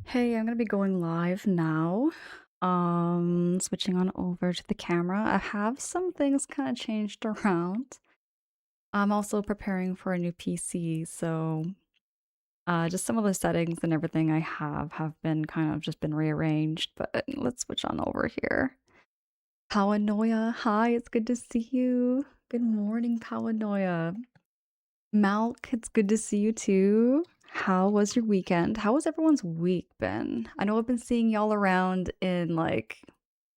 Hey, I'm gonna be going live now. Switching on over to the camera. I have some things kind of changed around. I'm also preparing for a new PC, so just some of the settings and everything I have been kind of just been rearranged, but let's switch on over here. Paranoia, hi, it's good to see you. Good morning, Paranoia. Malk, it's good to see you too. How was your weekend? How has everyone's week been? I know I've been seeing y'all around in like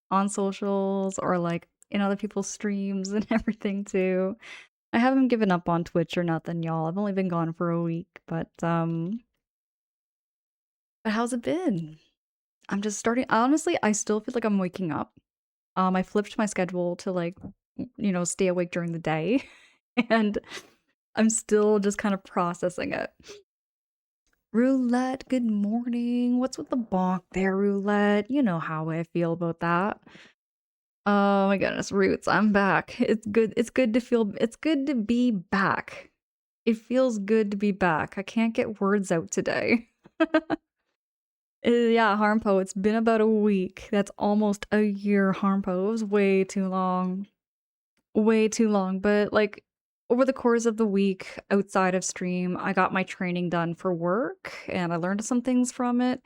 on socials or like in other people's streams and everything too. I haven't given up on Twitch or nothing, y'all. I've only been gone for a week, but how's it been? I'm just starting honestly, I still feel like I'm waking up. I flipped my schedule to like stay awake during the day and I'm still just kind of processing it. Roulette, good morning. What's with the bonk there, Roulette? You know how I feel about that. Oh my goodness, Roots, I'm back. It's good to be back. It feels good to be back. I can't get words out today. Yeah, Harmpo, it's been about a week. That's almost a year, Harmpo. It was way too long. Way too long, but like over the course of the week outside of stream, I got my training done for work and I learned some things from it.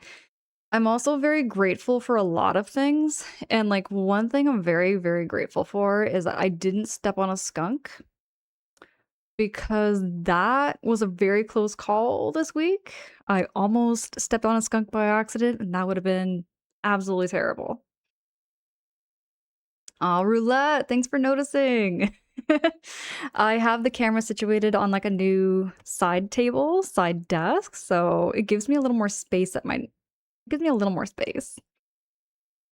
I'm also very grateful for a lot of things, and like one thing I'm very, very grateful for is that I didn't step on a skunk because that was a very close call this week. I almost stepped on a skunk by accident, and that would have been absolutely terrible. Aw, Roulette, thanks for noticing. I have the camera situated on like a new side table, side desk, so it gives me a little more space gives me a little more space.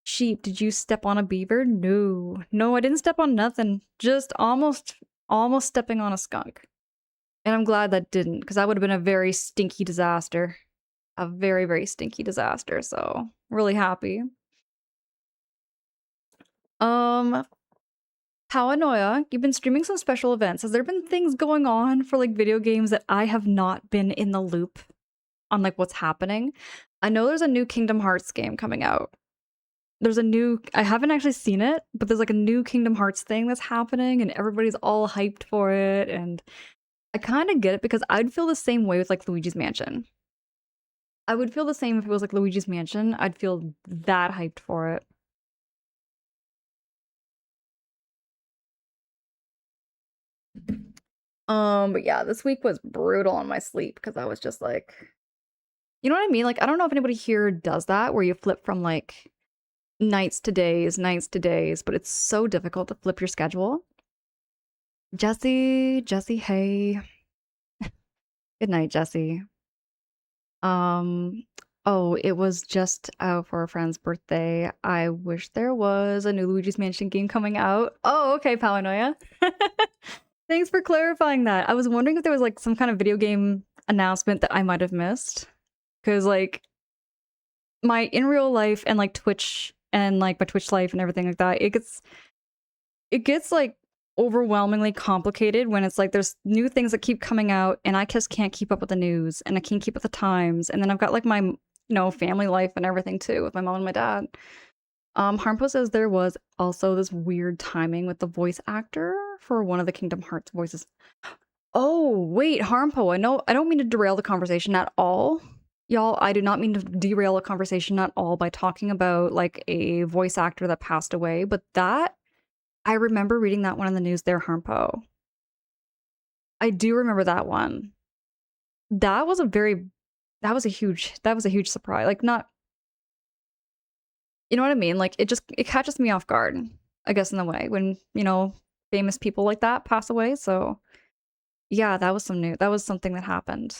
Sheep, did you step on a beaver? No. No, I didn't step on nothing. Just almost stepping on a skunk. And I'm glad that didn't, because that would have been a very stinky disaster. A very, very stinky disaster, so really happy. Um, Paranoia, you've been streaming some special events. Has there been things going on for like video games that I have not been in the loop on like what's happening? I know there's a new Kingdom Hearts game coming out. I haven't actually seen it, but there's like a new Kingdom Hearts thing that's happening and everybody's all hyped for it. And I kind of get it because I'd feel the same way with like Luigi's Mansion. I would feel the same if it was like Luigi's Mansion. I'd feel that hyped for it. But yeah, this week was brutal on my sleep because I was just like, you know what I mean? Like, I don't know if anybody here does that where you flip from like nights to days, but it's so difficult to flip your schedule. Jesse, hey. Good night, Jesse. Um, oh, it was just out for a friend's birthday. I wish there was a new Luigi's Mansion game coming out. Oh, okay, Paranoia. Thanks for clarifying that. I was wondering if there was like some kind of video game announcement that I might have missed. Because like my in real life and like Twitch and like my Twitch life and everything like that, it gets like overwhelmingly complicated when it's like there's new things that keep coming out and I just can't keep up with the news and I can't keep up with the times. And then I've got like my family life and everything too with my mom and my dad. Harmpo says there was also this weird timing with the voice actor for one of the Kingdom Hearts voices. Oh, wait, Harmpo, I don't mean to derail the conversation at all. Y'all, I do not mean to derail a conversation at all by talking about like a voice actor that passed away, but that I remember reading that one in the news there, Harmpo. I do remember that one. That was a very that was a huge surprise. Like not you know what I mean? Like it catches me off guard, I guess in a way, when, famous people like that pass away. So yeah, that was something that happened.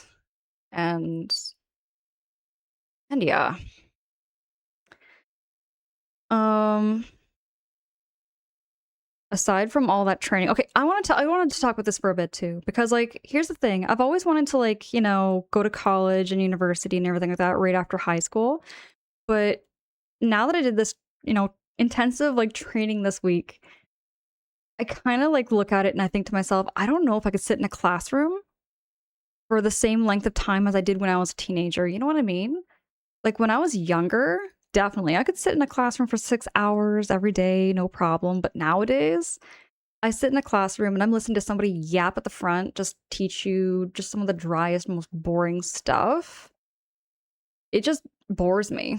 And yeah. Um Aside from all that training, okay, I wanted to talk about this for a bit too, because like here's the thing. I've always wanted to like, go to college and university and everything like that right after high school. But now that I did this, intensive like training this week, I kind of like look at it and I think to myself, I don't know if I could sit in a classroom for the same length of time as I did when I was a teenager. You know what I mean? Like, when I was younger, definitely, I could sit in a classroom for 6 hours every day, no problem, but nowadays, I sit in a classroom and I'm listening to somebody yap at the front, just teach you just some of the driest, most boring stuff. It just bores me.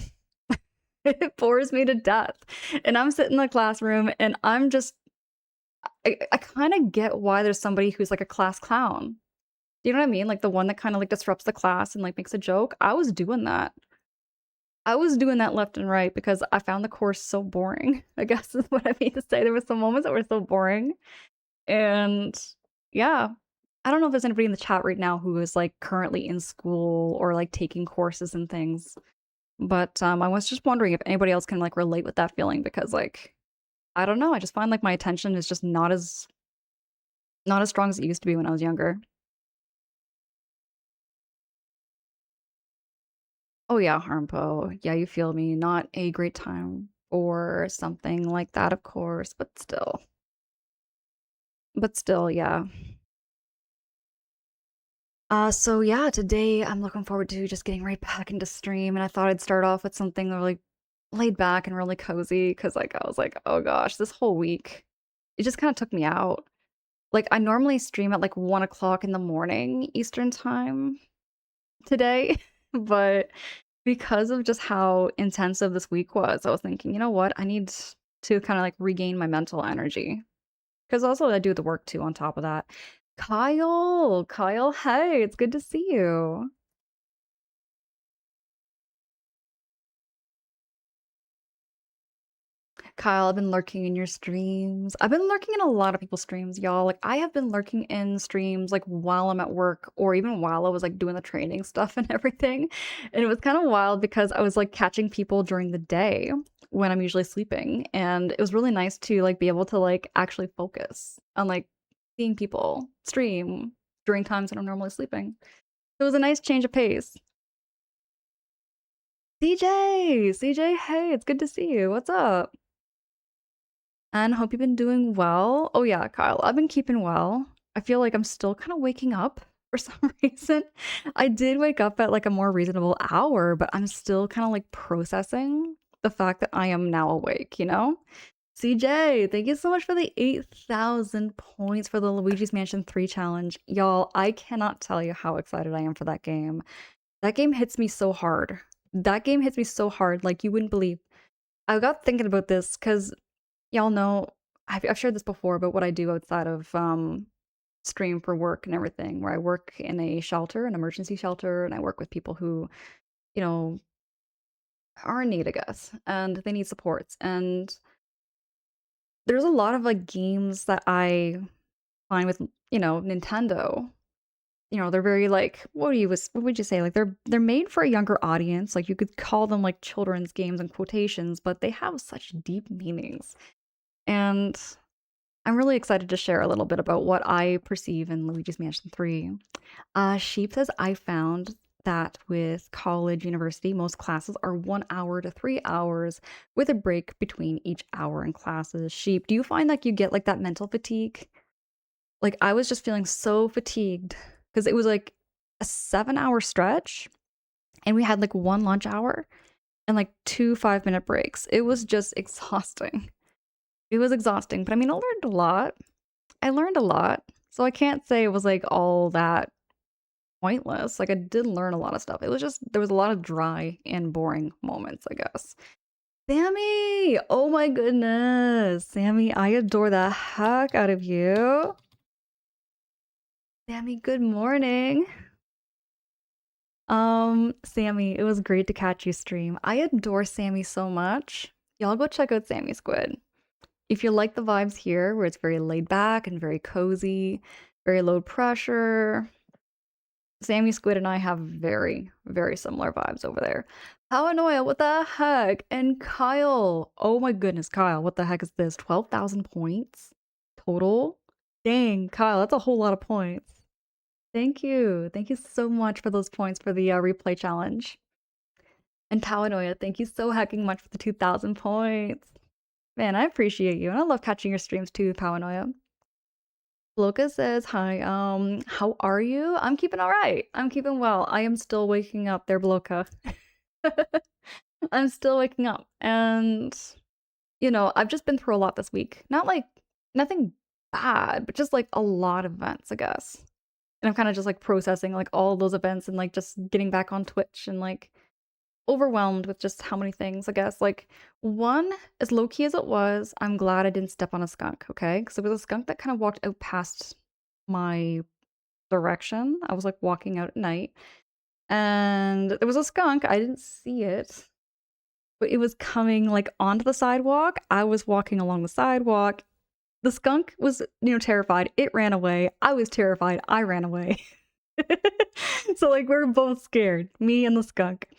It bores me to death, and I'm sitting in the classroom and I'm just I kinda get why there's somebody who's like a class clown. You know what I mean? Like, the one that kinda, like, disrupts the class and, like, makes a joke. I was doing that. I was doing that left and right because I found the course so boring, I guess is what I mean to say. There were some moments that were so boring, and yeah. I don't know if there's anybody in the chat right now who is, like, currently in school or, like, taking courses and things, but, I was just wondering if anybody else can, like, relate with that feeling because, like, I don't know, I just find, like, my attention is just not as strong as it used to be when I was younger. Oh, yeah, harmful. Yeah, you feel me. Not a great time or something like that, of course, but still, yeah. So yeah, today I'm looking forward to just getting right back into stream, and I thought I'd start off with something really laid back and really cozy because, like, I was like, "Oh gosh, this whole week, it just kinda took me out." Like, I normally stream at, like, 1 o'clock in the morning Eastern Time today, but because of just how intensive this week was, I was thinking, "You know what? I need to kinda, like, regain my mental energy." 'Cause also I do the work too on top of that. Kyle! Kyle, hey, it's good to see you. Kyle, I've been lurking in your streams. I've been lurking in a lot of people's streams, y'all. Like, I have been lurking in streams, like, while I'm at work or even while I was, like, doing the training stuff and everything, and it was kinda wild because I was, like, catching people during the day when I'm usually sleeping, and it was really nice to, like, be able to, like, actually focus on, like, seeing people stream during times when I'm normally sleeping. It was a nice change of pace. CJ! CJ, hey, it's good to see you. What's up? And hope you've been doing well. Oh yeah, Kyle, I've been keeping well. I feel like I'm still kind of waking up for some reason. I did wake up at like a more reasonable hour, but I'm still kind of like processing the fact that I am now awake, you know? CJ, thank you so much for the 8,000 points for the Luigi's Mansion 3 challenge. Y'all, I cannot tell you how excited I am for that game. That game hits me so hard. That game hits me so hard, like you wouldn't believe. I got thinking about this because y'all know I've shared this before, but what I do outside of stream for work and everything, where I work in a shelter, an emergency shelter, and I work with people who, you know, are in need, I guess, and they need supports. And there's a lot of like games that I find with, Nintendo. They're very like what would you say? Like they're made for a younger audience. Like you could call them like children's games in quotations, but they have such deep meanings. And I'm really excited to share a little bit about what I perceive in Luigi's Mansion 3. Sheep says I found that with college, university, most classes are 1 hour to 3 hours with a break between each hour in classes. Sheep, do you find like you get like that mental fatigue? Like I was just feeling so fatigued because it was like a 7 hour stretch and we had like one lunch hour and like two 5-minute breaks. It was just exhausting. It was exhausting, but I mean, I learned a lot. I learned a lot. So I can't say it was like all that pointless. Like I did learn a lot of stuff. It was just there was a lot of dry and boring moments, I guess. Sammy! Oh my goodness. Sammy, I adore the heck out of you. Sammy, good morning. Sammy, it was great to catch you stream. I adore Sammy so much. Y'all go check out Sammy Squid. If you like the vibes here, where it's very laid back and very cozy, very low pressure, Sammy Squid and I have very, very similar vibes over there. Paranoia, what the heck? And Kyle, oh my goodness, Kyle, what the heck is this? 12,000 points total? Dang, Kyle, that's a whole lot of points. Thank you. Thank you so much for those points for the replay challenge. And Paranoia, thank you so hecking much for the 2,000 points. Man, I appreciate you, and I love catching your streams too, Paranoia. Loka says, "Hi, how are you? I'm keeping all right. I'm keeping well. I am still waking up there, Bloka." I'm still waking up, and, I've just been through a lot this week. Not like nothing bad, but just, like, a lot of events, I guess. And I'm kinda just, like, processing, like, all those events and, like, just getting back on Twitch and, like, overwhelmed with just how many things, I guess. Like, one, as low key as it was, I'm glad I didn't step on a skunk, okay? Because it was a skunk that kind of walked out past my direction. I was, like, walking out at night, and there was a skunk, I didn't see it, but it was coming, like, onto the sidewalk. I was walking along the sidewalk. The skunk was, terrified. It ran away. I was terrified. I ran away. So, like, we're both scared, me and the skunk.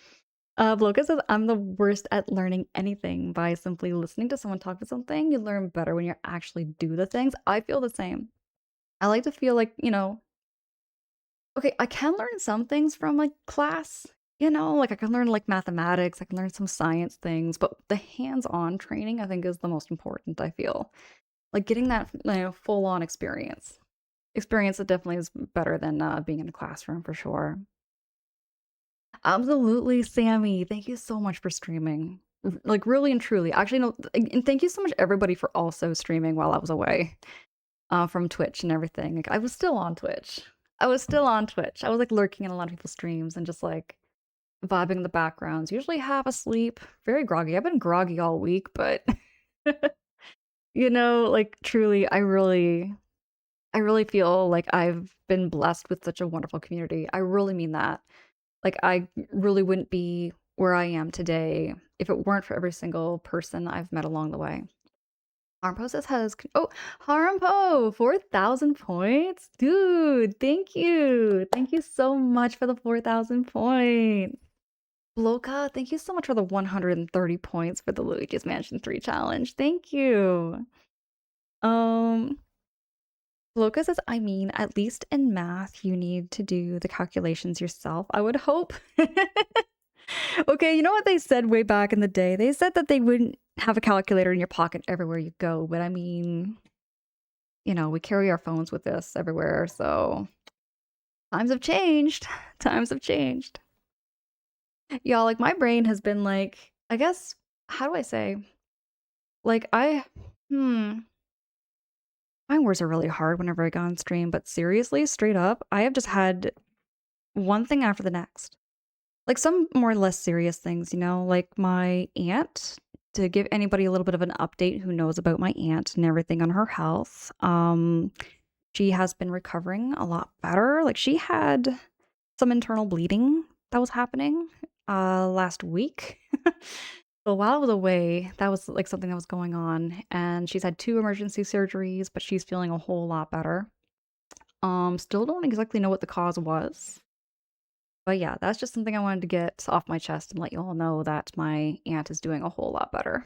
Bloka says, "I'm the worst at learning anything by simply listening to someone talk about something. You learn better when you actually do the things." I feel the same. I like to feel like, okay, I can learn some things from, like, class, like, I can learn, like, mathematics, I can learn some science things, but the hands-on training, I think, is the most important, I feel. Like, getting that, full-on experience. Experience that definitely is better than, being in a classroom for sure. Absolutely, Sammy. Thank you so much for streaming. Like, really and truly. Actually, no, and thank you so much, everybody, for also streaming while I was away from Twitch and everything. Like, I was still on Twitch. I was still on Twitch. I was like lurking in a lot of people's streams and just like vibing in the backgrounds. Usually half asleep, very groggy. I've been groggy all week, but like truly, I really feel like I've been blessed with such a wonderful community. I really mean that. Like, I really wouldn't be where I am today if it weren't for every single person I've met along the way. Harmpo says oh, Harmpo, 4,000 points? Dude, thank you. Thank you so much for the 4,000 points. Bloka, thank you so much for the 130 points for the Luigi's Mansion 3 challenge. Thank you. Um, Bloka says, I mean, at least in math, you need to do the calculations yourself, I would hope. Okay, you know what they said way back in the day? They said that they wouldn't have a calculator in your pocket everywhere you go, but I mean, we carry our phones with us everywhere, so times have changed. Times have changed. Y'all, like, my brain has been like, I guess, how do I say? Like, my words are really hard whenever I go on stream, but seriously, straight up, I have just had one thing after the next. Like, some more or less serious things, like my aunt, to give anybody a little bit of an update who knows about my aunt and everything on her health. She has been recovering a lot better. Like, she had some internal bleeding that was happening last week. So while I was away, that was like something that was going on, and she's had 2 emergency surgeries, but she's feeling a whole lot better. Still don't exactly know what the cause was. But yeah, that's just something I wanted to get off my chest and let you all know that my aunt is doing a whole lot better.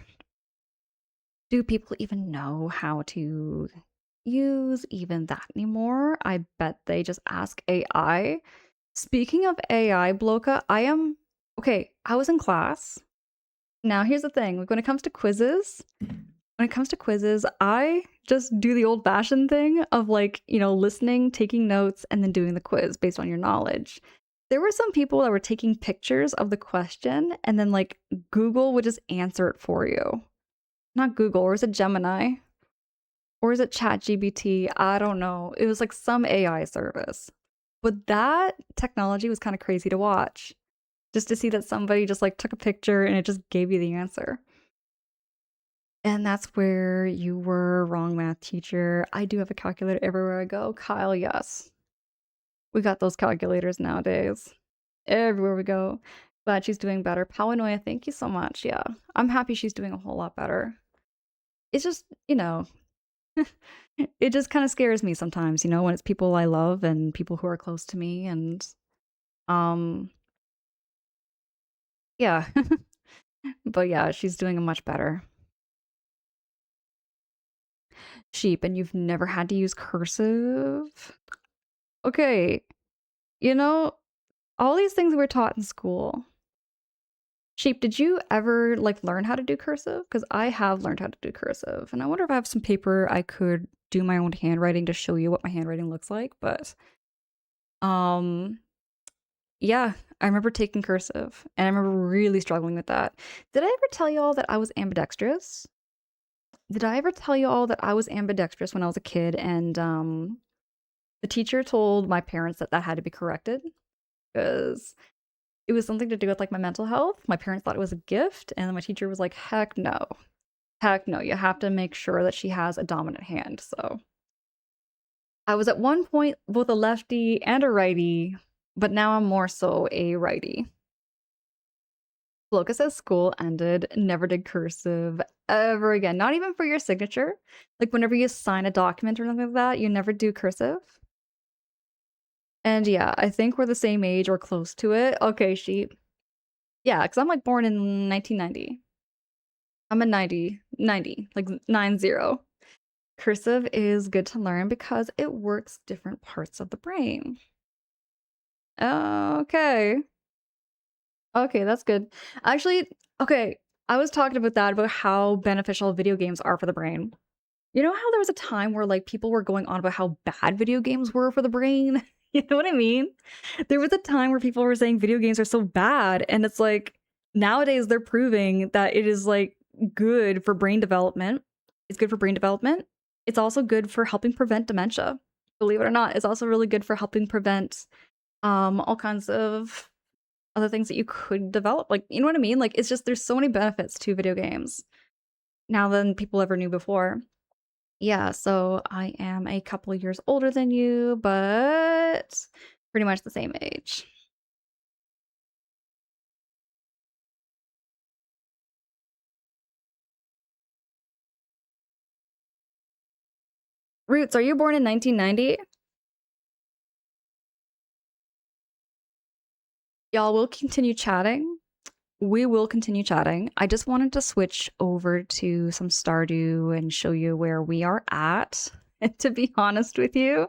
Do people even know how to use even that anymore? I bet they just ask AI. Speaking of AI, Bloka, I was in class. Now here's the thing, like, when it comes to quizzes, I just do the old-fashioned thing of, like, listening, taking notes, and then doing the quiz based on your knowledge. There were some people that were taking pictures of the question, and then, like, Google would just answer it for you. Not Google, or is it Gemini? Or is it ChatGPT? I don't know. It was, like, some AI service. But that technology was kinda crazy to watch. Just to see that somebody just, like, took a picture and it just gave you the answer. And that's where you were wrong, math teacher. I do have a calculator everywhere I go. Kyle, yes. We got those calculators nowadays. Everywhere we go. Glad she's doing better. Pauanoia, thank you so much. Yeah. I'm happy she's doing a whole lot better. It's just, it just kind of scares me sometimes, when it's people I love and people who are close to me and um yeah. But yeah, she's doing much better. Sheep, and you've never had to use cursive? Okay, you know, all these things we were taught in school. Sheep, did you ever, like, learn how to do cursive? Because I have learned how to do cursive, and I wonder if I have some paper I could do my own handwriting to show you what my handwriting looks like, but, um, Yeah, I remember taking cursive, and I remember really struggling with that. Did I ever tell y'all that I was ambidextrous? Did I ever tell you all that I was ambidextrous when I was a kid and, the teacher told my parents that that had to be corrected because it was something to do with, like, my mental health? My parents thought it was a gift, and then my teacher was like, "Heck no. Heck no, you have to make sure that she has a dominant hand," so I was at one point both a lefty and a righty, but now I'm more so a righty. Look, it says school ended, never did cursive ever again, not even for your signature. Like, whenever you sign a document or something like that, you never do cursive. And yeah, I think we're the same age or close to it. Okay, sheep. Yeah, because 'cause I'm, like, born in 1990. I'm a 90, like 90. Cursive is good to learn because it works different parts of the brain. Okay. Okay, that's good. Actually, okay, I was talking about that, about how beneficial video games are for the brain. You know how there was a time where, like, people were going on about how bad video games were for the brain? You know what I mean? There was a time where people were saying video games are so bad, and it's like, nowadays they're proving that it is, like, good for brain development. It's good for brain development. It's also good for helping prevent dementia. Believe it or not, it's also really good for helping prevent, all kinds of other things that you could develop, like, you know what I mean? Like, it's just there's so many benefits to video games now than people ever knew before. Yeah, so I am a couple of years older than you, but pretty much the same age. Roots, are you born in 1990? Y'all, we'll continue chatting. We will continue chatting. I just wanted to switch over to some Stardew and show you where we are at. And to be honest with you,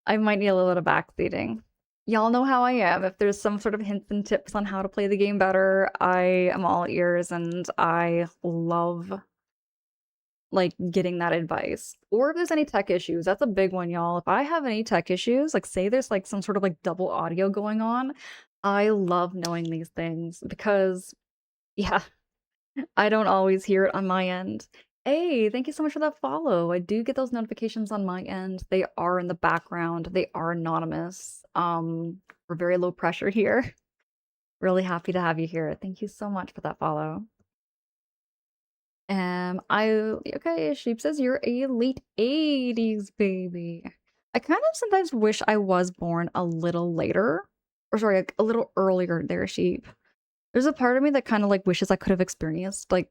I might need a little bit of backseating. Y'all know how I am. If there's some sort of hints and tips on how to play the game better, I am all ears and I love like getting that advice. Or if there's any tech issues, that's a big one, y'all. If I have any tech issues, like say there's like some sort of like double audio going on, I love knowing these things because yeah, I don't always hear it on my end. Hey, thank you so much for that follow. I do get those notifications on my end. They are in the background. They are anonymous. We're very low pressure here. Really happy to have you here. Thank you so much for that follow. I okay, Sheep says you're a late 80s baby. I kind of sometimes wish I was born a little later. Or sorry, like, a little earlier there, Sheep. There's a part of me that kind of like wishes I could have experienced like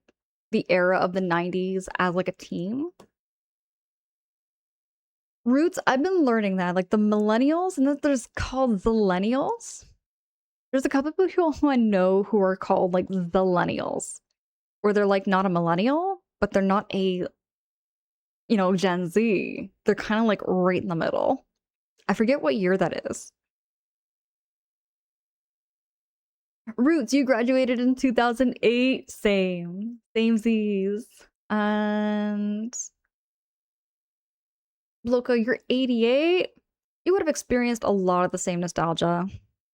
the era of the 90s as like a teen. Roots, I've been learning that like the millennials and then there's called zillennials. There's a couple of people who I know who are called like zillennials, where they're like not a millennial, but they're not a Gen Z. They're kind of like right in the middle. I forget what year that is. Roots, you graduated in 2008. Same. Same Z's. And Loco, you're 88. You would have experienced a lot of the same nostalgia.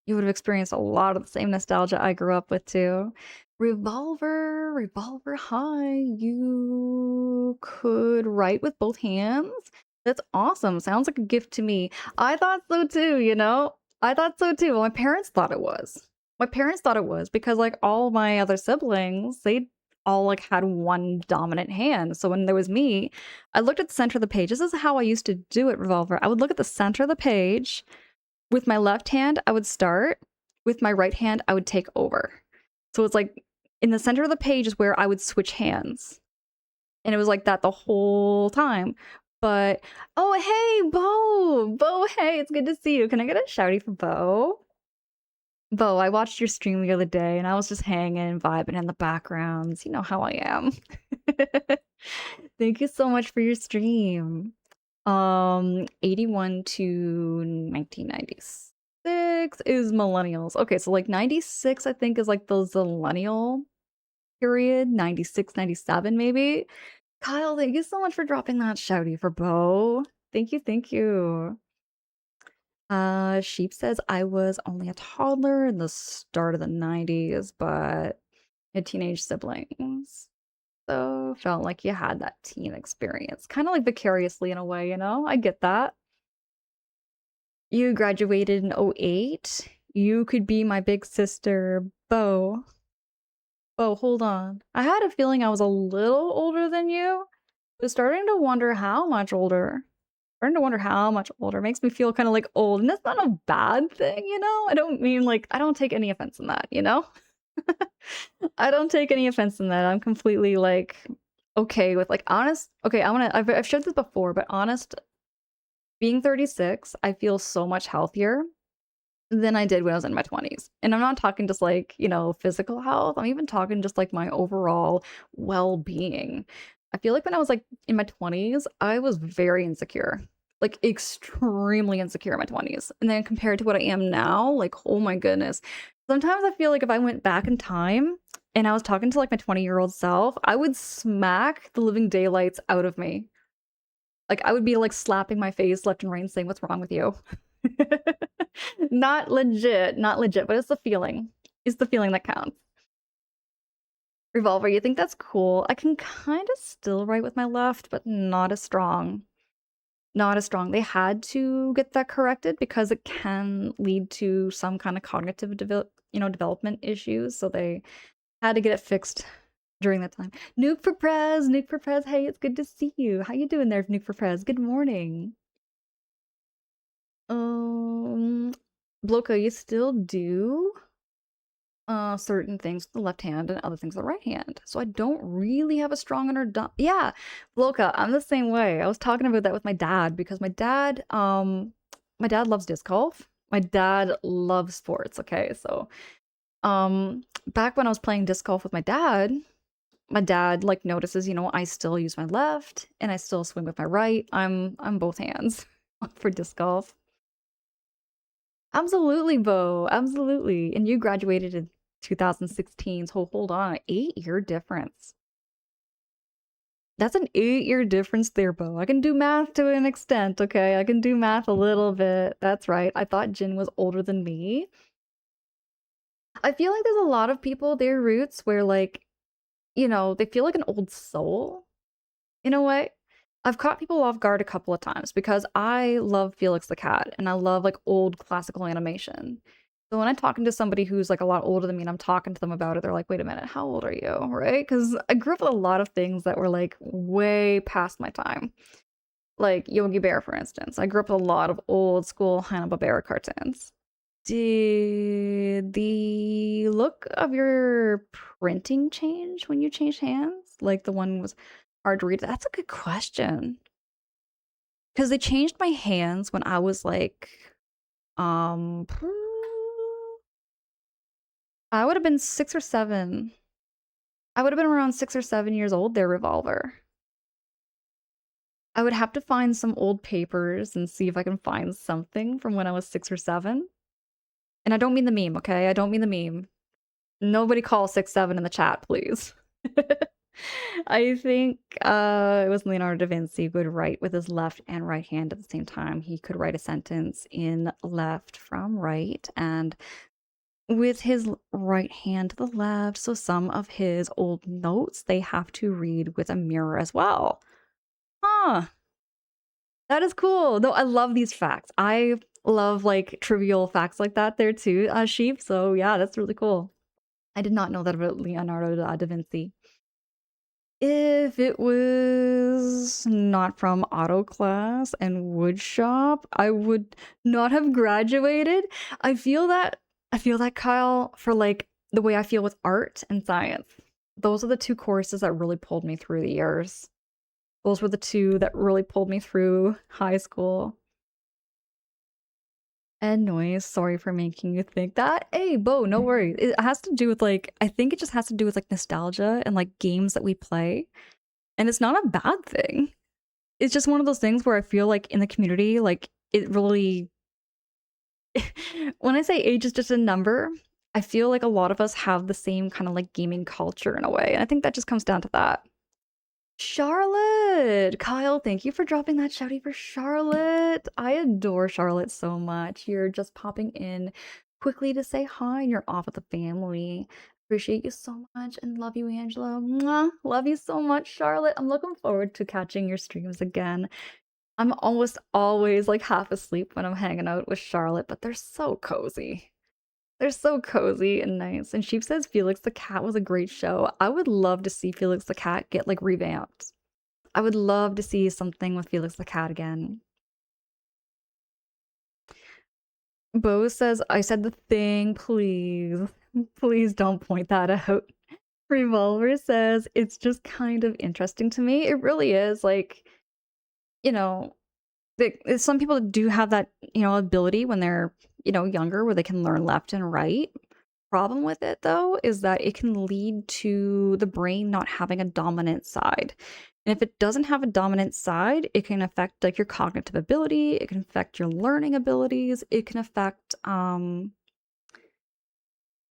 You would have experienced a lot of the same nostalgia I grew up with too. Revolver, Revolver High. You could write with both hands. That's awesome. Sounds like a gift to me. I thought so too. I thought so too. Well, my parents thought it was. My parents thought it was because like all my other siblings, they all like had one dominant hand. So when there was me, I looked at the center of the page. This is how I used to do it, Revolver. I would look at the center of the page. With my left hand, I would start. With my right hand, I would take over. So it's like in the center of the page is where I would switch hands. And it was like that the whole time. But oh hey, Bo! Bo, hey, it's good to see you. Can I get a shouty for Bo? Bo, I watched your stream the other day and I was just hanging, vibing in the backgrounds. You know how I am. Thank you so much for your stream. 81 to 1996 is millennials. Okay, so like 96 I think is like the zillennial period, 96, 97 maybe. Kyle, thank you so much for dropping that shouty for Bo. Thank you, thank you. Sheep says I was only a toddler in the start of the 90s, but had teenage siblings. So felt like you had that teen experience. Kind of like vicariously in a way, you know? I get that. You graduated in '08. You could be my big sister, Bo. Bo, hold on. I had a feeling I was a little older than you. I was starting to wonder how much older. Starting to wonder how much older. Makes me feel kind of like old. And that's not a bad thing, you know? I don't mean like, I don't take any offense in that, you know? I don't take any offense in that. I'm completely like okay with like honest. Okay, I've shared this before, but honest, being 36, I feel so much healthier than I did when I was in my 20s. And I'm not talking just like, you know, physical health. I'm even talking just like my overall well-being. I feel like when I was like in my 20s, I was very insecure. Like extremely insecure in my 20s. And then compared to what I am now, like oh my goodness. Sometimes I feel like if I went back in time and I was talking to like my 20-year-old self, I would smack the living daylights out of me. Like I would be like slapping my face left and right and saying, "What's wrong with you?" Not legit, not legit, but it's the feeling. It's the feeling that counts. Revolver, you think that's cool? I can kind of still write with my left, but not as strong. Not as strong. They had to get that corrected because it can lead to some kind of cognitive development issues. So they had to get it fixed during that time. Nuke for Prez. Hey, it's good to see you. How you doing there, Nuke for Prez? Good morning. Um, Bloka, you still do certain things with the left hand and other things with the right hand. So I don't really have a strong yeah, Bloka, I'm the same way. I was talking about that with my dad because my dad loves disc golf. My dad loves sports, okay? So back when I was playing disc golf with my dad like notices, you know, I still use my left and I still swing with my right. I'm both hands for disc golf. Absolutely, Bo. Absolutely. And you graduated in 2016. So hold on, 8-year difference. That's an 8-year difference there, Bo. I can do math to an extent, okay? I can do math a little bit. That's right. I thought Jin was older than me. I feel like there's a lot of people, their roots, where like, you know, they feel like an old soul in a way. I've caught people off guard a couple of times because I love Felix the Cat and I love like old classical animation. So when I'm talking to somebody who's like a lot older than me and I'm talking to them about it, they're like, wait a minute, how old are you? Right? Because I grew up with a lot of things that were like way past my time. Like Yogi Bear, for instance. I grew up with a lot of old school Hanna-Barbera cartoons. Did the look of your printing change when you changed hands? Like the one was hard to read? That's a good question. Because they changed my hands when I was like, um, I would have been 6 or 7. I would have been around 6 or 7 years old there, Revolver. I would have to find some old papers and see if I can find something from when I was 6 or 7. And I don't mean the meme, okay? I don't mean the meme. Nobody call 6'7" in the chat, please. I think it was Leonardo da Vinci who would write with his left and right hand at the same time. He could write a sentence in left from right and with his right hand to the left. So some of his old notes they have to read with a mirror as well. Huh. That is cool. No, I love these facts. I love like trivial facts like that there too, Sheep. So yeah, that's really cool. I did not know that about Leonardo da Vinci. If it was not from auto class and wood shop, I would not have graduated. I feel that Kyle for like the way I feel with art and science. Those are the two courses that really pulled me through the years. Those were the two that really pulled me through high school. And noise, sorry for making you think that. Hey, Bo, no worries. It has to do with like, I think it just has to do with like nostalgia and like games that we play. And it's not a bad thing. It's just one of those things where I feel like in the community, like it really, when I say age is just a number, I feel like a lot of us have the same kind of like gaming culture in a way. And I think that just comes down to that. Charlotte! Kyle, thank you for dropping that shouty for Charlotte. I adore Charlotte so much. You're just popping in quickly to say hi and you're off with the family. Appreciate you so much and love you, Angela. Mwah. Love you so much, Charlotte. I'm looking forward to catching your streams again. I'm almost always like half asleep when I'm hanging out with Charlotte, but they're so cozy. They're so cozy and nice. And Sheep says Felix the Cat was a great show. I would love to see Felix the Cat get like revamped. I would love to see something with Felix the Cat again. Bo says, I said the thing, please. Please don't point that out. Revolver says, it's just kind of interesting to me. It really is. Like, you know, some people do have that, ability when they're, younger where they can learn left and right. Problem with it though is that it can lead to the brain not having a dominant side. And if it doesn't have a dominant side, it can affect like your cognitive ability, it can affect your learning abilities, it can affect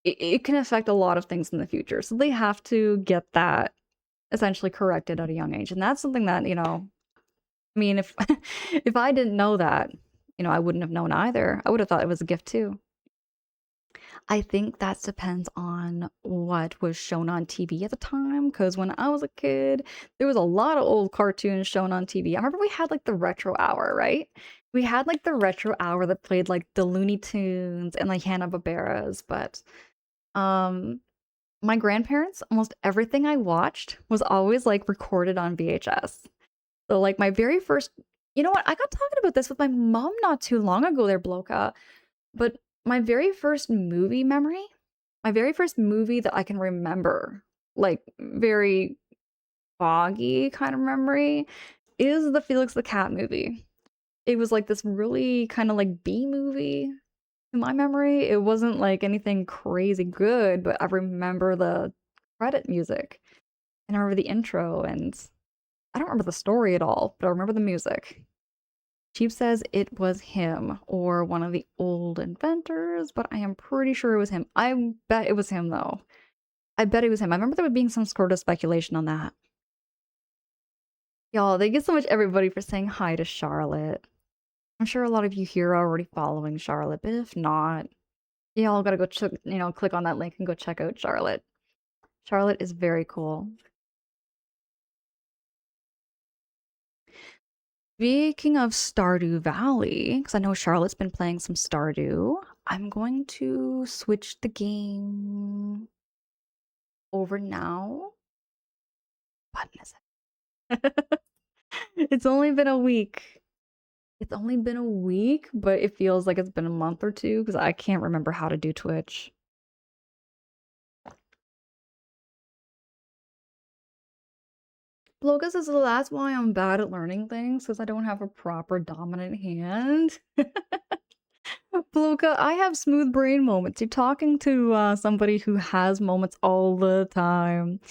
it can affect a lot of things in the future. So they have to get that essentially corrected at a young age. And that's something that, I mean, if if I didn't know that, I wouldn't have known either. I would have thought it was a gift too. I think that depends on what was shown on TV at the time. Because when I was a kid, there was a lot of old cartoons shown on TV. I remember we had, like, the retro hour, right? We had, like, the retro hour that played, like, the Looney Tunes and, like, Hanna-Barbaras, but, um, my grandparents, almost everything I watched was always, like, recorded on VHS. So, like, my very first you know what? I got talking about this with my mom not too long ago there, Bloka. But my very first movie memory, my very first movie that I can remember, like, very foggy kind of memory, is the Felix the Cat movie. It was, like, this really kinda, like, B movie in my memory. It wasn't, like, anything crazy good, but I remember the credit music, and I remember the intro, and I don't remember the story at all, but I remember the music. Chief says it was him or one of the old inventors, but I am pretty sure it was him. I bet it was him, though. I bet it was him. I remember there being some sort of speculation on that. Y'all, thank you so much, everybody, for saying hi to Charlotte. I'm sure a lot of you here are already following Charlotte, but if not, y'all gotta go, click on that link and go check out Charlotte. Charlotte is very cool. Speaking of Stardew Valley, because I know Charlotte's been playing some Stardew, I'm going to switch the game over now. What is it? It's only been a week. It's only been a week, but it feels like it's been a month or two because I can't remember how to do Twitch. Bloga says, well, that's why I'm bad at learning things, because I don't have a proper dominant hand. Bloga, I have smooth brain moments. You're talking to somebody who has moments all the time.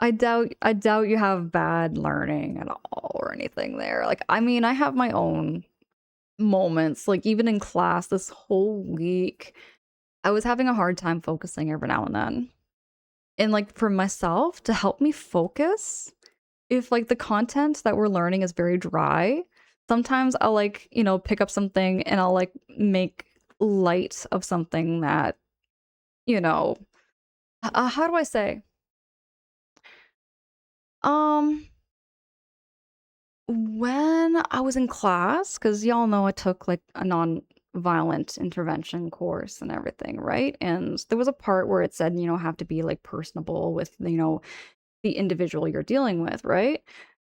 I doubt you have bad learning at all or anything there. Like, I mean, I have my own moments. Like, even in class this whole week, I was having a hard time focusing every now and then. And like for myself to help me focus, if like the content that we're learning is very dry, sometimes I'll like, pick up something and I'll like make light of something that, you know, how do I say? Um, when I was in class, because y'all know I took like a non-violent intervention course and everything, right? And there was a part where it said, have to be like personable with, the individual you're dealing with, right?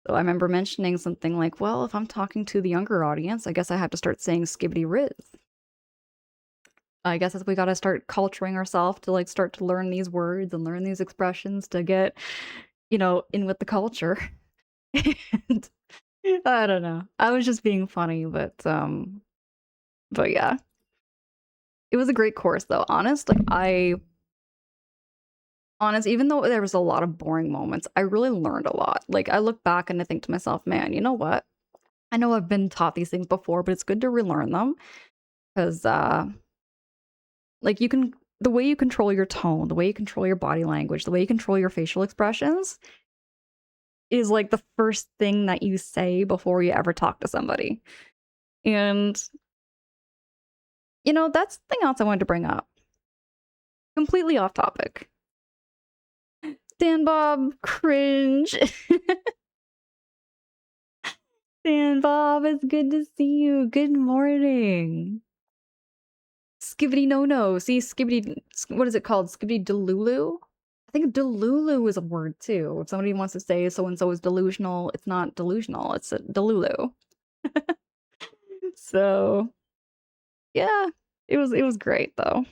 So I remember mentioning something like, well, if I'm talking to the younger audience, I guess I have to start saying skibbity riz. I guess we gotta start culturing ourselves to like start to learn these words and learn these expressions to get, in with the culture. And I don't know. I was just being funny, but yeah. It was a great course though. Honest, even though there was a lot of boring moments, I really learned a lot. Like I look back and I think to myself, man, you know what? I know I've been taught these things before, but it's good to relearn them because like the way you control your tone, the way you control your body language, the way you control your facial expressions, is like the first thing that you say before you ever talk to somebody. And, that's the thing else I wanted to bring up. Completely off topic. Dan Bob, cringe. Dan Bob, it's good to see you. Good morning. Skibbity no no. See, skibbity, what is it called? Skibbity delulu? I think delulu is a word too. If somebody wants to say so and so is delusional, it's not delusional, it's a delulu. So, yeah, it was great though.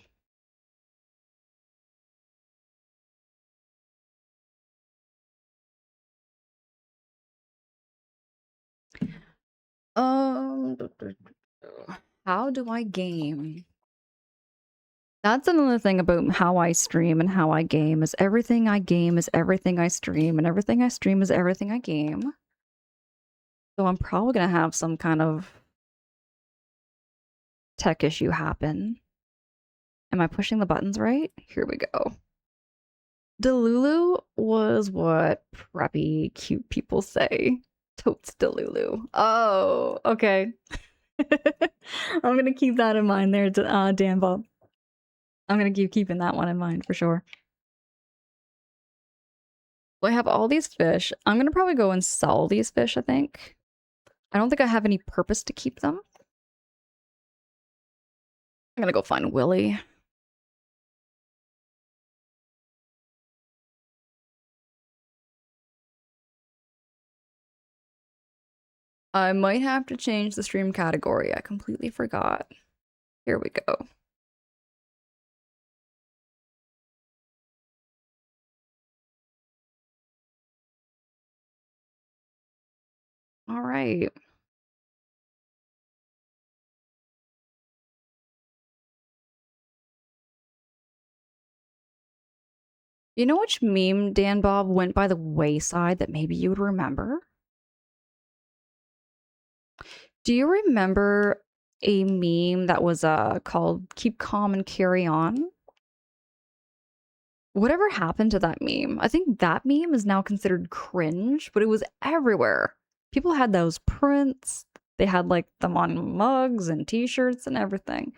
Du- du- du- how do I game? That's another thing about how I stream and how I game is everything I game is everything I stream, and everything I stream is everything I game. So I'm probably gonna have some kind of tech issue happen. Am I pushing the buttons right? Here we go. Delulu was what preppy cute people say. Totes Delulu. Oh, okay. I'm gonna keep that in mind there, Dan Bob. I'm gonna keep keeping that one in mind for sure. Well, I have all these fish. I'm gonna probably go and sell these fish, I think. I don't think I have any purpose to keep them. I'm gonna go find Willy. I might have to change the stream category. I completely forgot. Here we go. All right. You know which meme, Dan Bob, went by the wayside that maybe you would remember? Do you remember a meme that was called Keep Calm and Carry On? Whatever happened to that meme? I think that meme is now considered cringe, but it was everywhere. People had those prints. They had like them on mugs and t-shirts and everything.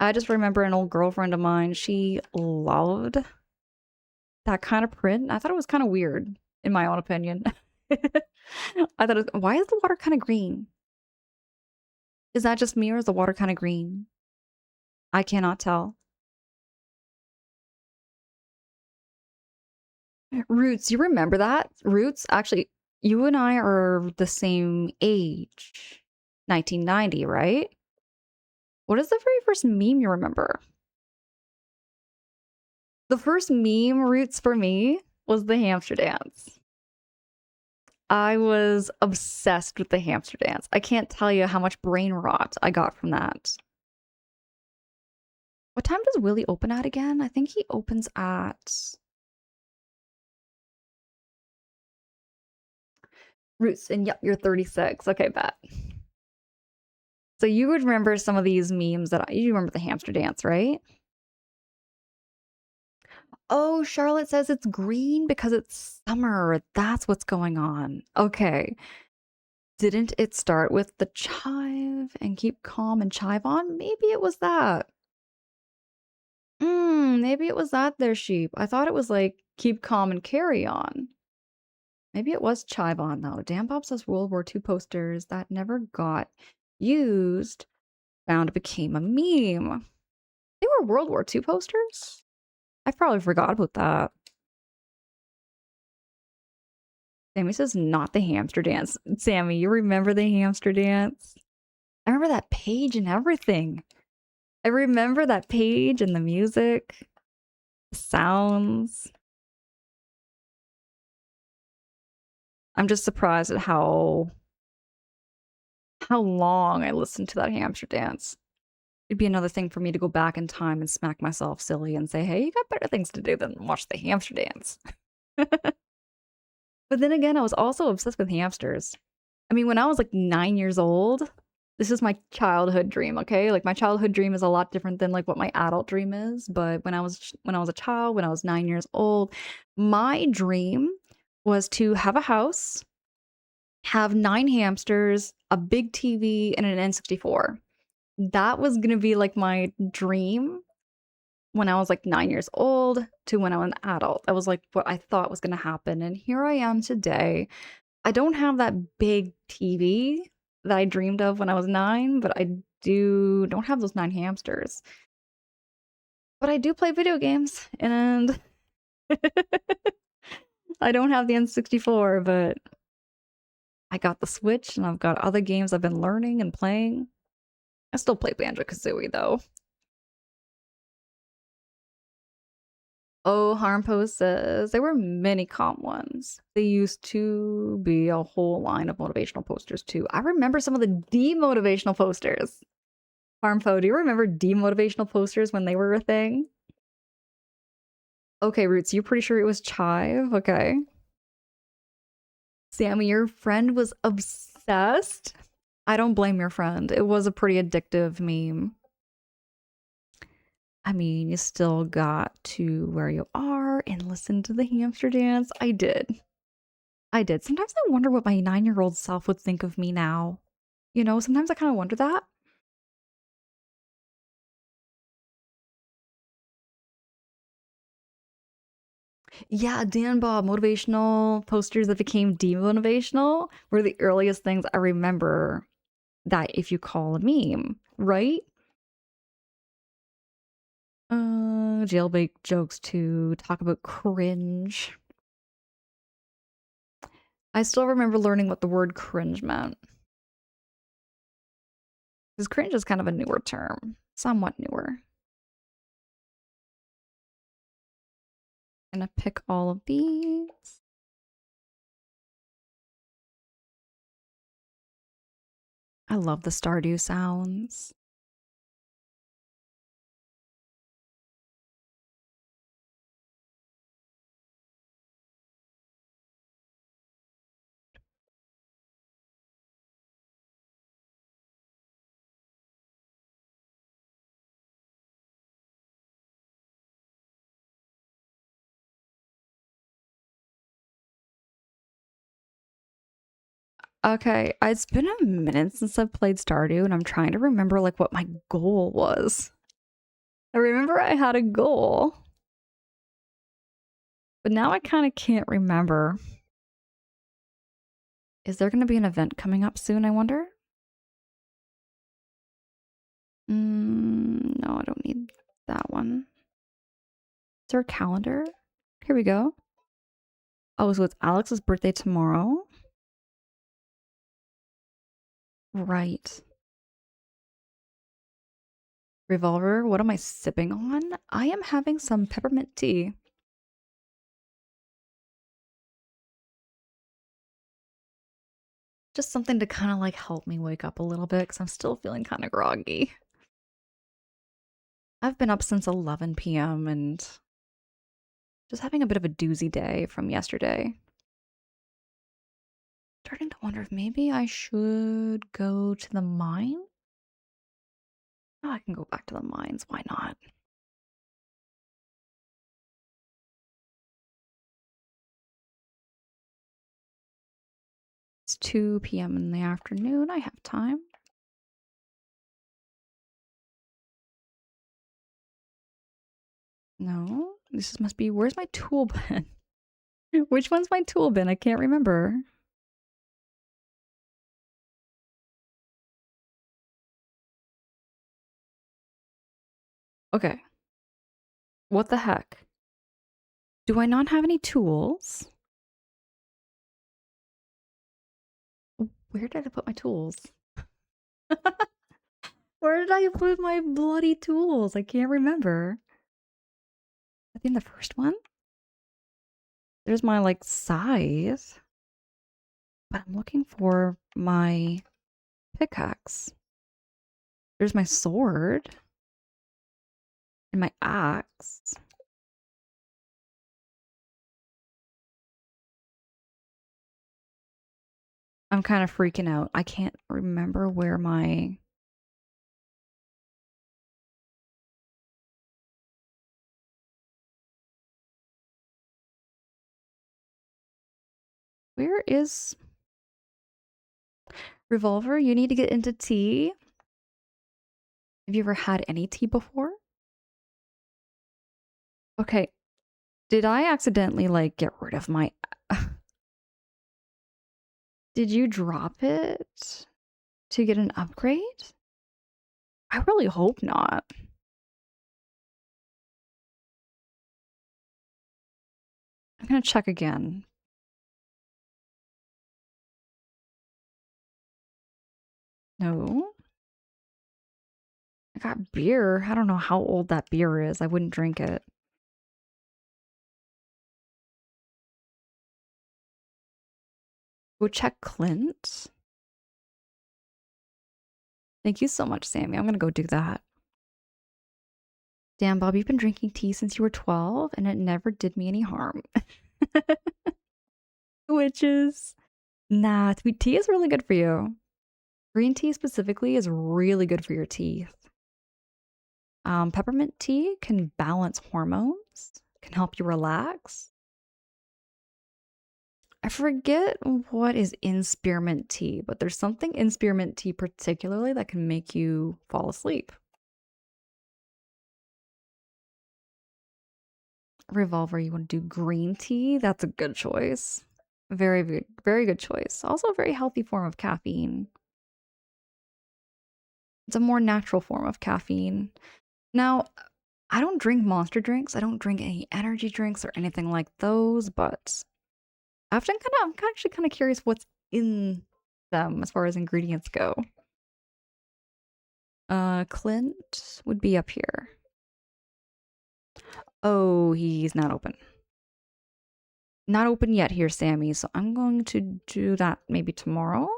I just remember an old girlfriend of mine, she loved that kind of print. I thought it was kind of weird, in my own opinion. I thought, why is the water kind of green? Is that just me or is the water kind of green? I cannot tell. Roots, you remember that? Roots, actually, you and I are the same age. 1990, right? What is the very first meme you remember? The first meme, Roots, for me was the hamster dance. I was obsessed with the hamster dance. I can't tell you how much brain rot I got from that. What time does Willy open at again? I think he opens at... Roots, and yep, you're 36. Okay, bet. So you would remember some of these memes you remember the hamster dance, right? Oh, Charlotte says it's green because it's summer. That's what's going on. Okay. Didn't it start with the chive and keep calm and chive on? Maybe it was that. Maybe it was that there, sheep. I thought it was like keep calm and carry on. Maybe it was chive on though. Dan Bob says World War II posters that never got used found became a meme. They were World War II posters? I probably forgot about that. Sammy says not the hamster dance. Sammy, you remember the hamster dance? I remember that page and everything. I remember that page and the music, the sounds. I'm just surprised at how long I listened to that hamster dance. It'd be another thing for me to go back in time and smack myself silly and say, hey, you got better things to do than watch the hamster dance. But then again, I was also obsessed with hamsters. I mean, when I was like 9 years old, this is my childhood dream, okay? Like my childhood dream is a lot different than like what my adult dream is, but when I was a child, when I was 9 years old, my dream was to have a house, have 9 hamsters, a big TV, and an N64. That was gonna be, like, my dream when I was, like, 9 years old to when I was an adult. That was, like, what I thought was gonna happen, and here I am today. I don't have that big TV that I dreamed of when I was 9, but I don't have those 9 hamsters. But I do play video games, and I don't have the N64, but I got the Switch, and I've got other games I've been learning and playing. I still play Banjo-Kazooie, though. Oh, Harmpo says there were many comp ones. They used to be a whole line of motivational posters, too. I remember some of the demotivational posters. Harmpo, do you remember demotivational posters when they were a thing? Okay, Roots, you're pretty sure it was Chive? Okay. Sammy, your friend was obsessed? I don't blame your friend. It was a pretty addictive meme. I mean, you still got to where you are and listen to the hamster dance. I did. I did. Sometimes I wonder what my 9-year-old self would think of me now. You know, sometimes I kind of wonder that. Yeah, Dan Bob motivational posters that became demotivational were the earliest things I remember that if you call a meme, right? Jailbait jokes to talk about cringe. I still remember learning what the word cringe meant. Because cringe is kind of a newer term, somewhat newer. Gonna pick all of these. I love the Stardew sounds. Okay, it's been a minute since I've played Stardew, and I'm trying to remember like what my goal was. I remember I had a goal, but now I kind of can't remember. Is there going to be an event coming up soon, I wonder? No, I don't need that one. Is there a calendar? Here we go. Oh, so it's Alex's birthday tomorrow? Right. Revolver, what am I sipping on? I am having some peppermint tea. Just something to kind of like help me wake up a little bit because I'm still feeling kind of groggy. I've been up since 11 p.m. and just having a bit of a doozy day from yesterday. Starting to wonder if maybe I should go to the mine? Oh, I can go back to the mines. Why not? It's 2 p.m. in the afternoon. I have time. No, this must be. Where's my tool bin? Which one's my tool bin? I can't remember. Okay. What the heck? Do I not have any tools? Where did I put my tools? Where did I put my bloody tools? I can't remember. I think the first one? There's my, like, scythe. But I'm looking for my pickaxe. There's my sword. And my axe. I'm kind of freaking out. I can't remember where my... Where is Revolver? You need to get into tea. Have you ever had any tea before? Okay. Did I accidentally like get rid of my Did you drop it to get an upgrade? I really hope not. I'm gonna check again. No. I got beer. I don't know how old that beer is. I wouldn't drink it. Go check Clint. Thank you so much, Sammy. I'm gonna go do that. Damn, Bob, you've been drinking tea since you were 12 and it never did me any harm. Witches. Nah, sweet tea is really good for you. Green tea specifically is really good for your teeth. Peppermint tea can balance hormones, can help you relax. I forget what is in spearmint tea, but there's something in spearmint tea particularly that can make you fall asleep. Revolver, you want to do green tea? That's a good choice. Very good choice. Also a very healthy form of caffeine. It's a more natural form of caffeine. Now, I don't drink monster drinks. I don't drink any energy drinks or anything like those, but I'm actually kind of curious what's in them as far as ingredients go. Clint would be up here. Oh, he's not open. Not open yet here, Sammy, so I'm going to do that maybe tomorrow.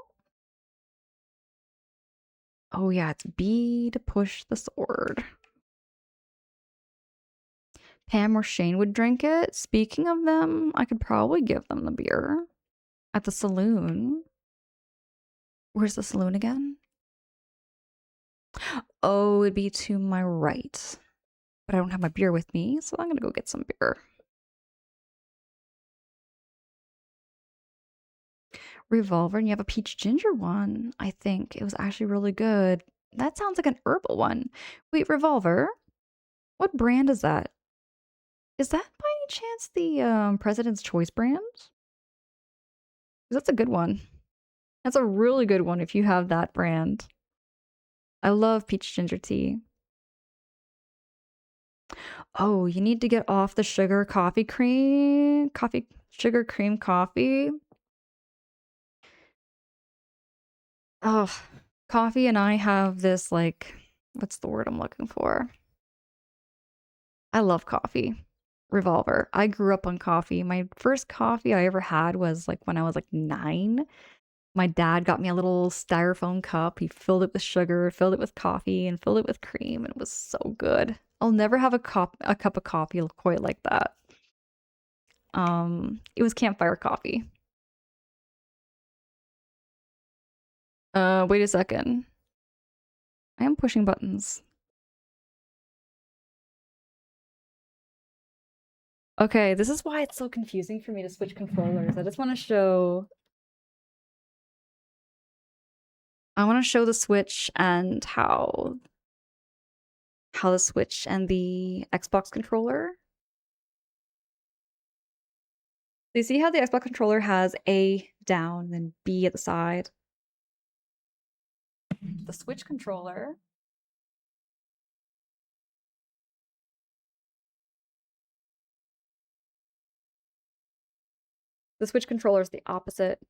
Oh yeah, it's B to push the sword. Pam or Shane would drink it. Speaking of them, I could probably give them the beer at the saloon. Where's the saloon again? Oh, it'd be to my right. But I don't have my beer with me, so I'm gonna go get some beer. Revolver, and you have a peach ginger one, I think. It was actually really good. That sounds like an herbal one. Wait, Revolver? What brand is that? Is that by any chance the President's Choice brand? 'Cause that's a good one. That's a really good one if you have that brand. I love peach ginger tea. Oh, you need to get off the sugar cream coffee. Oh, coffee and I have this like, what's the word I'm looking for? I love coffee. Revolver. I grew up on coffee. My first coffee I ever had was like when I was like 9. My dad got me a little styrofoam cup. He filled it with sugar, filled it with coffee, and filled it with cream, and it was so good. I'll never have a cup of coffee quite like that. It was campfire coffee. Wait a second. I am pushing buttons. Okay, this is why it's so confusing for me to switch controllers. I just want to show the Switch and how the Switch and the Xbox controller. So you see how the Xbox controller has A down and then B at the side? The Switch controller. The Switch controller is the opposite.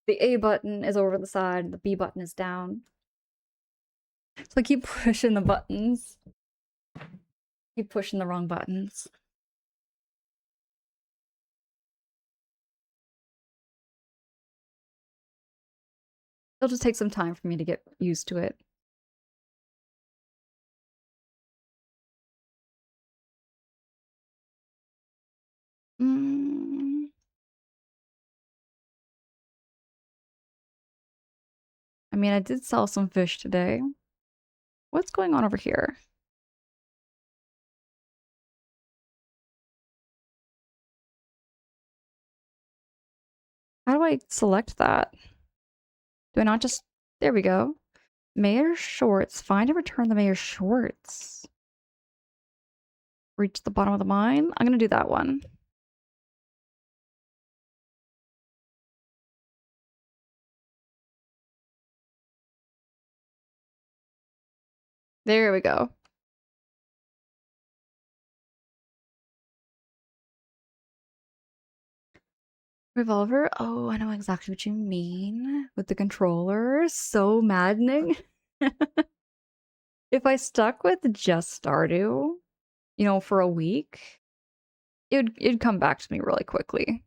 The A button is over the side, the B button is down. So I keep pushing the buttons. Keep pushing the wrong buttons. It'll just take some time for me to get used to it. Mm. I mean, I did sell some fish today. What's going on over here? How do I select that? Do I not just there we go. Mayor shorts. Find and return the mayor's shorts. Reach the bottom of the mine. I'm gonna do that one. There we go. Revolver? Oh, I know exactly what you mean. With the controller. So maddening. If I stuck with just Stardew, for a week, it'd come back to me really quickly.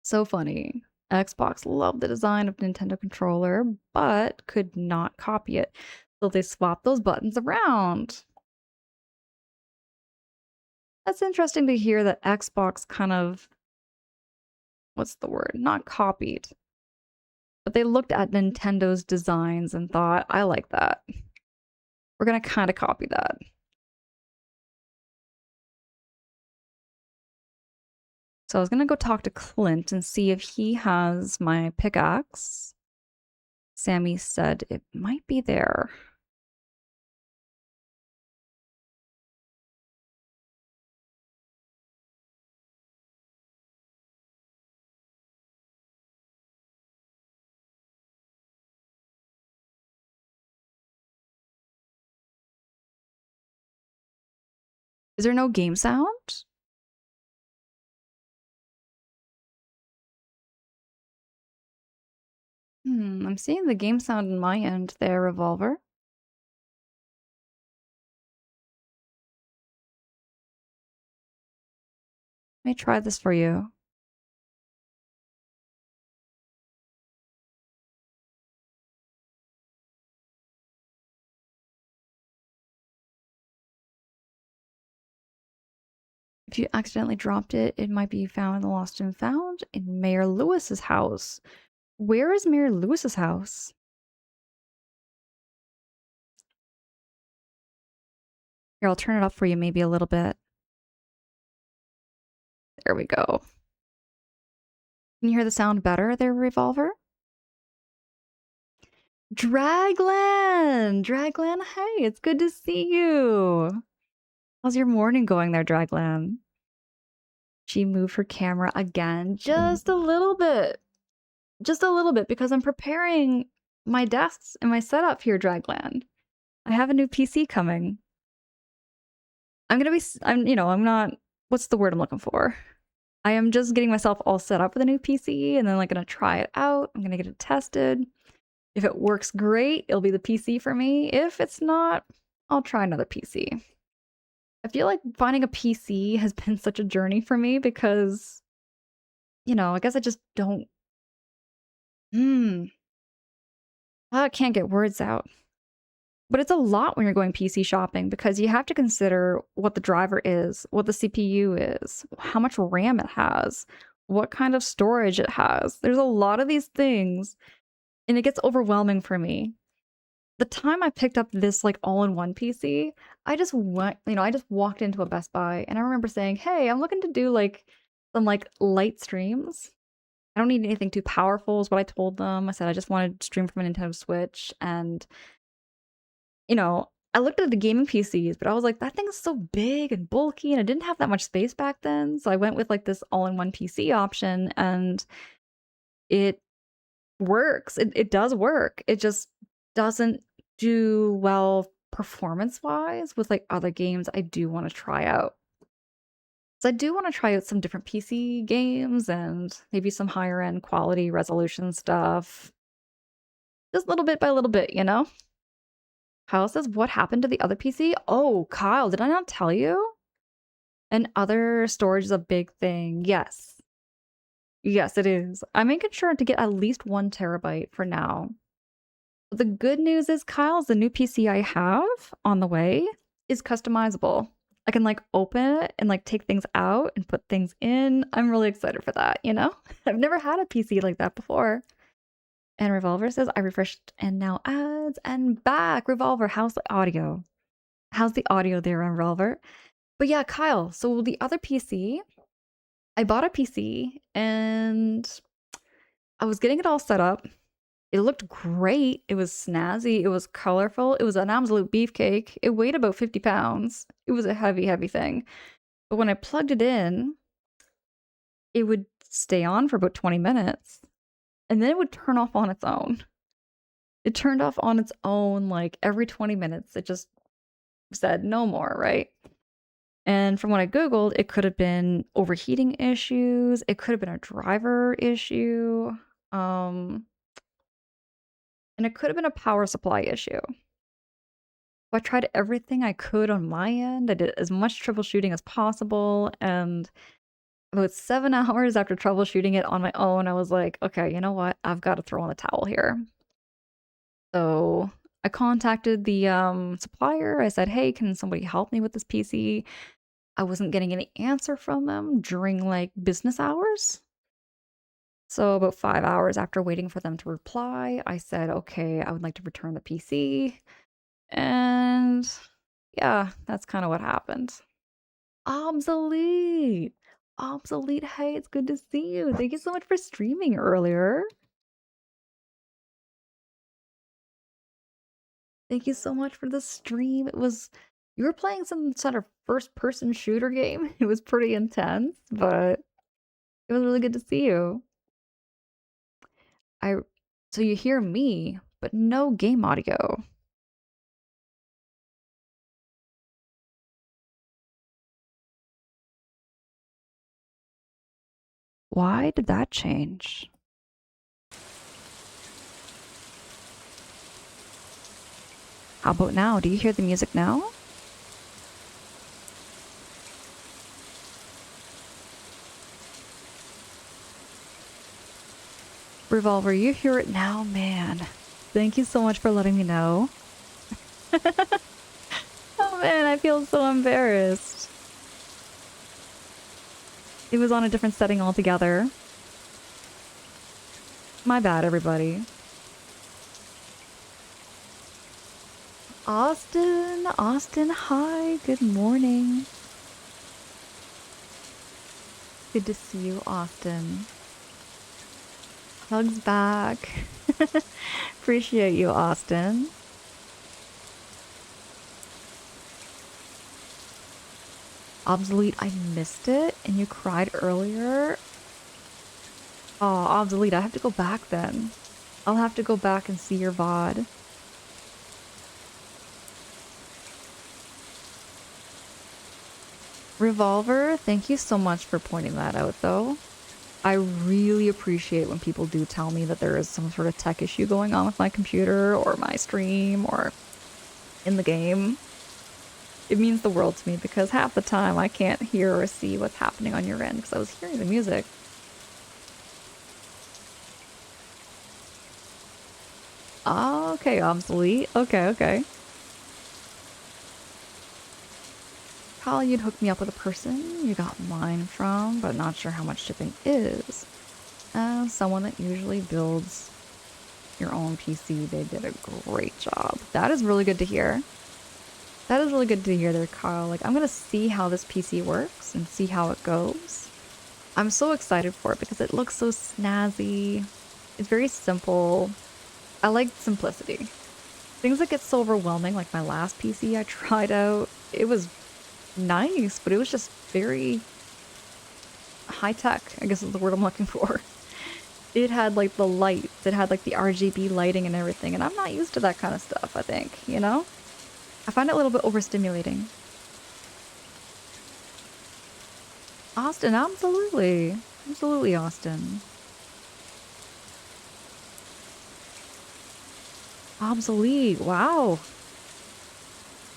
So funny. Xbox loved the design of Nintendo controller, but could not copy it. So they swapped those buttons around. That's interesting to hear that Xbox kind of, what's the word? Not copied, but they looked at Nintendo's designs and thought, I like that. We're gonna kind of copy that. So I was gonna go talk to Clint and see if he has my pickaxe. Sammy said it might be there. Is there no game sound? I'm seeing the game sound on my end there, Revolver. Let me try this for you. If you accidentally dropped it, it might be found in the Lost and Found in Mayor Lewis's house. Where is Mayor Lewis's house? Here, I'll turn it up for you maybe a little bit. There we go. Can you hear the sound better there, Revolver? Dragland! Dragland, hey, it's good to see you. How's your morning going there, Dragland? She moved her camera again just a little bit. Just a little bit because I'm preparing my desks and my setup here, Dragland. I have a new PC coming. I'm not, what's the word I'm looking for? I am just getting myself all set up with a new PC and then like gonna try it out. I'm gonna get it tested. If it works great, it'll be the PC for me. If it's not, I'll try another PC. I feel like finding a PC has been such a journey for me because, I guess I just don't, I can't get words out. But it's a lot when you're going PC shopping because you have to consider what the driver is, what the CPU is, how much RAM it has, what kind of storage it has. There's a lot of these things, and it gets overwhelming for me. The time I picked up this like all-in-one PC, I just went, I just walked into a Best Buy and I remember saying, "Hey, I'm looking to do like some like light streams. I don't need anything too powerful," is what I told them. I said I just wanted to stream from a Nintendo Switch and I looked at the gaming PCs, but I was like, that thing is so big and bulky, and I didn't have that much space back then. So I went with like this all-in-one PC option, and it works. It does work. It just doesn't do well performance-wise with like other games I do want to try out. So I do want to try out some different PC games and maybe some higher end quality resolution stuff. Just little bit by little bit, you know? Kyle says, what happened to the other PC? Oh, Kyle, did I not tell you? And other storage is a big thing. Yes. Yes, it is. I'm making sure to get at least 1 terabyte for now. The good news is, Kyle, is the new PC I have on the way is customizable. I can like open it and like take things out and put things in. I'm really excited for that, you know? I've never had a PC like that before. And Revolver says, I refreshed and now ads and back. Revolver, how's the audio? How's the audio there on Revolver? But yeah, Kyle, so the other PC, I bought a PC and I was getting it all set up. It looked great. It was snazzy. It was colorful. It was an absolute beefcake. It weighed about 50 pounds. It was a heavy, heavy thing. But when I plugged it in, it would stay on for about 20 minutes and then it would turn off on its own. It turned off on its own like every 20 minutes. It just said no more, right? And from what I Googled, it could have been overheating issues. It could have been a driver issue. Um, and it could have been a power supply issue. So I tried everything I could on my end. I did as much troubleshooting as possible. And about 7 hours after troubleshooting it on my own, I was like, okay, you know what? I've got to throw in the towel here. So I contacted the supplier. I said, hey, can somebody help me with this PC? I wasn't getting any answer from them during like business hours. So about 5 hours after waiting for them to reply, I said, okay, I would like to return the PC. And yeah, that's kind of what happened. Obsolete. Obsolete. Hey, it's good to see you. Thank you so much for streaming earlier. Thank you so much for the stream. You were playing some sort of first person shooter game. It was pretty intense, but it was really good to see you. I so you hear me, but no game audio. Why did that change? How about now? Do you hear the music now? Revolver, you hear it now, man. Thank you so much for letting me know. Oh man, I feel so embarrassed. It was on a different setting altogether. My bad, everybody. Austin, hi, good morning. Good to see you, Austin. Hugs back. Appreciate you, Austin. Obsolete, I missed it, and you cried earlier. Oh, Obsolete, I have to go back then. I'll have to go back and see your VOD. Revolver, thank you so much for pointing that out, though. I really appreciate when people do tell me that there is some sort of tech issue going on with my computer or my stream or in the game. It means the world to me because half the time I can't hear or see what's happening on your end because I was hearing the music. Oh, okay, Obsolete. Okay. Probably you'd hook me up with a person you got mine from, but not sure how much shipping is. As someone that usually builds your own PC, they did a great job. That is really good to hear. That is really good to hear there, Kyle. Like, I'm gonna see how this PC works and see how it goes. I'm so excited for it because it looks so snazzy. It's very simple. I like simplicity. Things that get so overwhelming, like my last PC I tried out, it was nice, but it was just very high tech, I guess is the word I'm looking for. It had like the lights, it had like the RGB lighting and everything, and I'm not used to that kind of stuff, I think, you know? I find it a little bit overstimulating. Austin, absolutely. Absolutely, Austin. Obsolete, wow.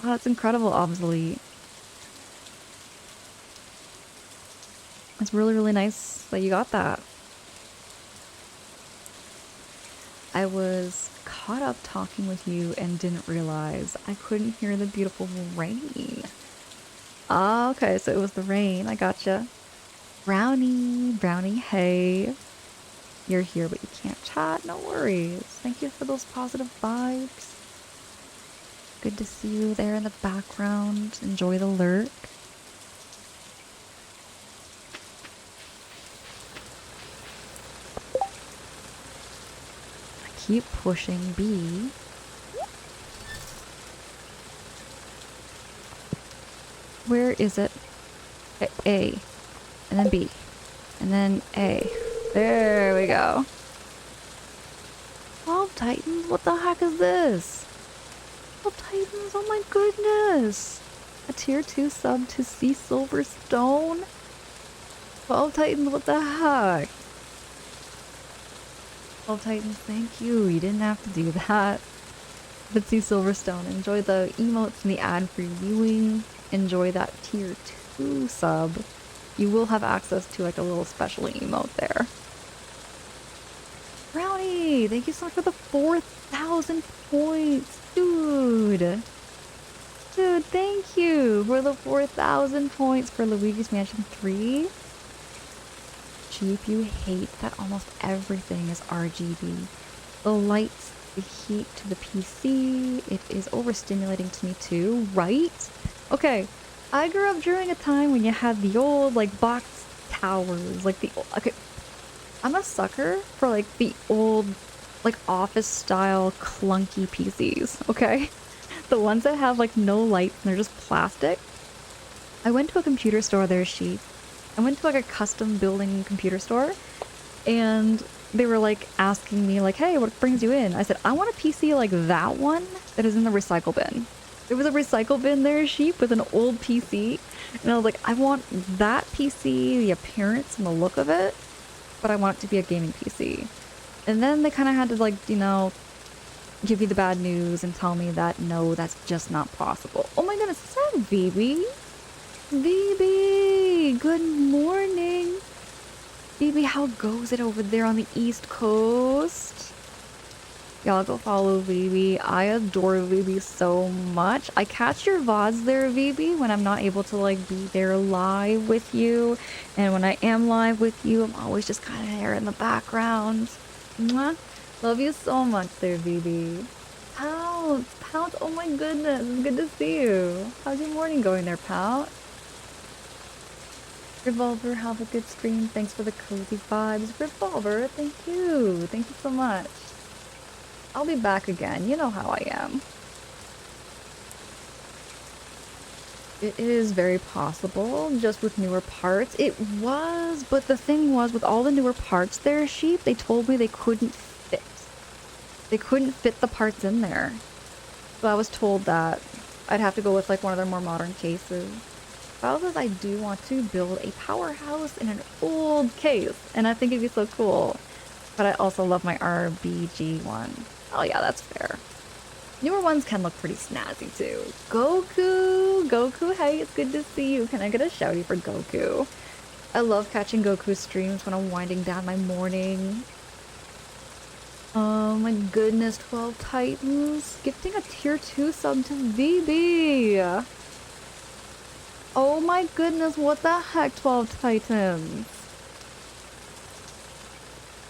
Oh, that's incredible, Obsolete. It's really, really nice that you got that. I was caught up talking with you and didn't realize I couldn't hear the beautiful rain. Ah, okay, so it was the rain. I gotcha. Brownie, hey. You're here, but you can't chat. No worries. Thank you for those positive vibes. Good to see you there in the background. Enjoy the lurk. keep pushing B. Where is it? A. And then B. And then A. There we go. 12 Titans? What the heck is this? 12 Titans? Oh my goodness! A tier 2 sub to see Silverstone? 12 Titans, what the heck? 12 Titans, thank you. You didn't have to do that. But see Silverstone, enjoy the emotes and the ad-free viewing. Enjoy that tier 2 sub. You will have access to like a little special emote there. Brownie, thank you so much for the 4,000 points. Dude, thank you for the 4,000 points for Luigi's Mansion 3. Cheap, you hate that almost everything is RGB. The lights, the heat to the PC, it is overstimulating to me too, right? Okay, I grew up during a time when you had the old, like, box towers, like the old, okay, I'm a sucker for, like, the old, like, office-style clunky PCs, okay? The ones that have, like, no lights and they're just plastic. I went to a computer store there, I went to, like, a custom building computer store, and they were, like, asking me, like, hey, what brings you in? I said, I want a PC like that one that is in the recycle bin. There was a recycle bin there, Sheep, with an old PC, and I was like, I want that PC, the appearance and the look of it, but I want it to be a gaming PC. And then they kind of had to, like, you know, give me the bad news and tell me that, no, that's just not possible. Oh my goodness, is that VB? VB, good morning. VB, how goes it over there on the East Coast? Y'all go follow VB. I adore VB so much. I catch your VODs there, VB, when I'm not able to, like, be there live with you. And when I am live with you, I'm always just kind of there in the background. Mwah. Love you so much there, VB. Pout, oh my goodness, it's good to see you. How's your morning going there, Pout? Revolver, have a good stream. Thanks for the cozy vibes. Revolver, thank you. Thank you so much. I'll be back again. You know how I am. It is very possible, just with newer parts. It was, but the thing was, with all the newer parts there, Sheep, they told me they couldn't fit. They couldn't fit the parts in there. So I was told that I'd have to go with, like, one of their more modern cases. Because I do want to build a powerhouse in an old case, and I think it'd be so cool. But I also love my RBG one. Oh yeah, that's fair. Newer ones can look pretty snazzy too. Goku! Goku, hey, it's good to see you. Can I get a shouty for Goku? I love catching Goku streams when I'm winding down my morning. Oh my goodness, 12 Titans. Gifting a tier 2 sub to VB. Oh my goodness, what the heck, 12 Titans?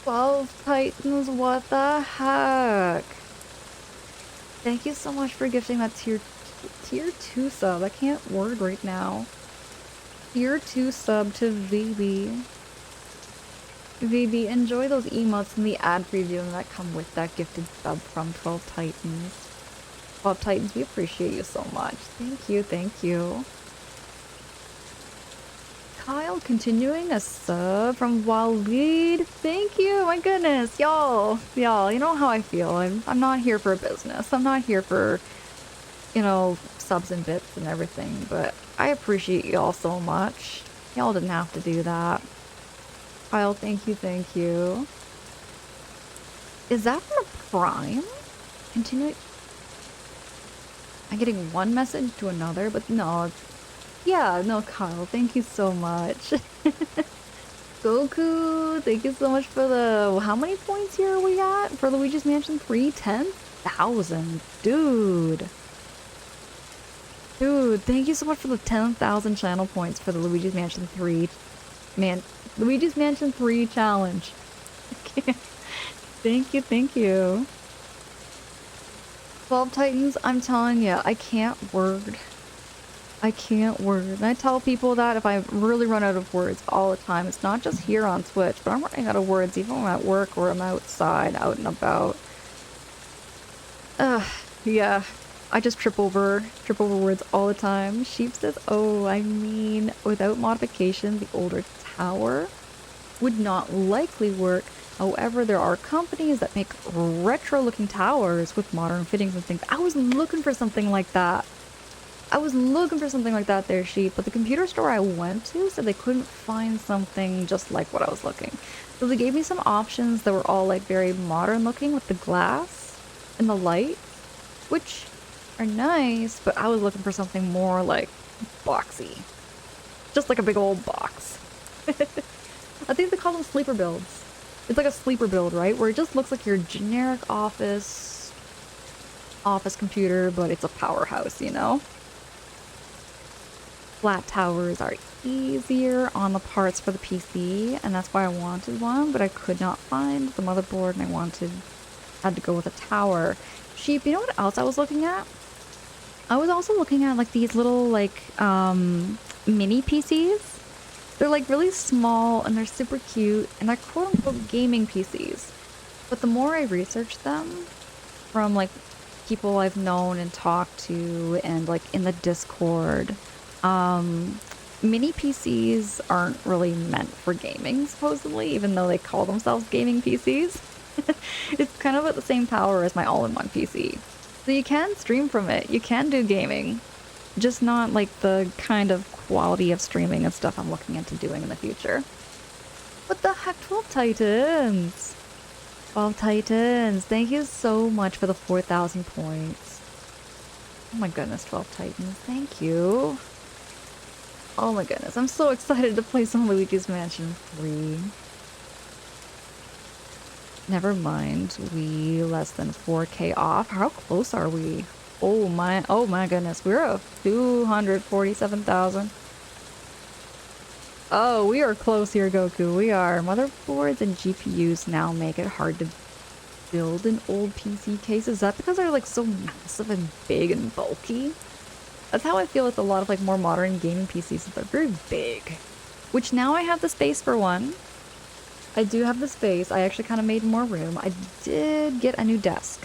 12 Titans, what the heck? Thank you so much for gifting that tier 2 sub. I can't word right now. Tier 2 sub to VB. VB, enjoy those emotes and the ad preview that come with that gifted sub from 12 Titans. 12 Titans, we appreciate you so much. Thank you, thank you. Kyle, continuing a sub from Waleed. Thank you, my goodness, y'all, you know how I feel. I'm not here for business. I'm not here for, you know, subs and bits and everything, but I appreciate y'all so much. Y'all didn't have to do that. Kyle, thank you, thank you. Is that from a Prime? Continuing. I'm getting one message to another, but no, yeah, no, Kyle, thank you so much. Goku, thank you so much for the... How many points here are we at for Luigi's Mansion 3? 10,000. Dude. Dude, thank you so much for the 10,000 channel points for the Luigi's Mansion 3... Luigi's Mansion 3 challenge. Thank you, thank you. 12 Titans, I'm telling you, I can't word. I can't word. And I tell people that if I really run out of words all the time. It's not just here on Twitch, but I'm running out of words even when I'm at work or I'm outside, out and about. Ugh, yeah. I just trip over words all the time. Sheep says, oh, I mean, without modification, the older tower would not likely work. However, there are companies that make retro-looking towers with modern fittings and things. I was looking for something like that. I was looking for something like that there, Sheep, but the computer store I went to said they couldn't find something just like what I was looking. So they gave me some options that were all like very modern looking with the glass and the light, which are nice, but I was looking for something more like boxy. Just like a big old box. I think they call them sleeper builds. It's like a sleeper build, right? Where it just looks like your generic office computer, but it's a powerhouse, you know? Flat towers are easier on the parts for the PC, and that's why I wanted one, but I could not find the motherboard, and had to go with a tower. Sheep, you know what else I was looking at? I was also looking at like these little like mini PCs. They're like really small and they're super cute and they're quote unquote gaming PCs. But the more I researched them from like people I've known and talked to and like in the Discord, mini PCs aren't really meant for gaming supposedly, even though they call themselves gaming PCs. It's kind of at the same power as my all-in-one PC. So you can stream from it, you can do gaming, just not like the kind of quality of streaming and stuff I'm looking into doing in the future. What the heck, 12 Titans? 12 Titans, thank you so much for the 4,000 points. Oh my goodness, 12 Titans, thank you. Oh my goodness, I'm so excited to play some Luigi's Mansion 3. Never mind, we less than 4K off. How close are we? Oh my goodness, we're at 247,000. Oh, we are close here, Goku. We are. Motherboards and GPUs now make it hard to build an old PC case. Is that because they're like so massive and big and bulky? That's how I feel with a lot of like more modern gaming PCs. They're very big. Which now I have the space for one. I do have the space. I actually kind of made more room. I did get a new desk.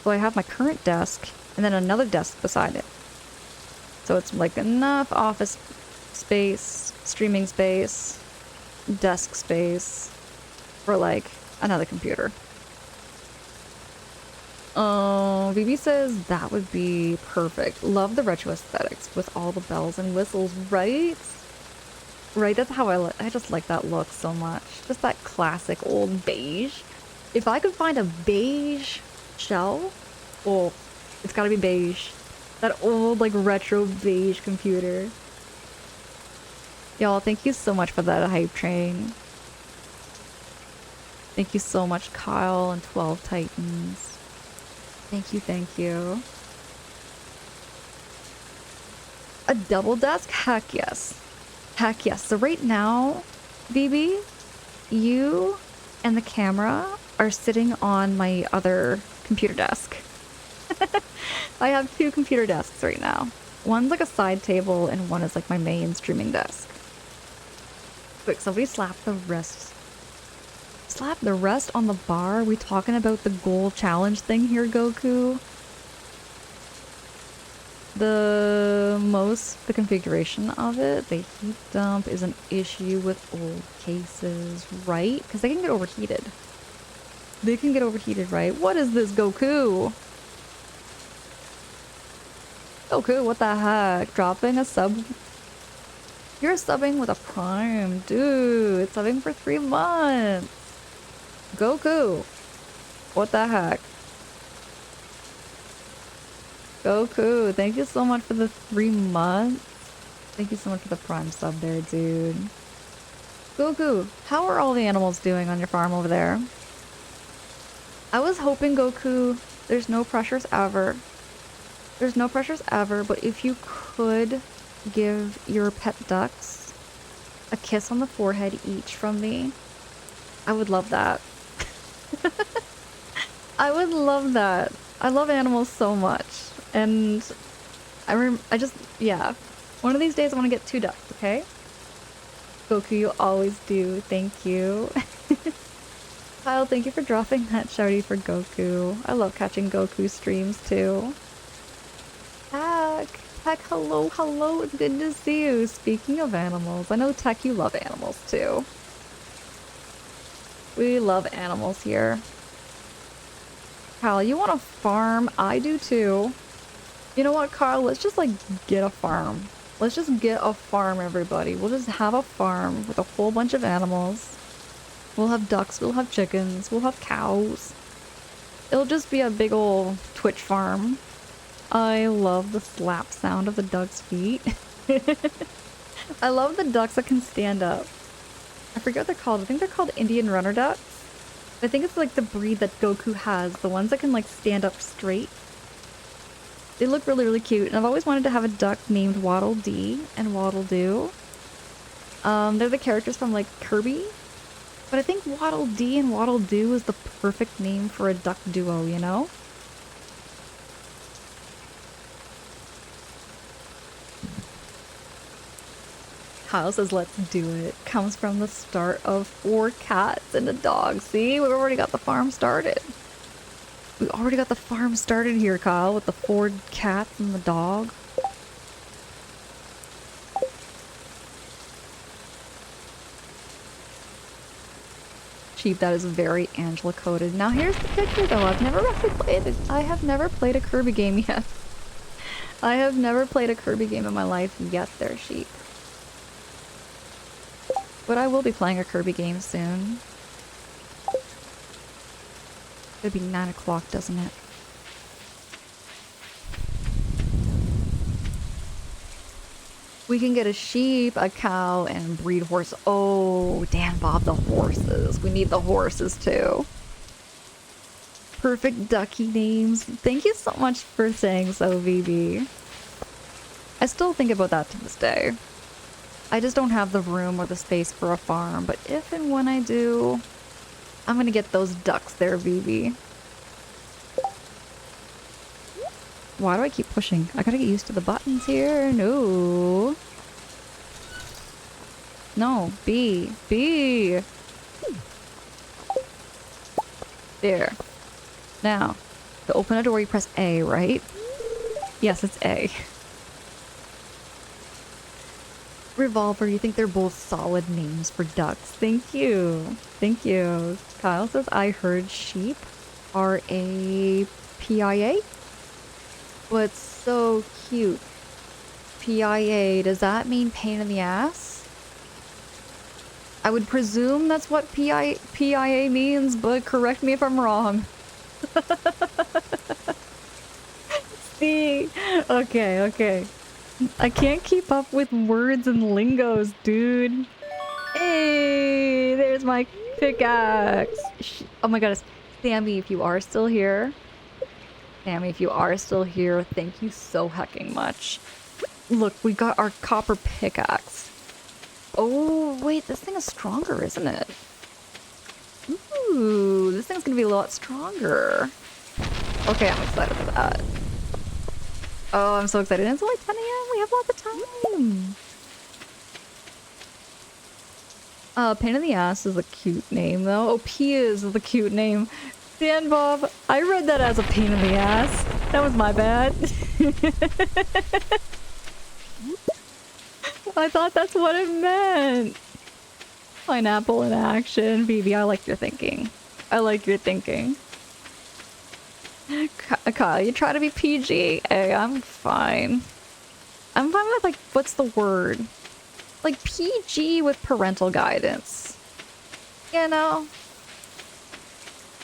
So I have my current desk and then another desk beside it. So it's like enough office space, streaming space, desk space for like another computer. Oh, BB says that would be perfect. Love the retro aesthetics with all the bells and whistles, right? Right, that's how I just like that look so much. Just that classic old beige. If I could find a beige shell, oh, it's gotta be beige. That old, like, retro beige computer. Y'all, thank you so much for that hype train. Thank you so much, Kyle and 12 Titans. Thank you, thank you. A double desk? Heck yes. Heck yes. So right now, BB, you and the camera are sitting on my other computer desk. I have two computer desks right now. One's like a side table and one is like my main streaming desk. Quick, somebody slap the wrist. Slap the rest on the bar? Are we talking about the goal challenge thing here, Goku? The configuration of it, the heat dump is an issue with old cases, right? Because they can get overheated. They can get overheated, right? What is this, Goku? Goku, what the heck? Dropping a sub? You're subbing with a prime, dude. It's subbing for 3 months. Goku, what the heck? Goku, thank you so much for the 3 months. Thank you so much for the prime sub there, dude. Goku, how are all the animals doing on your farm over there? I was hoping, Goku, there's no pressures ever. There's no pressures ever, but if you could give your pet ducks a kiss on the forehead each from me, I would love that. I would love that. I love animals so much. And yeah. One of these days I want to get 2 ducks, okay? Goku, you always do. Thank you. Kyle, thank you for dropping that shouty for Goku. I love catching Goku streams too. Tech! Tech, hello, hello, it's good to see you. Speaking of animals, I know Tech, you love animals too. We love animals here. Kyle, you want a farm? I do too. You know what, Kyle? Let's just like get a farm. Let's just get a farm, everybody. We'll just have a farm with a whole bunch of animals. We'll have ducks, we'll have chickens, we'll have cows. It'll just be a big ol' Twitch farm. I love the slap sound of the duck's feet. I love the ducks that can stand up. I forget what they're called. I think they're called Indian runner ducks. I think it's like the breed that Goku has. The ones that can like stand up straight. They look really, really cute. And I've always wanted to have a duck named Waddle Dee and Waddle Doo. They're the characters from like Kirby. But I think Waddle Dee and Waddle Doo is the perfect name for a duck duo, you know? Kyle says, let's do it. Comes from the start of 4 cats and a dog. See, we've already got the farm started. We already got the farm started here, Kyle, with the 4 cats and the dog. Cheap, that is very Angela coded. Now here's the picture though. I've never actually played it. I have never played a Kirby game yet. I have never played a Kirby game in my life yet there, Sheep. But I will be playing a Kirby game soon. It'll be 9 o'clock, doesn't it? We can get a sheep, a cow, and breed horse. Oh, Dan Bob, the horses. We need the horses too. Perfect ducky names. Thank you so much for saying so, VB. I still think about that to this day. I just don't have the room or the space for a farm, but if and when I do, I'm gonna get those ducks there, VB. Why do I keep pushing? I gotta get used to the buttons here. No. No. B. B. There. Now, to open a door, you press A, right? Yes, it's A. Revolver, you think they're both solid names for ducks. Thank you. Thank you. Kyle says, I heard sheep are a PIA. What's so cute? PIA, does that mean pain in the ass? I would presume that's what PIA means, but correct me if I'm wrong. See? Okay, okay. I can't keep up with words and lingos, dude. Hey, there's my pickaxe. Oh my goodness. Sammy, if you are still here. Sammy, if you are still here, thank you so hecking much. Look, we got our copper pickaxe. Oh, wait, this thing is stronger, isn't it? Ooh, this thing's gonna be a lot stronger. Okay, I'm excited for that. Oh, I'm so excited. It's only 10 a.m. We have lots of time. Pain in the ass is a cute name, though. Oh, Piaz is the cute name. Dan Bob, I read that as a pain in the ass. That was my bad. I thought that's what it meant. Pineapple in action. Vivi, I like your thinking. I like your thinking. Kyle, you try to be PG? Hey, I'm fine. I'm fine with, like, what's the word? Like, PG with parental guidance. You know?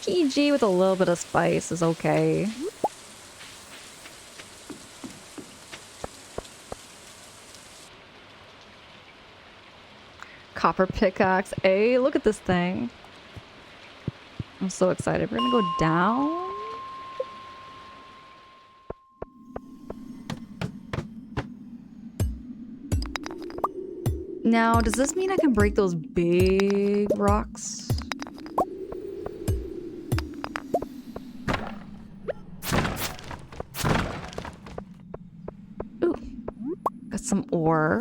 PG with a little bit of spice is okay. Copper pickaxe. Hey, look at this thing. I'm so excited. We're gonna go down. Now, does this mean I can break those big rocks? Ooh. Got some ore.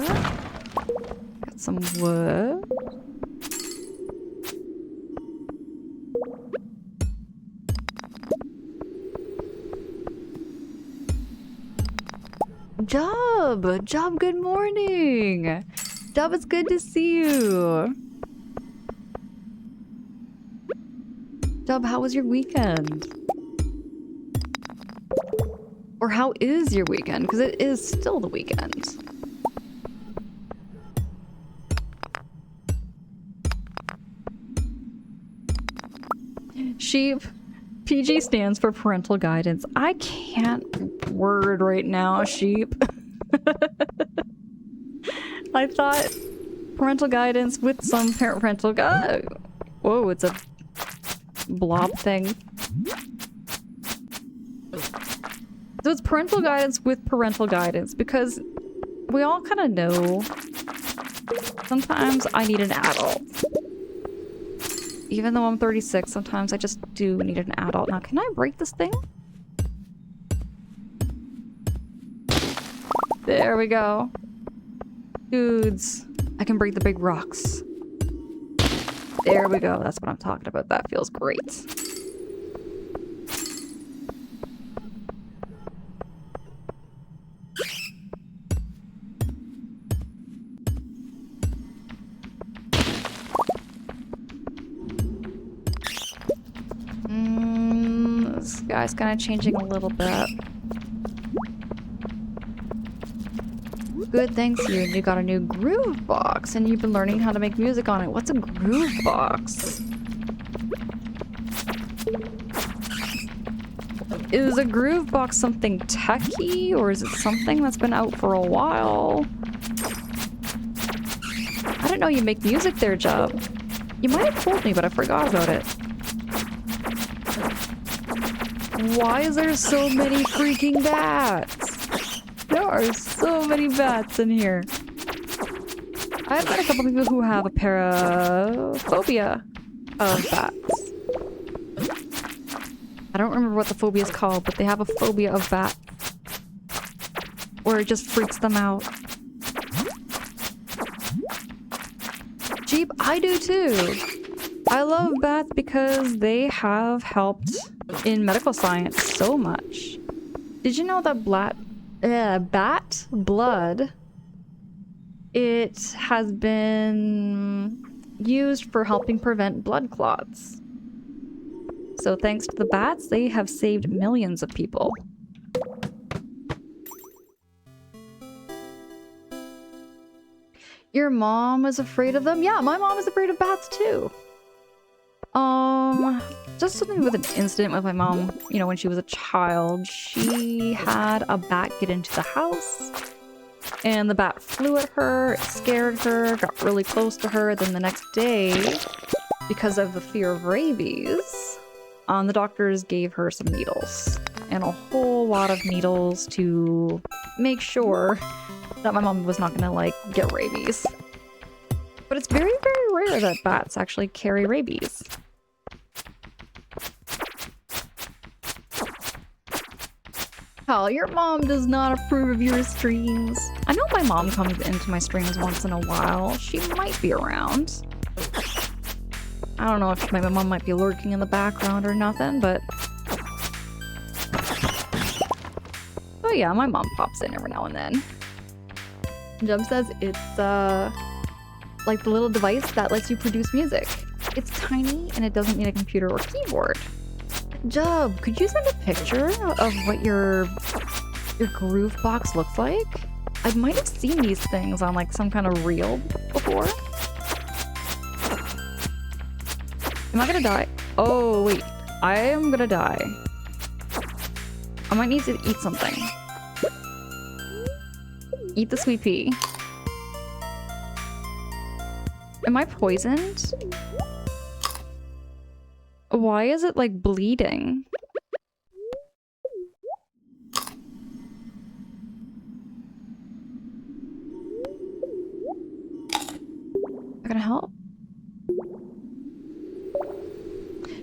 Got some wood. Job! Job, good morning! Job, it's good to see you! Job, how was your weekend? Or how is your weekend? Because it is still the weekend. Sheep. PG stands for parental guidance. I can't word right now, sheep. I thought parental guidance with some parental whoa, it's a blob thing. So it's parental guidance with parental guidance because we all kind of know sometimes I need an adult. Even though I'm 36, sometimes I just do need an adult. Now, can I break this thing? There we go. Dudes, I can break the big rocks. There we go. That's what I'm talking about. That feels great. This guy's kind of changing a little bit. Good, thanks you. You got a new groove box and you've been learning how to make music on it. What's a groove box? Is a groove box something techy or is it something that's been out for a while? I didn't know you make music there, Job. You might have told me, but I forgot about it. Why is there so many freaking bats? There are so many bats in here. I've met a couple people who have a paraphobia of bats. I don't remember what the phobia is called, but they have a phobia of bats. Or it just freaks them out. Jeep, I do too. I love bats because they have helped in medical science so much. Did you know that bat blood, it has been used for helping prevent blood clots. So thanks to the bats, they have saved millions of people. Your mom is afraid of them? Yeah, my mom is afraid of bats too. Just something with an incident with my mom, you know, when she was a child. She had a bat get into the house and the bat flew at her, it scared her, got really close to her. Then the next day, because of the fear of rabies, the doctors gave her some needles and a whole lot of needles to make sure that my mom was not gonna, like, get rabies. But it's very, very rare that bats actually carry rabies. Hell, your mom does not approve of your streams. I know my mom comes into my streams once in a while. She might be around. I don't know if my mom might be lurking in the background or nothing, but... Oh yeah, my mom pops in every now and then. Jump says it's, like the little device that lets you produce music. It's tiny and it doesn't need a computer or keyboard. Jub, could you send a picture of what your groove box looks like? I might have seen these things on like some kind of reel before. Am I gonna die? Oh wait, I am gonna die. I might need to eat something. Eat the sweet pea. Am I poisoned? Why is it like bleeding? Not gonna help?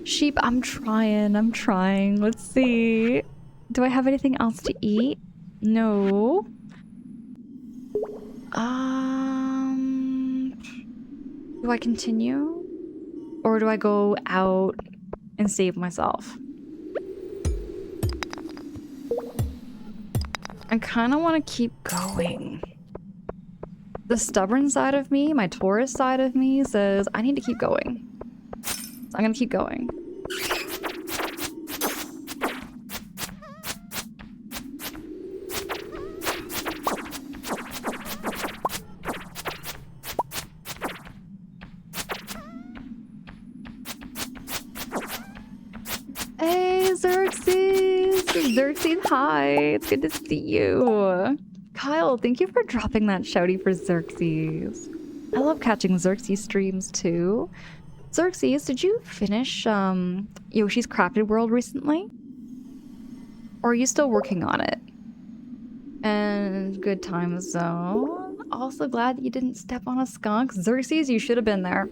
Sheep, I'm trying. Let's see. Do I have anything else to eat? No. Do I continue? Or do I go out and save myself? I kind of want to keep going. The stubborn side of me, my Taurus side of me, says I need to keep going. So I'm gonna keep going. Hey, Xerxes! Xerxes, hi! It's good to see you. Kyle, thank you for dropping that shouty for Xerxes. I love catching Xerxes streams too. Xerxes, did you finish Yoshi's Crafted World recently? Or are you still working on it? And good time zone. Also glad that you didn't step on a skunk. Xerxes, you should have been there.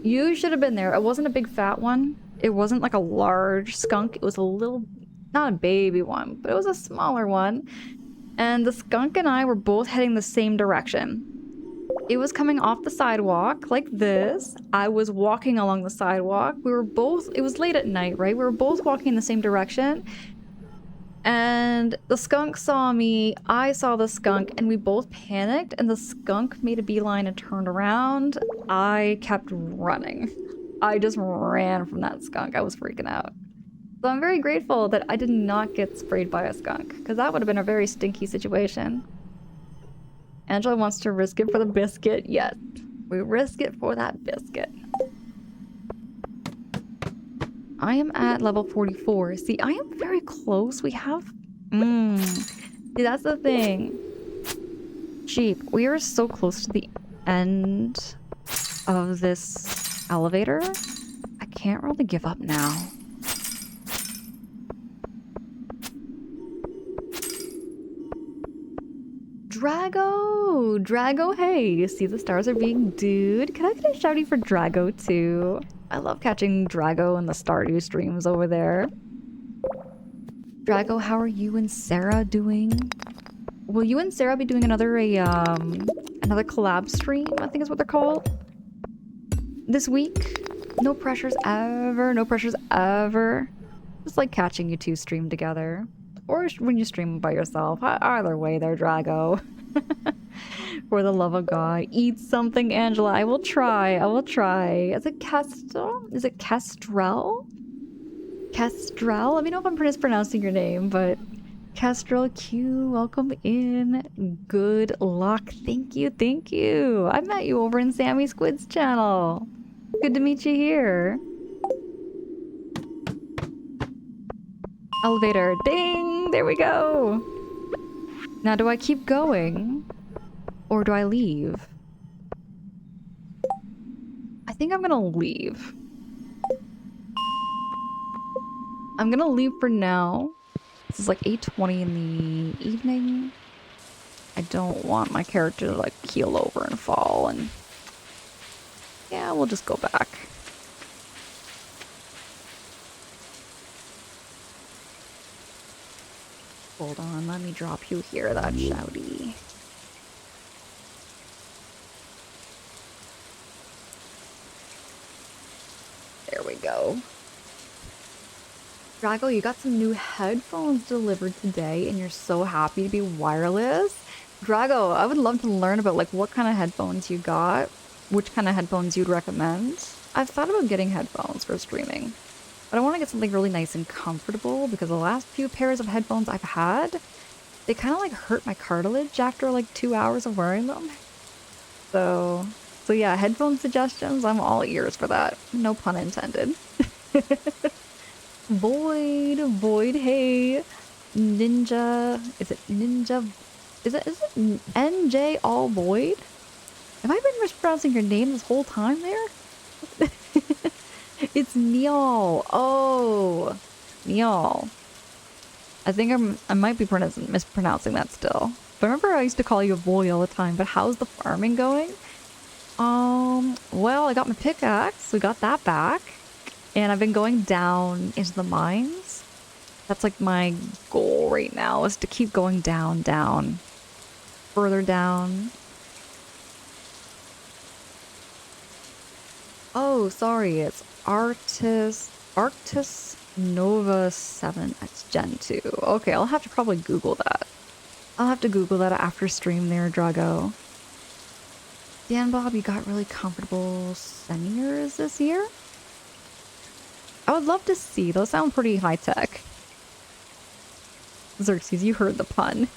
You should have been there. It wasn't a big fat one. It wasn't like a large skunk. It was a little, not a baby one, but it was a smaller one. And the skunk and I were both heading the same direction. It was coming off the sidewalk like this. I was walking along the sidewalk. We were both, it was late at night, right? We were both walking in the same direction. And the skunk saw me, I saw the skunk, and we both panicked, and the skunk made a beeline and turned around. I kept running. I just ran from that skunk. I was freaking out. So I'm very grateful that I did not get sprayed by a skunk, because that would have been a very stinky situation. Angela wants to risk it for the biscuit. Yes, we risk it for that biscuit. I am at level 44. See, I am very close. We have... See, that's the thing. Sheep, we are so close to the end of this elevator. I can't really give up now. Drago! Drago, hey! You see the stars are being dude. Can I get a shouty for Drago too? I love catching Drago in the Stardew streams over there. Drago, how are you and Sarah doing? Will you and Sarah be doing another collab stream? I think is what they're called. This week? No pressures ever. No pressures ever. Just like catching you two stream together. Or when you stream by yourself. Either way there, Drago. For the love of God. Eat something, Angela. I will try. I will try. Is it Kestrel? Is it Kestrel? Kestrel? Let me know if I'm mispronouncing your name, but Kestrel Q, welcome in. Good luck. Thank you, thank you. I met you over in Sammy Squid's channel. Good to meet you here. Elevator. Ding! There we go. Now, do I keep going? Or do I leave? I think I'm gonna leave. I'm gonna leave for now. This is like 8:20 in the evening. I don't want my character to like keel over and fall, and yeah, we'll just go back. Hold on, let me drop you here, that shouty. There we go. Drago, you got some new headphones delivered today and you're so happy to be wireless. Drago, I would love to learn about like what kind of headphones you got, which kind of headphones you'd recommend. I've thought about getting headphones for streaming, but I want to get something really nice and comfortable because the last few pairs of headphones I've had, they kind of like hurt my cartilage after like 2 hours of wearing them. So yeah, headphone suggestions, I'm all ears for that. No pun intended. Void, hey, Ninja, is it Ninja, is it NJ All Void? Have I been mispronouncing your name this whole time there? It's Neol. Oh, Neol. I think I might be mispronouncing that still. But remember I used to call you a boy all the time, but how's the farming going? Well, I got my pickaxe, we got that back. And I've been going down into the mines. That's like my goal right now, is to keep going down. Further down. Oh, sorry, it's Arctis Nova 7. That's Gen 2. Okay, I'll have to probably Google that. I'll have to Google that after stream there, Drago. Dan Bob, you got really comfortable seniors this year? I would love to see. Those sound pretty high tech. Xerxes, you heard the pun.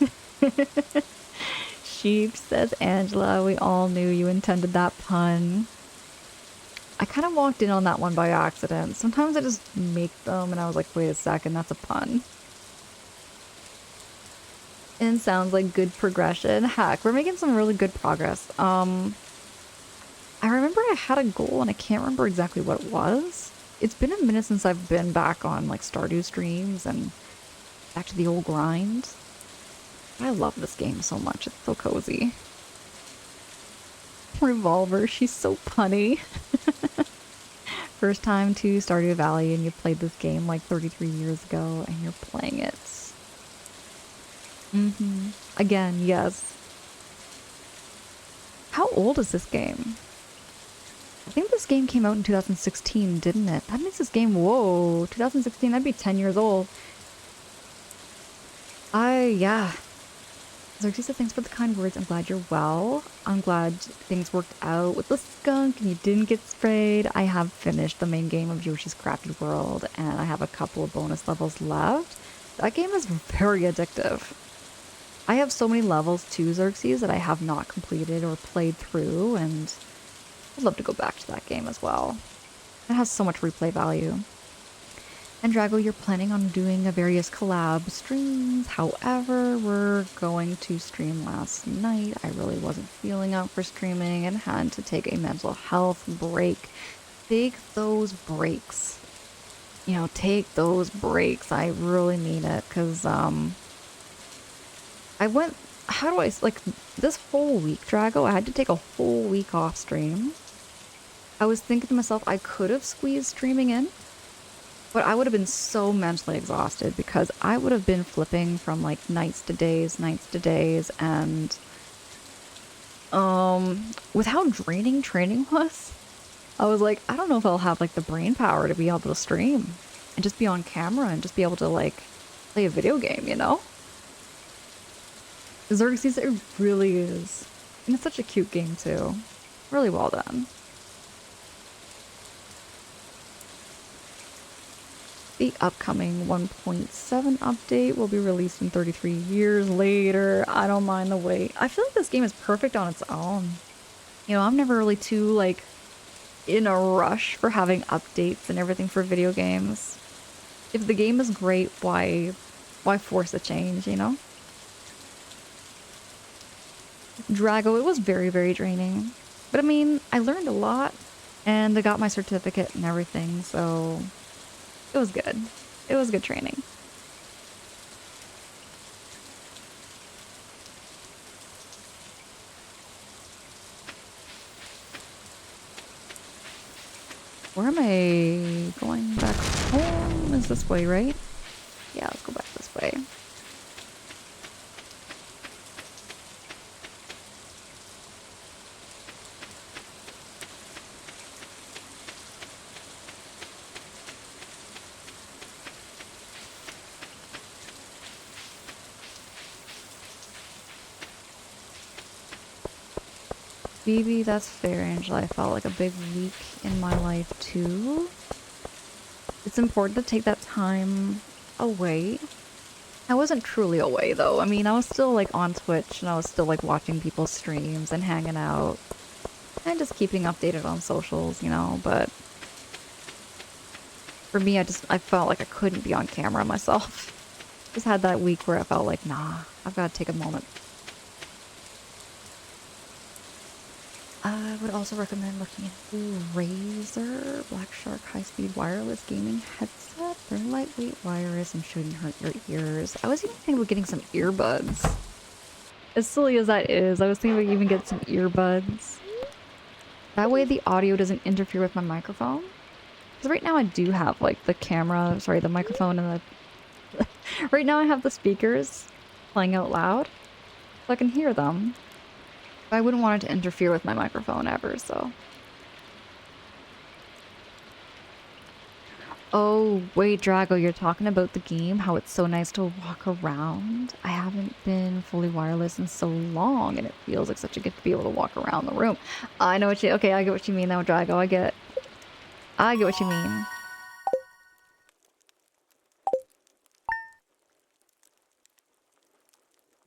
Sheep, says Angela. We all knew you intended that pun. I kind of walked in on that one by accident. Sometimes I just make them and I was like, wait a second, that's a pun. And sounds like good progression. Heck, we're making some really good progress. I remember I had a goal and I can't remember exactly what it was. It's been a minute since I've been back on like Stardew streams and back to the old grind. I love this game so much. It's so cozy. Revolver, she's so punny. First time to Stardew Valley and you played this game like 33 years ago and you're playing it. Again, yes. How old is this game? I think this game came out in 2016, didn't it? That means this game, whoa, 2016, that'd be 10 years old. Yeah. Xerxes said, thanks for the kind words. I'm glad you're well. I'm glad things worked out with the skunk and you didn't get sprayed. I have finished the main game of Yoshi's Crafted World and I have a couple of bonus levels left. That game is very addictive. I have so many levels to Xerxes that I have not completed or played through, and I'd love to go back to that game as well. It has so much replay value. And Drago, you're planning on doing a various collab streams. However, we're going to stream last night. I really wasn't feeling up for streaming and had to take a mental health break. Take those breaks. You know, take those breaks. I really mean it, because, I went, how do I, like, this whole week, Drago, I had to take a whole week off stream. I was thinking to myself, I could have squeezed streaming in, but I would have been so mentally exhausted because I would have been flipping from, like, nights to days, and, with how draining training was, I was like, I don't know if I'll have, like, the brain power to be able to stream and just be on camera and just be able to, like, play a video game, you know? Xerxes, it really is. And it's such a cute game, too. Really well done. The upcoming 1.7 update will be released in 33 years later. I don't mind the wait. I feel like this game is perfect on its own. You know, I'm never really too, like, in a rush for having updates and everything for video games. If the game is great, why force a change, you know? Drago, it was very, very draining. But I mean, I learned a lot and I got my certificate and everything, so it was good. It was good training. Where am I going back home? Is this way, right? Yeah, let's go back this way. Phoebe, that's fair, Angela. I felt like a big week in my life, too. It's important to take that time away. I wasn't truly away, though. I mean, I was still, like, on Twitch, and I was still, like, watching people's streams and hanging out. And just keeping updated on socials, you know, but... For me, I felt like I couldn't be on camera myself. Just had that week where I felt like, nah, I've got to take a moment. I would also recommend looking into Razer Black Shark high-speed wireless gaming headset. They're lightweight, wireless, and shouldn't hurt your ears. I was even thinking about getting some earbuds. As silly as that is, I was thinking about even getting some earbuds. That way the audio doesn't interfere with my microphone. Because right now I do have, like, the microphone and the... Right now I have the speakers playing out loud, so I can hear them. But I wouldn't want it to interfere with my microphone ever, so... Oh, wait, Drago, you're talking about the game, how it's so nice to walk around. I haven't been fully wireless in so long, and it feels like such a gift to be able to walk around the room. I know what you, okay, I get what you mean now, Drago. I get what you mean.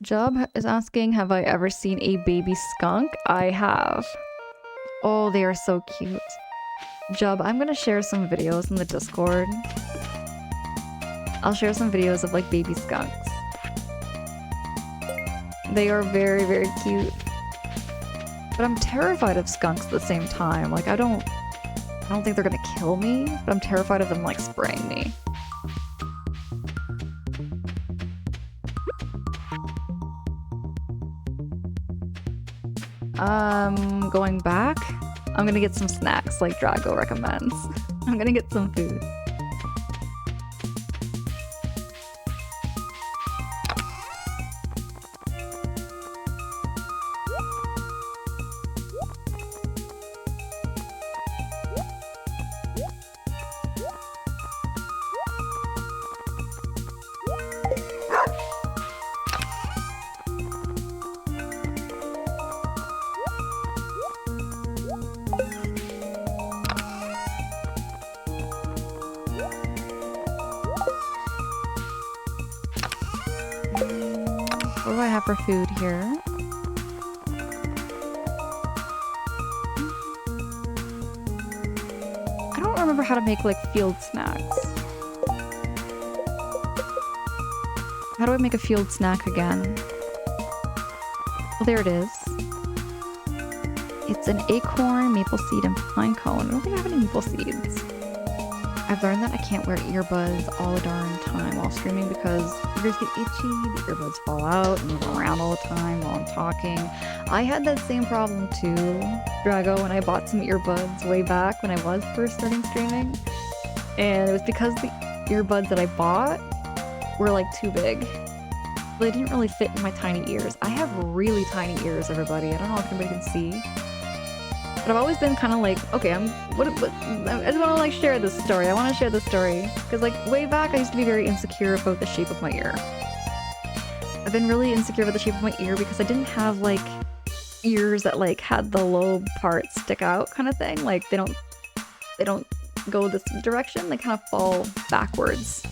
Jub is asking, have I ever seen a baby skunk? I have. Oh, they are so cute. Jub, I'm gonna share some videos in the Discord. I'll share some videos of like baby skunks. They are very, very cute. But I'm terrified of skunks at the same time. Like I don't think they're gonna kill me, but I'm terrified of them like spraying me. Going back, I'm gonna get some snacks like Drago recommends. I'm gonna get some food. What do I have for food here? I don't remember how to make like field snacks. How do I make a field snack again? Well, there it is. It's an acorn, maple seed, and pine cone. I don't think I have any maple seeds. I've learned that I can't wear earbuds all the darn time while streaming because ears get itchy, the earbuds fall out, and move around all the time while I'm talking. I had that same problem too, Drago, when I bought some earbuds way back when I was first starting streaming. And it was because the earbuds that I bought were like too big. They didn't really fit in my tiny ears. I have really tiny ears, everybody. I don't know if anybody can see. But I've always been kind of like, okay, I just want to like share this story. I want to share this story. Because like way back, I used to be very insecure about the shape of my ear. I've been really insecure about the shape of my ear because I didn't have like ears that like had the lobe part stick out kind of thing. Like they don't go this direction. They kind of fall backwards.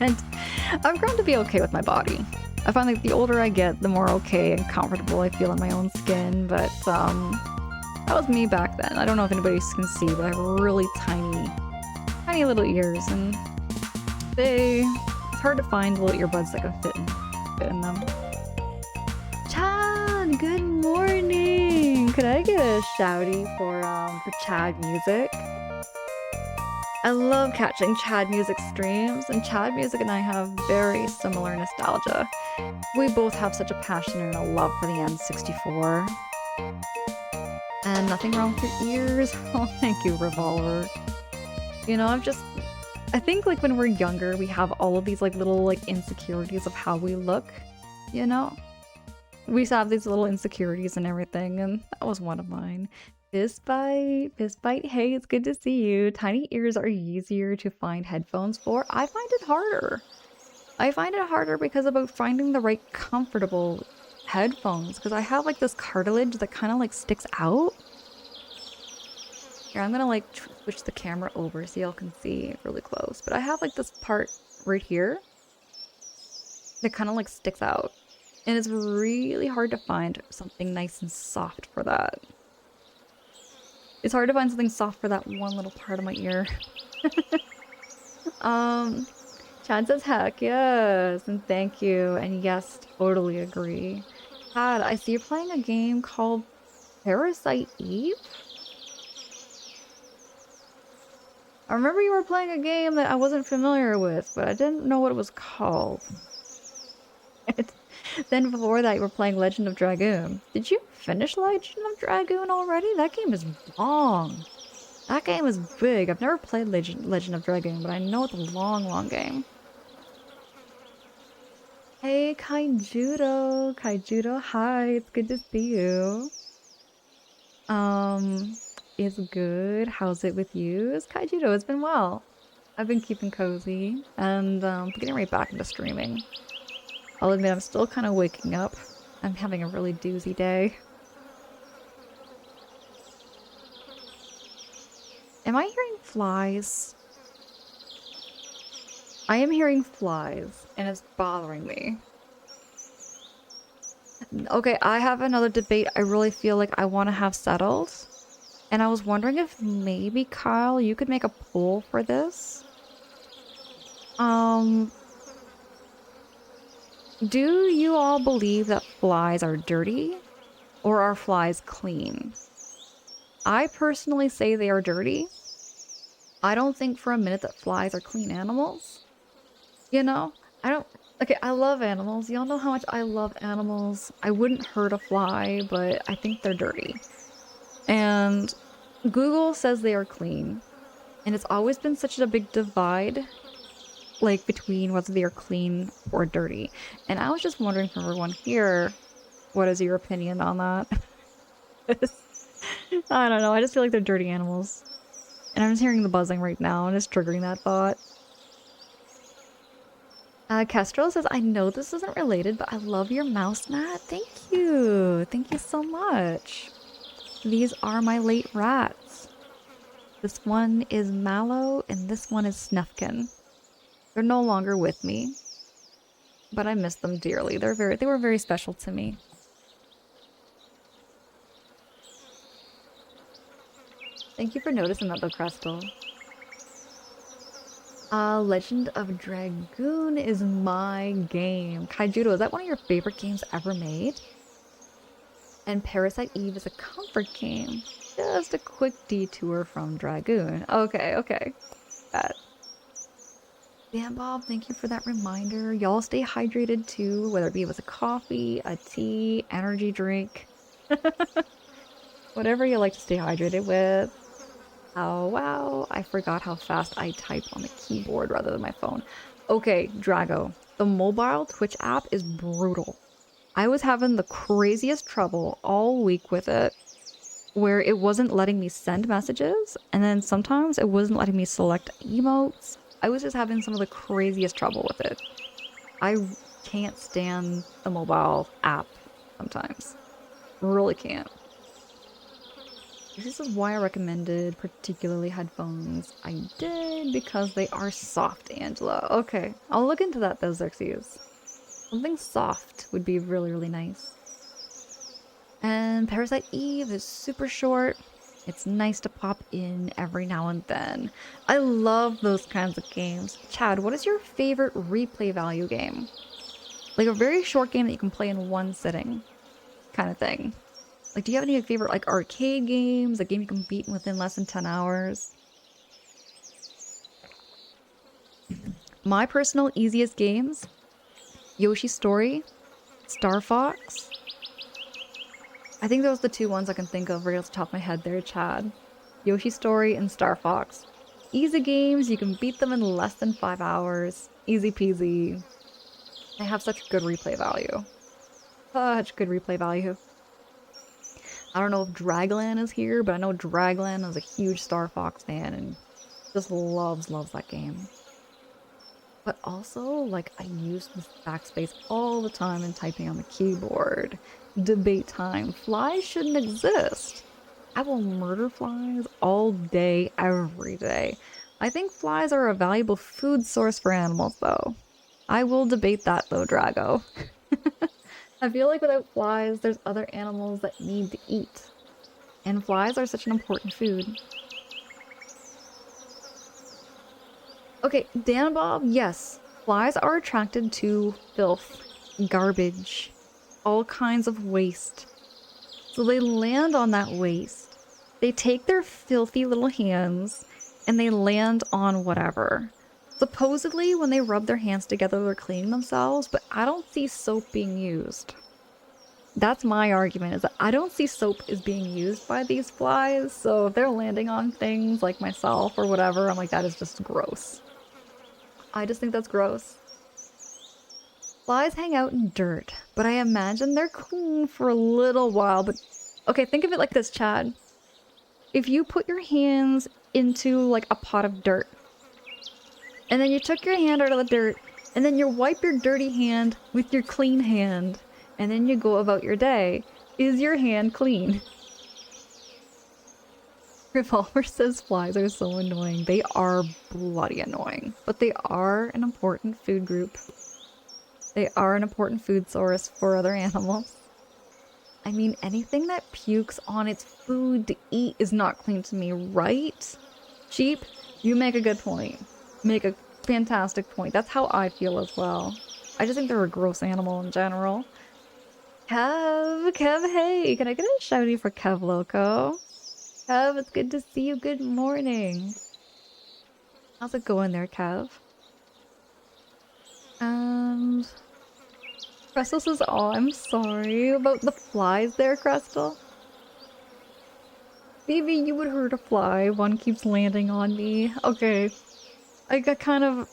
And I've grown to be okay with my body. I find like the older I get, the more okay and comfortable I feel in my own skin. But that was me back then. I don't know if anybody can see, but I have really tiny little ears, and it's hard to find little earbuds that can fit in them. Chad, good morning. Could I get a shouty for Chad music? I love catching Chad music streams, and Chad music and I have very similar nostalgia. We both have such a passion and a love for the N64. And nothing wrong with your ears. Oh, thank you, Revolver. You know, I think like when we're younger, we have all of these like little like insecurities of how we look, you know? We used to have these little insecurities and everything, and that was one of mine. Fist bite, hey, it's good to see you. Tiny ears are easier to find headphones for. I find it harder. I find it harder because about finding the right comfortable headphones, because I have like this cartilage that kind of like sticks out. Here, I'm gonna like switch the camera over so y'all can see really close. But I have like this part right here that kind of like sticks out. And it's really hard to find something nice and soft for that. It's hard to find something soft for that one little part of my ear. Chad says heck yes, and thank you, and yes, totally agree. Chad, I see you're playing a game called Parasite Eve? I remember you were playing a game that I wasn't familiar with, but I didn't know what it was called. Then before that, you were playing Legend of Dragoon. Did you finish Legend of Dragoon already? That game is long. That game is big. I've never played Legend of Dragoon, but I know it's a long game. Hey, Kaijudo. Kaijudo, hi. It's good to see you. It's good. How's it with you? It's Kaijudo. It's been well. I've been keeping cozy and getting right back into streaming. I'll admit I'm still kind of waking up. I'm having a really doozy day. Am I hearing flies? I am hearing flies, and it's bothering me. Okay, I have another debate I really feel like I want to have settled. And I was wondering if maybe, Kyle, you could make a poll for this. Um, do you all believe that flies are dirty, or are flies clean? I personally say they are dirty. I don't think for a minute that flies are clean animals. You know? I don't... Okay, I love animals. Y'all know how much I love animals. I wouldn't hurt a fly, but I think they're dirty. And Google says they are clean. And it's always been such a big divide, like, between whether they are clean or dirty. And I was just wondering from everyone here, what is your opinion on that? I don't know. I just feel like they're dirty animals. And I'm just hearing the buzzing right now, and it's triggering that thought. Kestrel says, I know this isn't related, but I love your mouse mat. Thank you. Thank you so much. These are my late rats. This one is Mallow, and this one is Snufkin. They're no longer with me, but I miss them dearly. They were very special to me. Thank you for noticing that, though, Crestel. Legend of Dragoon is my game. Kaijudo, is that one of your favorite games ever made? And Parasite Eve is a comfort game. Just a quick detour from Dragoon. Okay, okay. Bad. Dan Bob, thank you for that reminder. Y'all stay hydrated too, whether it be with a coffee, a tea, energy drink. Whatever you like to stay hydrated with. Oh, wow. I forgot how fast I type on the keyboard rather than my phone. Okay, Drago. The mobile Twitch app is brutal. I was having the craziest trouble all week with it, where it wasn't letting me send messages, and then sometimes it wasn't letting me select emotes. I was just having some of the craziest trouble with it. I can't stand the mobile app sometimes. Really can't. This is why I recommended particularly headphones. I did because they are soft, Angela. Okay, I'll look into that though, Xerxes. Something soft would be really, really nice. And Parasite Eve is super short. It's nice to pop in every now and then. I love those kinds of games. Chad, what is your favorite replay value game? Like a very short game that you can play in one sitting kind of thing. Like, do you have any favorite, like, arcade games? A game you can beat within less than 10 hours? My personal easiest games? Yoshi's Story, Star Fox. I think those are the two ones I can think of right off the top of my head there, Chad. Yoshi's Story and Star Fox. Easy games, you can beat them in less than 5 hours. Easy peasy. They have such good replay value. Such good replay value. I don't know if Draglan is here, but I know Draglan is a huge Star Fox fan and just loves that game. But also, like, I use this backspace all the time in typing on the keyboard. Debate time. Flies shouldn't exist. I will murder flies all day, every day. I think flies are a valuable food source for animals, though. I will debate that, though, Drago. I feel like without flies, there's other animals that need to eat. And flies are such an important food. Okay, Dan Bob, yes. Flies are attracted to filth, garbage, all kinds of waste. So they land on that waste. They take their filthy little hands and they land on whatever. Supposedly, when they rub their hands together, they're cleaning themselves, but I don't see soap being used. That's my argument, is that I don't see soap is being used by these flies, so if they're landing on things like myself or whatever, I'm like, that is just gross. I just think that's gross. Flies hang out in dirt, but I imagine they're clean for a little while, but... Okay, think of it like this, Chad. If you put your hands into, like, a pot of dirt, And then you took your hand out of the dirt, and then you wipe your dirty hand with your clean hand, and then you go about your day. Is your hand clean? Revolver says flies are so annoying. They are bloody annoying, but they are an important food group. They are an important food source for other animals. I mean, anything that pukes on its food to eat is not clean to me, right? Sheep, you make a good point. Make a fantastic point. That's how I feel as well. I just think they're a gross animal in general. Kev, hey, can I get a shouty for Kev Loco? Kev, it's good to see you. Good morning. How's it going there, Kev? And Crystal says, oh, I'm sorry about the flies there, Crystal. Maybe you would hurt a fly. One keeps landing on me. Okay. I got kind of...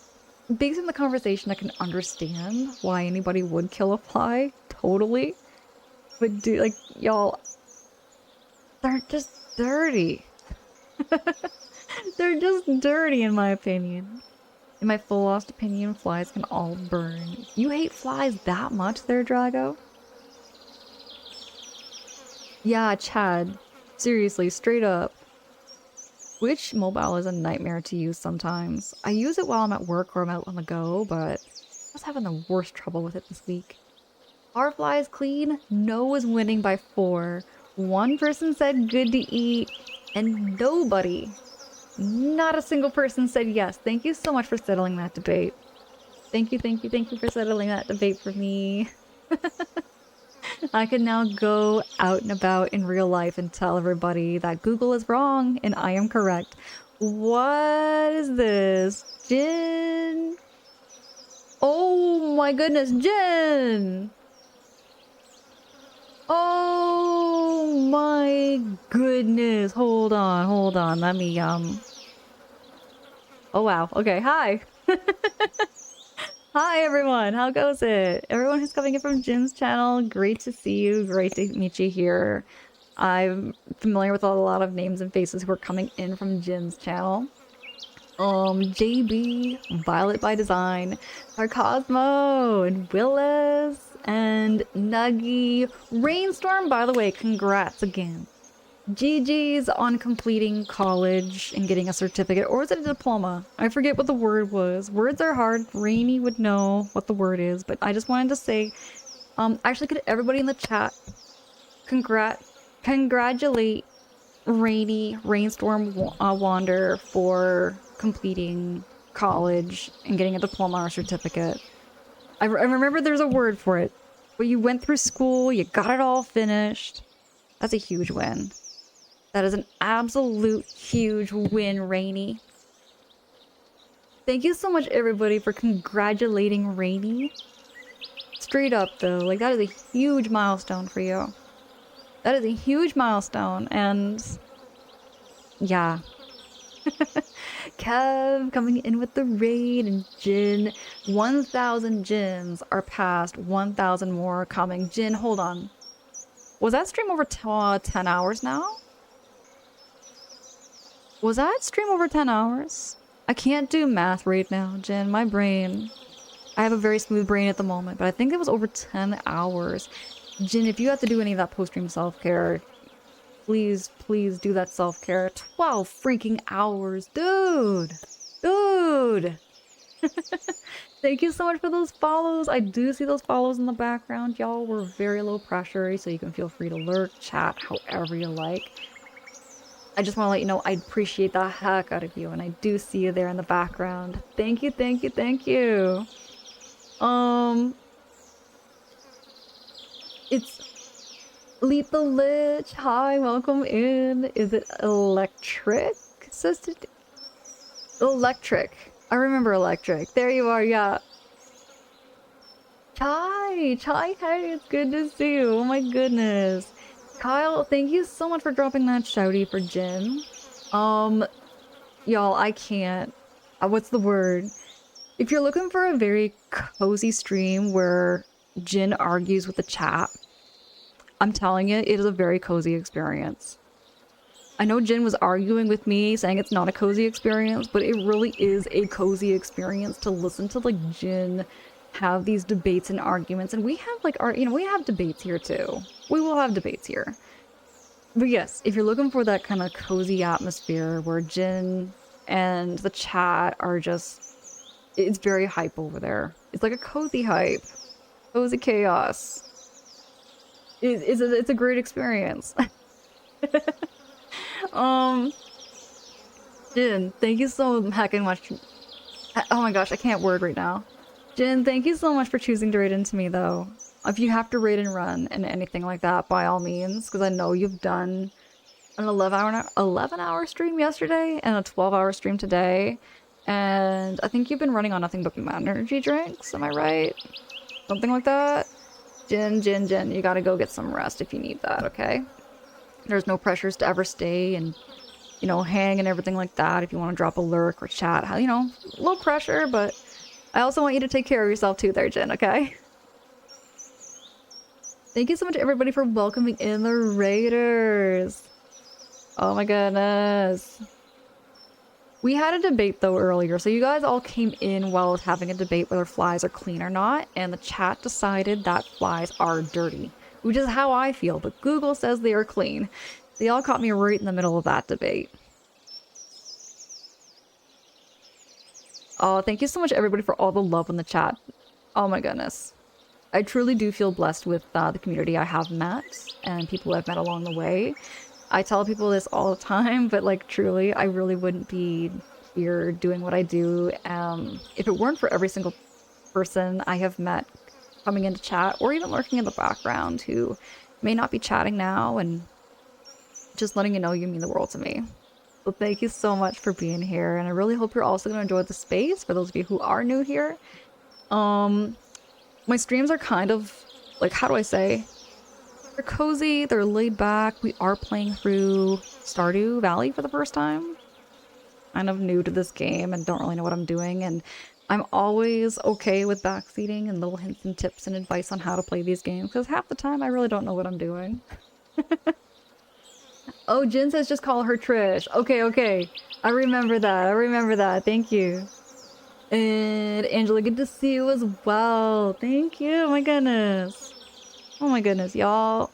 Based on the conversation, I can understand why anybody would kill a fly. Totally. But do, like, y'all... They're just dirty. They're just dirty in my opinion. In my full lost opinion, flies can all burn. You hate flies that much there, Drago? Yeah, Chad. Seriously, straight up. Which mobile is a nightmare to use sometimes. I use it while I'm at work or I'm out on the go, but I was having the worst trouble with it this week. Are flies clean? No is winning by 4. One person said good to eat, and nobody, not a single person said yes. Thank you so much for settling that debate. Thank you for settling that debate for me. I can now go out and about in real life and tell everybody that Google is wrong and I am correct. What is this? Jin? Oh my goodness, Jin! Oh my goodness. Hold on. Let me, Oh wow. Okay, hi. Hi everyone, how goes it? Everyone who's coming in from Jin's channel, great to see you, great to meet you here. I'm familiar with a lot of names and faces who are coming in from Jin's channel. JB, Violet by Design, Cosmo, and Willis, and Nuggy. Rainstorm, by the way, congrats again. GG's on completing college and getting a certificate, or is it a diploma? I forget what the word was. Words are hard. Rainy would know what the word is, but I just wanted to say, actually, could everybody in the chat congratulate Rainstorm Wander for completing college and getting a diploma or certificate. I remember there's a word for it, but you went through school, you got it all finished. That's a huge win. That is an absolute huge win, Rainy. Thank you so much, everybody, for congratulating Rainy. Straight up, though, like, that is a huge milestone for you. That is a huge milestone, and... yeah. Kev coming in with the raid, and Jin. 1,000 Jins are past, 1,000 more coming. Jin, hold on. Was that stream over 10 hours now? Was that stream over 10 hours? I can't do math right now, Jin. My brain. I have a very smooth brain at the moment, but I think it was over 10 hours. Jin, if you have to do any of that post-stream self-care, please do that self-care. 12 freaking hours. Dude! Thank you so much for those follows. I do see those follows in the background. Y'all were very low pressure, so you can feel free to lurk, chat, however you like. I just want to let you know I appreciate the heck out of you, and I do see you there in the background. Thank you. It's Lethal Lich. Hi, welcome in. Is it Electric? Assisted? Electric. I remember Electric. There you are, yeah. Chai, hey, it's good to see you. Oh my goodness. Kyle, thank you so much for dropping that shouty for Jin. Y'all, I can't. What's the word? If you're looking for a very cozy stream where Jin argues with the chat, I'm telling you, it is a very cozy experience. I know Jin was arguing with me, saying it's not a cozy experience, but it really is a cozy experience to listen to like Jin have these debates and arguments. And we have like our, we have debates here too. We will have debates here. But yes, if you're looking for that kind of cozy atmosphere where Jin and the chat are just, it's very hype over there. It's like a cozy hype, cozy chaos. It's a great experience. um, Jin, thank you so heckin' much. Oh my gosh, I can't word right now. Jin, thank you so much for choosing to raid into me though. If you have to raid and run and anything like that, by all means, because I know you've done an 11-hour stream yesterday and a 12-hour stream today. And I think you've been running on nothing but energy drinks, am I right? Something like that? Jin, you gotta go get some rest if you need that, okay? There's no pressures to ever stay and, hang and everything like that if you want to drop a lurk or chat. Low pressure, but I also want you to take care of yourself too there, Jin, okay? Thank you so much everybody for welcoming in the raiders. Oh my goodness. We had a debate though earlier, so you guys all came in while I was having a debate whether flies are clean or not, and the chat decided that flies are dirty, which is how I feel, but Google says they are clean. They all caught me right in the middle of that debate. Oh, thank you so much everybody for all the love in the chat. Oh my goodness. I truly do feel blessed with the community I have met and people I've met along the way. I tell people this all the time, but like truly, I really wouldn't be here doing what I do if it weren't for every single person I have met coming into chat or even lurking in the background who may not be chatting now and just letting you know you mean the world to me. So thank you so much for being here, and I really hope you're also going to enjoy the space for those of you who are new here. My streams are kind of, like, how do I say? They're cozy, they're laid back. We are playing through Stardew Valley for the first time. Kind of new to this game and don't really know what I'm doing, and I'm always okay with backseating and little hints and tips and advice on how to play these games, because half the time I really don't know what I'm doing. Oh, Jin says just call her Trish. Okay. I remember that. Thank you. And Angela, good to see you as well. Thank you. Oh my goodness. Oh my goodness, y'all.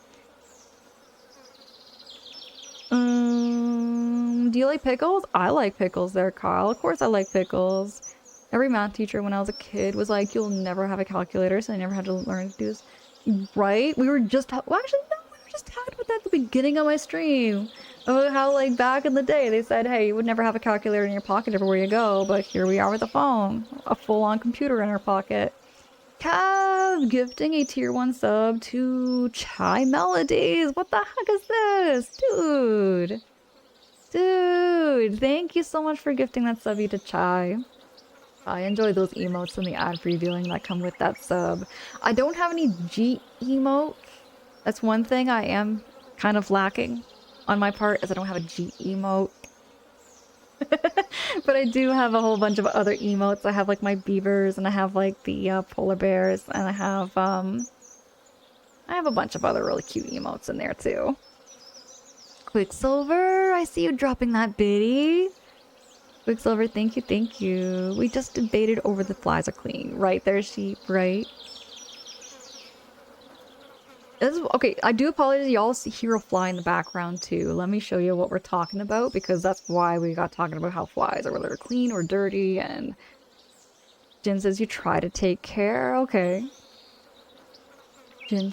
Do you like pickles? I like pickles there, Carl. Of course I like pickles. Every math teacher when I was a kid was like, you'll never have a calculator, so I never had to learn to do this. Right? We were just, well, actually, no, we were just talking about that at the beginning of my stream. About how, like, back in the day, they said, hey, you would never have a calculator in your pocket everywhere you go, but here we are with a phone. A full-on computer in our pocket. Cav gifting a tier 1 sub to Chai Melodies. What the heck is this? Dude, thank you so much for gifting that subby to Chai. I enjoy those emotes and the ad-free viewing that come with that sub. I don't have any G emote. That's one thing I am kind of lacking on my part, is I don't have a G emote. But I do have a whole bunch of other emotes. I have like my beavers, and I have like the polar bears, and I have a bunch of other really cute emotes in there too. Quicksilver, I see you dropping that biddy. Quicksilver, thank you. We just debated over the flies are clean. Right there, sheep, right? Okay, I do apologize. Y'all hear a fly in the background too. Let me show you what we're talking about, because that's why we got talking about how flies are, whether they're clean or dirty. And Jin says you try to take care. Okay. Jin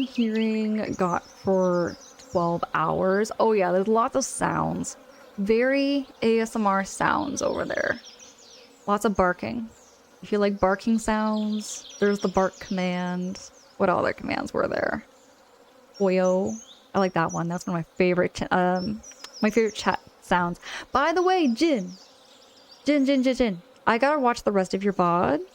hearing got for 12 hours. Oh yeah, there's lots of sounds. Very ASMR sounds over there. Lots of barking. If you like barking sounds, there's the bark command. What other commands were there? Oyo. I like that one. That's one of my favorite chat sounds. By the way, Jin. I gotta watch the rest of your VOD.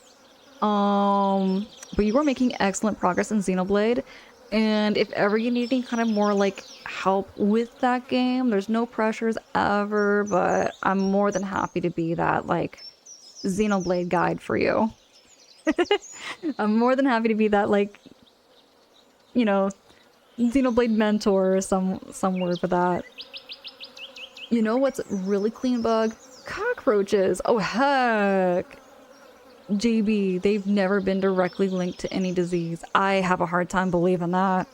But you are making excellent progress in Xenoblade. And if ever you need any kind of more like help with that game, there's no pressures ever, but I'm more than happy to be that like Xenoblade guide for you. I'm more than happy to be that, like, Xenoblade Mentor or some word for that. You know what's really clean bug? Cockroaches. Oh heck. JB, they've never been directly linked to any disease. I have a hard time believing that.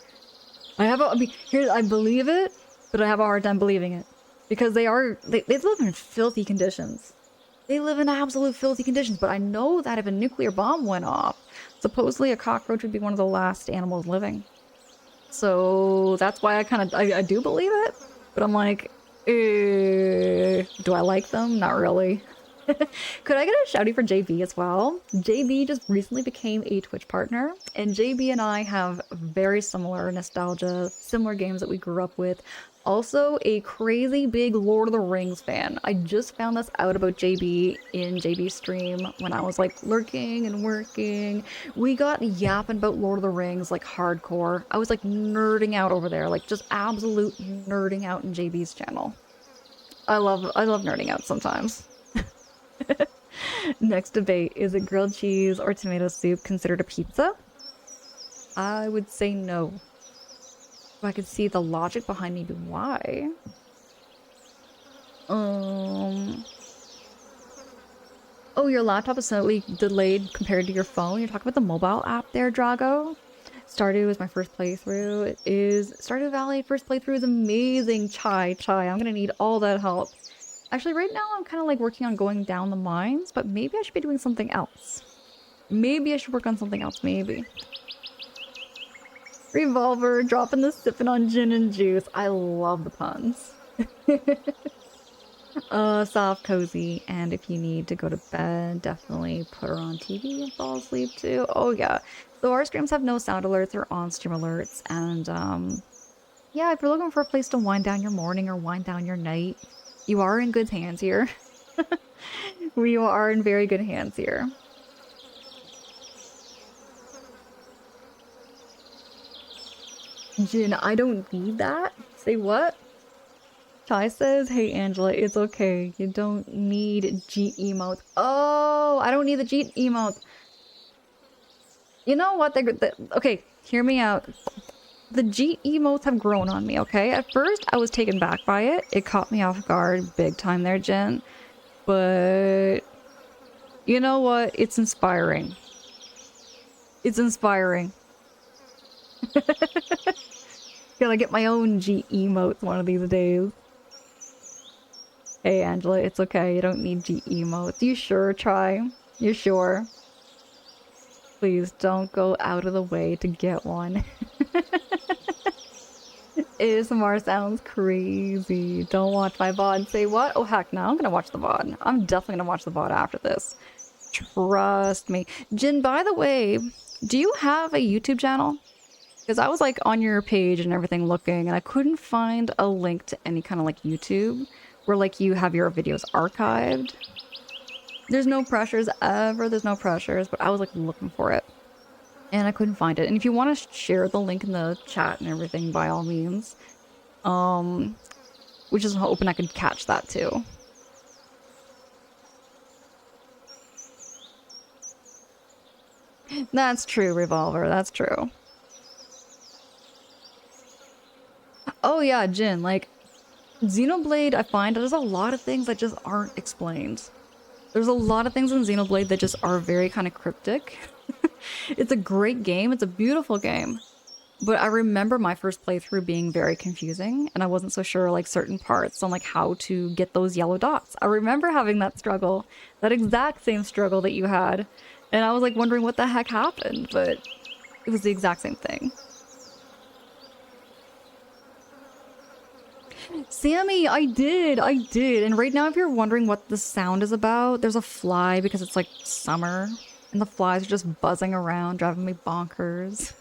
I mean, here, I believe it, but I have a hard time believing it. Because they live in filthy conditions. They live in absolute filthy conditions, but I know that if a nuclear bomb went off, supposedly a cockroach would be one of the last animals living. So that's why I do believe it, but I'm like, do I like them? Not really. Could I get a shouty for JB as well? JB just recently became a Twitch partner, and JB and I have very similar nostalgia, similar games that we grew up with. Also, a crazy big Lord of the Rings fan. I just found this out about JB in JB's stream when I was like lurking and working. We got yapping about Lord of the Rings like hardcore. I was like nerding out over there, like just absolute nerding out in JB's channel. I love nerding out sometimes. Next debate, is it grilled cheese or tomato soup considered a pizza? I would say no. If I could see the logic behind maybe why. Oh, your laptop is slightly delayed compared to your phone. You're talking about the mobile app there, Drago? Stardew is my first playthrough. It is Stardew Valley. First playthrough is amazing. Chai. I'm gonna need all that help. Actually, right now I'm kind of like working on going down the mines, but maybe I should be doing something else. Maybe I should work on something else, maybe. Revolver, dropping the sipping on gin and juice. I love the puns. Soft, cozy, and if you need to go to bed, definitely put her on TV and fall asleep too. Oh yeah. So our streams have no sound alerts or on-stream alerts, and yeah, if you're looking for a place to wind down your morning or wind down your night, you are in good hands here. We are in very good hands here. Jin, I don't need that. Say what? Chai says, hey Angela, it's okay. You don't need Jeet emotes. Oh, I don't need the Jeet emotes. You know what? Okay, hear me out. The Jeet emotes have grown on me, okay? At first, I was taken back by it. It caught me off guard big time there, Jen. But you know what? It's inspiring. It's inspiring. Gonna get my own Jeet emotes one of these days. Hey Angela, it's okay. You don't need Jeet emotes. You sure, Try? You sure? Please don't go out of the way to get one. ASMR sounds crazy. Don't watch my VOD. Say what? Oh heck no, I'm gonna watch the VOD. I'm definitely gonna watch the VOD after this. Trust me. Jin, by the way, do you have a YouTube channel? Because I was like on your page and everything looking, and I couldn't find a link to any kind of like YouTube where like you have your videos archived. There's no pressures ever, there's no pressures, but I was like looking for it and I couldn't find it. And if you want to share the link in the chat and everything, by all means, which is hoping I could catch that too. That's true, Revolver, that's true. Oh yeah, Jin, like Xenoblade, I find there's a lot of things that just aren't explained. There's a lot of things in Xenoblade that just are very kind of cryptic. It's a great game, it's a beautiful game. But I remember my first playthrough being very confusing, and I wasn't so sure like certain parts on like how to get those yellow dots. I remember having that struggle, that exact same struggle that you had. And I was like wondering what the heck happened, but it was the exact same thing. Sammy, I did. And right now, if you're wondering what the sound is about, there's a fly because it's like summer and the flies are just buzzing around, driving me bonkers.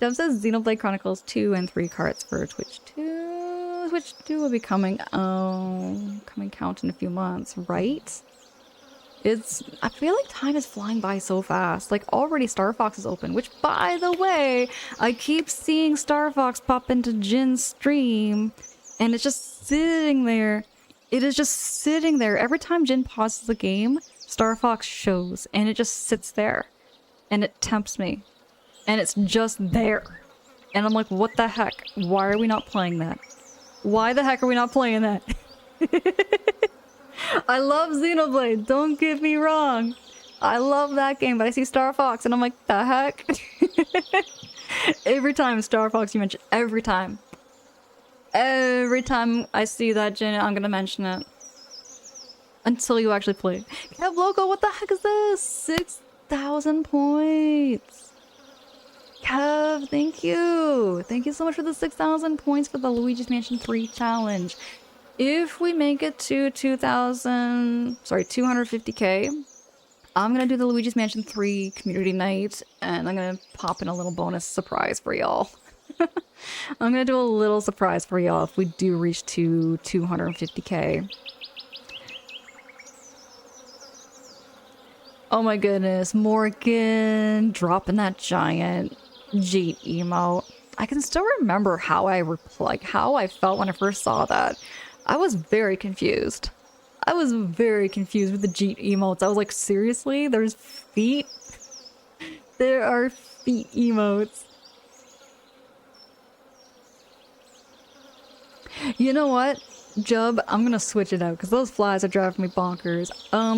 Dev says Xenoblade Chronicles 2 and 3 carts for Twitch 2. Twitch 2 will be coming count in a few months, right? I feel like time is flying by so fast. Like already Star Fox is open, which by the way, I keep seeing Star Fox pop into Jin's stream and it's just sitting there. It is just sitting there. Every time Jin pauses the game, Star Fox shows and it just sits there and it tempts me and it's just there. And I'm like, what the heck? Why are we not playing that? Why the heck are we not playing that? I love Xenoblade, don't get me wrong. I love that game, but I see Star Fox and I'm like, the heck? Every time Star Fox you mention, every time. Every time I see that, Jin, I'm gonna mention it. Until you actually play. Kev Loco, what the heck is this? 6,000 points. Kev, thank you. Thank you so much for the 6,000 points for the Luigi's Mansion 3 challenge. If we make it to 250k, I'm gonna do the Luigi's Mansion 3 community night, and I'm gonna pop in a little bonus surprise for y'all. I'm gonna do a little surprise for y'all if we do reach to 250k. Oh my goodness, Morgan dropping that giant Jeet emote. I can still remember how how I felt when I first saw that. I was very confused. I was very confused with the Jeet emotes. I was like, seriously? There's feet? There are feet emotes. You know what, Jub? I'm gonna switch it out because those flies are driving me bonkers.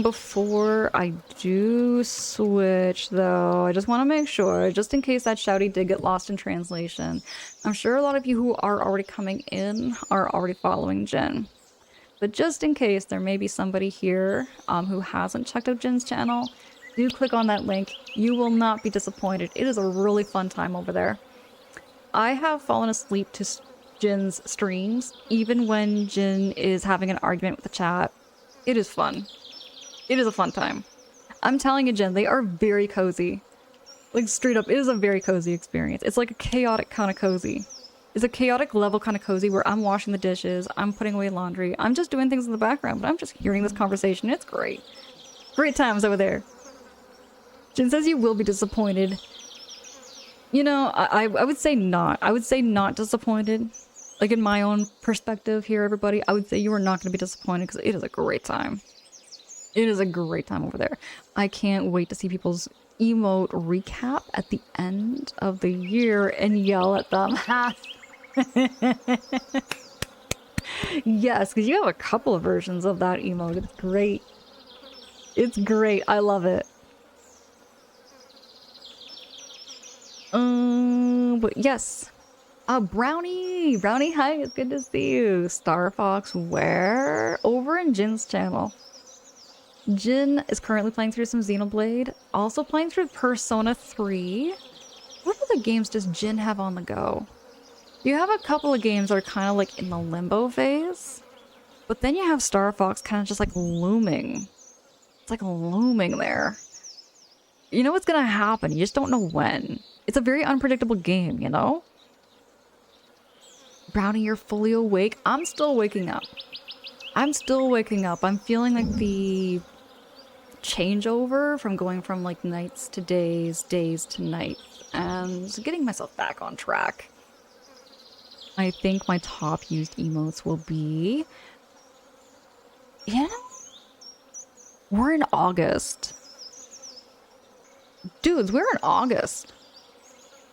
Before I do switch though, I just want to make sure, just in case that shouty did get lost in translation. I'm sure a lot of you who are already coming in are already following Jin. But just in case there may be somebody here who hasn't checked out Jin's channel, do click on that link. You will not be disappointed. It is a really fun time over there. I have fallen asleep to Jin's streams, even when Jin is having an argument with the chat. It is fun. It is a fun time. I'm telling you, Jin, they are very cozy. Like, straight up, it is a very cozy experience. It's like a chaotic kind of cozy. It's a chaotic level kind of cozy where I'm washing the dishes, I'm putting away laundry, I'm just doing things in the background, but I'm just hearing this conversation. It's great. Great times over there. Jin says you will be disappointed. You know, I would say not. I would say not disappointed. Like, in my own perspective here, everybody, I would say you are not going to be disappointed because it is a great time. It is a great time over there. I can't wait to see people's emote recap at the end of the year and yell at them. Yes, because you have a couple of versions of that emote. It's great. It's great. I love it. But yes. Brownie! Brownie, hi, it's good to see you. Star Fox, where? Over in Jin's channel. Jin is currently playing through some Xenoblade. Also playing through Persona 3. What other games does Jin have on the go? You have a couple of games that are kind of like in the limbo phase. But then you have Star Fox kind of just like looming. It's like looming there. You know what's gonna happen, you just don't know when. It's a very unpredictable game, you know? Brownie, you're fully awake? I'm still waking up. I'm still waking up. I'm feeling like the changeover from going from like nights to days, days to nights, and getting myself back on track. I think my top used emotes will be... Yeah? We're in August. Dudes, we're in August.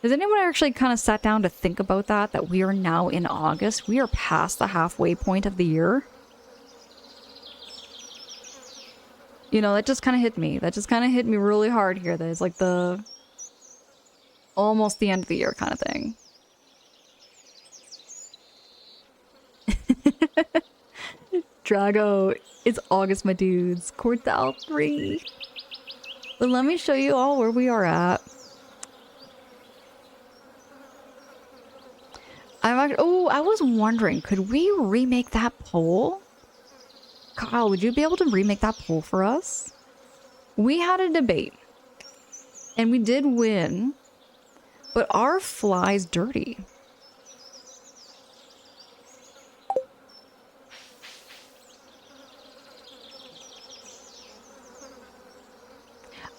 Has anyone actually kind of sat down to think about that we are now in August? We are past the halfway point of the year. You know, that just kind of hit me. That just kind of hit me really hard here. That it's like the... almost the end of the year kind of thing. Drago, it's August, my dudes. Quartal 3. But let me show you all where we are at. I was wondering, could we remake that poll? Kyle, would you be able to remake that poll for us? We had a debate. And we did win. But are flies dirty?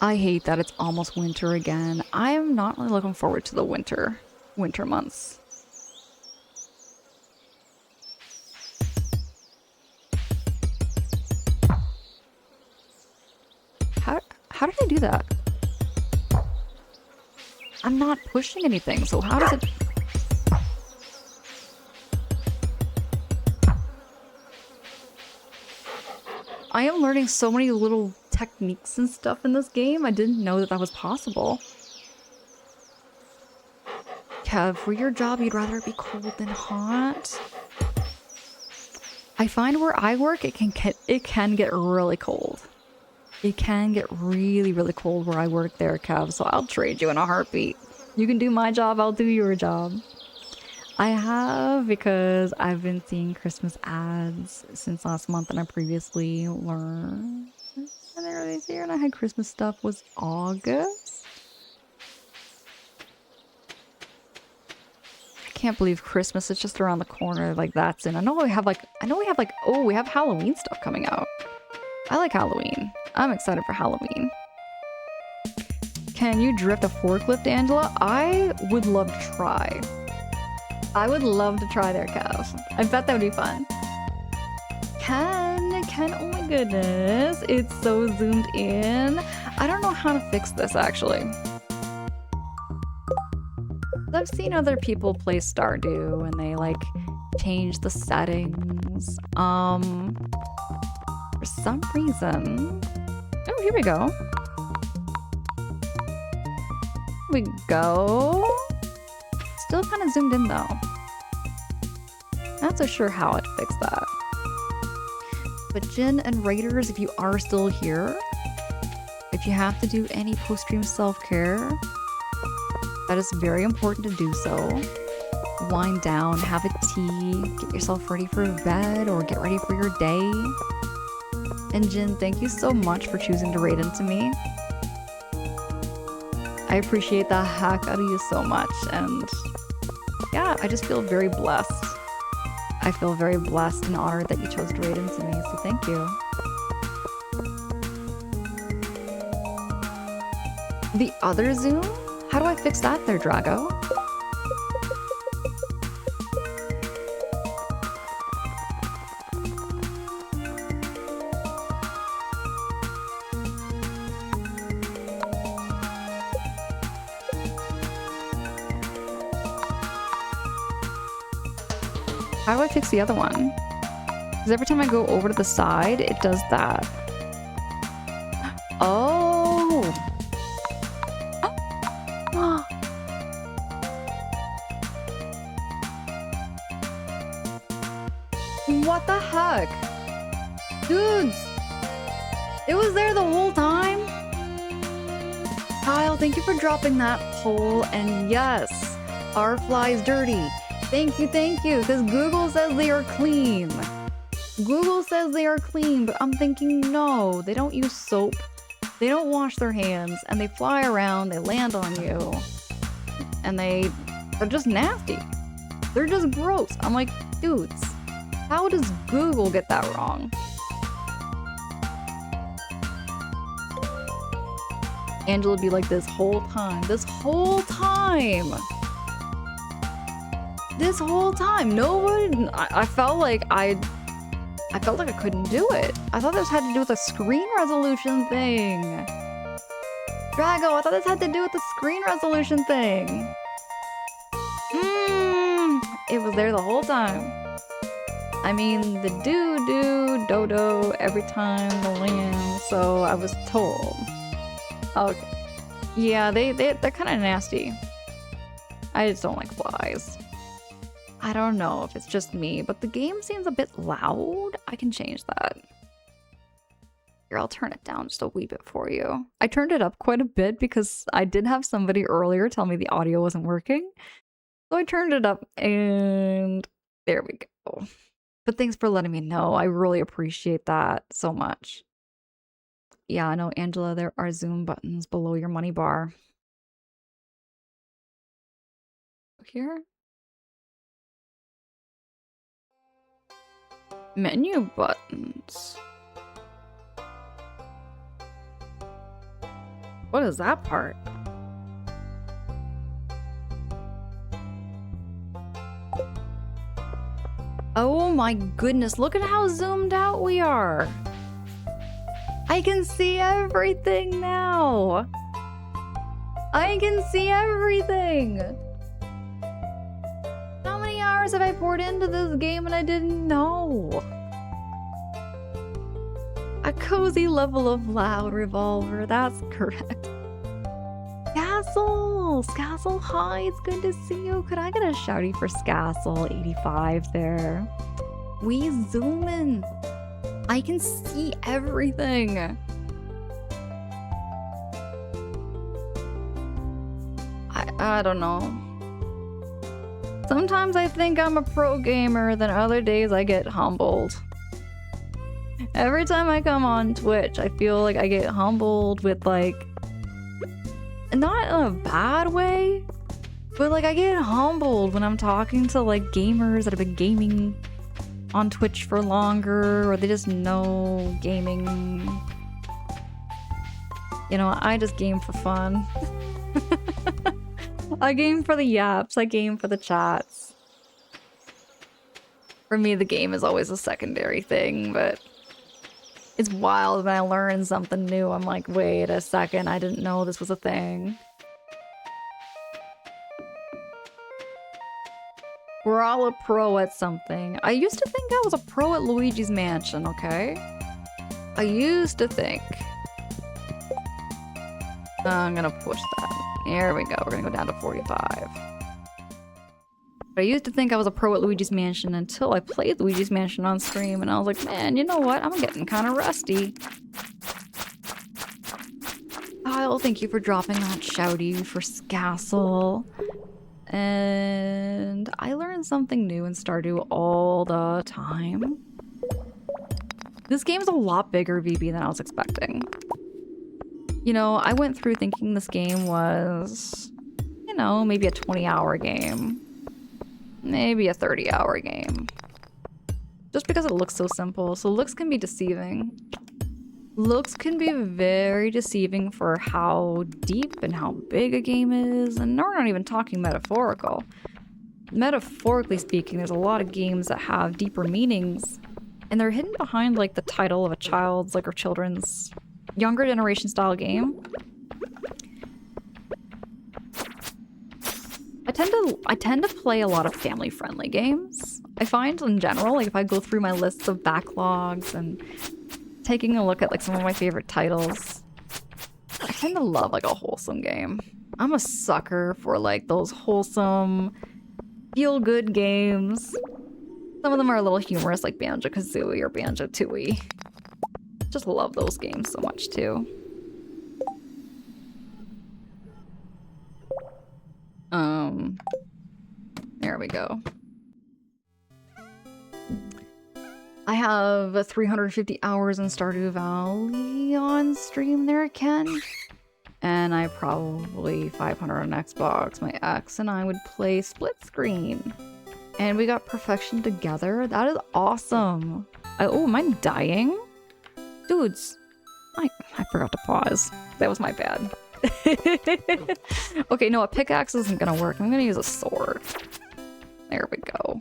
I hate that it's almost winter again. I am not really looking forward to the winter months. How did I do that? I'm not pushing anything, so how does it... I am learning so many little techniques and stuff in this game. I didn't know that that was possible. Kev, for your job, you'd rather it be cold than hot? I find where I work, it can get really cold. It can get really, really cold where I work there, Kev, so I'll trade you in a heartbeat. You can do my job, I'll do your job. I have, because I've been seeing Christmas ads since last month, and I previously learned that earlier this year, and I had Christmas stuff was August. I can't believe Christmas is just around the corner. Like that's in. I know we have like oh, we have Halloween stuff coming out. I like Halloween. I'm excited for Halloween. Can you drift a forklift, Angela? I would love to try. I would love to try there, Kev. I bet that would be fun. Ken, oh my goodness. It's so zoomed in. I don't know how to fix this, actually. I've seen other people play Stardew and they, like, change the settings. For some reason... Oh, here we go. Here we go. Still kind of zoomed in though. Not so sure how I'd fix that. But Jin and Raiders, if you are still here, if you have to do any post-stream self-care, that is very important to do so. Wind down, have a tea, get yourself ready for bed or get ready for your day. And Jin, thank you so much for choosing to raid into me. I appreciate the heck out of you so much, and yeah, I just feel very blessed. I feel very blessed and honored that you chose to raid into me, so thank you. The other Zoom? How do I fix that there, Drago? How do I fix the other one? Because every time I go over to the side, it does that. Oh! What the heck? Dudes! It was there the whole time? Kyle, thank you for dropping that poll, and yes, our fly's dirty. Thank you, because Google says they are clean. Google says they are clean, but I'm thinking, no, they don't use soap. They don't wash their hands, and they fly around, they land on you, and they're just nasty. They're just gross. I'm like, dudes, how does Google get that wrong? Angela would be like this whole time. This whole time! This whole time, nobody. I felt like I couldn't do it. I thought this had to do with a screen resolution thing. Drago, I thought this had to do with the screen resolution thing. It was there the whole time. I mean, the dodo every time the land. So I was told. Okay. Yeah, they're kind of nasty. I just don't like flies. I don't know if it's just me, but the game seems a bit loud. I can change that. Here, I'll turn it down just a wee bit for you. I turned it up quite a bit because I did have somebody earlier tell me the audio wasn't working. So I turned it up and there we go. But thanks for letting me know. I really appreciate that so much. Yeah, I know, Angela, there are zoom buttons below your money bar. Here? Menu buttons. What is that part? Oh my goodness, look at how zoomed out we are. I can see everything now. I can see everything. How many hours have I poured into this game and I didn't know? A cozy level of loud, Revolver. That's correct. Scassel! Scassel, hi, it's good to see you. Could I get a shouty for Scassel 85 there? We zoom in. I can see everything. I don't know. Sometimes I think I'm a pro gamer, then other days I get humbled. Every time I come on Twitch, I feel like I get humbled with like, not in a bad way, but like I get humbled when I'm talking to like gamers that have been gaming on Twitch for longer, or they just know gaming. You know, I just game for fun. I game for the yaps, I game for the chats. For me, the game is always a secondary thing, but it's wild when I learn something new. I'm like, wait a second, I didn't know this was a thing. We're all a pro at something. I used to think I was a pro at Luigi's Mansion, okay? I used to think. I'm gonna push that. There we go. We're gonna go down to 45. But I used to think I was a pro at Luigi's Mansion until I played Luigi's Mansion on stream, and I was like, man, you know what? I'm getting kind of rusty. Kyle, thank you for dropping that shouty for Scassel. And I learn something new in Stardew all the time. This game's a lot bigger, VB, than I was expecting. You know, I went through thinking this game was, you know, maybe a 20-hour game. Maybe a 30-hour game. Just because it looks so simple. So looks can be deceiving. Looks can be very deceiving for how deep and how big a game is. And we're not even talking metaphorical. Metaphorically speaking, there's a lot of games that have deeper meanings. And they're hidden behind like the title of a child's, like, or children's younger generation style game. I tend to play a lot of family friendly games. I find in general, like if I go through my lists of backlogs and taking a look at like some of my favorite titles, I tend to love like a wholesome game. I'm a sucker for like those wholesome, feel good games. Some of them are a little humorous, like Banjo-Kazooie or Banjo-Tooie. Just love those games so much too. There we go. I have 350 hours in Stardew Valley on stream there, Ken. And I probably 500 on Xbox. My ex and I would play split screen. And we got perfection together. That is awesome. Oh, am I dying? Dudes, I forgot to pause. That was my bad. Okay, no, a pickaxe isn't gonna work. I'm gonna use a sword. There we go.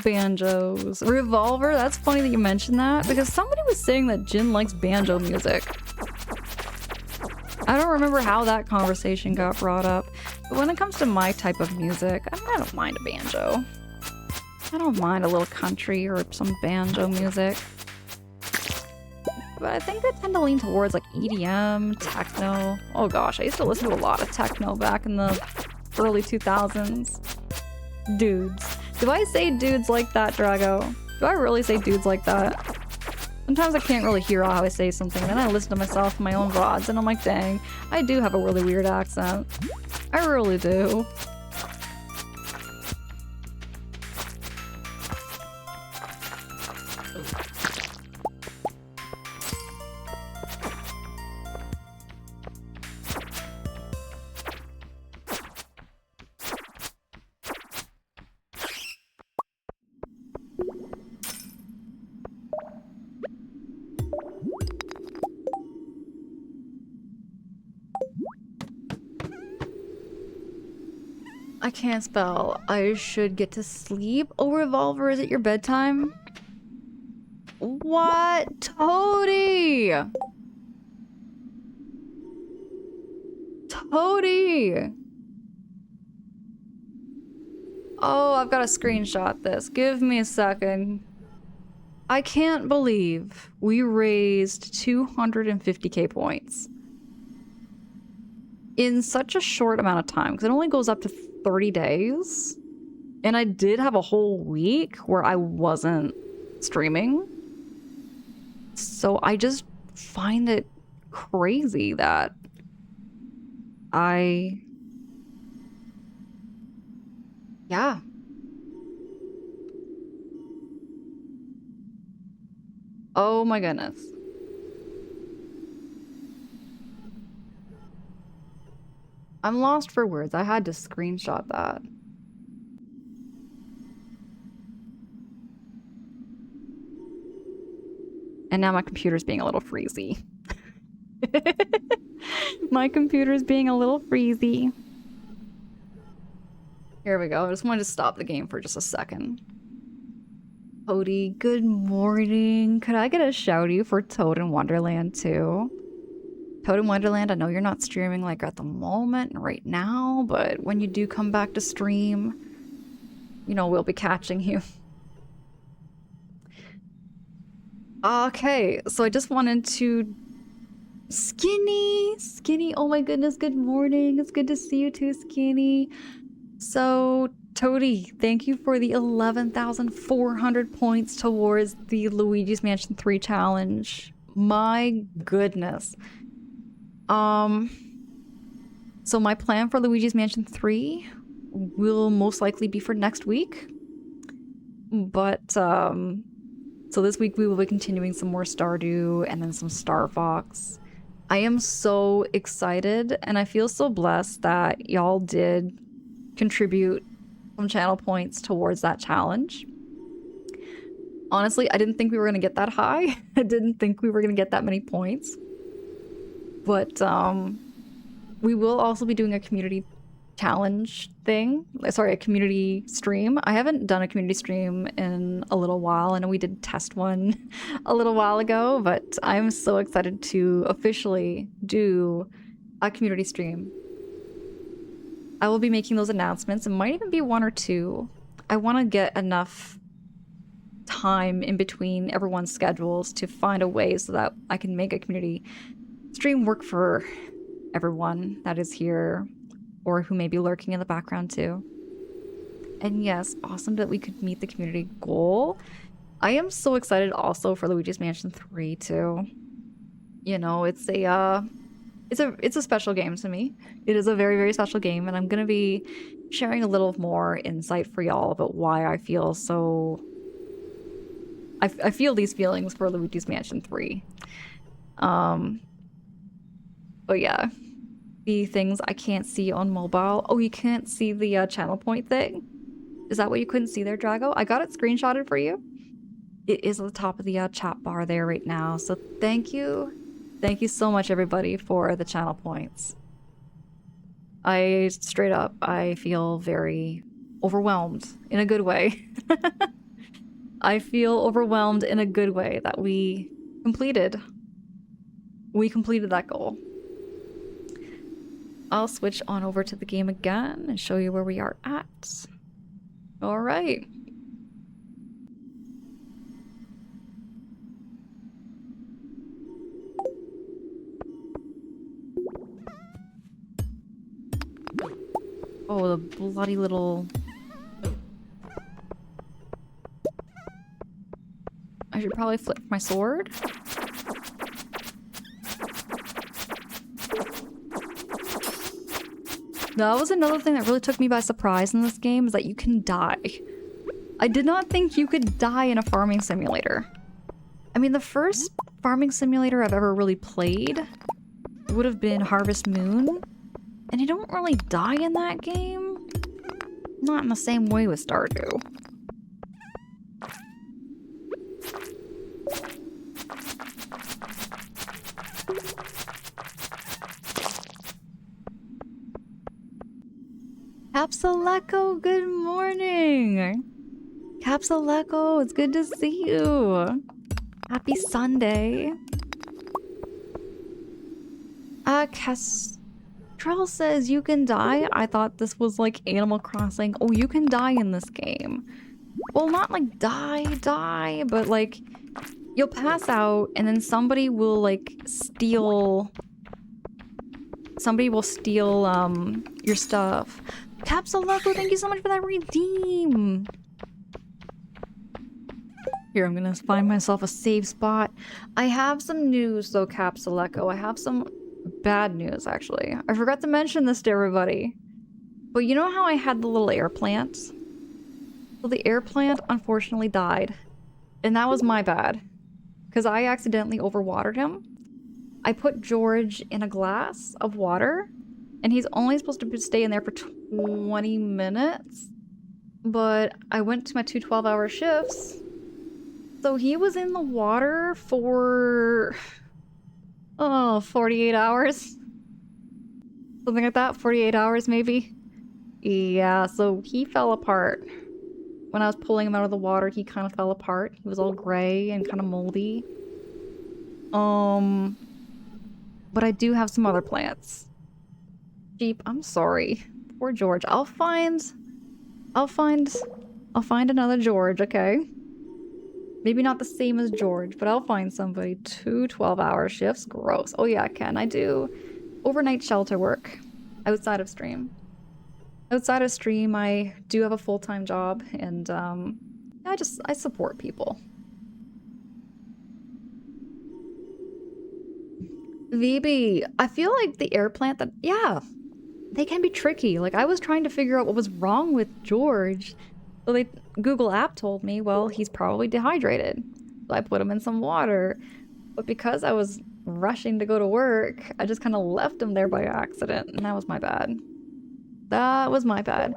Banjos. Revolver? That's funny that you mentioned that, because somebody was saying that Jin likes banjo music. I don't remember how that conversation got brought up, but when it comes to my type of music, I don't mind a banjo. I don't mind a little country or some banjo music. But I think I tend to lean towards like EDM, techno. Oh gosh, I used to listen to a lot of techno back in the early 2000s. Dudes. Do I say dudes like that, Drago? Do I really say dudes like that? Sometimes I can't really hear how I say something, and then I listen to myself in my own VODs, and I'm like, dang, I do have a really weird accent. I really do. I can't spell. I should get to sleep. Oh, Revolver, is it your bedtime? What? Toady! Cody! Oh, I've got to screenshot this. Give me a second. I can't believe we raised 250k points in such a short amount of time, because it only goes up to 30 days. And I did have a whole week where I wasn't streaming. So I just find it crazy that yeah. Oh my goodness. I'm lost for words. I had to screenshot that. And now my computer's being a little freezy. My computer's being a little freezy. Here we go. I just wanted to stop the game for just a second. Cody, good morning. Could I get a shouty for Toad in Wonderland too? Toad in Wonderland, I know you're not streaming like at the moment right now, but when you do come back to stream, you know, we'll be catching you. Okay, so I just wanted to... Skinny, oh my goodness, good morning. It's good to see you too, Skinny. So, Toady, thank you for the 11,400 points towards the Luigi's Mansion 3 challenge. My goodness. So my plan for Luigi's Mansion 3 will most likely be for next week. But, so this week we will be continuing some more Stardew and then some Star Fox. I am so excited and I feel so blessed that y'all did contribute some channel points towards that challenge. Honestly, I didn't think we were going to get that high. I didn't think we were going to get that many points. But we will also be doing a community challenge thing. Sorry, a community stream. I haven't done a community stream in a little while. I know we did test one a little while ago, but I'm so excited to officially do a community stream. I will be making those announcements. It might even be 1 or 2. I want to get enough time in between everyone's schedules to find a way so that I can make a community stream work for everyone that is here or who may be lurking in the background too. And yes, awesome that we could meet the community goal. I am so excited also for Luigi's Mansion 3 too. You know, it's a special game to me. It is a very, very special game, and I'm gonna be sharing a little more insight for y'all about why I feel so... I feel these feelings for Luigi's Mansion 3. But yeah. The things I can't see on mobile. Oh, you can't see the channel point thing? Is that what you couldn't see there, Drago? I got it screenshotted for you. It is at the top of the chat bar there right now. So thank you. Thank you so much, everybody, for the channel points. Straight up, I feel very overwhelmed in a good way. I feel overwhelmed in a good way that we completed that goal. I'll switch on over to the game again and show you where we are at. All right. Oh, the bloody little... I should probably flip my sword. That was another thing that really took me by surprise in this game, is that you can die. I did not think you could die in a farming simulator. I mean, the first farming simulator I've ever really played would have been Harvest Moon, and you don't really die in that game. Not in the same way with Stardew. Capsuleco, good morning! Capsuleco, it's good to see you! Happy Sunday! Trell says you can die. I thought this was like Animal Crossing. Oh, you can die in this game. Well, not like die, but like you'll pass out and then somebody will like steal. Somebody will steal your stuff. Capsulaco, thank you so much for that redeem. Here, I'm gonna find myself a safe spot. I have some news though, Capsulaco. I have some bad news actually. I forgot to mention this to everybody. But you know how I had the little air plant? Well, the air plant unfortunately died. And that was my bad. Because I accidentally overwatered him. I put George in a glass of water. And he's only supposed to stay in there for 20 minutes. But I went to my 2 12-hour shifts. So he was in the water for... oh, 48 hours? Something like that? 48 hours maybe? Yeah, so he fell apart. When I was pulling him out of the water, he kind of fell apart. He was all gray and kind of moldy. But I do have some other plants. Sheep, I'm sorry. Poor George. I'll find another George, okay? Maybe not the same as George, but I'll find somebody. 2 12-hour shifts? Gross. Oh yeah, Ken, I do overnight shelter work outside of stream. Outside of stream, I do have a full-time job, and I support people. VB, I feel like the air plant that, yeah, they can be tricky. Like, I was trying to figure out what was wrong with George. So Google app told me, well, he's probably dehydrated. So I put him in some water. But because I was rushing to go to work, I just kind of left him there by accident, and that was my bad. That was my bad.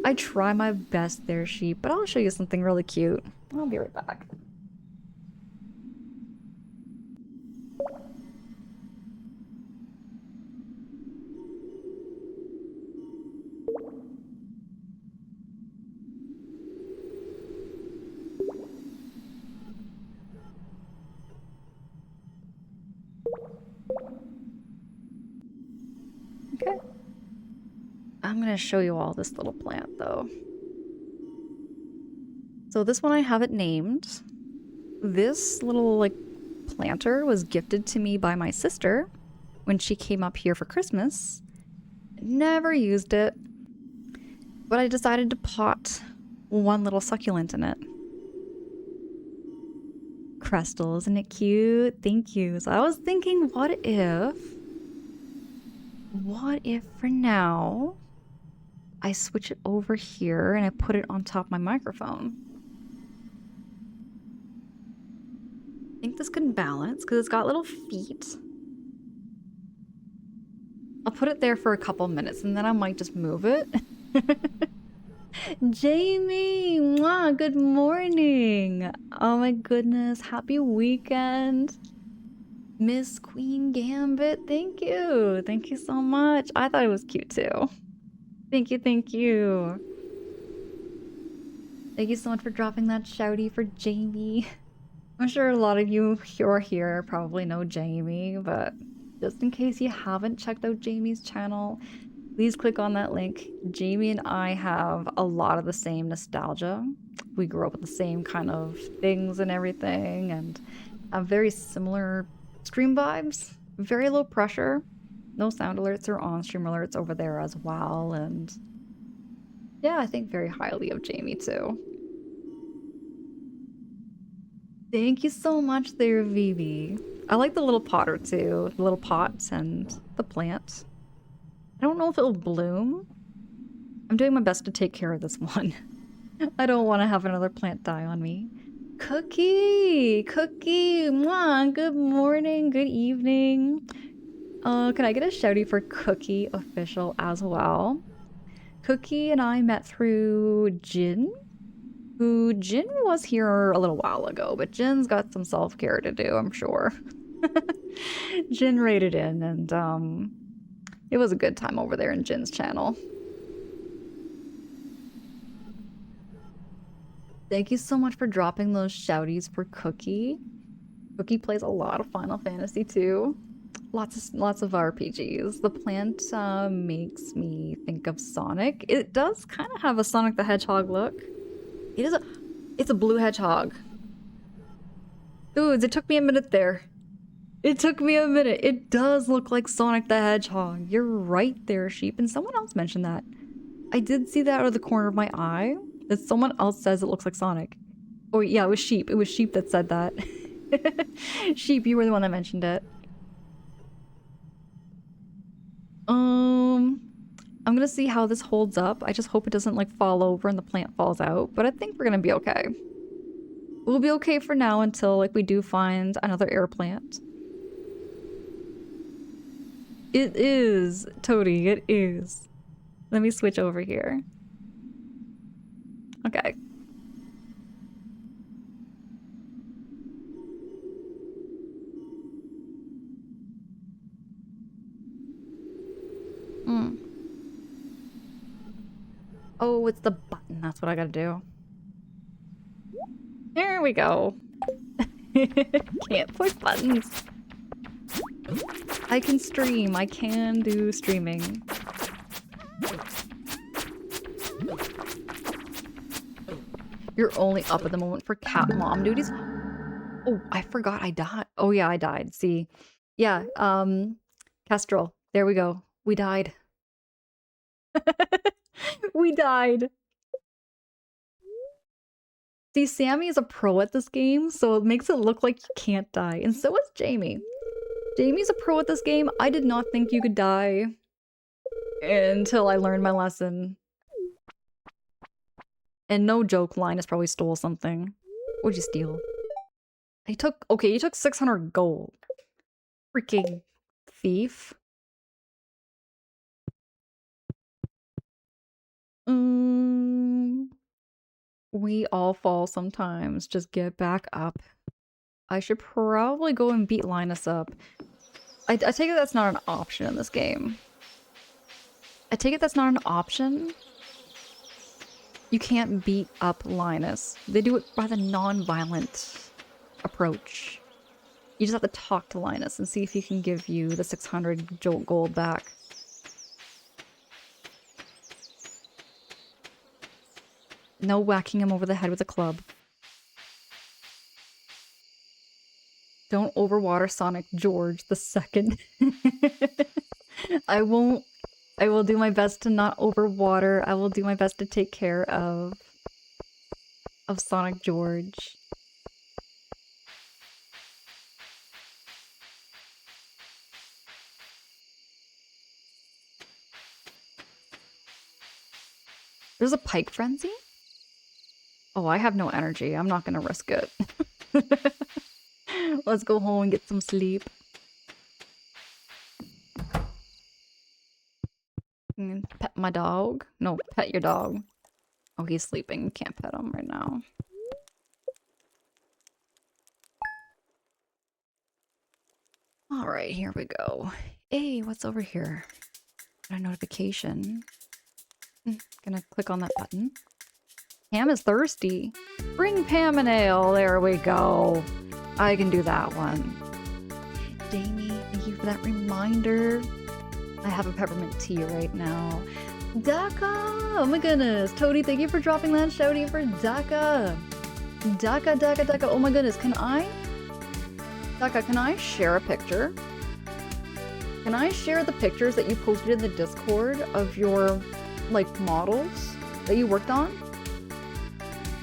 I try my best there, sheep, but I'll show you something really cute. I'll be right back. Okay. I'm gonna show you all this little plant, though. So this one I have it named. This little, like, planter was gifted to me by my sister when she came up here for Christmas. Never used it. But I decided to pot one little succulent in it. Crystal, isn't it cute? Thank you. So I was thinking, what if for now I switch it over here and I put it on top of my microphone? I think this can balance because it's got little feet. I'll put it there for a couple minutes and then I might just move it. Jamie, mwah, good morning. Oh my goodness, happy weekend. Miss Queen Gambit, thank you. Thank you so much. I thought it was cute too. Thank you, thank you. Thank you so much for dropping that shouty for Jamie. I'm sure a lot of you who are here probably know Jamie, but just in case you haven't checked out Jamie's channel, please click on that link. Jamie and I have a lot of the same nostalgia. We grew up with the same kind of things and everything, and have very similar stream vibes. Very low pressure. No sound alerts or on-stream alerts over there as well, and yeah, I think very highly of Jamie too. Thank you so much there, Vivi. I like the little potter too. The little pots and the plant. I don't know if it'll bloom. I'm doing my best to take care of this one. I don't want to have another plant die on me. Cookie! Cookie! Mwah! Good morning, good evening. Can I get a shouty for Cookie official as well? Cookie and I met through Jin. Jin was here a little while ago, but Jin's got some self-care to do, I'm sure. Jin raided in, and it was a good time over there in Jin's channel. Thank you so much for dropping those shouties for Cookie. Cookie plays a lot of Final Fantasy too. Lots of RPGs. The plant makes me think of Sonic. It does kind of have a Sonic the Hedgehog look. It's a blue hedgehog. Dudes, it took me a minute there. It took me a minute. It does look like Sonic the Hedgehog. You're right there, Sheep. And someone else mentioned that. I did see that out of the corner of my eye. That someone else says it looks like Sonic. Oh yeah, it was Sheep. It was Sheep that said that. Sheep, you were the one that mentioned it. I'm gonna see how this holds up. I just hope it doesn't like fall over and the plant falls out, but I think we're gonna be okay. We'll be okay for now until like we do find another air plant. It is, Toady, it is. Let me switch over here. Okay. Oh, it's the button. That's what I gotta do. There we go. Can't push buttons. I can stream. I can do streaming. You're only up at the moment for cat mom duties. Oh, I forgot I died. Oh yeah, I died. See. Yeah, Kestrel. There we go. We died. We died. See, Sammy is a pro at this game, so it makes it look like you can't die. And so is Jamie. Jamie's a pro at this game. I did not think you could die until I learned my lesson. And no joke, Linus probably stole something. What'd you steal? He took 600 gold. Freaking thief. We all fall sometimes. Just get back up. I should probably go and beat Linus up. I take it that's not an option in this game. I take it that's not an option. You can't beat up Linus. They do it by the non-violent approach. You just have to talk to Linus and see if he can give you the 600 gold back. No whacking him over the head with a club. Don't overwater Sonic George the Second. I won't. I will do my best to not overwater. I will do my best to take care of Sonic George. There's a pike frenzy? Oh, I have no energy. I'm not gonna risk it. Let's go home and get some sleep. Pet my dog? No, pet your dog. Oh, he's sleeping. You can't pet him right now. Alright, here we go. Hey, what's over here? Got a notification. Gonna click on that button. Pam is thirsty. Bring Pam an ale. There we go. I can do that one. Jamie, thank you for that reminder. I have a peppermint tea right now. Daka! Oh my goodness. Toady, thank you for dropping that shouty for Daka. Daka. Oh my goodness. Daka, can I share a picture? Can I share the pictures that you posted in the Discord of your, like, models that you worked on?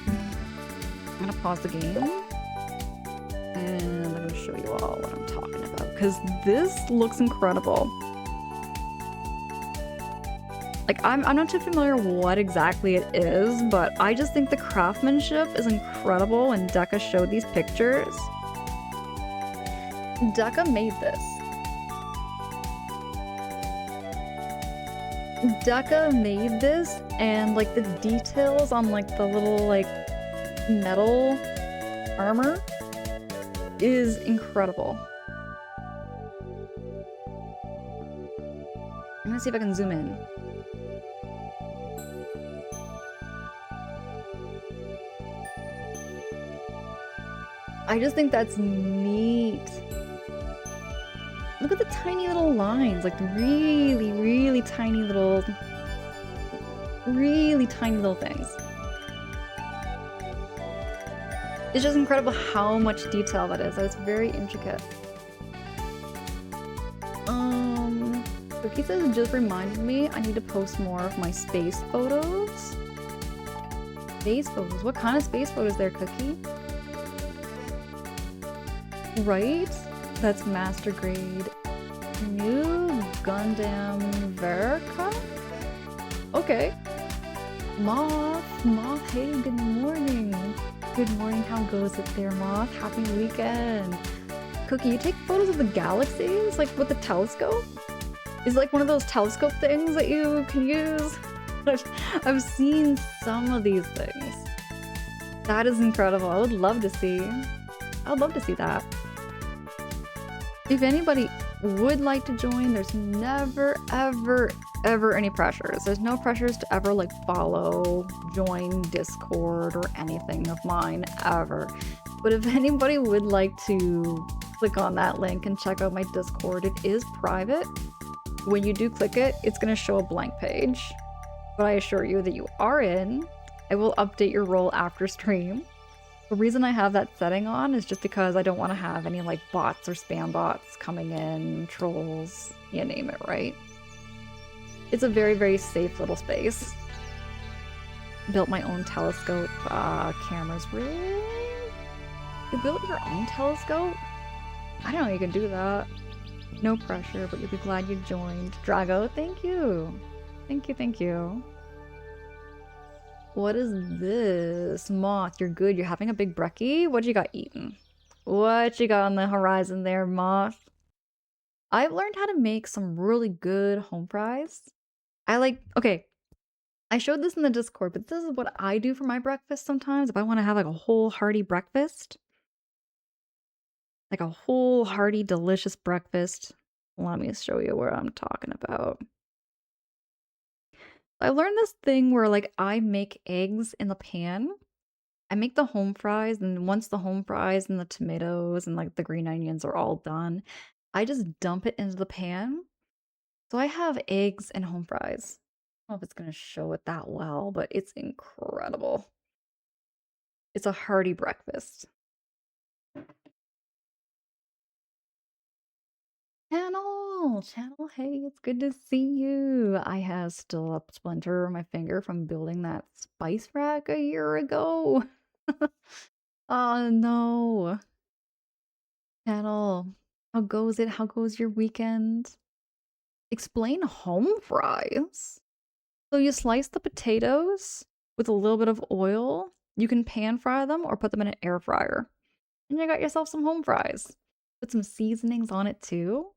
I'm gonna pause the game. And I'm gonna show you all what I'm talking about. Because this looks incredible. Like, I'm not too familiar what exactly it is, but I just think the craftsmanship is incredible when Deka showed these pictures. Deka made this. Deka made this, and like the details on like the little like metal armor is incredible. I'm gonna see if I can zoom in. I just think that's neat. Look at the tiny little lines, like really, really tiny little things. It's just incredible how much detail that is. It's very intricate. Cookie says it just reminded me I need to post more of my space photos. Space photos? What kind of space photos there, Cookie? Right? That's master grade. New Gundam Verica? Okay. Moth, hey, good morning. Good morning, how goes it there, Moth? Happy weekend. Cookie, you take photos of the galaxies? Like with the telescope? Is it like one of those telescope things that you can use? I've seen some of these things. That is incredible. I would love to see. I would love to see that. If anybody would like to join, there's never, ever any pressures. There's no pressures to ever like follow, join Discord or anything of mine, ever. But if anybody would like to click on that link and check out my Discord, it is private. When you do click it, it's going to show a blank page. But I assure you that you are in. I will update your role after stream. The reason I have that setting on is just because I don't want to have any like bots or spam bots coming in, trolls, you name it, right? It's a very, very safe little space. Built my own telescope cameras. Really? You built your own telescope? I don't know you can do that. No pressure, but you'll be glad you joined. Drago, thank you. Thank you. What is this? Moth, you're good. You're having a big brekkie? What you got eaten? What you got on the horizon there, Moth? I've learned how to make some really good home fries. Okay, I showed this in the Discord, but this is what I do for my breakfast sometimes if I want to have like a whole hearty breakfast. Like a whole hearty, delicious breakfast. Let me show you what I'm talking about. I learned this thing where like I make eggs in the pan. I make the home fries, and once the home fries and the tomatoes and like the green onions are all done, I just dump it into the pan. So I have eggs and home fries. I don't know if it's gonna show it that well, but it's incredible. It's a hearty breakfast. Channel, hey, it's good to see you. I have still a splinter on my finger from building that spice rack a year ago. Oh no. Channel, how goes it? How goes your weekend? Explain home fries. So you slice the potatoes with a little bit of oil. You can pan fry them or put them in an air fryer. And you got yourself some home fries. Put some seasonings on it too.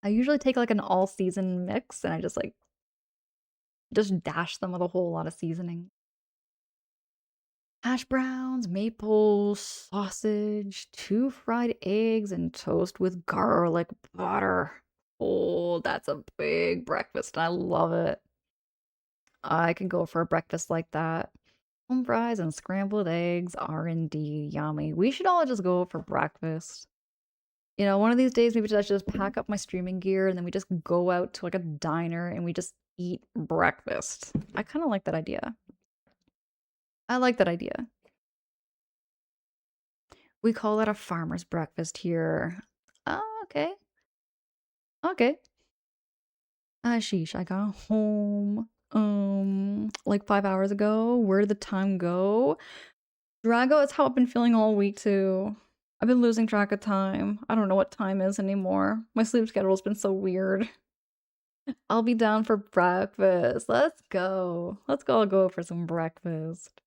I usually take like an all-season mix and I just dash them with a whole lot of seasoning. Hash browns, maple sausage, 2 fried eggs, and toast with garlic butter. Oh, that's a big breakfast and I love it. I can go for a breakfast like that. Home fries and scrambled eggs are indeed yummy. We should all just go for breakfast. You know, one of these days, maybe I should just pack up my streaming gear and then we just go out to like a diner and we just eat breakfast. I kind of like that idea. I like that idea. We call it a farmer's breakfast here. Oh, okay. Okay. Sheesh, I got home, like 5 hours ago. Where did the time go? Drago, it's how I've been feeling all week too. I've been losing track of time. I don't know what time is anymore. My sleep schedule's been so weird. I'll be down for breakfast. Let's go. Let's go go for some breakfast.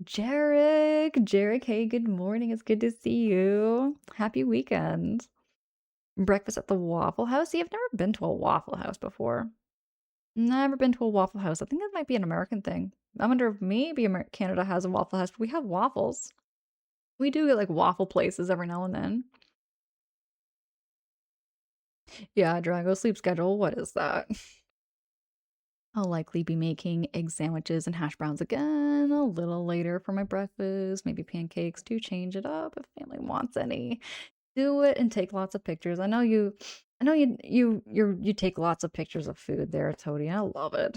Jarek, hey, good morning. It's good to see you. Happy weekend. Breakfast at the Waffle House. See, I've never been to a Waffle House before. Never been to a Waffle House. I think that might be an American thing. I wonder if maybe Canada has a Waffle House, but we have waffles. We do get like waffle places every now and then. Yeah, Drago sleep schedule. What is that? I'll likely be making egg sandwiches and hash browns again a little later for my breakfast. Maybe pancakes to change it up if family wants any. Do it and take lots of pictures. I know I know you take lots of pictures of food there, Toady. I love it.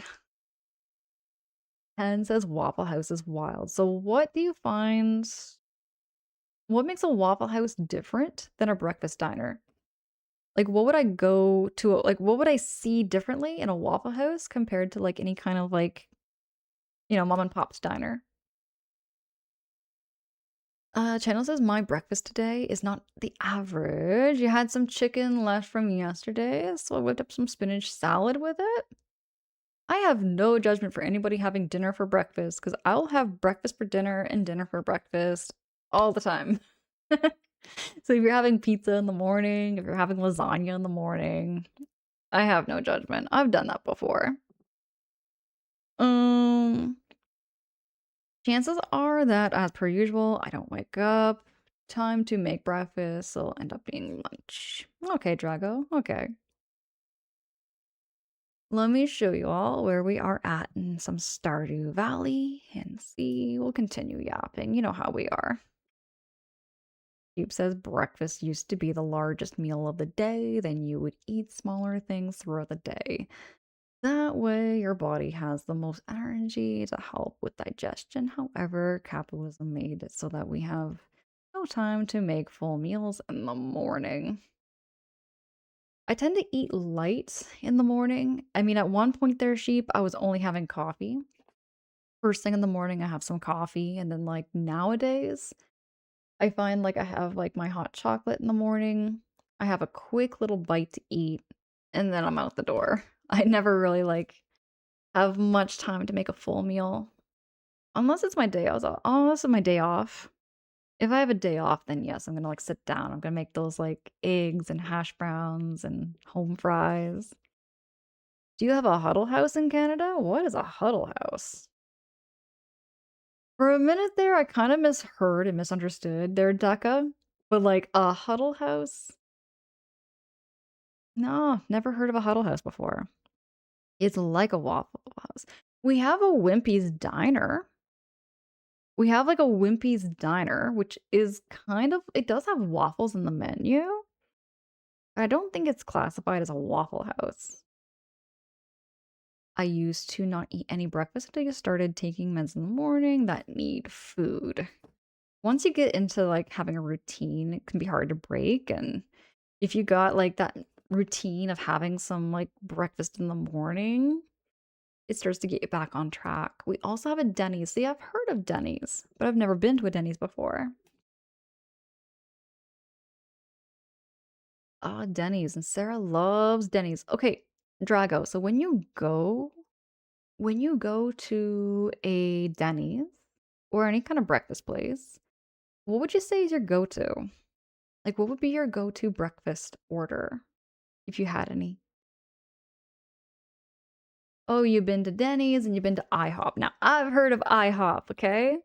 Ken says Waffle House is wild. So what do you find what makes a Waffle House different than a breakfast diner? Like what would I go to like what would I see differently in a Waffle House compared to like any kind of like, mom and pop's diner? Channel says my breakfast today is not the average. You had some chicken left from yesterday, so I whipped up some spinach salad with it. I have no judgment for anybody having dinner for breakfast because I'll have breakfast for dinner and dinner for breakfast all the time. So if you're having pizza in the morning, if you're having lasagna in the morning, I have no judgment. I've done that before. Um, Chances are that, as per usual, I don't wake up. Time to make breakfast, so it'll end up being lunch. Okay, Drago. Okay. Let me show you all where we are at in some Stardew Valley and see. We'll continue yapping. You know how we are. Cube says breakfast used to be the largest meal of the day, then you would eat smaller things throughout the day. That way, your body has the most energy to help with digestion. However, capitalism made it so that we have no time to make full meals in the morning. I tend to eat light in the morning. I mean, at one point there, sheep, I was only having coffee. First thing in the morning, I have some coffee. And then, like, nowadays, I find like I have like my hot chocolate in the morning. I have a quick little bite to eat, and then I'm out the door. I never really like have much time to make a full meal. Unless it's my day off. Unless it's my day off. If I have a day off, then yes, I'm gonna like sit down. I'm gonna make those like eggs and hash browns and home fries. Do you have a huddle house in Canada? What is a huddle house? For a minute there, I kind of misheard and misunderstood there, Decca. But like a huddle house? No, never heard of a huddle house before. It's like a Waffle House. We have a Wimpy's Diner. We have like a Wimpy's Diner, which is kind of, it does have waffles in the menu. I don't think it's classified as a Waffle House. I used to not eat any breakfast until I started taking meds in the morning that need food. Once you get into like having a routine, it can be hard to break. And if you got like that routine of having some like breakfast in the morning, it starts to get you back on track. We also have a Denny's. See, I've heard of Denny's, but I've never been to a Denny's before. Ah, Denny's, and Sarah loves Denny's. Okay, Drago, so when you go to a Denny's or any kind of breakfast place, what would you say is your go-to? Like, what would be your go-to breakfast order if you had any? Oh, you've been to Denny's and you've been to IHOP. Now, I've heard of IHOP, okay?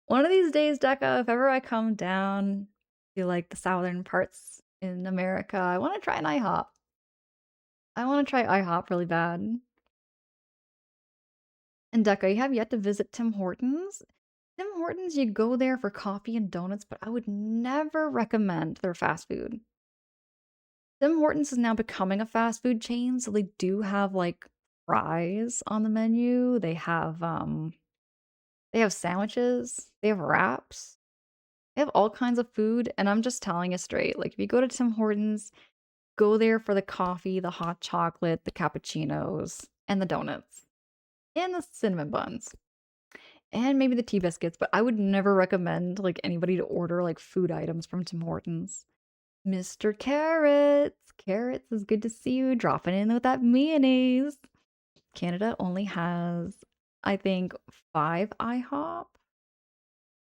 One of these days, Decca, if ever I come down to like the southern parts in America, I want to try an IHOP. I want to try IHOP really bad. And Decca, you have yet to visit Tim Hortons. Tim Hortons, you go there for coffee and donuts, but I would never recommend their fast food. Tim Hortons is now becoming a fast food chain, so they do have like fries on the menu. They have sandwiches, they have wraps. They have all kinds of food, and I'm just telling you straight, like, if you go to Tim Hortons, go there for the coffee, the hot chocolate, the cappuccinos, and the donuts, and the cinnamon buns, and maybe the tea biscuits, but I would never recommend, like, anybody to order, like, food items from Tim Hortons. Mr. Carrots! Carrots, is good to see you dropping in with that mayonnaise. Canada only has, I think, 5 IHOP.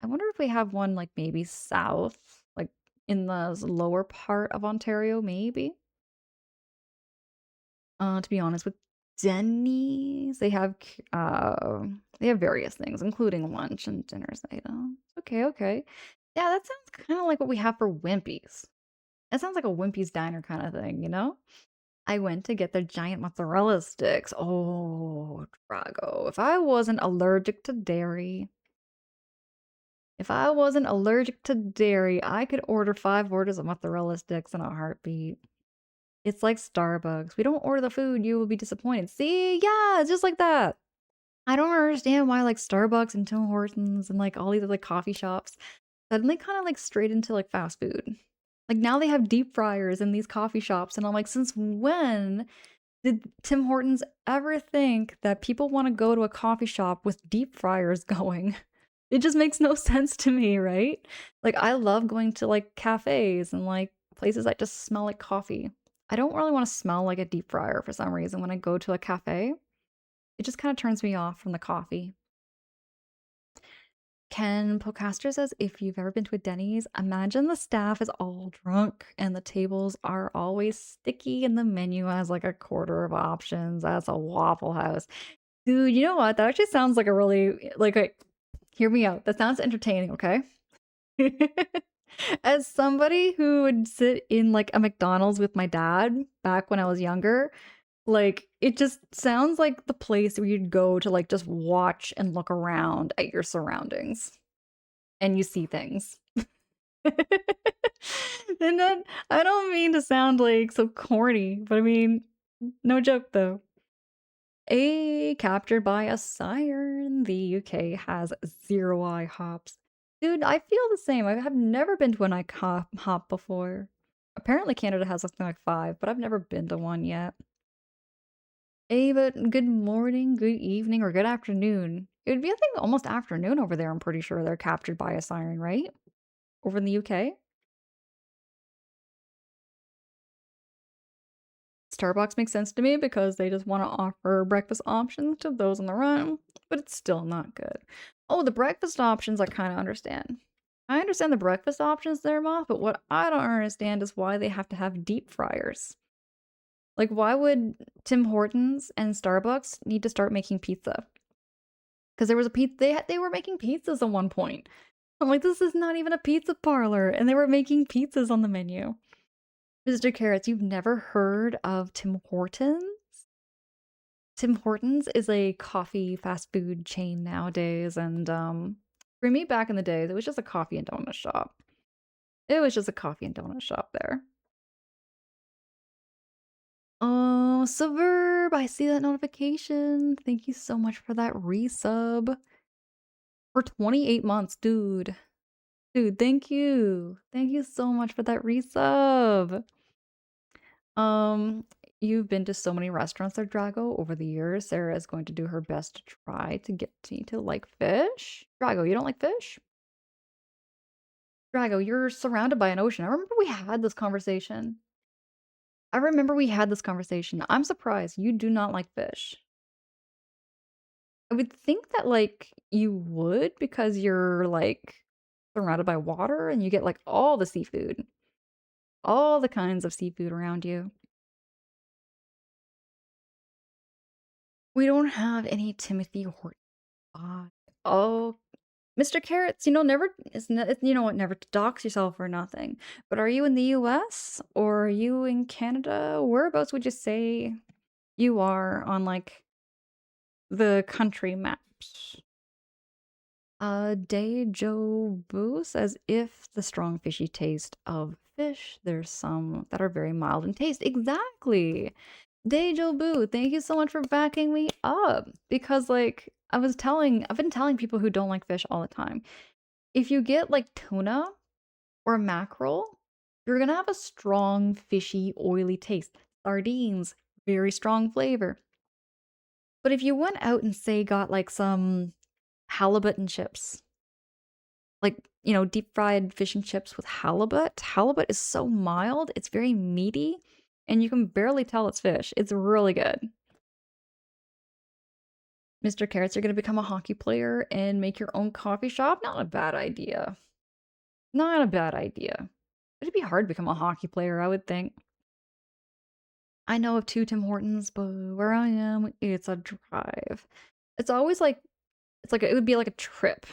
I wonder if we have one, like, maybe south, like, in the lower part of Ontario, maybe? To be honest, with Denny's, they have various things, including lunch and dinners items. Okay, okay. Yeah, that sounds kinda like what we have for Wimpy's. That sounds like a Wimpy's diner kinda thing, you know? I went to get their giant mozzarella sticks. Oh, Drago, if I wasn't allergic to dairy, I could order 5 orders of mozzarella sticks in a heartbeat. It's like Starbucks. We don't order the food, you will be disappointed. See? Yeah, it's just like that. I don't understand why like Starbucks and Tim Hortons and like all these like coffee shops suddenly kind of like straight into like fast food. Like now they have deep fryers in these coffee shops, and I'm like, since when did Tim Hortons ever think that people want to go to a coffee shop with deep fryers going? It just makes no sense to me, right? Like I love going to like cafes and like places that just smell like coffee. I don't really want to smell like a deep fryer for some reason when I go to a cafe. It just kind of turns me off from the coffee. Ken Pocaster says, if you've ever been to a Denny's, imagine the staff is all drunk and the tables are always sticky and the menu has like a quarter of options. That's a Waffle House. Dude, you know what? That actually sounds like a really, hear me out. That sounds entertaining, okay? As somebody who would sit in like a McDonald's with my dad back when I was younger, like, it just sounds like the place where you'd go to, like, just watch and look around at your surroundings, and you see things. And then I don't mean to sound, like, so corny, but I mean, no joke, though. A captured by a siren, the UK has 0 IHOPs. Dude, I feel the same. I have never been to an IHOP before. Apparently Canada has something like 5, but I've never been to one yet. Hey, but good morning, good evening, or good afternoon. It would be, I think, almost afternoon over there. I'm pretty sure they're captured by a siren, right? Over in the UK. Starbucks makes sense to me because they just want to offer breakfast options to those on the run, but it's still not good. Oh, the breakfast options I kind of understand. I understand the breakfast options there, Moth, but what I don't understand is why they have to have deep fryers. Like, why would Tim Hortons and Starbucks need to start making pizza? Because there was a pizza, they were making pizzas at one point. I'm like, this is not even a pizza parlor, and they were making pizzas on the menu. Mr. Carrots, you've never heard of Tim Hortons? Tim Hortons is a coffee fast food chain nowadays, and for me back in the days, it was just a coffee and donut shop. It was just a coffee and donut shop there. Oh, Suburb, I see that notification. Thank you so much for that resub. For 28 months, dude. Dude, thank you. Thank you so much for that resub. Um, you've been to so many restaurants at Drago over the years. Sarah is going to do her best to try to get me to like fish. Drago, you don't like fish? Drago, you're surrounded by an ocean. I remember we had this conversation. I'm surprised you do not like fish. I would think that like you would because you're like surrounded by water and you get like all the seafood, all the kinds of seafood around you. We don't have any Timothy Horton. Oh, Mr. Carrots, you know what, never to dox yourself or nothing. But are you in the US or are you in Canada? Whereabouts would you say you are on like the country maps? Dejo Boo says if the strong fishy taste of fish, there's some that are very mild in taste. Exactly. Dejo Boo, thank you so much for backing me up. Because like I've been telling people who don't like fish all the time. If you get like tuna or mackerel, you're gonna have a strong, fishy, oily taste. Sardines, very strong flavor. But if you went out and say got like some halibut and chips, like, you know, deep fried fish and chips with halibut. Halibut is so mild, it's very meaty, and you can barely tell it's fish. It's really good. Mr. Carrots, you're gonna become a hockey player and make your own coffee shop? Not a bad idea. Not a bad idea. It'd be hard to become a hockey player, I would think. I know of 2 Tim Hortons, but where I am, it's a drive. It's always like it would be like a trip.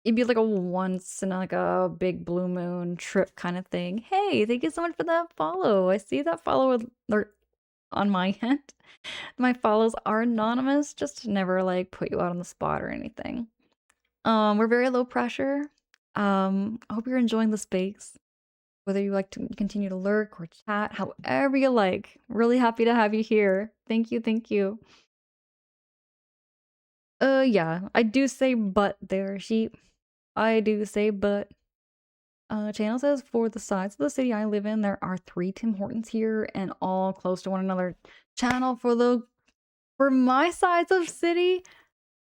It'd be like a once in like a big blue moon trip kind of thing. Hey, thank you so much for that follow. I see that follow alert on my end. My follows are anonymous, just to never like put you out on the spot or anything. We're very low pressure. I hope you're enjoying the space. Whether you like to continue to lurk or chat, however you like. Really happy to have you here. Thank you, thank you. Yeah, I do say but there, sheep. I do say but. Channel says for the sides of the city I live in, there are 3 Tim Hortons here and all close to one another. Channel for my sides of city,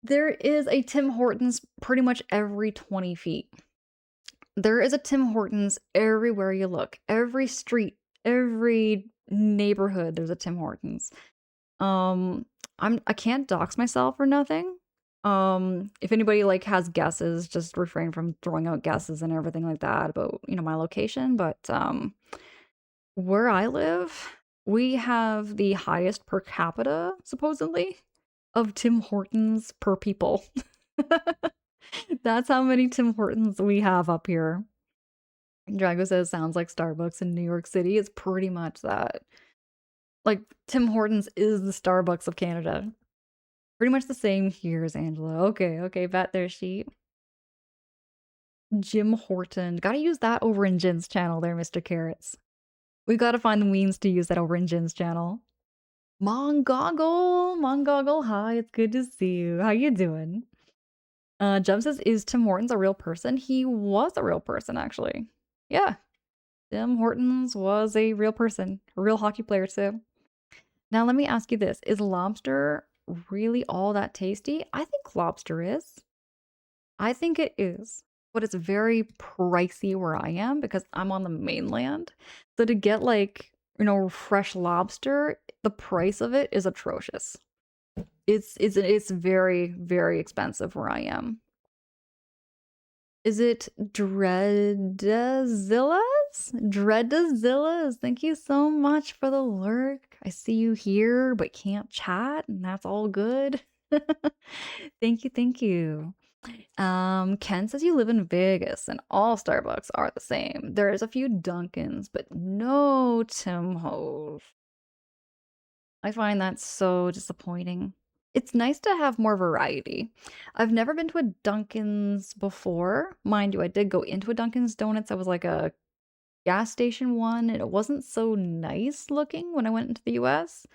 there is a Tim Hortons pretty much every 20 feet. There is a Tim Hortons everywhere you look. Every street, every neighborhood, there's a Tim Hortons. Um, I can't dox myself or nothing. If anybody like has guesses, just refrain from throwing out guesses and everything like that about, my location, but where I live, we have the highest per capita supposedly of Tim Hortons per people. That's how many Tim Hortons we have up here. Drago says sounds like Starbucks in New York City. It's pretty much that. Like Tim Hortons is the Starbucks of Canada. Pretty much the same here as Angela. Okay, okay, bet there sheep. Jim Horton. Gotta use that over in Jin's channel there, Mr. Carrots. We gotta find the means to use that over in Jin's channel. Mongoggle, hi, it's good to see you. How you doing? Jum says, is Tim Hortons a real person? He was a real person, actually. Yeah, Tim Hortons was a real person, a real hockey player too. Now let me ask you this, is lobster really all that tasty? I think lobster is. I think it is, but it's very pricey where I am because I'm on the mainland. So to get like, fresh lobster, the price of it is atrocious. It's very, very expensive where I am. Is it Dreadazillas? Dreadazillas, thank you so much for the lurk. I see you here, but can't chat, and that's all good. Thank you, thank you. Ken says you live in Vegas and all Starbucks are the same. There's a few Dunkins, but no Tim Hove. I find that so disappointing. It's nice to have more variety. I've never been to a Dunkin's before. Mind you, I did go into a Dunkin's Donuts. I was like a gas station one, and it wasn't so nice looking when I went into the US.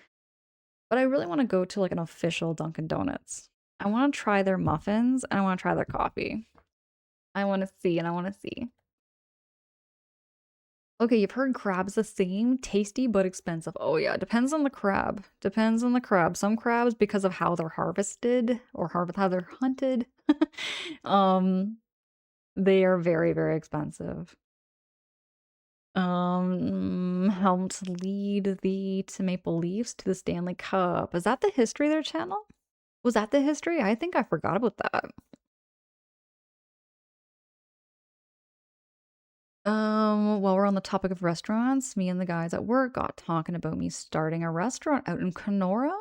But I really want to go to like an official Dunkin' Donuts. I want to try their muffins and I want to try their coffee. I want to see and I want to see. Okay, you've heard crab's the same, tasty but expensive. Oh yeah, depends on the crab. Depends on the crab. Some crabs, because of how they're harvested or how they're hunted, um, they are very, very expensive. Helped lead the to Maple Leafs to the Stanley Cup. Is that the history of their channel? Was that the history? I think I forgot about that. While we're on the topic of restaurants, me and the guys at work got talking about me starting a restaurant out in Kenora.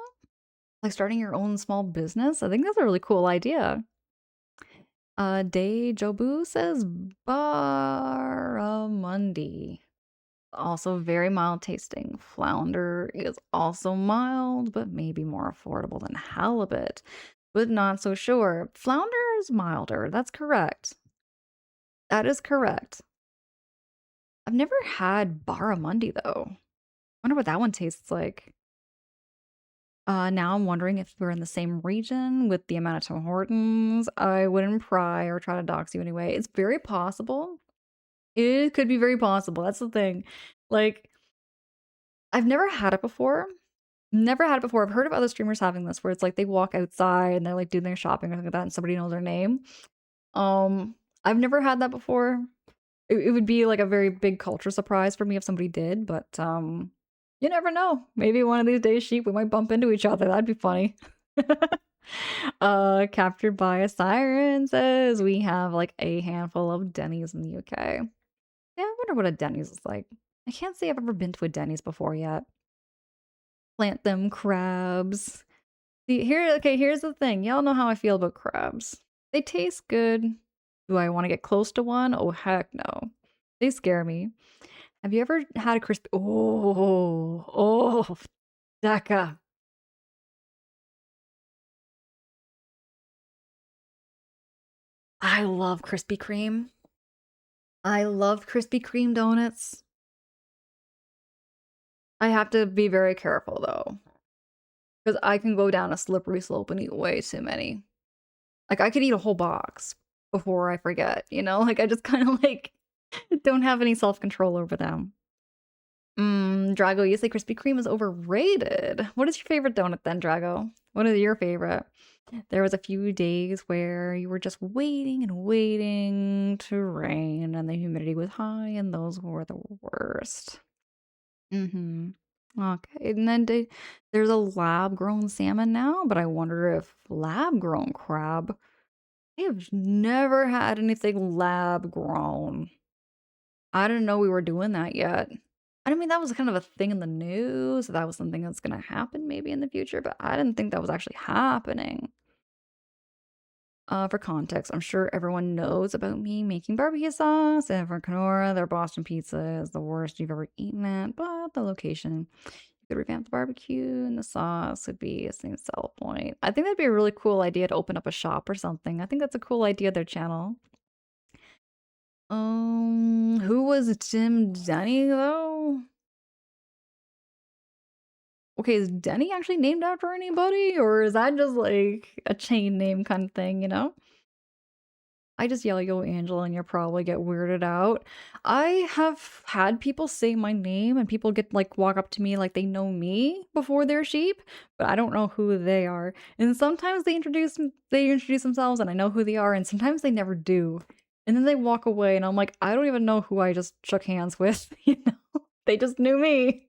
Like starting your own small business. I think that's a really cool idea. Day Jobu says barramundi. Also very mild tasting. Flounder is also mild, but maybe more affordable than halibut. But not so sure. Flounder is milder. That's correct. That is correct. I've never had barramundi though. Wonder what that one tastes like. Now I'm wondering if we're in the same region with the amount of Tim Hortons. I wouldn't pry or try to dox you anyway. It's very possible. It could be very possible. That's the thing. Like, I've never had it before. Never had it before. I've heard of other streamers having this where it's like they walk outside and they're like doing their shopping or something like that and somebody knows their name. I've never had that before. It would be like a very big culture surprise for me if somebody did, but you never know. Maybe one of these days, sheep, we might bump into each other. That'd be funny. Captured by a siren says we have like a handful of Denny's in the UK. Yeah, I wonder what a Denny's is like. I can't say I've ever been to a Denny's before yet. Plant them crabs. See, here's the thing. Y'all know how I feel about crabs. They taste good. Do I want to get close to one? Oh, heck no. They scare me. Have you ever had a crispy? Oh, Becca. I love Krispy Kreme. I love Krispy Kreme donuts. I have to be very careful though, because I can go down a slippery slope and eat way too many. Like, I could eat a whole box before I forget, you know? Like, I just kinda, like, don't have any self-control over them. Drago, you say Krispy Kreme is overrated. What is your favorite donut then, Drago? What is your favorite? There was a few days where you were just waiting and waiting to rain, and the humidity was high, and those were the worst. Mhm. Okay, and then there's a lab-grown salmon now, but I wonder if lab-grown crab I have never had anything lab grown. I didn't know we were doing that yet. I mean, that was kind of a thing in the news. That was something that's gonna happen maybe in the future, but I didn't think that was actually happening. For context, I'm sure everyone knows about me making barbecue sauce, and for Kenora, their Boston pizza is the worst you've ever eaten at, but the location, you could revamp the barbecue and the sauce would be a same sell point. I think that'd be a really cool idea to open up a shop or something. I think that's a cool idea, their channel. Who was Tim Denny though? Okay, is Denny actually named after anybody, or is that just like a chain name kind of thing, you know? I just yell "Yo, Angela," and you'll probably get weirded out. I have had people say my name and people get like walk up to me like they know me before they're sheep, but I don't know who they are. And sometimes they introduce themselves and I know who they are, and sometimes they never do. And then they walk away and I'm like, I don't even know who I just shook hands with, you know? They just knew me.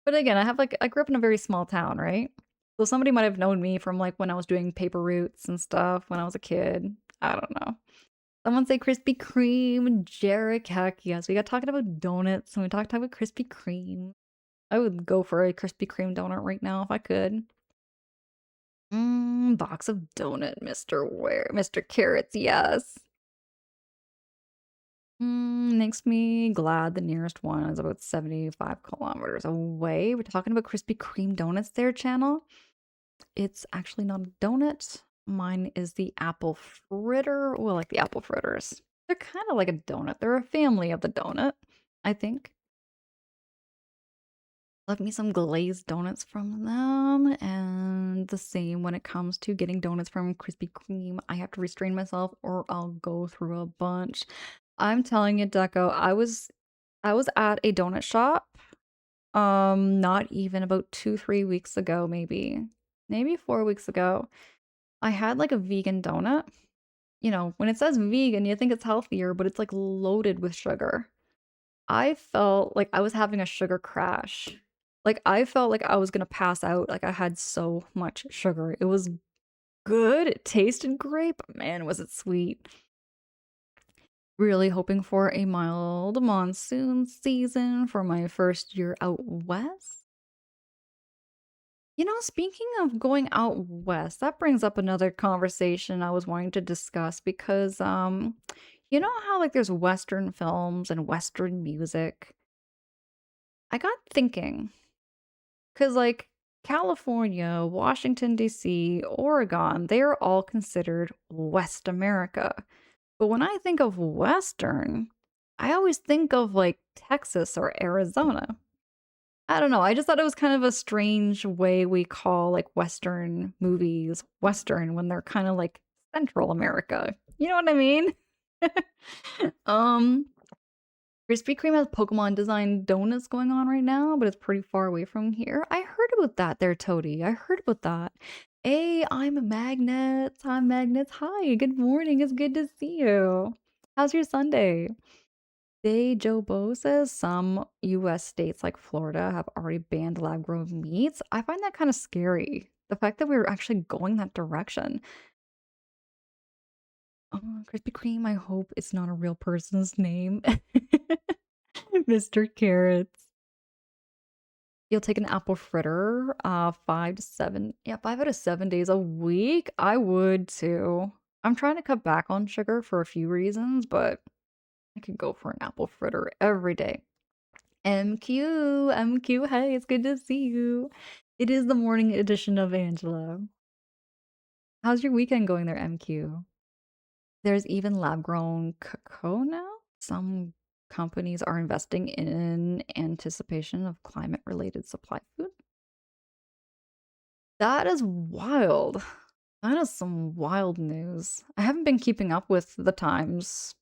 But again, I grew up in a very small town, right? So somebody might have known me from like when I was doing paper routes and stuff when I was a kid. I don't know. Someone say Krispy Kreme, Jarek. Heck yes. We got talking about donuts and we talked about Krispy Kreme. I would go for a Krispy Kreme donut right now if I could. Box of donut, Mr. Ware, Mr. Carrots, yes. Makes me glad the nearest one is about 75 kilometers away. We're talking about Krispy Kreme donuts there, channel. It's actually not a donut. Mine is the apple fritter. Well, like the apple fritters. They're kind of like a donut. They're a family of the donut, I think. Love me some glazed donuts from them. And the same when it comes to getting donuts from Krispy Kreme. I have to restrain myself or I'll go through a bunch. I'm telling you, Deco, I was at a donut shop, not even about 2, 3 weeks ago, maybe. Maybe 4 weeks ago. I had like a vegan donut. You know, when it says vegan, you think it's healthier, but it's like loaded with sugar. I felt like I was having a sugar crash. Like I felt like I was gonna pass out. Like I had so much sugar. It was good. It tasted great, but man, was it sweet. Really hoping for a mild monsoon season for my first year out west. You know, speaking of going out west, that brings up another conversation I was wanting to discuss because, you know how like there's Western films and Western music? I got thinking, because like California, Washington, D.C., Oregon, they are all considered West America. But when I think of Western, I always think of like Texas or Arizona. I don't know, I just thought it was kind of a strange way we call, like, Western movies Western when they're kinda like Central America. You know what I mean? Um, Krispy Kreme has Pokemon designed donuts going on right now, but it's pretty far away from here. I heard about that there, Toady. I heard about that. Hey, I'm Magnets. I'm Magnets. Hi, good morning. It's good to see you. How's your Sunday? They Joe Bo says some US states like Florida have already banned lab grown meats. I find that kind of scary. The fact that we're actually going that direction. Oh, Krispy Kreme, I hope it's not a real person's name. Mr. Carrots. You'll take an apple fritter, 5 to 7, yeah, 5 out of 7 days a week. I would too. I'm trying to cut back on sugar for a few reasons, but I could go for an apple fritter every day. MQ, MQ, hey, it's good to see you. It is the morning edition of Angela. How's your weekend going there, MQ? There's even lab grown cocoa now? Some companies are investing in anticipation of climate-related supply food. That is wild. That is some wild news. I haven't been keeping up with the times,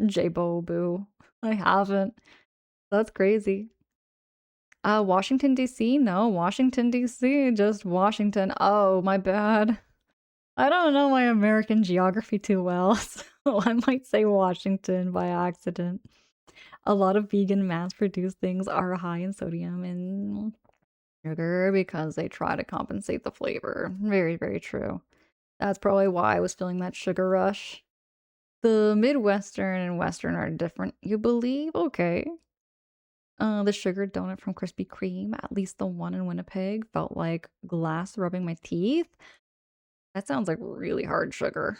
J-Bo Boo. I haven't. That's crazy. Washington, D.C.? No, Washington, D.C., just Washington. Oh, my bad. I don't know my American geography too well, so I might say Washington by accident. A lot of vegan mass-produced things are high in sodium and sugar because they try to compensate the flavor. Very, very true. That's probably why I was feeling that sugar rush. The Midwestern and Western are different, you believe? Okay. The sugar donut from Krispy Kreme, at least the one in Winnipeg, felt like glass rubbing my teeth. That sounds like really hard sugar.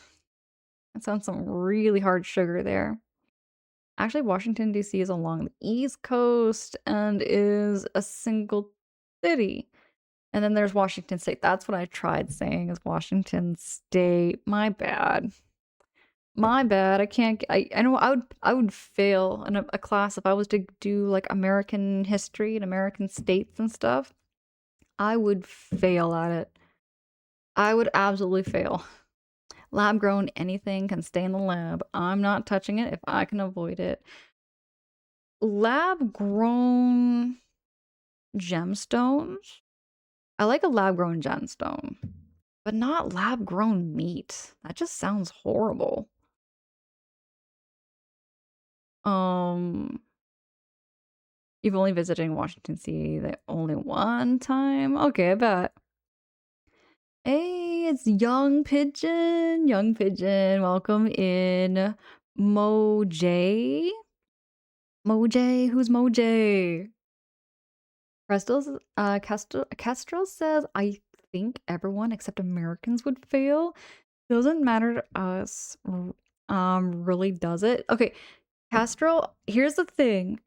That sounds some really hard sugar there. Actually, Washington, D.C. is along the East Coast and is a single city. And then there's Washington State. That's what I tried saying is Washington State. My bad. My bad. I can't. I know I would fail in a class if I was to do like American history and American states and stuff. I would fail at it. I would absolutely fail. Lab grown anything can stay in the lab. I'm not touching it if I can avoid it. Lab grown gemstones? I like a lab grown gemstone, but not lab grown meat. That just sounds horrible. Um, you've only visited Washington DC the only one time? Okay, I bet. Hey, it's Young Pigeon. Young Pigeon, welcome in. Moj. Moj, who's Moj? Kestrel says, I think everyone except Americans would fail. Doesn't matter to us. Really does it? Okay, Kestrel, here's the thing.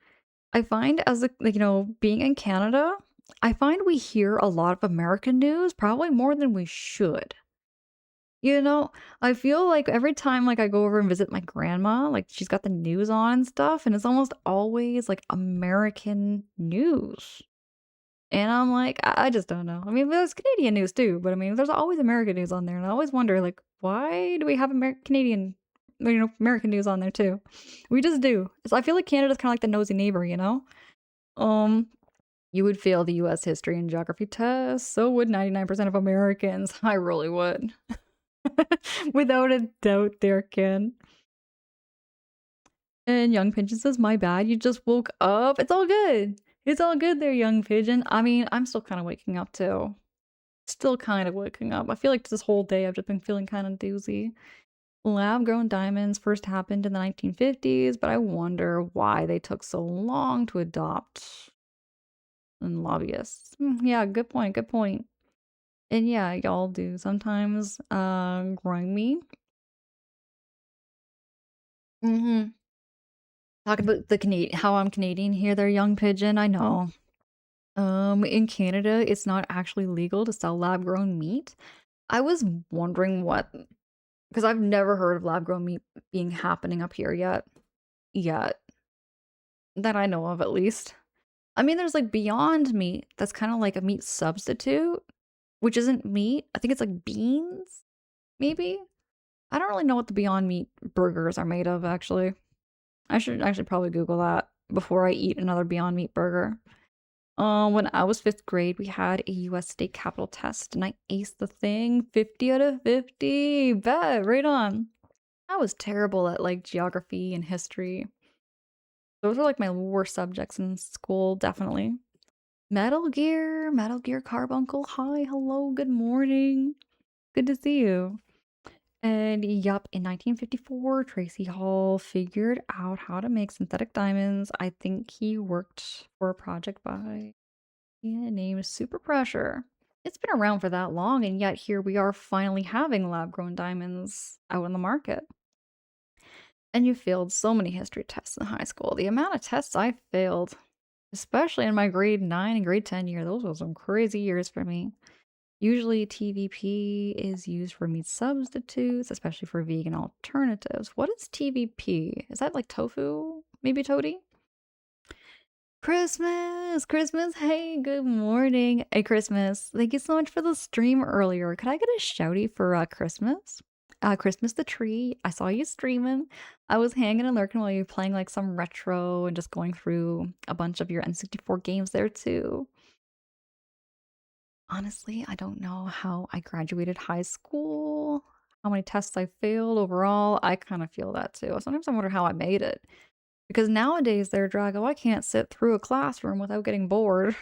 I find as a, like, being in Canada, I find we hear a lot of American news, probably more than we should. I feel like every time like I go over and visit my grandma, like she's got the news on and stuff, and it's almost always like American news. And I'm like, I just don't know. I mean, there's Canadian news too, but I mean, there's always American news on there, and I always wonder, like, why do we have American news on there too? We just do. So I feel like Canada's kind of like the nosy neighbor. Um, you would fail the U.S. history and geography test. So would 99% of Americans. I really would. Without a doubt, there can. And Young Pigeon says, my bad, you just woke up. It's all good. It's all good there, Young Pigeon. I mean, I'm still kind of waking up too. Still kind of waking up. I feel like this whole day I've just been feeling kind of doozy. Lab-grown diamonds first happened in the 1950s, but I wonder why they took so long to adopt and lobbyists. Yeah, good point, good point. And yeah, y'all do sometimes growing me. Mm-hmm. Talk about the Canadian, how I'm Canadian here there, Young Pigeon. I know. In Canada, it's not actually legal to sell lab-grown meat. I was wondering what, because I've never heard of lab-grown meat being happening up here yet, that I know of at least. I mean, there's like Beyond Meat, that's kind of like a meat substitute, which isn't meat. I think it's like beans, maybe. I don't really know what the Beyond Meat burgers are made of, actually. I should actually probably Google that before I eat another Beyond Meat burger. When I was 5th grade, we had a US state capital test and I aced the thing 50 out of 50. Bet, right on. I was terrible at like geography and history. Those were like my worst subjects in school, definitely. Metal Gear Carbuncle. Hi, hello, good morning. Good to see you. And yup, in 1954, Tracy Hall figured out how to make synthetic diamonds. I think he worked for a project by named Super Pressure. It's been around for that long, and yet here we are finally having lab-grown diamonds out in the market. And you failed so many history tests in high school. The amount of tests I failed, especially in my grade 9 and grade 10 year, those were some crazy years for me. Usually TVP is used for meat substitutes, especially for vegan alternatives. What is TVP? Is that like tofu? maybe Toady? Christmas! Christmas! Hey, good morning. Hey, Christmas. Thank you so much for the stream earlier. Could I get a shouty for Christmas? Christmas the tree. I saw you streaming. I was hanging and lurking while you were playing like some retro and just going through a bunch of your N64 games there too. Honestly, I don't know how I graduated high school, how many tests I failed overall. I kind of feel that too. Sometimes I wonder how I made it. Because nowadays there, Drago, I can't sit through a classroom without getting bored.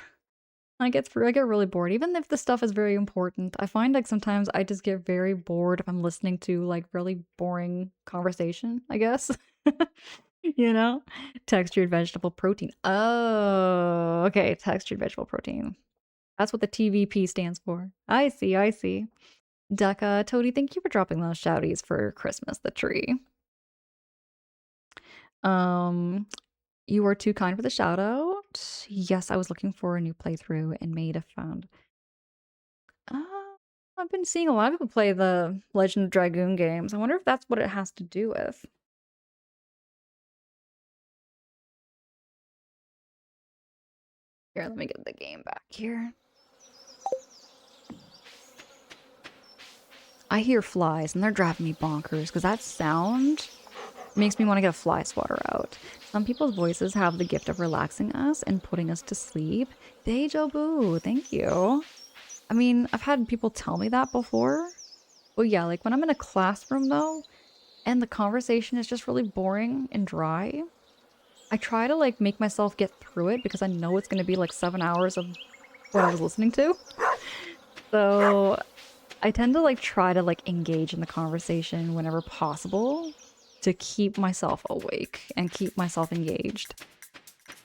I get really bored, even if the stuff is very important. I find like sometimes I just get very bored if I'm listening to like really boring conversation, I guess. You know? Textured vegetable protein. Oh, okay. Textured vegetable protein. That's what the TVP stands for. I see, I see. Ducka, Toady, thank you for dropping those shouties for Christmas the tree. You are too kind for the shout out. Yes, I was looking for a new playthrough and made a found. I've been seeing a lot of people play the Legend of Dragoon games. I wonder if that's what it has to do with. Here, let me get the game back here. I hear flies and they're driving me bonkers because that sound makes me want to get a fly swatter out. Some people's voices have the gift of relaxing us and putting us to sleep. Deja vu, thank you. I mean, I've had people tell me that before. But yeah, like when I'm in a classroom though, and the conversation is just really boring and dry, I try to like make myself get through it because I know it's going to be like 7 hours of what I was listening to. So I tend to like try to like engage in the conversation whenever possible to keep myself awake and keep myself engaged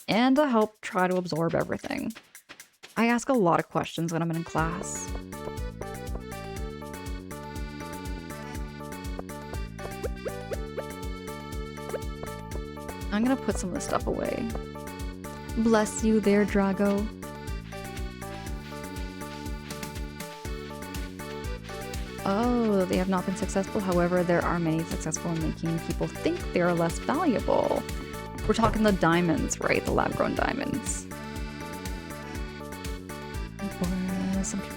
and to help try to absorb everything. I ask a lot of questions when I'm in class. I'm gonna put some of this stuff away. Bless you there, Drago. Oh, they have not been successful. However, there are many successful in making people think they are less valuable. We're talking the diamonds, right? The lab-grown diamonds. Or some people...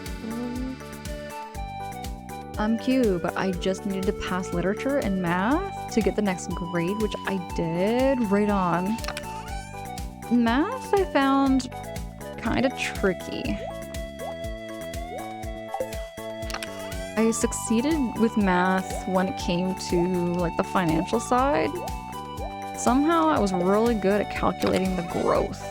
I'm cute, but I just needed to pass literature and math to get the next grade, which I did. Right on. Math I found kind of tricky. I succeeded with math when it came to like the financial side. Somehow I was really good at calculating the growth.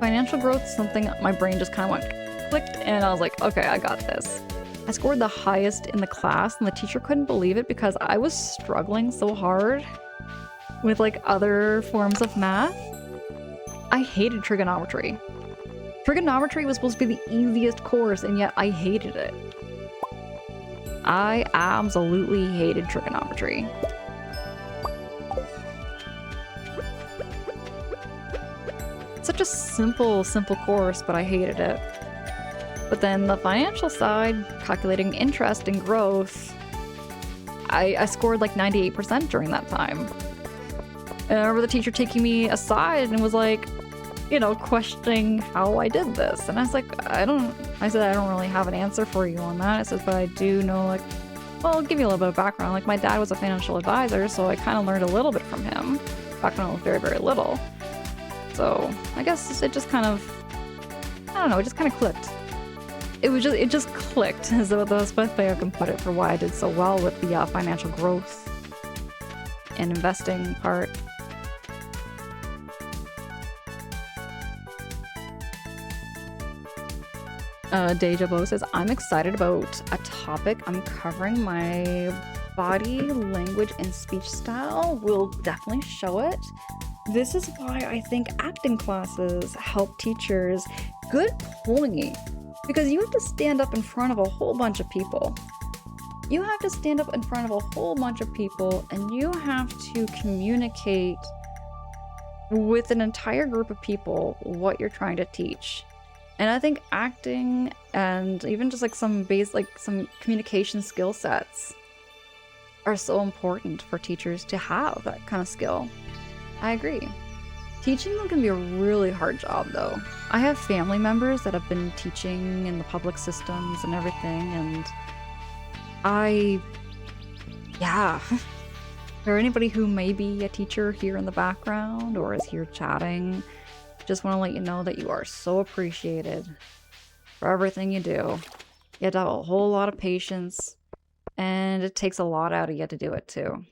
Financial growth is something my brain just kind of went clicked and I was like, okay, I got this. I scored the highest in the class and the teacher couldn't believe it because I was struggling so hard with like other forms of math. I hated trigonometry. Trigonometry was supposed to be the easiest course, and yet I hated it. I absolutely hated trigonometry. Such a simple course, but I hated it. But then the financial side, calculating interest and growth, I scored like 98% during that time. And I remember the teacher taking me aside and was like, you know, questioning how I did this. And I was like, I said, I don't really have an answer for you on that. I said, but I do know, like, well, I'll give you a little bit of background. Like, my dad was a financial advisor, so I kind of learned a little bit from him back when I was very, very little. So I guess it just kind of, I don't know, it just kind of clicked. It just clicked, is the best way I can put it for why I did so well with the financial growth and investing part. Deja Vu says, I'm excited about a topic I'm covering. My body language and speech style will definitely show it. This is why I think acting classes help teachers. Good point. Because you have to stand up in front of a whole bunch of people. You have to stand up in front of a whole bunch of people and you have to communicate with an entire group of people what you're trying to teach. And I think acting and even just like some communication skill sets are so important for teachers to have that kind of skill. I agree. Teaching them can be a really hard job, though. I have family members that have been teaching in the public systems and everything, and I, yeah. For anybody who may be a teacher here in the background or is here chatting, just want to let you know that you are so appreciated for everything you do. You have to have a whole lot of patience, and it takes a lot out of you to do it too.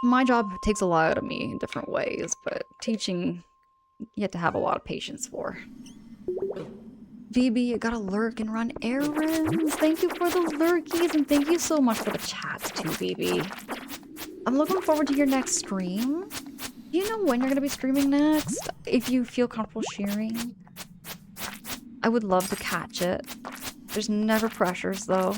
My job takes a lot out of me in different ways, but teaching, you have to have a lot of patience for. VB, you gotta lurk and run errands. Thank you for the lurkies, and thank you so much for the chats too, VB. I'm looking forward to your next stream. Do you know when you're gonna be streaming next? If you feel comfortable sharing. I would love to catch it. There's never pressures, though.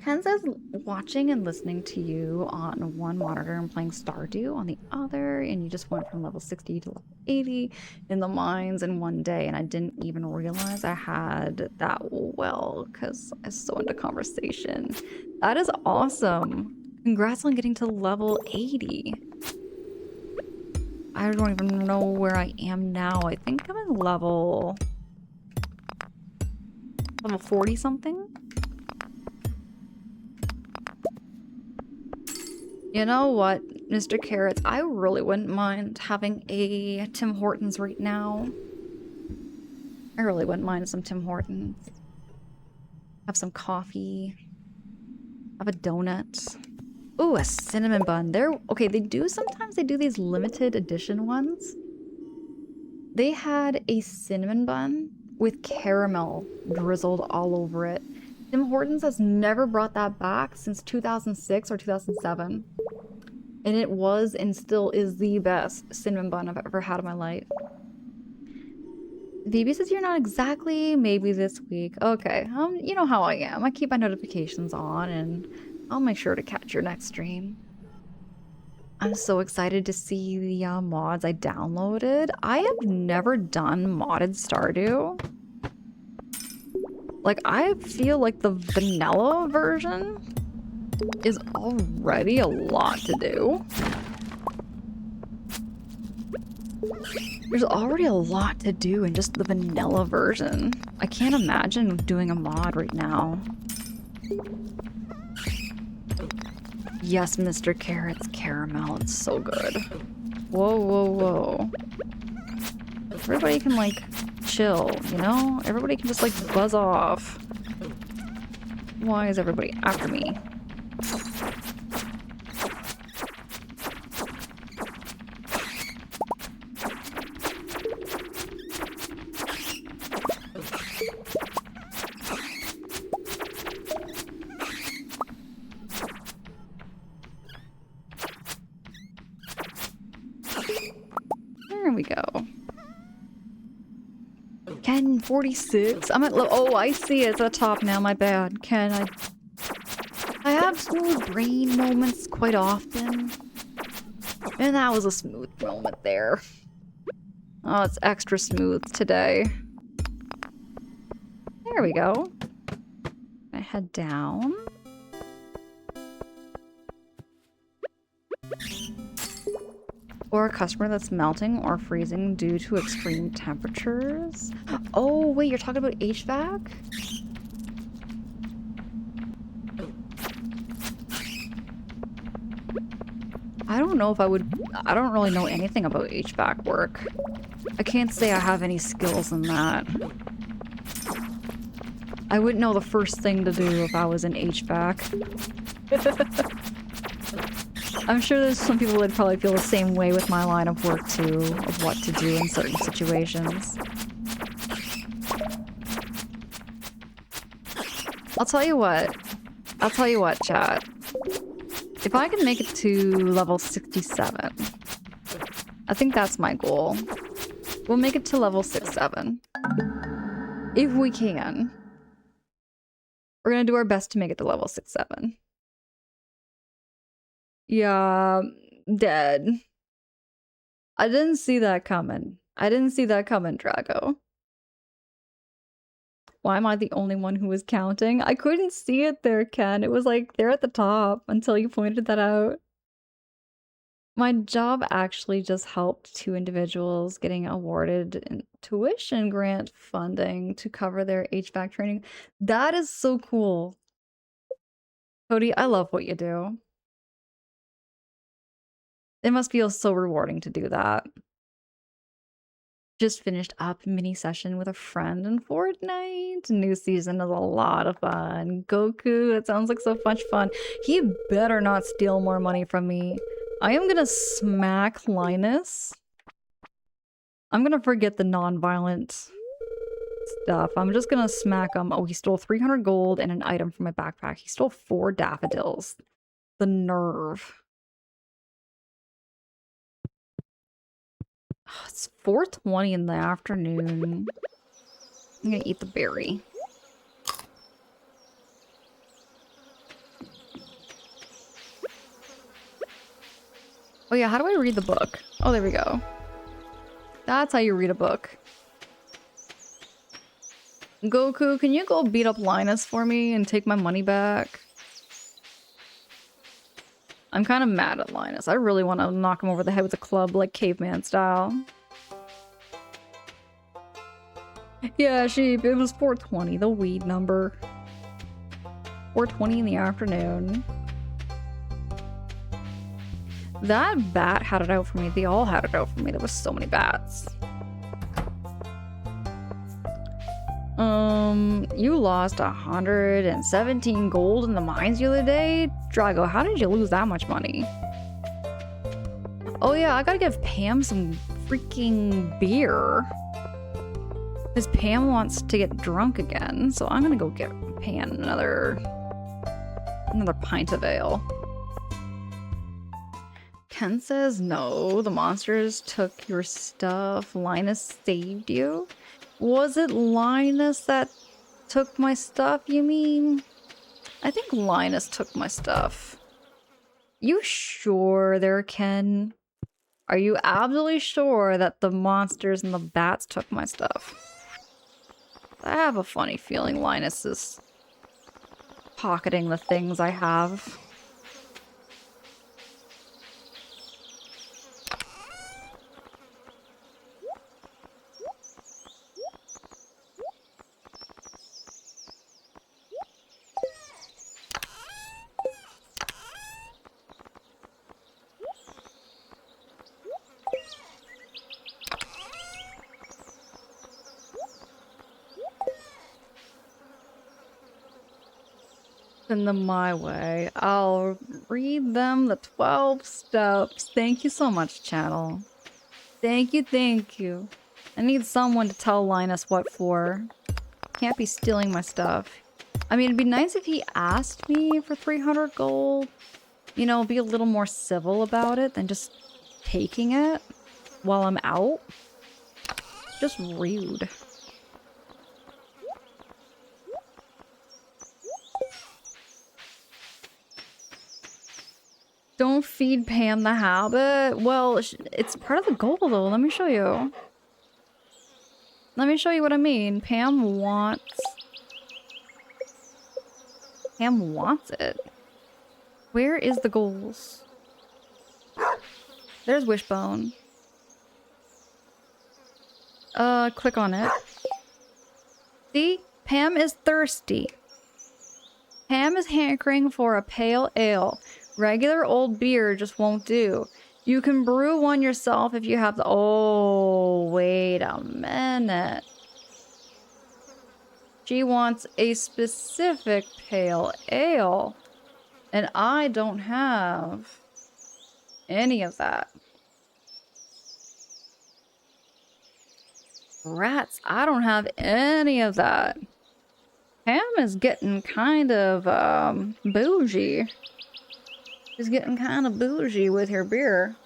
Ken says watching and listening to you on one monitor and playing Stardew on the other, and you just went from level 60 to level 80 in the mines in one day, and I didn't even realize I had that well because I was so into conversation. That is awesome. Congrats on getting to level 80. I don't even know where I am now. I think I'm in level 40 something. You know what, Mr. Carrots? I really wouldn't mind having a Tim Hortons right now. I really wouldn't mind some Tim Hortons. Have some coffee. Have a donut. Ooh, a cinnamon bun. Okay, sometimes they do these limited edition ones. They had a cinnamon bun with caramel drizzled all over it. Tim Hortons has never brought that back since 2006 or 2007. And it was and still is the best cinnamon bun I've ever had in my life. VB says you're not exactly, maybe this week. Okay, you know how I am. I keep my notifications on and I'll make sure to catch your next stream. I'm so excited to see the mods I downloaded. I have never done modded Stardew. Like, I feel like the vanilla version is already a lot to do. There's already a lot to do in just the vanilla version. I can't imagine doing a mod right now. Yes, Mr. Carrot's caramel. It's so good. Whoa, whoa, whoa. Everybody can, like, chill, you know? Everybody can just, like, buzz off. Why is everybody after me? There we go. Ken 46. I'm at oh, I see it. It's at the top now. My bad. Ken, I have smooth brain moments quite often. And that was a smooth moment there. Oh, it's extra smooth today. There we go. I head down. Or a customer that's melting or freezing due to extreme temperatures. Oh, wait, you're talking about HVAC? I don't know if I would... I don't really know anything about HVAC work. I can't say I have any skills in that. I wouldn't know the first thing to do if I was in HVAC. I'm sure there's some people that probably feel the same way with my line of work too, of what to do in certain situations. I'll tell you what, chat. If I can make it to level 67, I think that's my goal. We'll make it to level 67. If we can. We're gonna do our best to make it to level 67. Yeah, dead. I didn't see that coming. I didn't see that coming, Drago. Why am I the only one who was counting? I couldn't see it there, Ken. It was like there at the top until you pointed that out. My job actually just helped two individuals getting awarded tuition grant funding to cover their HVAC training. That is so cool. Cody, I love what you do. It must feel so rewarding to do that. Just finished up mini session with a friend in Fortnite. New season is a lot of fun. Goku, it sounds like so much fun. He better not steal more money from me. I am gonna smack Linus. I'm gonna forget the non-violent stuff. I'm just gonna smack him. Oh, he stole 300 gold and an item from my backpack. He stole 4 daffodils. The nerve. Oh, it's 4:20 in the afternoon. I'm gonna eat the berry. Oh yeah, how do I read the book? Oh, there we go. That's how you read a book. Goku, can you go beat up Linus for me and take my money back? I'm kind of mad at Linus. I really want to knock him over the head with a club, like caveman style. Yeah, sheep. It was 4:20, the weed number. 4:20 in the afternoon. That bat had it out for me. They all had it out for me. There was so many bats. You lost 117 gold in the mines the other day? Drago, how did you lose that much money? Oh yeah, I gotta give Pam some freaking beer. Because Pam wants to get drunk again, so I'm gonna go get Pam another pint of ale. Ken says no, the monsters took your stuff. Linus saved you? Was it Linus that took my stuff, you mean? I think Linus took my stuff. You sure there, Ken? Are you absolutely sure that the monsters and the bats took my stuff? I have a funny feeling Linus is pocketing the things I have. Send them my way. I'll read them the 12 steps. Thank you so much, channel. Thank you, thank you. I need someone to tell Linus what for. Can't be stealing my stuff. I mean, it'd be nice if he asked me for 300 gold. You know, be a little more civil about it than just taking it while I'm out. Just rude. Don't feed Pam the habit. Well, it's part of the goal, though. Let me show you. Let me show you what I mean. Pam wants it. Where is the goals? There's Wishbone. Click on it. See? Pam is thirsty. Pam is hankering for a pale ale. Regular old beer just won't do. You can brew one yourself if you have the... Oh, wait a minute. She wants a specific pale ale. And I don't have any of that. Rats, I don't have any of that. Pam is getting kind of, bougie. She's getting kind of bougie with her beer.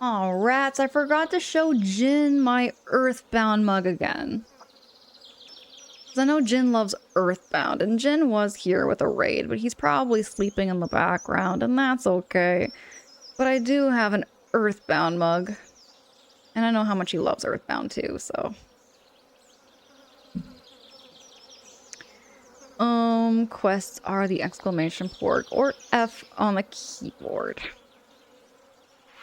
Aw, rats, I forgot to show Jin my Earthbound mug again. Because I know Jin loves Earthbound, and Jin was here with a raid, but he's probably sleeping in the background, and that's okay. But I do have an Earthbound mug. And I know how much he loves Earthbound too, so... Quests are the exclamation point or F on the keyboard.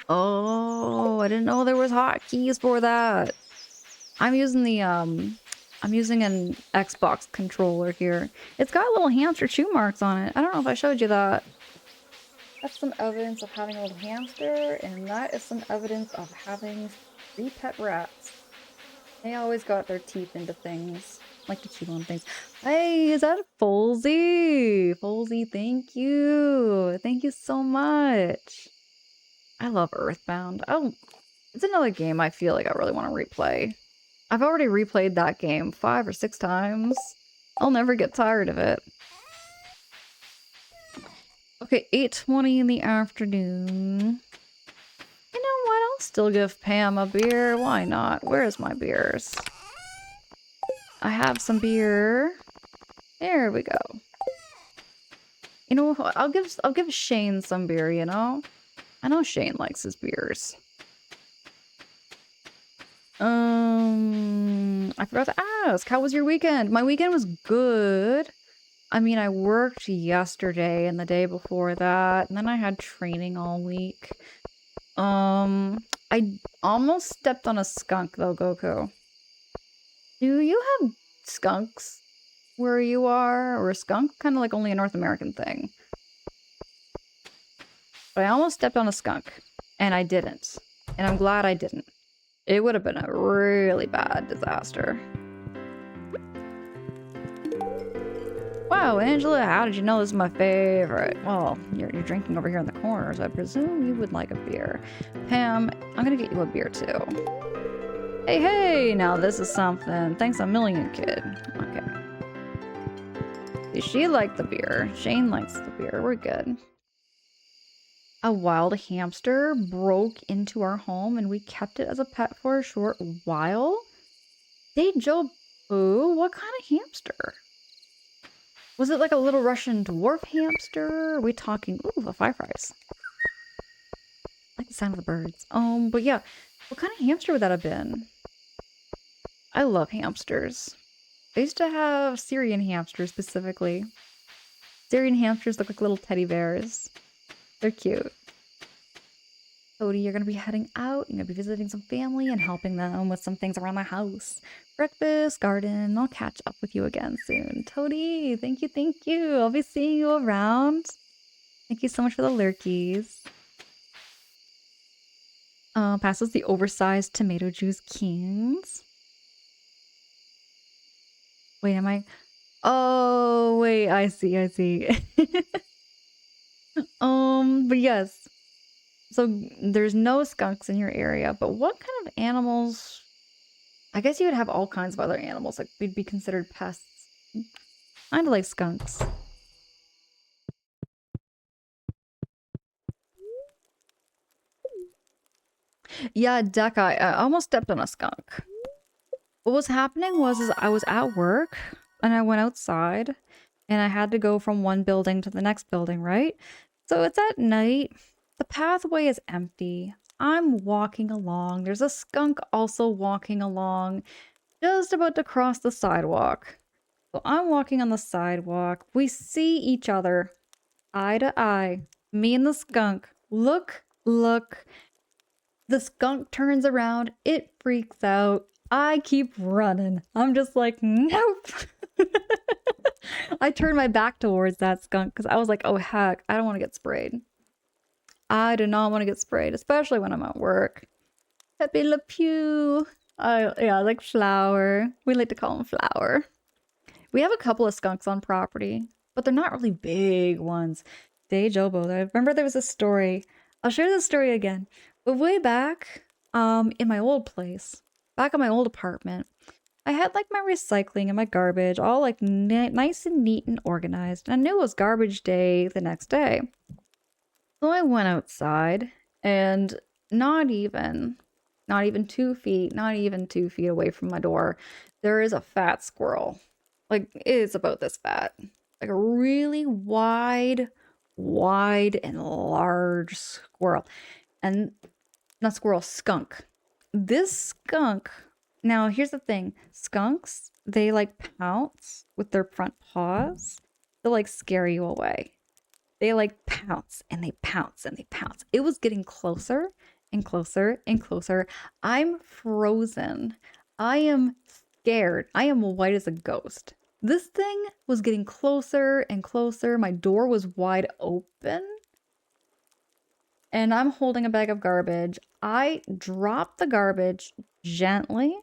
Oh, I didn't know there was hotkeys for that. I'm using I'm using an Xbox controller here. It's got little hamster chew marks on it. I don't know if I showed you that. That's some evidence of having a little hamster, and that is some evidence of having 3 pet rats. They always got their teeth into things. Like to chew on things. Hey, is that Folsey? Folsey, thank you. Thank you so much. I love Earthbound. Oh, it's another game I feel like I really want to replay. I've already replayed that game 5 or 6 times. I'll never get tired of it. Okay, 8:20 in the afternoon. You know what? I'll still give Pam a beer. Why not? Where's my beers? I have some beer. There we go. You know, I'll give Shane some beer, you know? I know Shane likes his beers. I forgot to ask, how was your weekend? My weekend was good. I mean, I worked yesterday and the day before that, and then I had training all week. I almost stepped on a skunk though, Goku. Do you have skunks where you are? Or a skunk? Kind of like only a North American thing. But I almost stepped on a skunk, and I didn't. And I'm glad I didn't. It would have been a really bad disaster. Wow, Angela, how did you know this is my favorite? Well, you're drinking over here in the corner, so I presume you would like a beer. Pam, I'm gonna get you a beer too. Hey, hey, now this is something. Thanks a million, kid. Okay. See, she liked the beer. Shane likes the beer. We're good. A wild hamster broke into our home and we kept it as a pet for a short while? Dejo Boo? What kind of hamster? Was it like a little Russian dwarf hamster? Are we talking? Ooh, a fire fries. I like the sound of the birds. But yeah, what kind of hamster would that have been? I love hamsters. I used to have Syrian hamsters specifically. Syrian hamsters look like little teddy bears. They're cute. Cody, you're gonna be heading out. You're gonna be visiting some family and helping them with some things around the house. Breakfast, garden. I'll catch up with you again soon. Toady, thank you, thank you. I'll be seeing you around. Thank you so much for the lurkies. Passes the oversized tomato juice cans. Wait, am I? Oh, wait, I see, I see. But yes. So there's no skunks in your area, but what kind of animals? I guess you would have all kinds of other animals that would be considered pests. Kind of like skunks. Yeah, Deca, I almost stepped on a skunk. What was happening was I was at work and I went outside and I had to go from one building to the next building, right? So it's at night. The pathway is empty. I'm walking along. There's a skunk also walking along, just about to cross the sidewalk. So I'm walking on the sidewalk. We see each other eye to eye. Me and the skunk. Look, look. The skunk turns around. It freaks out. I keep running. I'm just like, nope. I turned my back towards that skunk because I was like, oh heck, I don't want to get sprayed. I do not want to get sprayed, especially when I'm at work. Pepe Le Pew. Yeah, like Flower. We like to call him Flower. We have a couple of skunks on property, but they're not really big ones. Dejobo. I remember there was a story. I'll share this story again. But way back, in my old place, back in my old apartment, I had like my recycling and my garbage all like nice and neat and organized. And I knew it was garbage day the next day. So I went outside and not even 2 feet, not even 2 feet away from my door, there is a fat squirrel. Like, it's about this fat. Like a really wide and large squirrel. And not squirrel, skunk. This skunk Now, here's the thing. Skunks, they like pounce with their front paws. They'll like scare you away. They like pounce and they pounce and they pounce. It was getting closer and closer and closer. I'm frozen. I am scared. I am white as a ghost. This thing was getting closer and closer. My door was wide open and I'm holding a bag of garbage. I drop the garbage gently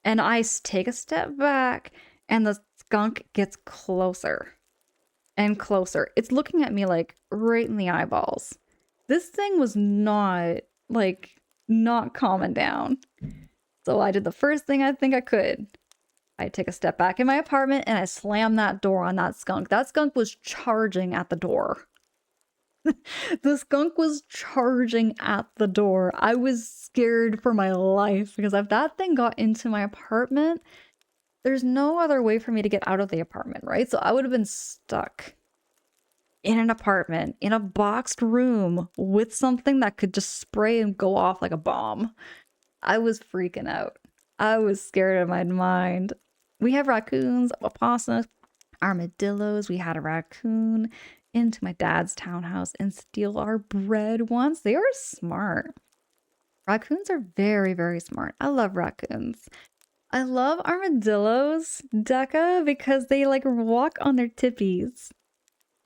and I take a step back and the skunk gets closer and closer. It's looking at me like right in the eyeballs. This thing was not calming down. So I did the first thing I think I could. I take a step back in my apartment and I slam that door on that skunk. That skunk was charging at the door. The skunk was charging at the door. I was scared for my life because if that thing got into my apartment, there's no other way for me to get out of the apartment, right? So I would have been stuck in an apartment, in a boxed room with something that could just spray and go off like a bomb. I was freaking out. I was scared out of my mind. We have raccoons, opossums, armadillos. We had a raccoon into my dad's townhouse and steal our bread once. They are smart. Raccoons are very, very smart. I love raccoons. I love armadillos, Decca, because they like walk on their tippies.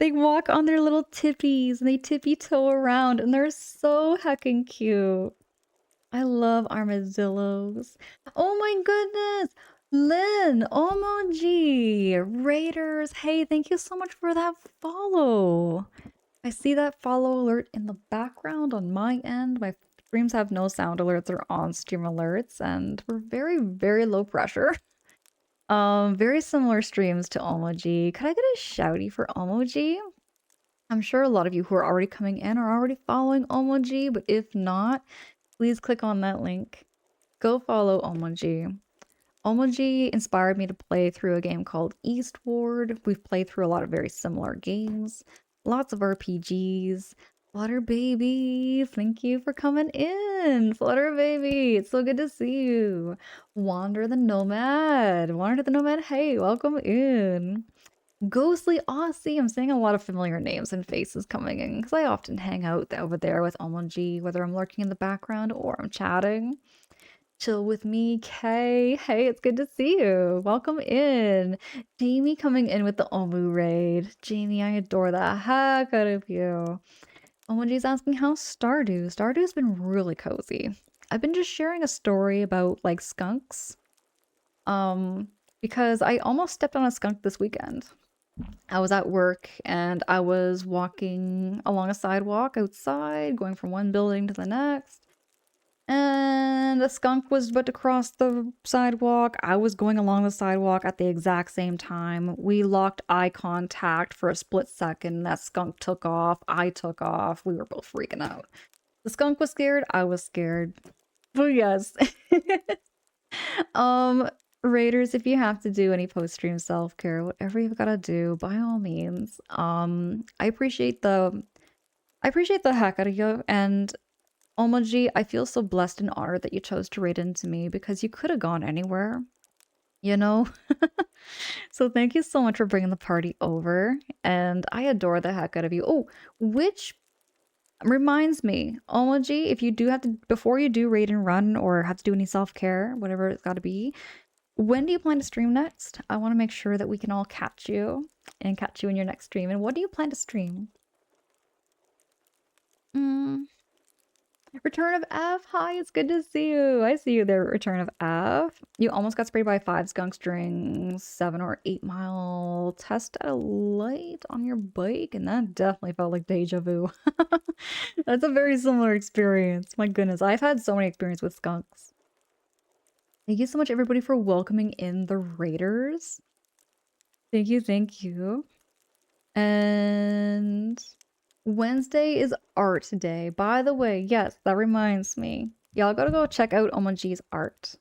They walk on their little tippies and they tippy toe around and they're so heckin' cute. I love armadillos. Oh my goodness! Lynn, Omoji, Raiders. Hey, thank you so much for that follow. I see that follow alert in the background on my end. My streams have no sound alerts or on stream alerts, and we're very, very low pressure. Very similar streams to Omoji. Could I get a shouty for Omoji? I'm sure a lot of you who are already coming in are already following Omoji, but if not, please click on that link. Go follow Omoji. Omoji inspired me to play through a game called Eastward. We've played through a lot of very similar games, lots of RPGs. Flutter Baby, thank you for coming in. Flutter Baby, it's so good to see you. Wander the Nomad, hey, welcome in. Ghostly Aussie, I'm seeing a lot of familiar names and faces coming in because I often hang out over there with Omoji, whether I'm lurking in the background or I'm chatting. Chill with me, Kay. Hey, it's good to see you. Welcome in. Jamie coming in with the Omu raid. Jamie, I adore the heck out of you. Omoji's asking how's Stardew. Stardew's been really cozy. I've been just sharing a story about like skunks. Because I almost stepped on a skunk this weekend. I was at work and I was walking along a sidewalk outside, going from one building to the next. And a skunk was about to cross the sidewalk. I was going along the sidewalk at the exact same time. We locked eye contact for a split second. That skunk took off. I took off. We were both freaking out. The skunk was scared. I was scared. But yes. Raiders, if you have to do any post-stream self-care, whatever you've got to do, by all means. I appreciate the heck out of you, and Omoji, I feel so blessed and honored that you chose to raid into me because you could have gone anywhere, you know? So thank you so much for bringing the party over, and I adore the heck out of you. Oh, which reminds me, Omoji, if you do have to, before you do raid and run or have to do any self-care, whatever it's got to be, when do you plan to stream next? I want to make sure that we can all catch you and catch you in your next stream. And what do you plan to stream? Return of F. Hi, it's good to see you. I see you there, Return of F. You almost got sprayed by 5 skunks during 7 or 8 mile test at a light on your bike, and that definitely felt like deja vu. That's a very similar experience. My goodness, I've had so many experiences with skunks. Thank you so much, everybody, for welcoming in the Raiders. Thank you, thank you. And Wednesday is art day. By the way, yes, that reminds me. Y'all gotta go check out Omoji's art.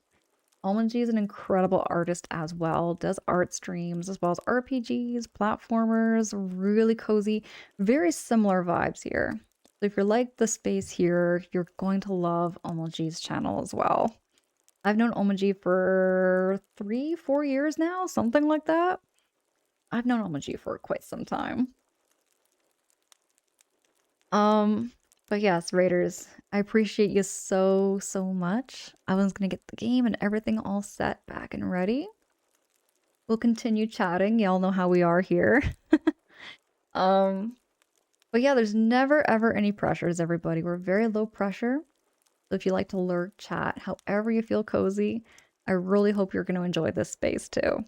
Omoji is an incredible artist as well. Does art streams as well as RPGs, platformers, really cozy, very similar vibes here. So if you're like the space here, you're going to love Omoji's channel as well. I've known Omaji for 3, 4 years now, something like that. I've known Omaji for quite some time. Um, but yes, Raiders, I appreciate you so, so much. I was gonna get the game and everything all set back and ready. We'll continue chatting. Y'all know how we are here. Um, but yeah, there's never ever any pressures, everybody. We're very low pressure. So if you like to lurk, chat, however you feel cozy, I really hope you're going to enjoy this space too.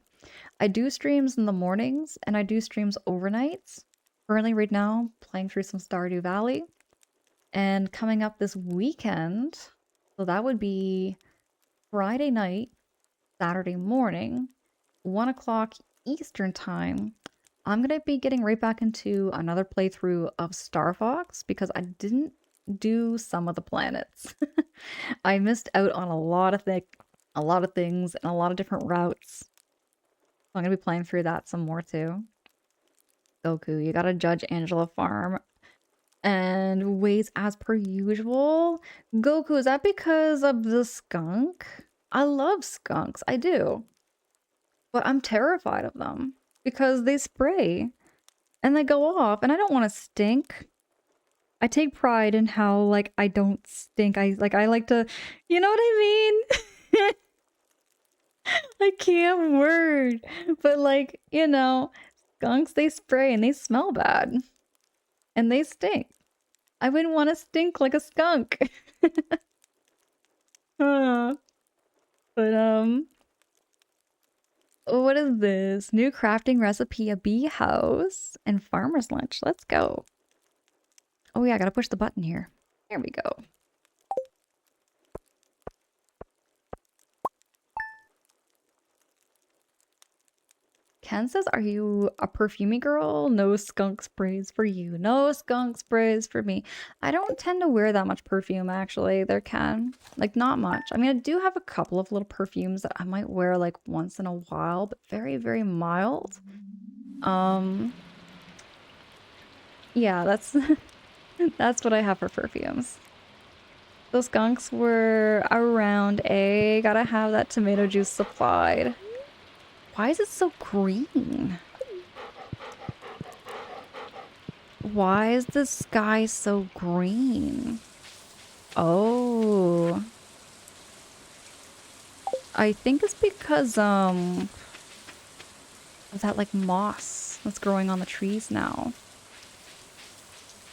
I do streams in the mornings and I do streams overnights. Currently, right now, playing through some Stardew Valley. And coming up this weekend, so that would be Friday night, Saturday morning, 1 o'clock Eastern time. I'm gonna be getting right back into another playthrough of Star Fox because I didn't do some of the planets. I missed out on a lot of things and a lot of different routes. So I'm gonna be playing through that some more too. Goku, you gotta judge Angela Farm and ways as per usual. Goku, is that because of the skunk? I love skunks, I do. But I'm terrified of them because they spray and they go off and I don't want to stink. I take pride in how like I don't stink. I like to, you know what I mean? I can't word. But like, skunks they spray and they smell bad. And they stink. I wouldn't want to stink like a skunk. Huh. But what is this? New crafting recipe, a bee house, and farmer's lunch. Let's go. Oh yeah, I gotta push the button here. There we go. Ken says, are you a perfumey girl? No skunk sprays for you. No skunk sprays for me. I don't tend to wear that much perfume, actually. There can. Like, not much. I mean, I do have a couple of little perfumes that I might wear, like, once in a while, but very, very mild. Yeah, that's... that's what I have for perfumes. Those skunks were around, eh? Gotta have that tomato juice supplied. Why is it so green? Why is the sky so green? Oh. I think it's because, of that, like, moss that's growing on the trees now.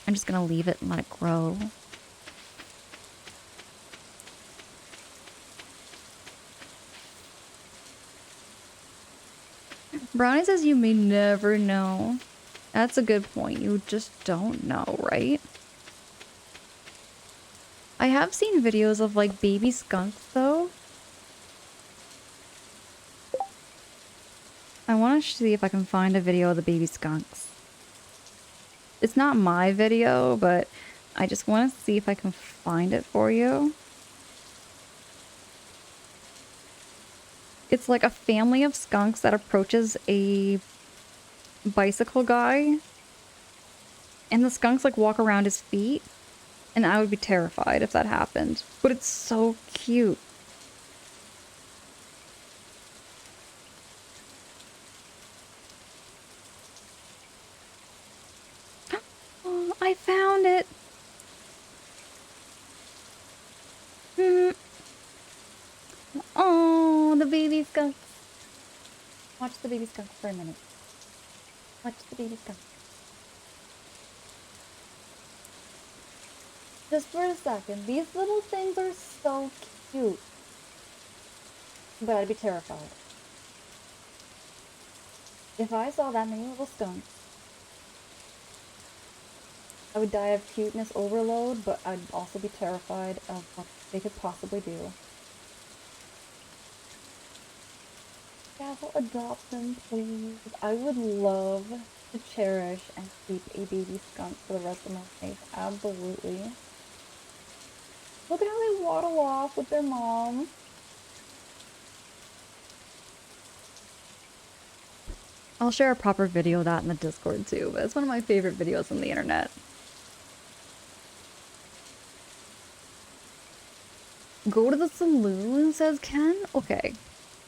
I'm just gonna leave it and let it grow. Brownie says you may never know. That's a good point. You just don't know, right? I have seen videos of, like, baby skunks, though. I want to see if I can find a video of the baby skunks. It's not my video, but I just want to see if I can find it for you. It's like a family of skunks that approaches a bicycle guy. And the skunks like walk around his feet. And I would be terrified if that happened. But it's so cute. Oh, I found it. Oh, the baby skunks. Watch the baby skunks for a minute. Watch the baby skunks. Just for a second. These little things are so cute. But I'd be terrified. If I saw that many little skunks, I would die of cuteness overload, but I'd also be terrified of what they could possibly do. Castle, adopt them, please. I would love to cherish and keep a baby skunk for the rest of my life. Absolutely. Look at how they waddle off with their mom. I'll share a proper video of that in the Discord too, but it's one of my favorite videos on the internet. Go to the saloon, says Ken? Okay.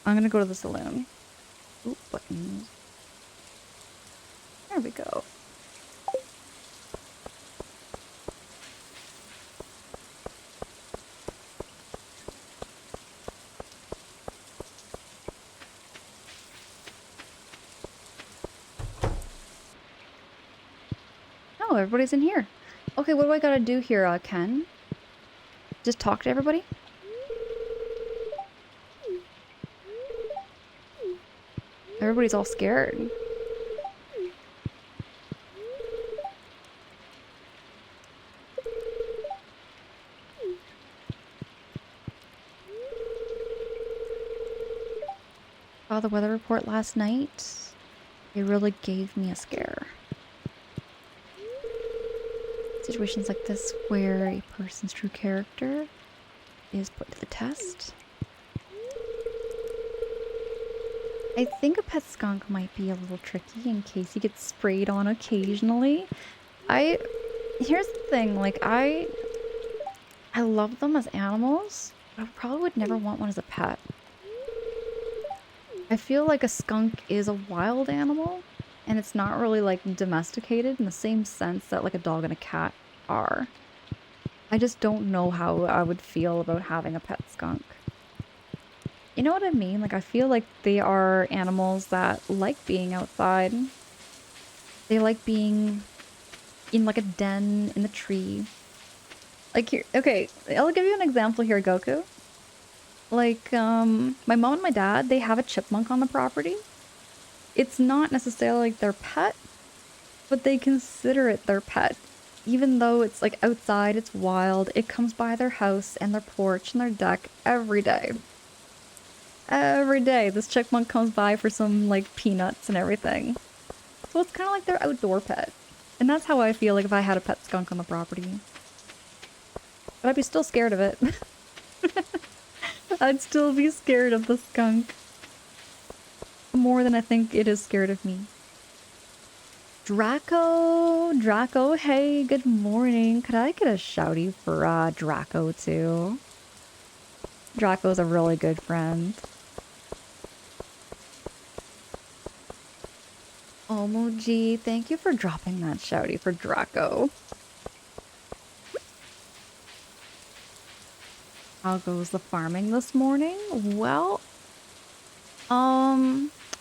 I'm gonna go to the saloon. Oop, buttons. There we go. Oh, everybody's in here. Okay, what do I gotta do here, Ken? Just talk to everybody? Everybody's all scared. Saw the weather report last night. It really gave me a scare. Situations like this where a person's true character is put to the test. I think a pet skunk might be a little tricky in case he gets sprayed on occasionally. Here's the thing, like, I love them as animals, but I probably would never want one as a pet. I feel like a skunk is a wild animal, and it's not really, like, domesticated in the same sense that, like, a dog and a cat are. I just don't know how I would feel about having a pet skunk. You know what I mean? Like, I feel like they are animals that like being outside. They like being in, like, a den in the tree. Like, here, okay, I'll give you an example here, Goku. Like, my mom and my dad, they have a chipmunk on the property. It's not necessarily like their pet, but they consider it their pet. Even though it's, like, outside, it's wild, it comes by their house and their porch and their deck every day. Every day, this chipmunk comes by for some, like, peanuts and everything. So it's kind of like their outdoor pet. And that's how I feel like if I had a pet skunk on the property. But I'd be still scared of it. I'd still be scared of the skunk. More than I think it is scared of me. Draco! Draco, hey, good morning. Could I get a shouty for Draco too? Draco's a really good friend. Omoji, thank you for dropping that shouty for Draco. How goes the farming this morning? Well,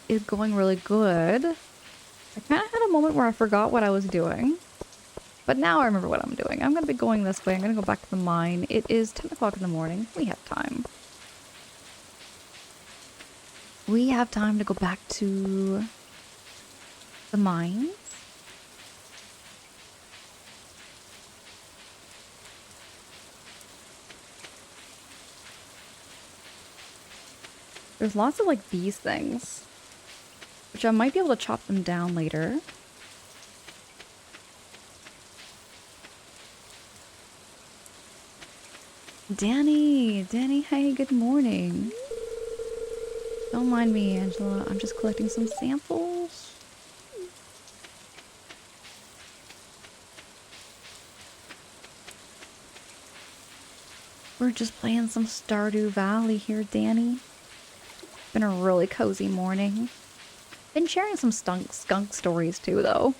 it's going really good. I kind of had a moment where I forgot what I was doing. But now I remember what I'm doing. I'm going to be going this way. I'm going to go back to the mine. It is 10 o'clock in the morning. We have time. We have time to go back to the mines. There's lots of, like, these things, which I might be able to chop them down later. Danny, hey, good morning. Don't mind me, Angela. I'm just collecting some samples. We're just playing some Stardew Valley here, Danny. Been a really cozy morning. Been sharing some skunk stories too, though.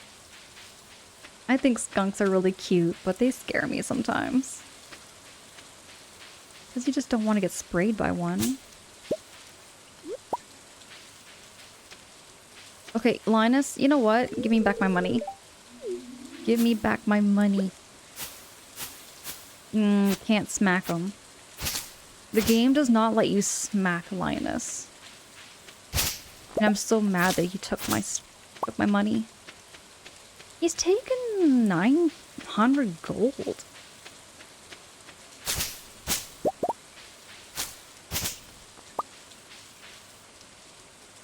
I think skunks are really cute, but they scare me sometimes. Because you just don't want to get sprayed by one. Okay, Linus, you know what? Give me back my money. Give me back my money. Can't smack him. The game does not let you smack Linus. And I'm so mad that he took my money. He's taken 900 gold.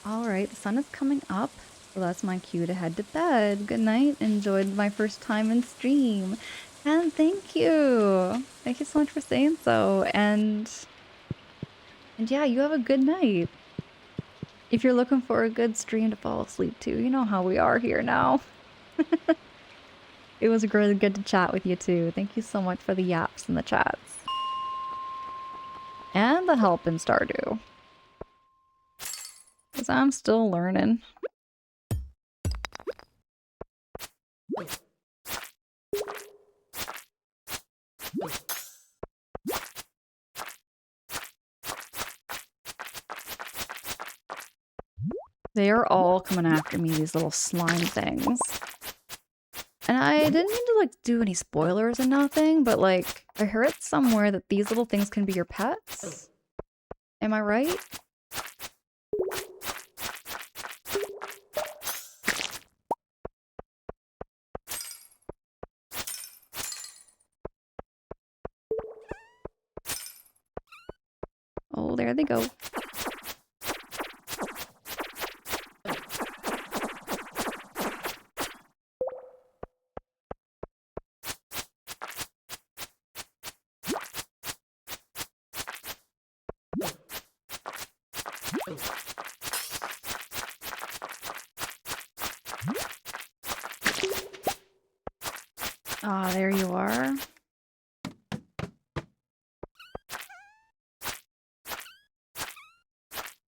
Alright, the sun is coming up. So that's my cue to head to bed. Good night. Enjoyed my first time in stream. And thank you. Thank you so much for saying so. And yeah, you have a good night. If you're looking for a good stream to fall asleep to, you know how we are here now. It was really good to chat with you too. Thank you so much for the yaps and the chats. the help in Stardew. Because I'm still learning. They are all coming after me, these little slime things. And I didn't mean to, like, do any spoilers and nothing, but, like, I heard somewhere that these little things can be your pets. Am I right? Oh, there they go. Ah, there you are.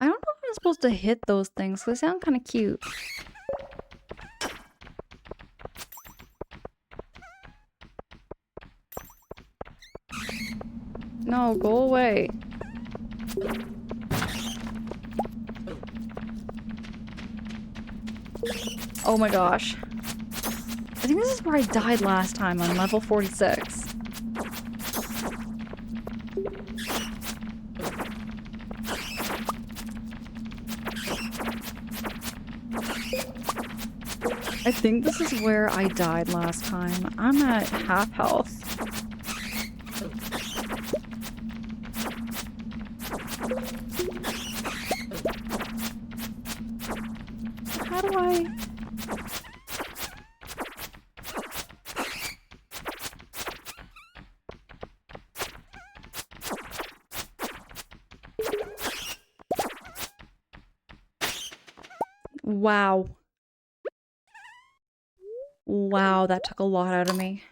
I don't know if I'm supposed to hit those things, because they sound kind of cute. No, go away. Oh my gosh. I think this is where I died last time, on level 46. I think this is where I died last time. I'm at half health. How do I... Wow. Wow, that took a lot out of me.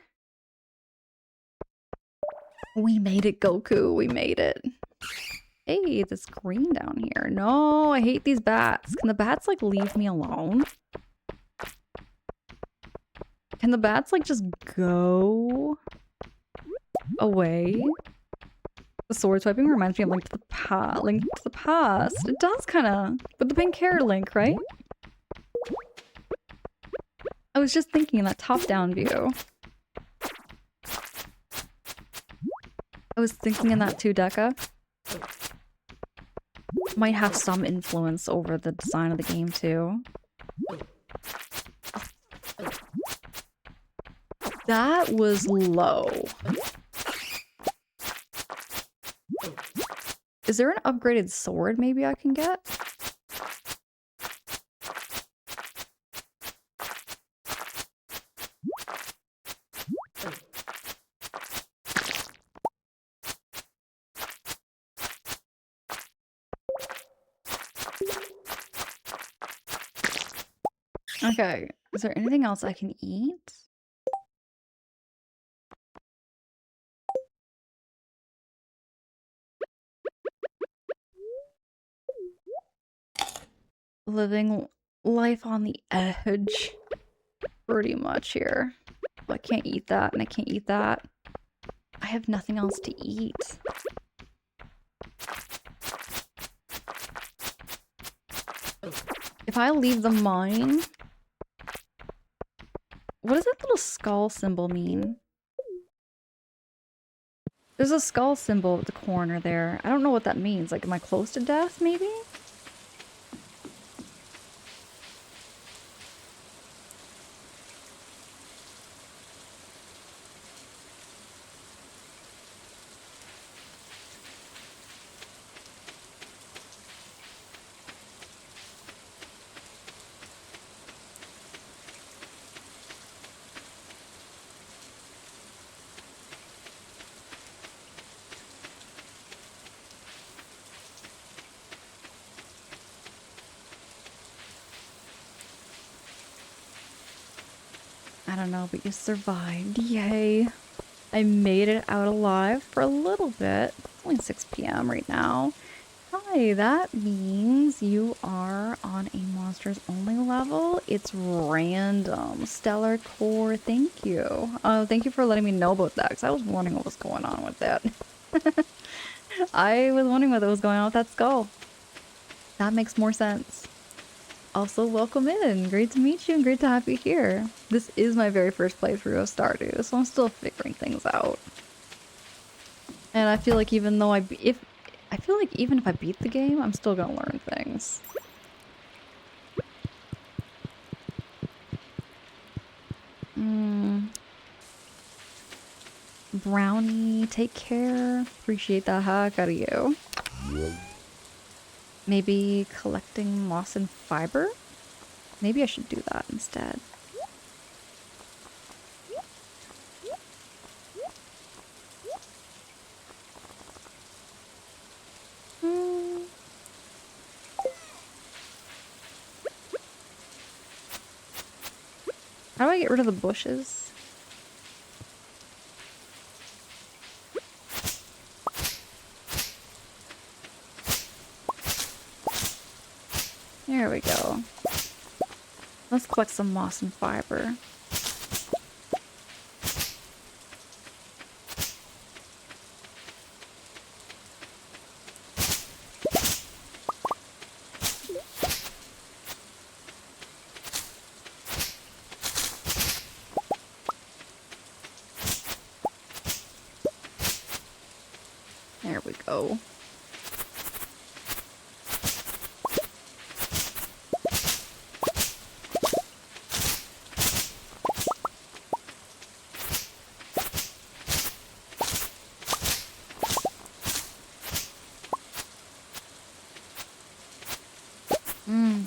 We made it, Goku. We made it. Hey, this green down here. No, I hate these bats. Can the bats, like, leave me alone? Can the bats, like, just go away? The sword swiping reminds me of Link to the Past. It does kind of. With the pink hair Link, right? I was just thinking that top-down view. I was thinking in that too, Deca. Might have some influence over the design of the game too. That was low. Is there an upgraded sword maybe I can get? Okay, is there anything else I can eat? Living life on the edge. Pretty much here. Well, I can't eat that, and I can't eat that. I have nothing else to eat. If I leave the mine... What does that little skull symbol mean? There's a skull symbol at the corner there. I don't know what that means. Like, am I close to death, maybe? I don't know, but you survived. Yay. I made it out alive for a little bit. It's only 6 p.m. right now. Hi, that means you are on a monsters only level. It's random. Stellar core, thank you. Thank you for letting me know about that, because I was wondering what was going on with that. I was wondering what was going on with that skull. That makes more sense. Also, welcome in. Great to meet you and great to have you here. This is my very first playthrough of Stardew, so I'm still figuring things out. And I feel like even though I feel like even if I beat the game, I'm still gonna learn things. Brownie, take care. Appreciate the heck out of you. Maybe collecting moss and fiber? Maybe I should do that instead. How do I get rid of the bushes? There we go. Let's collect some moss and fiber. There we go.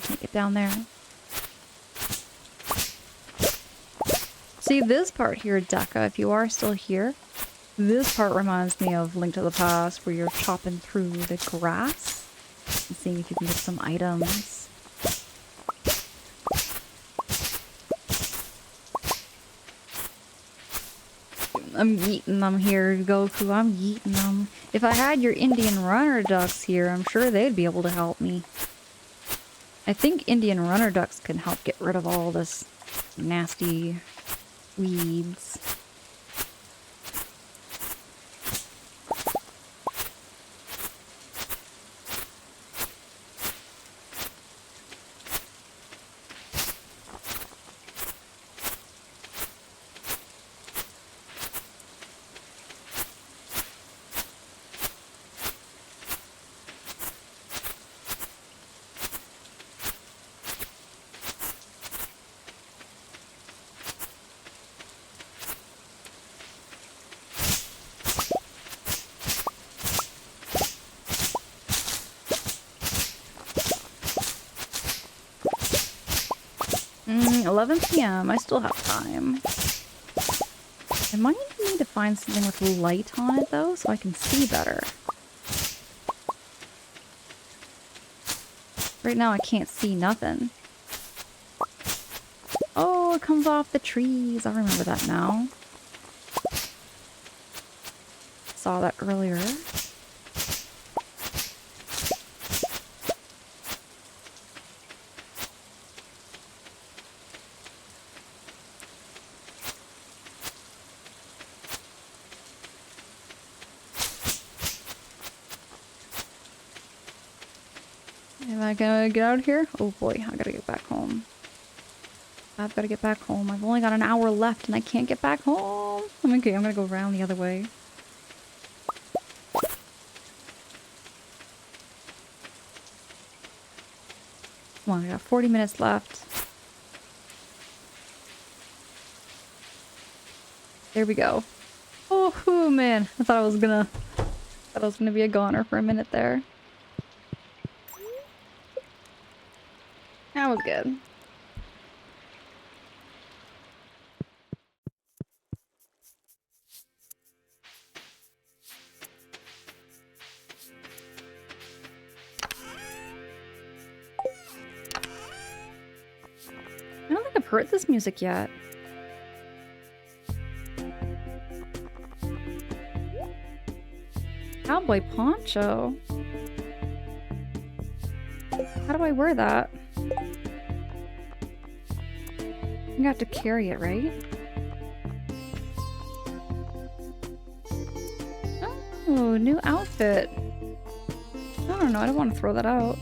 Can't get down there. See, this part here, Deca, if you are still here, this part reminds me of Link to the Past, where you're chopping through the grass and seeing if you can get some items. I'm yeeting them here, Goku. I'm yeeting them. If I had your Indian runner ducks here, I'm sure they'd be able to help me. I think Indian runner ducks can help get rid of all this nasty weeds. Mm, 11 p.m. I still have time. I might need to find something with light on it, though, so I can see better. Right now, I can't see nothing. Oh, it comes off the trees. I remember that now. Saw that earlier. Am I gonna get out of here? Oh boy, I gotta get back home. I've gotta get back home. I've only got an hour left and I can't get back home. Okay, I'm gonna go around the other way. Come on, I got 40 minutes left. There we go. Oh man, I thought I was gonna be a goner for a minute there. That was good. I don't think I've heard this music yet. cowboy poncho. How do I wear that? You have to carry it, right? Oh, new outfit. I don't know, I don't want to throw that out.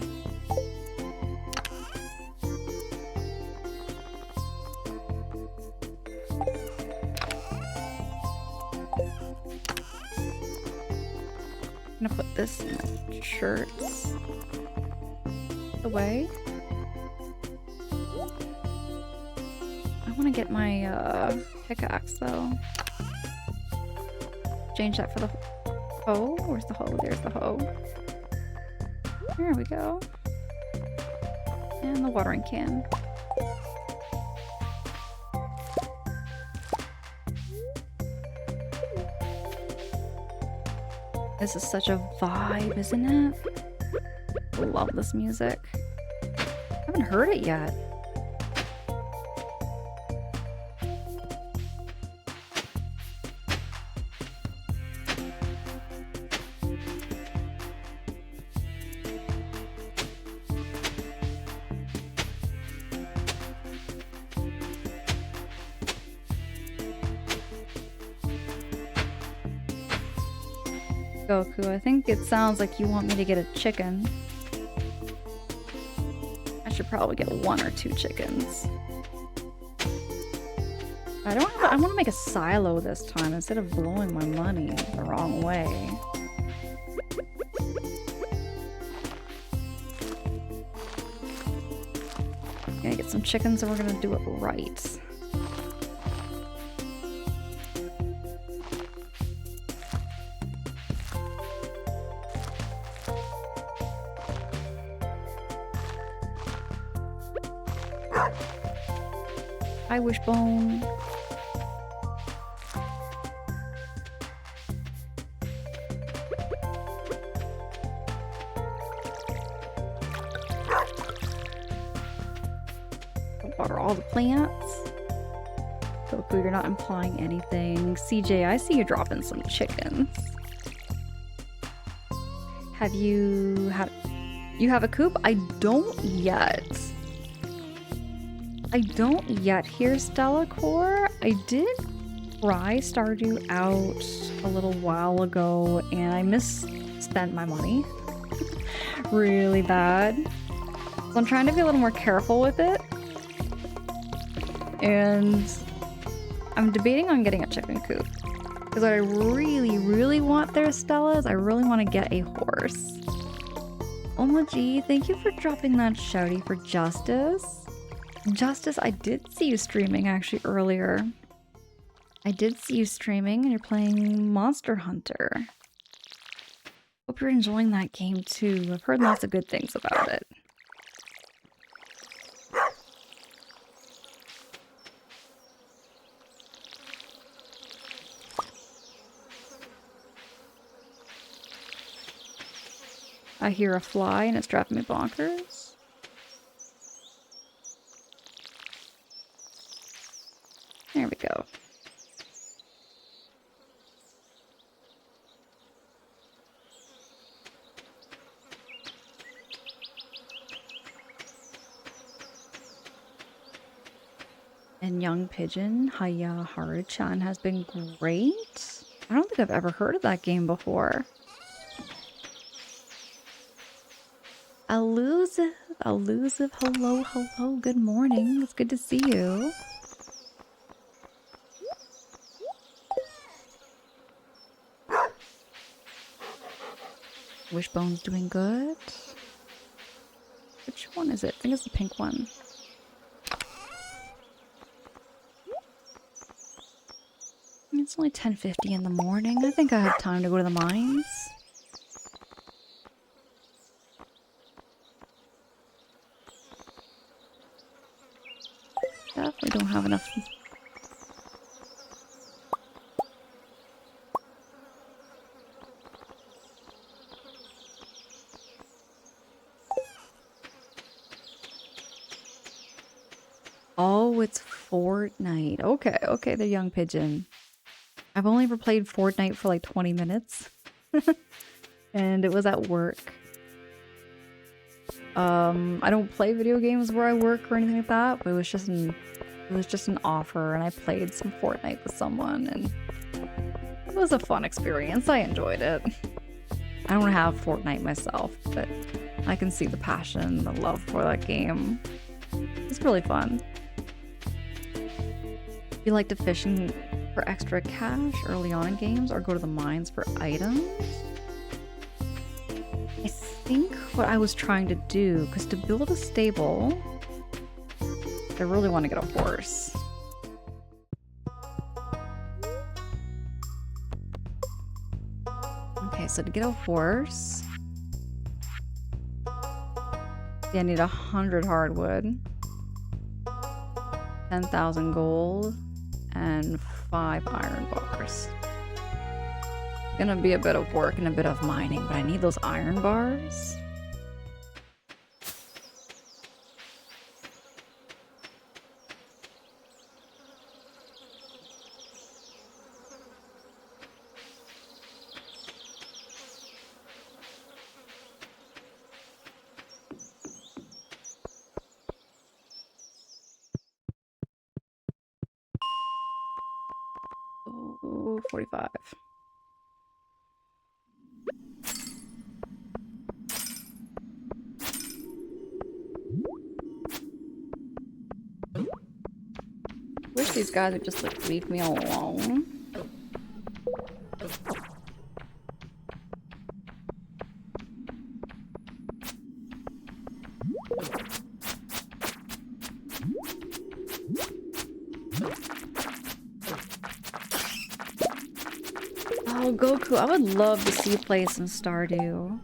I'm gonna put this in my shirts away. I want to get my pickaxe though. Change that for the hoe. Where's the hoe? There's the hoe. There we go. And the watering can. This is such a vibe, isn't it? I love this music. I haven't heard it yet. Goku, I think it sounds like you want me to get a chicken. I should probably get 1 or 2 chickens. I want to make a silo this time instead of blowing my money the wrong way. Gonna get some chickens and we're gonna do it right. Hi, Wishbone. Water all the plants. Goku, you're not implying anything. CJ, I see you dropping some chickens. You have a coop? I don't yet. Here, Stella Core. I did try Stardew out a little while ago and I misspent my money really bad. So I'm trying to be a little more careful with it. And I'm debating on getting a chicken coop. Because what I really, really want there, Stella, is I really want to get a horse. Omaji, thank you for dropping that shouty for Justice. Justice, I did see you streaming actually earlier. I did see you streaming and you're playing Monster Hunter. Hope you're enjoying that game too. I've heard lots of good things about it. I hear a fly and it's driving me bonkers. There we go. And Young Pigeon, Haya Haru-chan has been great. I don't think I've ever heard of that game before. Elusive, hello, good morning. It's good to see you. Wishbone's doing good. Which one is it? I think it's the pink one. It's only 10:50 in the morning. I think I have time to go to the mines. Definitely don't have enough. Oh, it's Fortnite. Okay, the Young Pigeon. I've only ever played Fortnite for like 20 minutes. and it was at work. I don't play video games where I work or anything like that, but it was just an offer, and I played some Fortnite with someone, and it was a fun experience. I enjoyed it. I don't have Fortnite myself, but I can see the passion, the love for that game. It's really fun. You like to fish for extra cash early on in games, or go to the mines for items? I think what I was trying to do, because to build a stable, I really want to get a horse. Okay, so to get a horse, I need 100 hardwood, 10,000 gold, and 5 iron bars. Gonna be a bit of work and a bit of mining, but I need those iron bars. Oh, 45. Wish these guys would just like leave me alone. Oh, Goku, I would love to see you play some Stardew.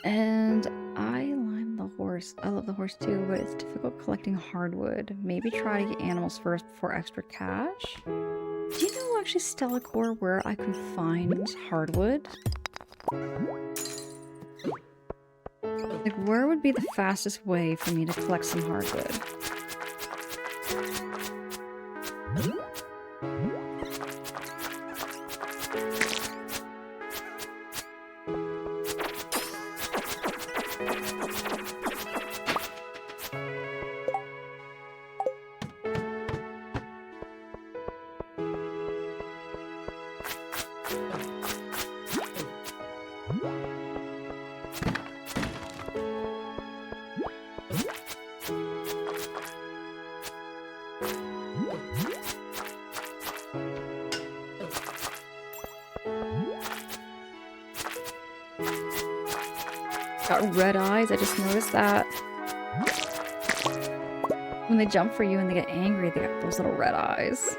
And I lime the horse. I love the horse too, but it's difficult collecting hardwood. Maybe try to get animals first before extra cash. Do you know actually Stella Core where I could find hardwood? Like, where would be the fastest way for me to collect some hardwood? Got red eyes, I just noticed that. When they jump for you and they get angry, they got those little red eyes.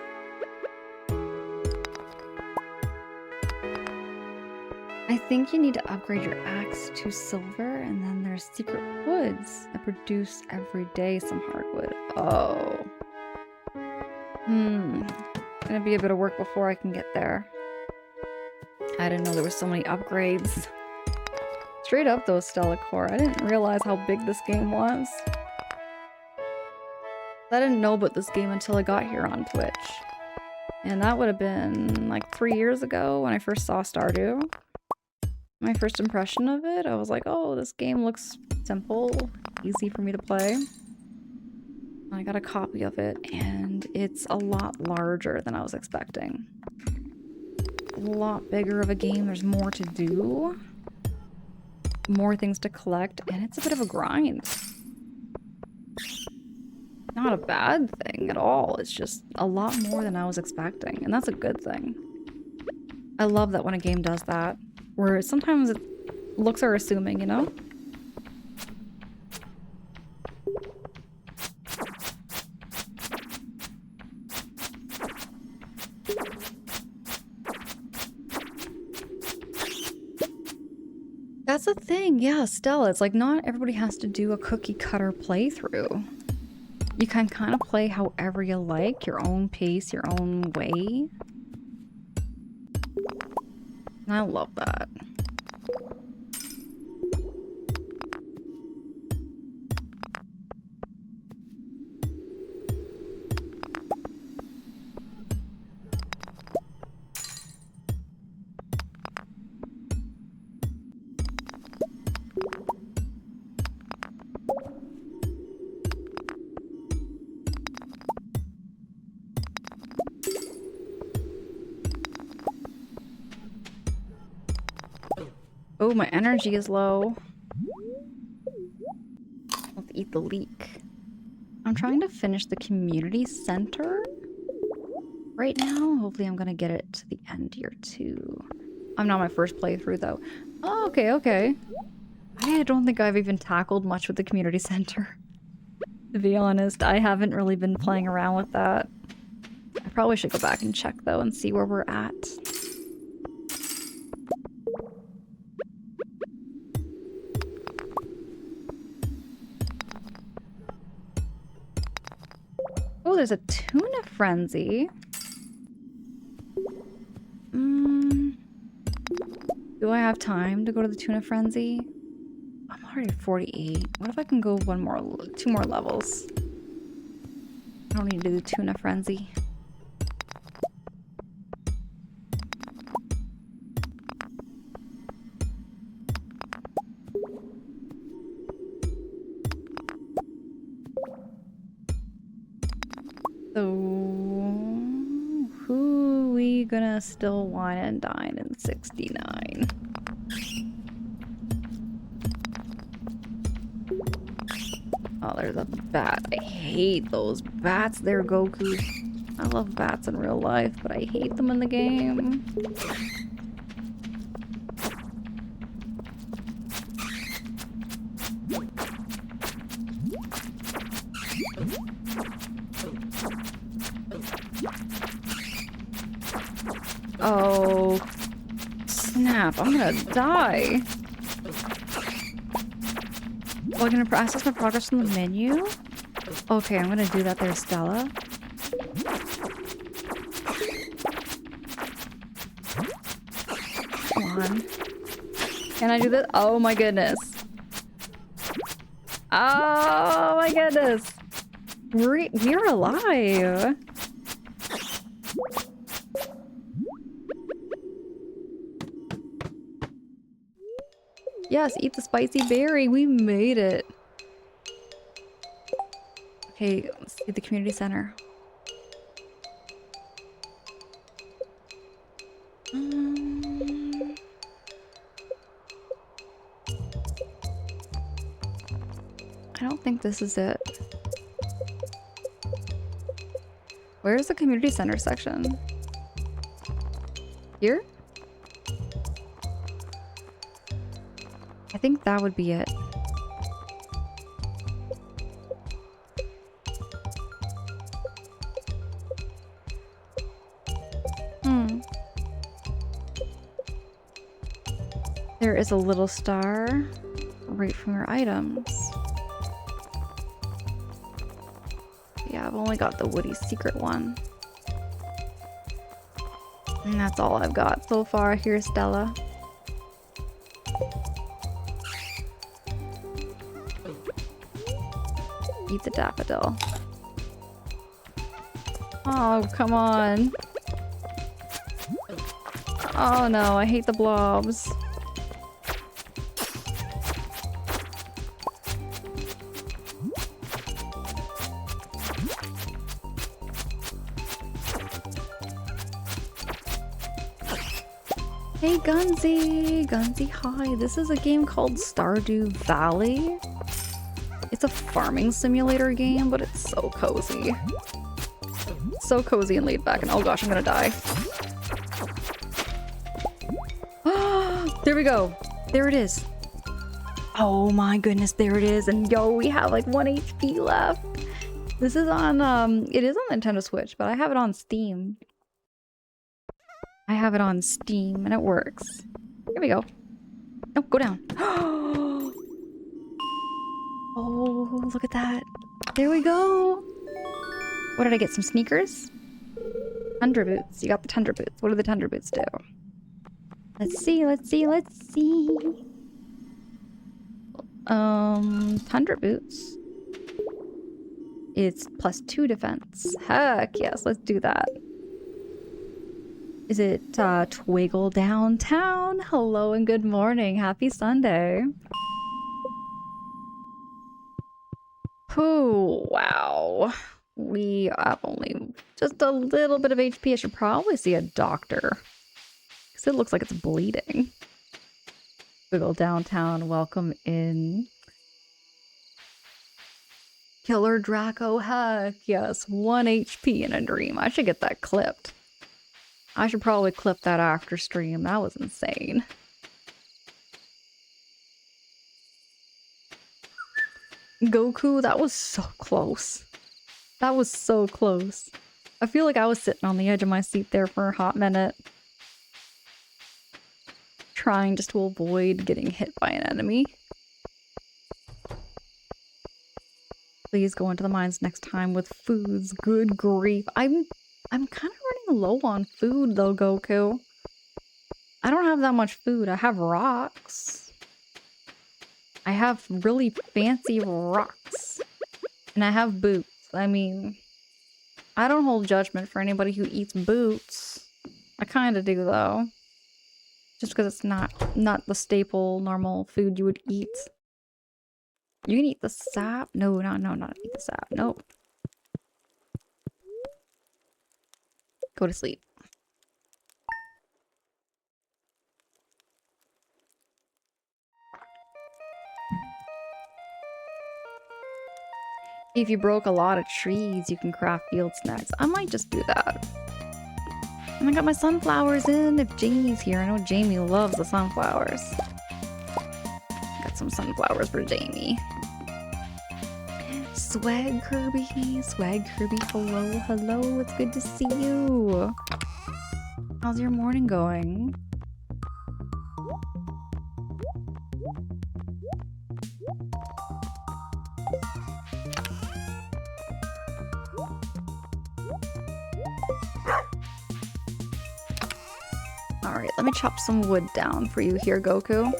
I think you need to upgrade your axe to silver, and then there's secret woods that produce every day some hardwood. Oh. Gonna be a bit of work before I can get there. I didn't know there were so many upgrades. Straight up though, Stella Core, I didn't realize how big this game was. I didn't know about this game until I got here on Twitch. And that would have been like 3 years ago when I first saw Stardew. My first impression of it, I was like, oh, this game looks simple, easy for me to play. I got a copy of it, and it's a lot larger than I was expecting. A lot bigger of a game, there's more to do. More things to collect, and it's a bit of a grind. Not a bad thing at all, it's just a lot more than I was expecting, and that's a good thing. I love that when a game does that, where sometimes looks are assuming, you know? That's the thing, yeah, Stella. It's like not everybody has to do a cookie cutter playthrough. You can kind of play however you like, your own pace, your own way. And I love that. Oh, my energy is low. Let's eat the leek. I'm trying to finish the community center right now. Hopefully I'm gonna get it to the end here too. I'm not my first playthrough though. Oh, okay, okay. I don't think I've even tackled much with the community center. To be honest, I haven't really been playing around with that. I probably should go back and check though and see where we're at. Oh, there's a tuna frenzy. Do I have time to go to the tuna frenzy? I'm already 48. What if I can go two more levels? I don't need to do the tuna frenzy. So, who we gonna still wine and dine in 69? Oh, there's a bat. I hate those bats there, Goku. I love bats in real life, but I hate them in the game. Oh, snap. I'm gonna die. Oh, I'm gonna access my progress from the menu? Okay, I'm gonna do that there, Stella. Come on. Can I do this? Oh my goodness. Oh my goodness. We're alive. Yes, eat the spicy berry. We made it. Okay, let's see the community center. I don't think this is it. Where's the community center section? Here? I think that would be it. There is a little star right from your items. Yeah, I've only got the Woody secret one. And that's all I've got so far. Here's Stella. Eat the daffodil. Oh, come on. Oh no, I hate the blobs. Hey Gunzy! Gunzy, hi. This is a game called Stardew Valley. It's a farming simulator game, but it's so cozy. So cozy and laid back, and oh gosh, I'm gonna die. There we go. There it is. Oh my goodness, there it is. And yo, we have like 1 HP left. This is on, it is on Nintendo Switch, but I have it on Steam. I have it on Steam and it works. Here we go. No, go down. Oh, look at that. There we go. What did I get? Some sneakers? Tundra boots. You got the tundra boots. What do the tundra boots do? Let's see, let's see, let's see. Tundra boots. It's +2 defense. Heck yes, let's do that. Is it Twiggle Downtown? Hello and good morning. Happy Sunday. Oh, wow. We have only just a little bit of HP. I should probably see a doctor. Because it looks like it's bleeding. Big ol' downtown, welcome in. Killer Draco, heck yes, 1 HP in a dream. I should get that clipped. I should probably clip that after stream. That was insane. Goku, that was so close. That was so close. I feel like I was sitting on the edge of my seat there for a hot minute. Trying just to avoid getting hit by an enemy. Please go into the mines next time with foods. Good grief. I'm kind of running low on food though, Goku. I don't have that much food. I have rocks. I have really fancy rocks. And I have boots. I mean, I don't hold judgment for anybody who eats boots. I kind of do though. Just because it's not the staple normal food you would eat. You can eat the sap? No, not eat the sap. Nope. Go to sleep. If you broke a lot of trees, you can craft field snacks. I might just do that. And I got my sunflowers in if Jamie's here. I know Jamie loves the sunflowers. Got some sunflowers for Jamie. Swag Kirby, hello, it's good to see you. How's your morning going? Alright, let me chop some wood down for you here, Goku.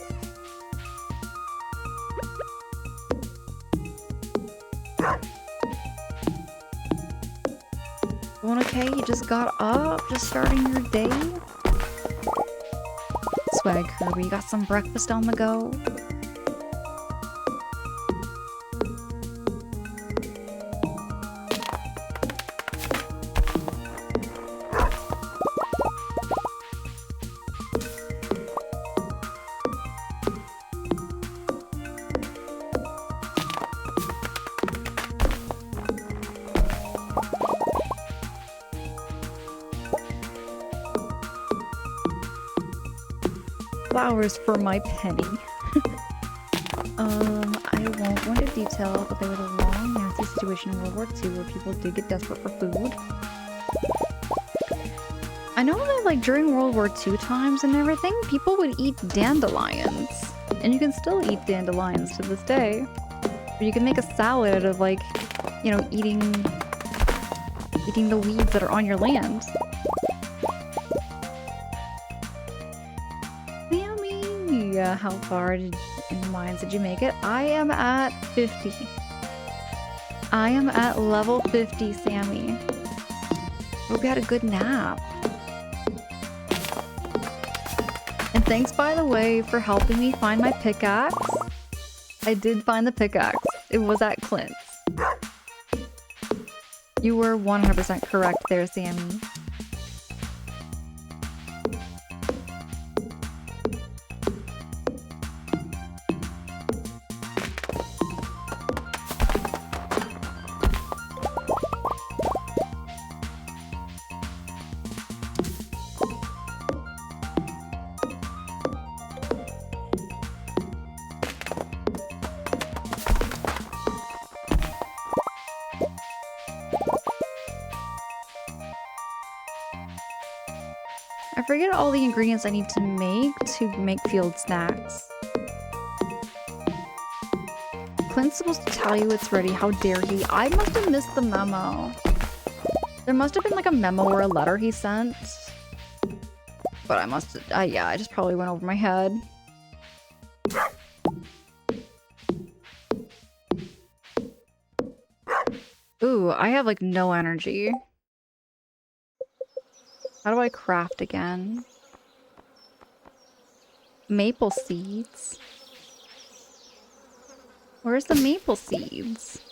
Doing okay? You just got up? Just starting your day? Swag Kirby, you got some breakfast on the go? Flowers for my penny. I won't go into detail, but there was a long, nasty situation in World War II where people did get desperate for food. I know that, like, during World War II times and everything, people would eat dandelions. And you can still eat dandelions to this day. But you can make a salad out of, like, you know, eating the weeds that are on your land. How far in the mines did you make it? I am at 50. I am at level 50, Sammy. Hope you had a good nap. And thanks, by the way, for helping me find my pickaxe. I did find the pickaxe. It was at Clint's. You were 100% correct there, Sammy. I forget all the ingredients I need to make field snacks. Clint's supposed to tell you it's ready. How dare he? I must have missed the memo. There must have been like a memo or a letter he sent. But I must have, yeah, I just probably went over my head. Ooh, I have like no energy. How do I craft again? Maple seeds? Where's the maple seeds?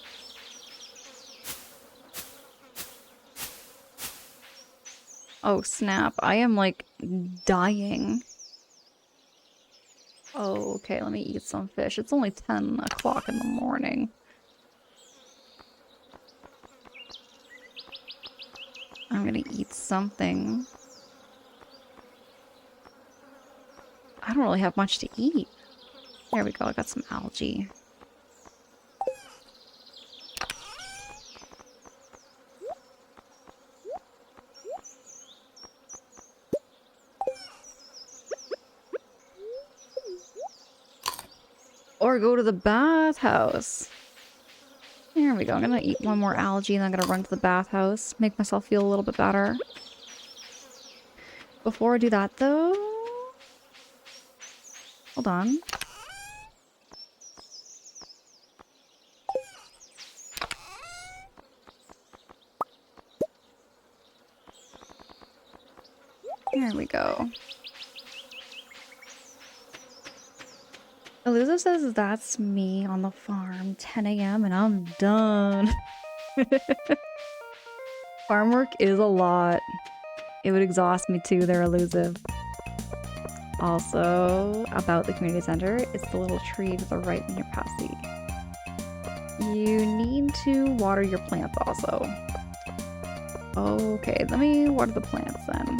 Oh snap, I am like dying. Oh, okay, let me eat some fish. It's only 10 o'clock in the morning. I'm gonna eat something. I don't really have much to eat. There we go, I got some algae. Or go to the bathhouse. There we go. I'm gonna eat one more algae and then I'm gonna run to the bathhouse. Make myself feel a little bit better. Before I do that though... Hold on. There we go. Eliza says that's me on the farm, 10 a.m. and I'm done. Farm work is a lot. It would exhaust me too, they're elusive. Also, about the community center, it's the little tree to the right when you're past the... You need to water your plants also. Okay, let me water the plants then.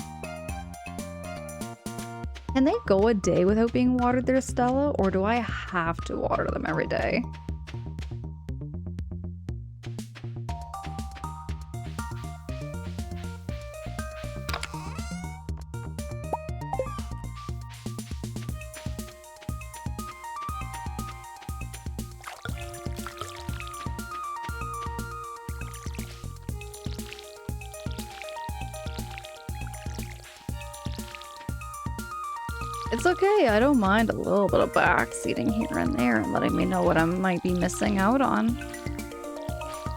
Can they go a day without being watered there, Stella? Or do I have to water them every day? It's okay, I don't mind a little bit of backseating here and there and letting me know what I might be missing out on.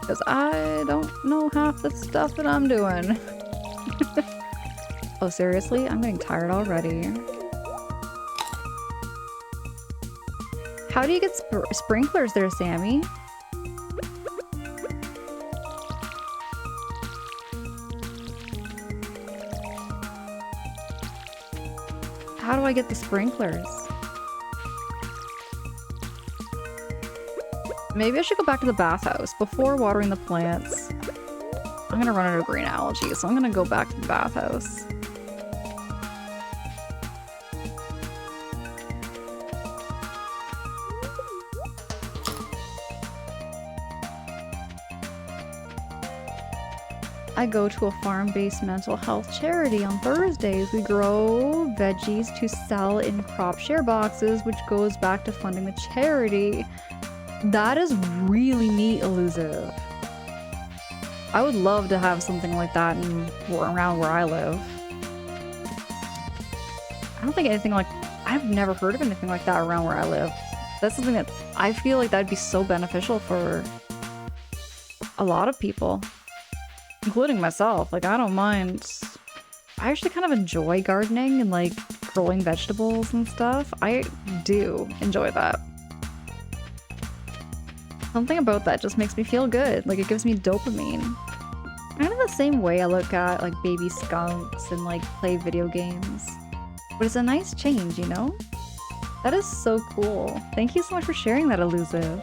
Because I don't know half the stuff that I'm doing. Oh, seriously? I'm getting tired already. How do you get sprinklers there, Sammy? How do I get the sprinklers? Maybe I should go back to the bathhouse before watering the plants. I'm gonna run out of green algae, so I'm gonna go back to the bathhouse. I go to a farm-based mental health charity on Thursdays. We grow veggies to sell in crop share boxes, which goes back to funding the charity. That is really neat, Elusive. I would love to have something like that around where I live. I don't think anything like... I've never heard of anything like that around where I live. That's something that I feel like that'd be so beneficial for a lot of people. Including myself. Like, I don't mind. I actually kind of enjoy gardening and, like, growing vegetables and stuff. I do enjoy that. Something about that just makes me feel good. Like, it gives me dopamine. Kind of the same way I look at, like, baby skunks and, like, play video games. But it's a nice change, you know? That is so cool. Thank you so much for sharing that, Elusive.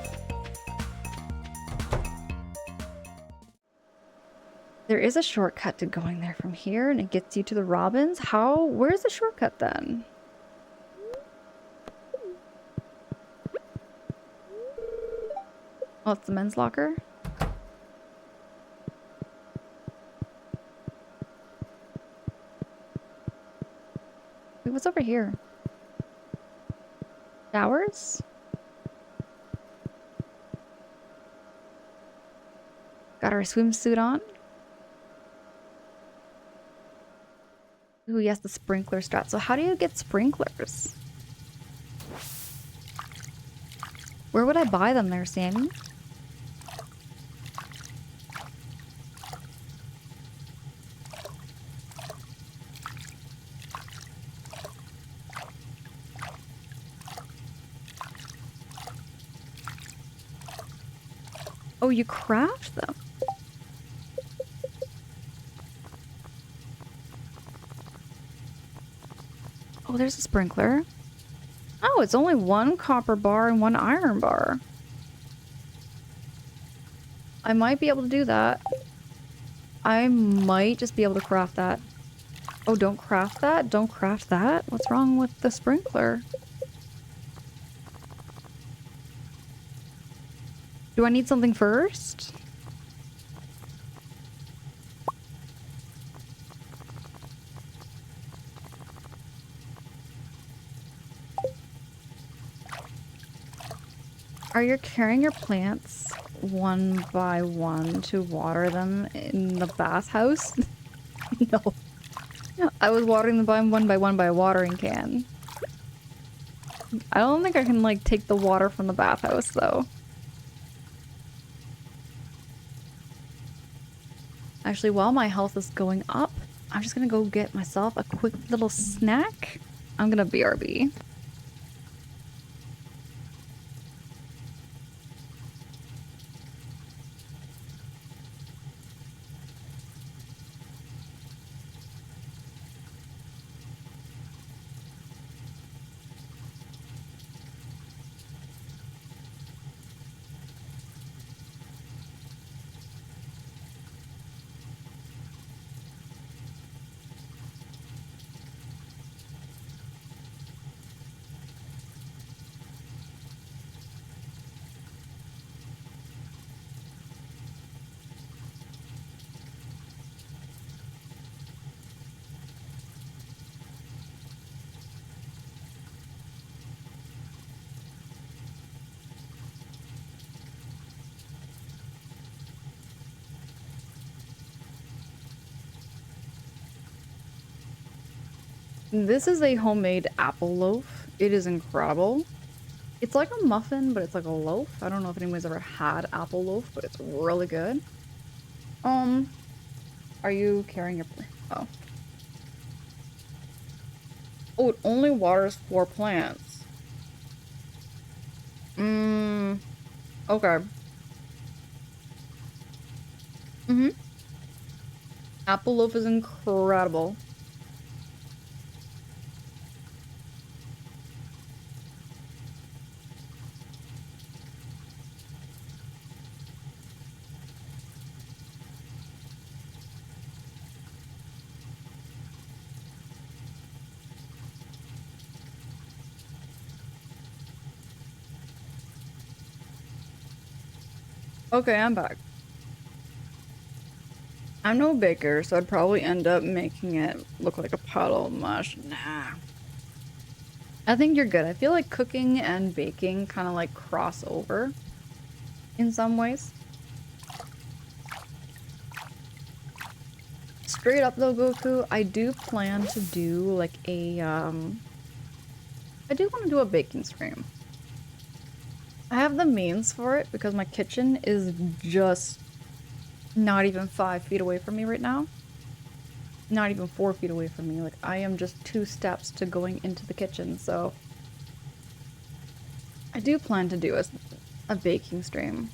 There is a shortcut to going there from here, and it gets you to the robins. Where's the shortcut then? Oh, it's the men's locker? Wait, what's over here? Showers? Got our swimsuit on? Ooh, yes, the sprinkler strat. So how do you get sprinklers? Where would I buy them there, Sammy? Oh, you craft them. Oh, there's a sprinkler. Oh, it's only one copper bar and one iron bar. I might be able to do that. I might just be able to craft that. Oh, don't craft that? Don't craft that? What's wrong with the sprinkler? Do I need something first? Are you carrying your plants one by one to water them in the bathhouse? No. I was watering them by one by a watering can. I don't think I can, like, take the water from the bathhouse, though. Actually, while my health is going up, I'm just gonna go get myself a quick little snack. I'm gonna BRB. This is a homemade apple loaf. It is incredible. It's like a muffin, but it's like a loaf. I don't know if anyone's ever had apple loaf, but it's really good. Um, are you carrying your oh. Oh, it only waters 4 plants. Mmm, okay. Mm-hmm. Apple loaf is incredible. Okay, I'm back. I'm no baker, so I'd probably end up making it look like a puddle of mush. Nah. I think you're good. I feel like cooking and baking kind of like cross over in some ways. Straight up though, Goku, I do plan to do like a, I do want to do a baking stream. I have the means for it because my kitchen is just not even 5 feet away from me right now. Not even 4 feet away from me. Like, I am just 2 steps to going into the kitchen, so I do plan to do a baking stream.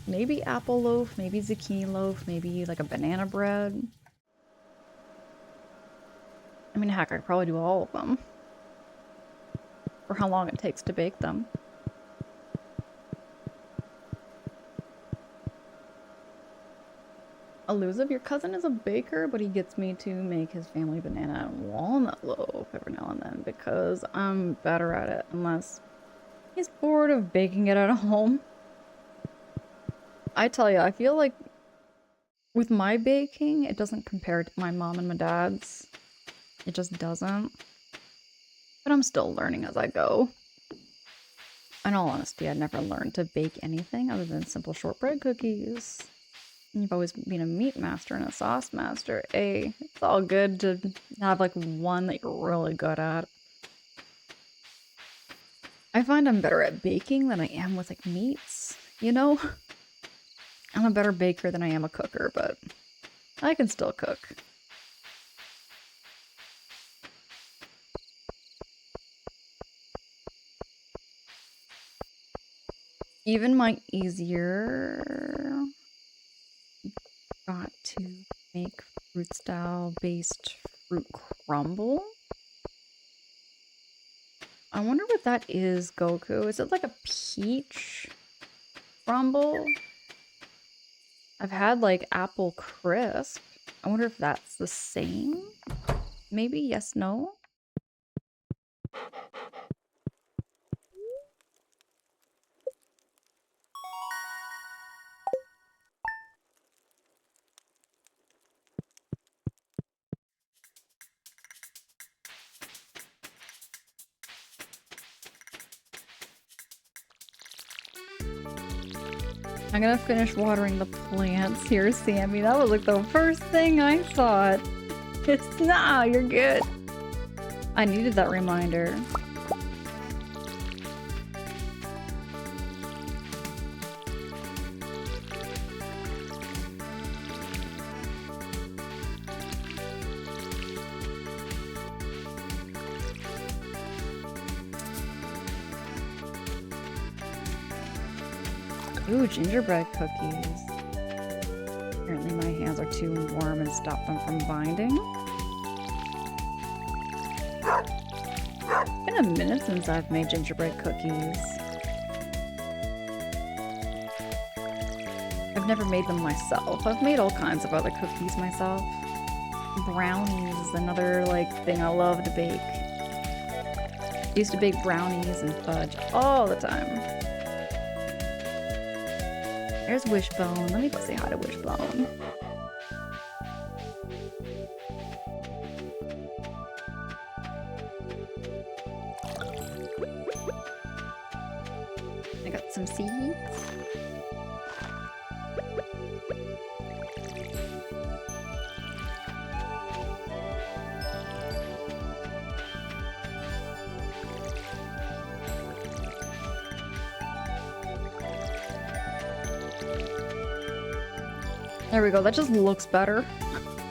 Maybe apple loaf, maybe zucchini loaf, maybe like a banana bread. I mean, heck, I could probably do all of them for how long it takes to bake them. Elusive, your cousin is a baker, but he gets me to make his family banana and walnut loaf every now and then because I'm better at it unless he's bored of baking it at home. I tell you, I feel like with my baking, it doesn't compare to my mom and my dad's. It just doesn't. But I'm still learning as I go. In all honesty, I'd never learned to bake anything other than simple shortbread cookies. And you've always been a meat master and a sauce master. Hey, it's all good to have like one that you're really good at. I find I'm better at baking than I am with like meats, you know? I'm a better baker than I am a cooker, but I can still cook. Even my easier got to make fruit style based fruit crumble. I wonder what that is, Goku. Is it like a peach crumble? I've had like apple crisp. I wonder if that's the same. Maybe yes, no. I'm gonna finish watering the plants here, Sammy. That was like the first thing I thought. It's nah, you're good. I needed that reminder. Ooh, gingerbread cookies. Apparently my hands are too warm and stop them from binding. It's been a minute since I've made gingerbread cookies. I've never made them myself. I've made all kinds of other cookies myself. Brownies is another like thing I love to bake. I used to bake brownies and fudge all the time. There's Wishbone. Let me go say hi to Wishbone. I got some seeds. There we go. That just looks better.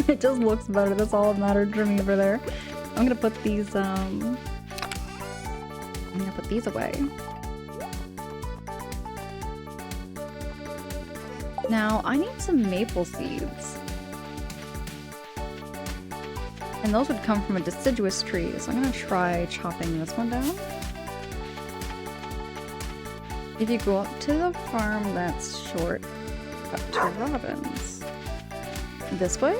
It just looks better. That's all that mattered to me over there. I'm gonna put these away. Now I need some maple seeds. And those would come from a deciduous tree, so I'm gonna try chopping this one down. If you go up to the farm that's short, up to Robin's. This way?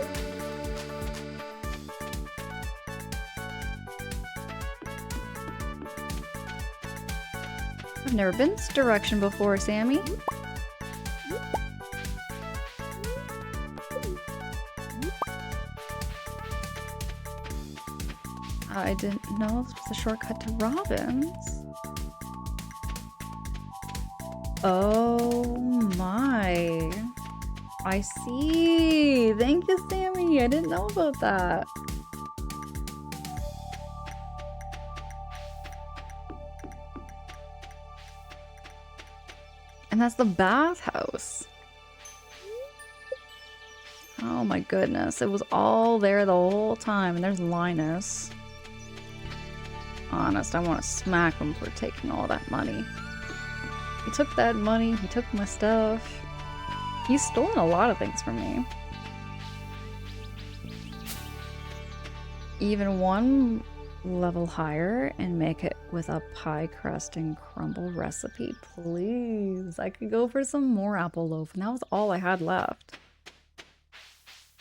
I've never been this direction before, Sammy. I didn't know this was a shortcut to Robin's. Oh my. I see. Thank you, Sammy. I didn't know about that. And that's the bathhouse. Oh my goodness. It was all there the whole time. And there's Linus. Honest, I want to smack him for taking all that money. He took that money. He took my stuff. He's stolen a lot of things from me. Even one level higher and make it with a pie crust and crumble recipe, please. I could go for some more apple loaf, and that was all I had left.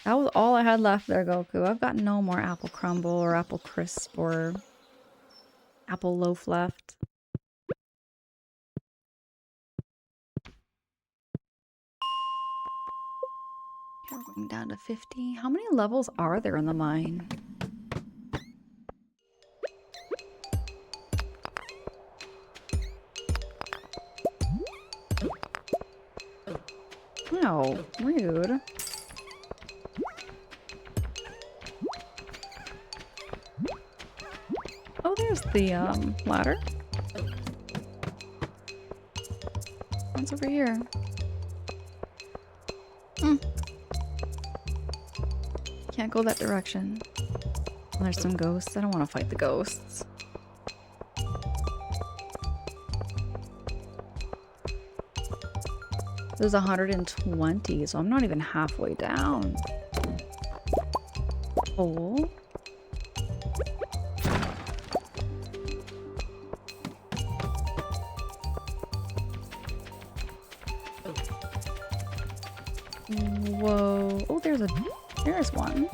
That was all I had left there, Goku. I've got no more apple crumble or apple crisp or apple loaf left. Okay, we're going down to 50. How many levels are there in the mine? No, rude. Oh, there's the ladder. What's over here? Can't go that direction. Oh, there's some ghosts. I don't want to fight the ghosts. There's 120, so I'm not even halfway down. Oh. Whoa. Oh, there's one.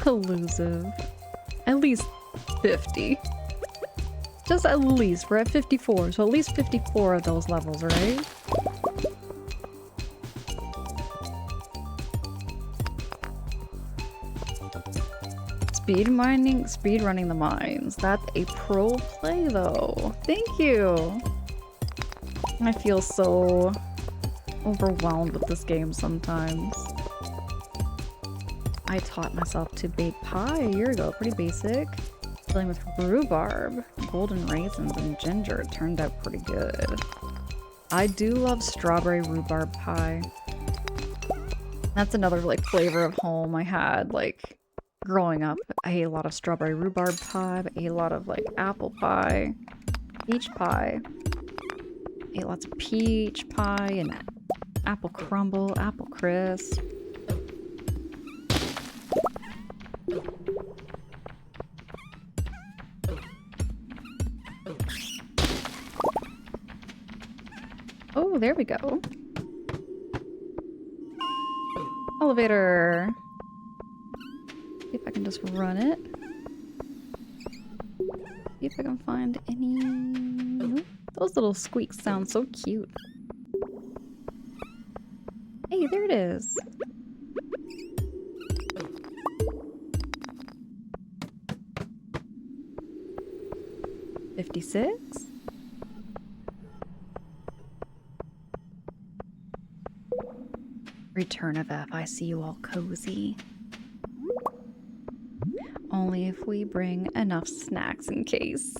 Elusive. At least 50. Just at least. We're at 54, so at least 54 of those levels, right? Speed running the mines. That's a pro play though. Thank you. I feel so overwhelmed with this game sometimes. I taught myself to bake pie a year ago. Pretty basic. Filling with rhubarb, golden raisins, and ginger. It turned out pretty good. I do love strawberry rhubarb pie. That's another like flavor of home I had like growing up. I ate a lot of strawberry rhubarb pie. I ate a lot of like apple pie, peach pie. I ate lots of peach pie and apple crumble, apple crisp. Oh, there we go. Elevator. See if I can just run it. See if I can find any... Nope. Those little squeaks sound so cute. Hey, there it is. $56? Return of F. I see you all cozy. Only if we bring enough snacks in case.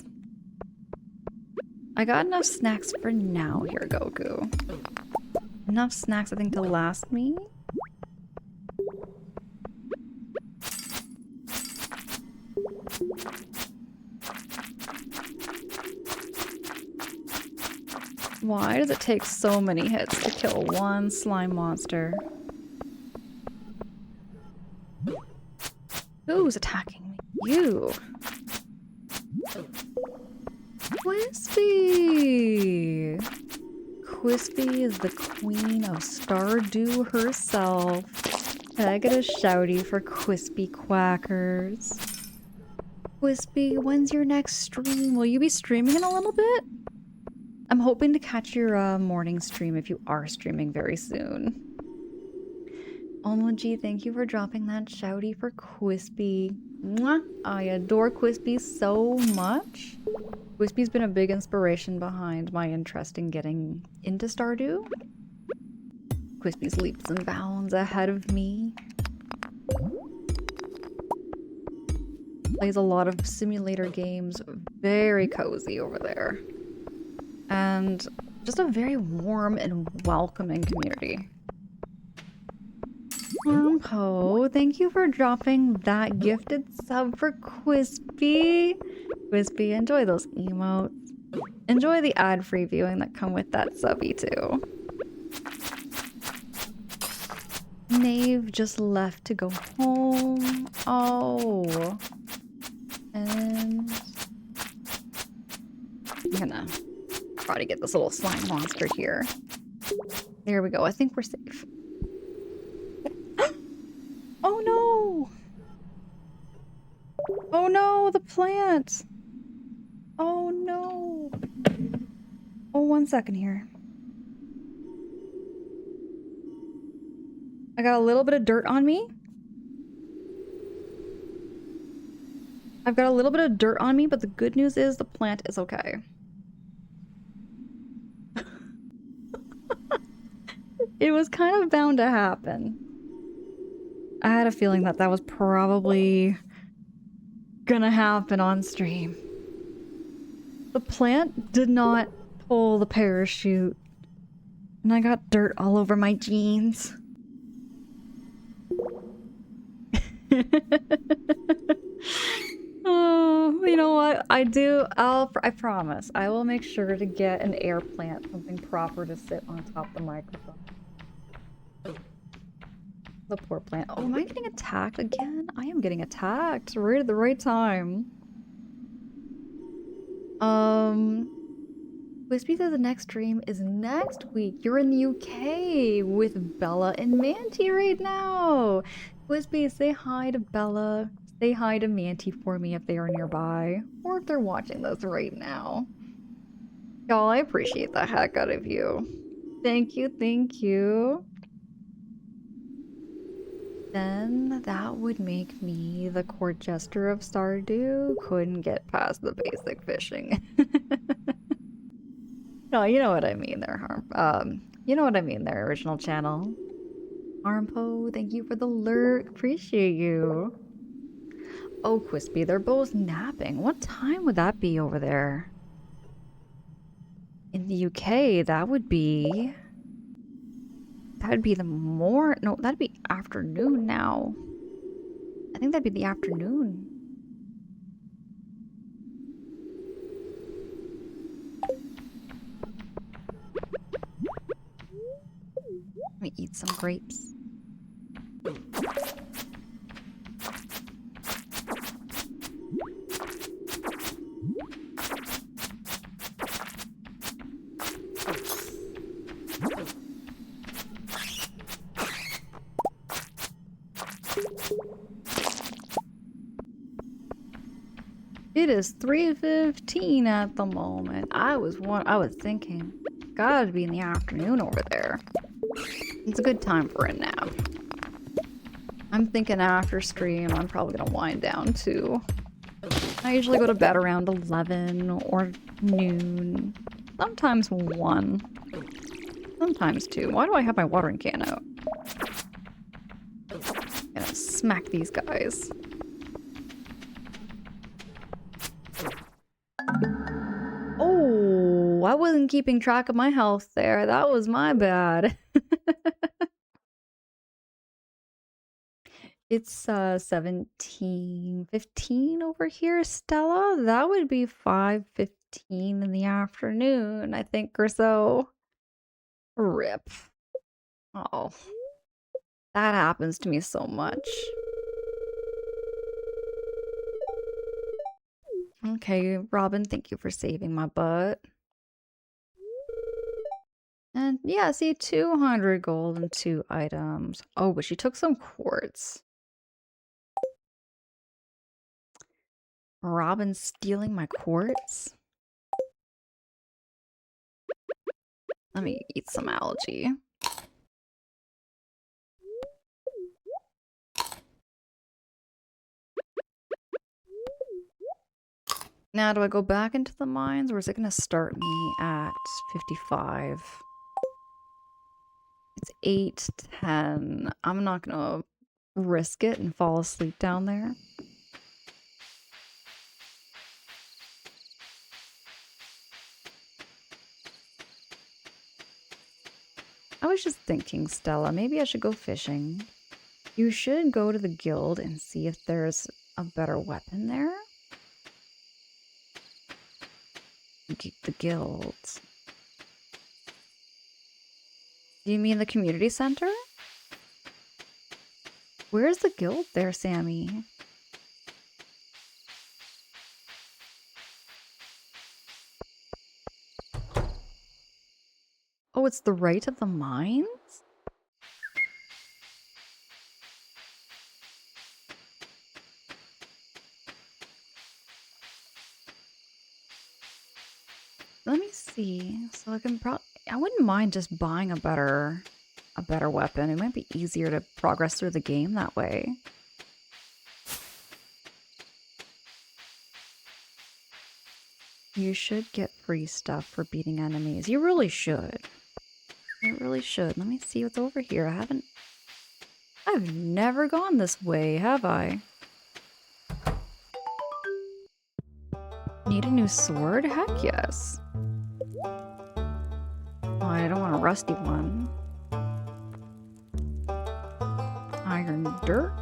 I got enough snacks for now here, Goku. Enough snacks, I think, to last me. Why does it take so many hits to kill one slime monster? Who's attacking me? You! Quispy! Quispy is the queen of Stardew herself. Can I get a shouty for Quispy Quackers? Quispy, when's your next stream? Will you be streaming in a little bit? I'm hoping to catch your morning stream if you are streaming very soon. Omoji, thank you for dropping that shouty for Quispy. Mwah! I adore Quispy so much. Quispy's been a big inspiration behind my interest in getting into Stardew. Quispy's leaps and bounds ahead of me. Plays a lot of simulator games, very cozy over there. And just a very warm and welcoming community. Wormpo, thank you for dropping that gifted sub for Quispy. Quispy, enjoy those emotes. Enjoy the ad-free viewing that come with that subby too. Nave just left to go home. Oh. And I'm gonna try to get this little slime monster here. There we go. I think we're safe. Oh no! Oh no, the plant! Oh no! Oh, 1 second here. I got a little bit of dirt on me. I've got a little bit of dirt on me, but the good news is the plant is okay. It was kind of bound to happen. I had a feeling that that was probably gonna happen on stream. The plant did not pull the parachute, and I got dirt all over my jeans. Oh, you know what? I promise. I will make sure to get an air plant, something proper to sit on top of the microphone. The poor plant. Oh, am I getting attacked again? I am getting attacked right at the right time. Wispy says the next stream is next week. You're in the UK with Bella and Manty right now. Wispy, say hi to Bella. Say hi to Manty for me if they are nearby. Or if they're watching this right now. Y'all, I appreciate the heck out of you. Thank you, thank you. Then that would make me the court jester of Stardew. Couldn't get past the basic fishing. No, you know what I mean there, you know what I mean there, original channel. Armpo, thank you for the lurk. Appreciate you. Oh, Quispy, they're both napping. What time would that be over there? In the UK, that'd be no, that'd be afternoon now. I think that'd be the afternoon. Let me eat some grapes. It is 3:15 at the moment. I was thinking, gotta be in the afternoon over there. It's a good time for a nap. I'm thinking after stream, I'm probably gonna wind down too. I usually go to bed around 11 or noon. Sometimes 1. Sometimes 2. Why do I have my watering can out? I'm gonna smack these guys. Oh, I wasn't keeping track of my health there. That was my bad. It's 17:15 over here, Stella. That would be 5:15 in the afternoon, I think, or so. Rip. Oh, that happens to me so much. Okay, Robin, thank you for saving my butt. And yeah, see, 200 gold and 2 items. Oh, but she took some quartz. Robin's stealing my quartz? Let me eat some algae. Now, do I go back into the mines, or is it going to start me at 55? It's 8:10. I'm not going to risk it and fall asleep down there. I was just thinking, Stella, maybe I should go fishing. You should go to the guild and see if there's a better weapon there. The guild. Do you mean the community center? Where's the guild there, Sammy? Oh, it's the right of the mines? Let me see. So I can I wouldn't mind just buying a better weapon. It might be easier to progress through the game that way. You should get free stuff for beating enemies. You really should. You really should. Let me see what's over here. I've never gone this way, have I? Need a new sword? Heck yes. Oh, I don't want a rusty one. Iron dirk.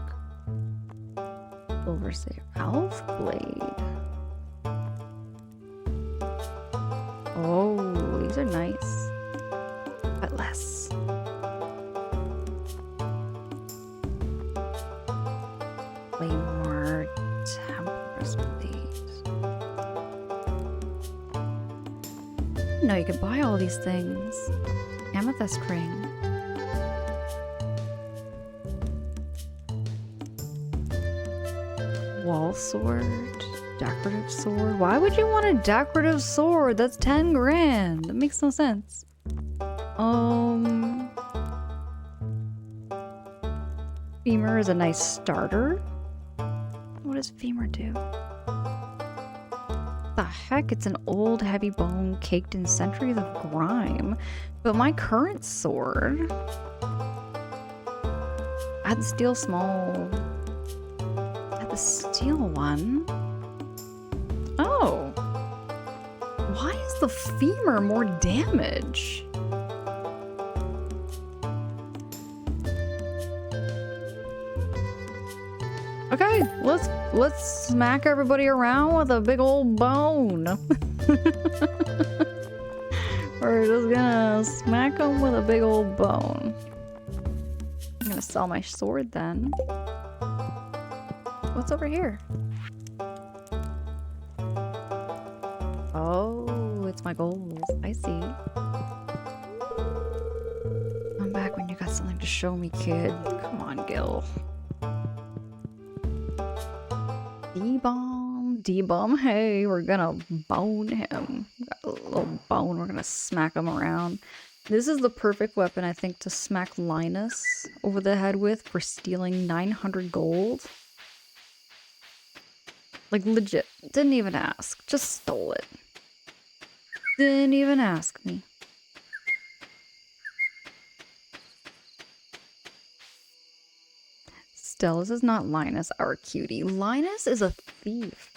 Silver saber. Elf blade. Oh, these are nice. But less. way more Temperance Plate. No, you can buy all these things. Amethyst ring. Wall sword. Decorative sword. Why would you want a decorative sword? That's 10 grand. That makes no sense. Femur is a nice starter. What does femur do? The heck? It's an old heavy bone caked in centuries of grime. But my current sword... I had the steel small... I had the steel one. Oh. Why is the femur more damage? Okay, let's smack everybody around with a big old bone. We're just gonna smack them with a big old bone. I'm gonna sell my sword then. What's over here? Oh, it's my goals. I see. I'm back when you got something to show me, kid. Come on, Gil. D-bomb, D-bomb. Hey, we're gonna bone him. Got a little bone. We're gonna smack him around. This is the perfect weapon, I think, to smack Linus over the head with for stealing 900 gold. Like, legit. Didn't even ask. Just stole it. Didn't even ask me. Still, this is not Linus, our cutie. Linus is a thief.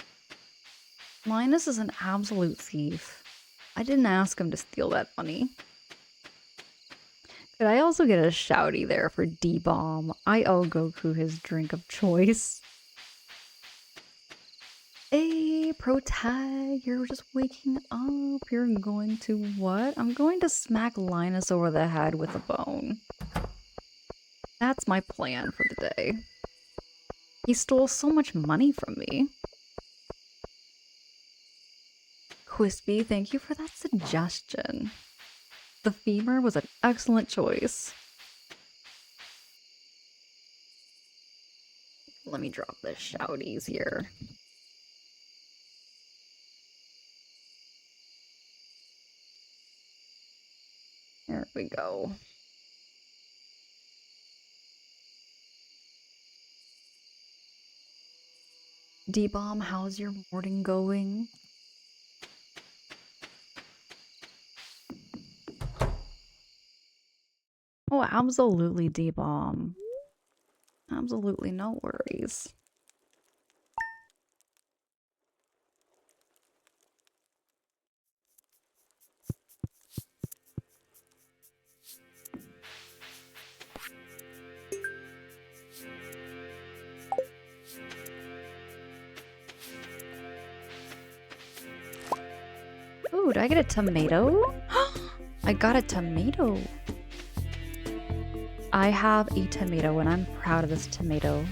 Linus is an absolute thief. I didn't ask him to steal that money. Could I also get a shouty there for D-bomb? I owe Goku his drink of choice. Hey, pro tag, you're just waking up. You're going to what? I'm going to smack Linus over the head with a bone. That's my plan for the day. He stole so much money from me. Quispy, thank you for that suggestion. The femur was an excellent choice. Let me drop the shouties here. There we go. D-bomb, how's your morning going? Oh, absolutely, D-bomb. Absolutely no worries. Ooh, did I get a tomato? I got a tomato. I have a tomato and I'm proud of this tomato.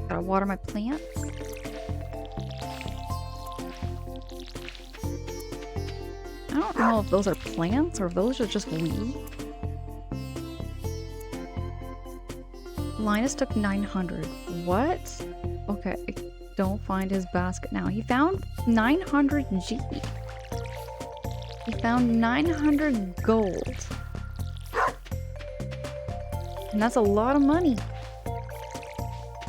Gotta water my plants. I don't know if those are plants or if those are just weeds. Linus took 900. What? Okay, don't find his basket now. He found 900 G. He found 900 gold. And that's a lot of money.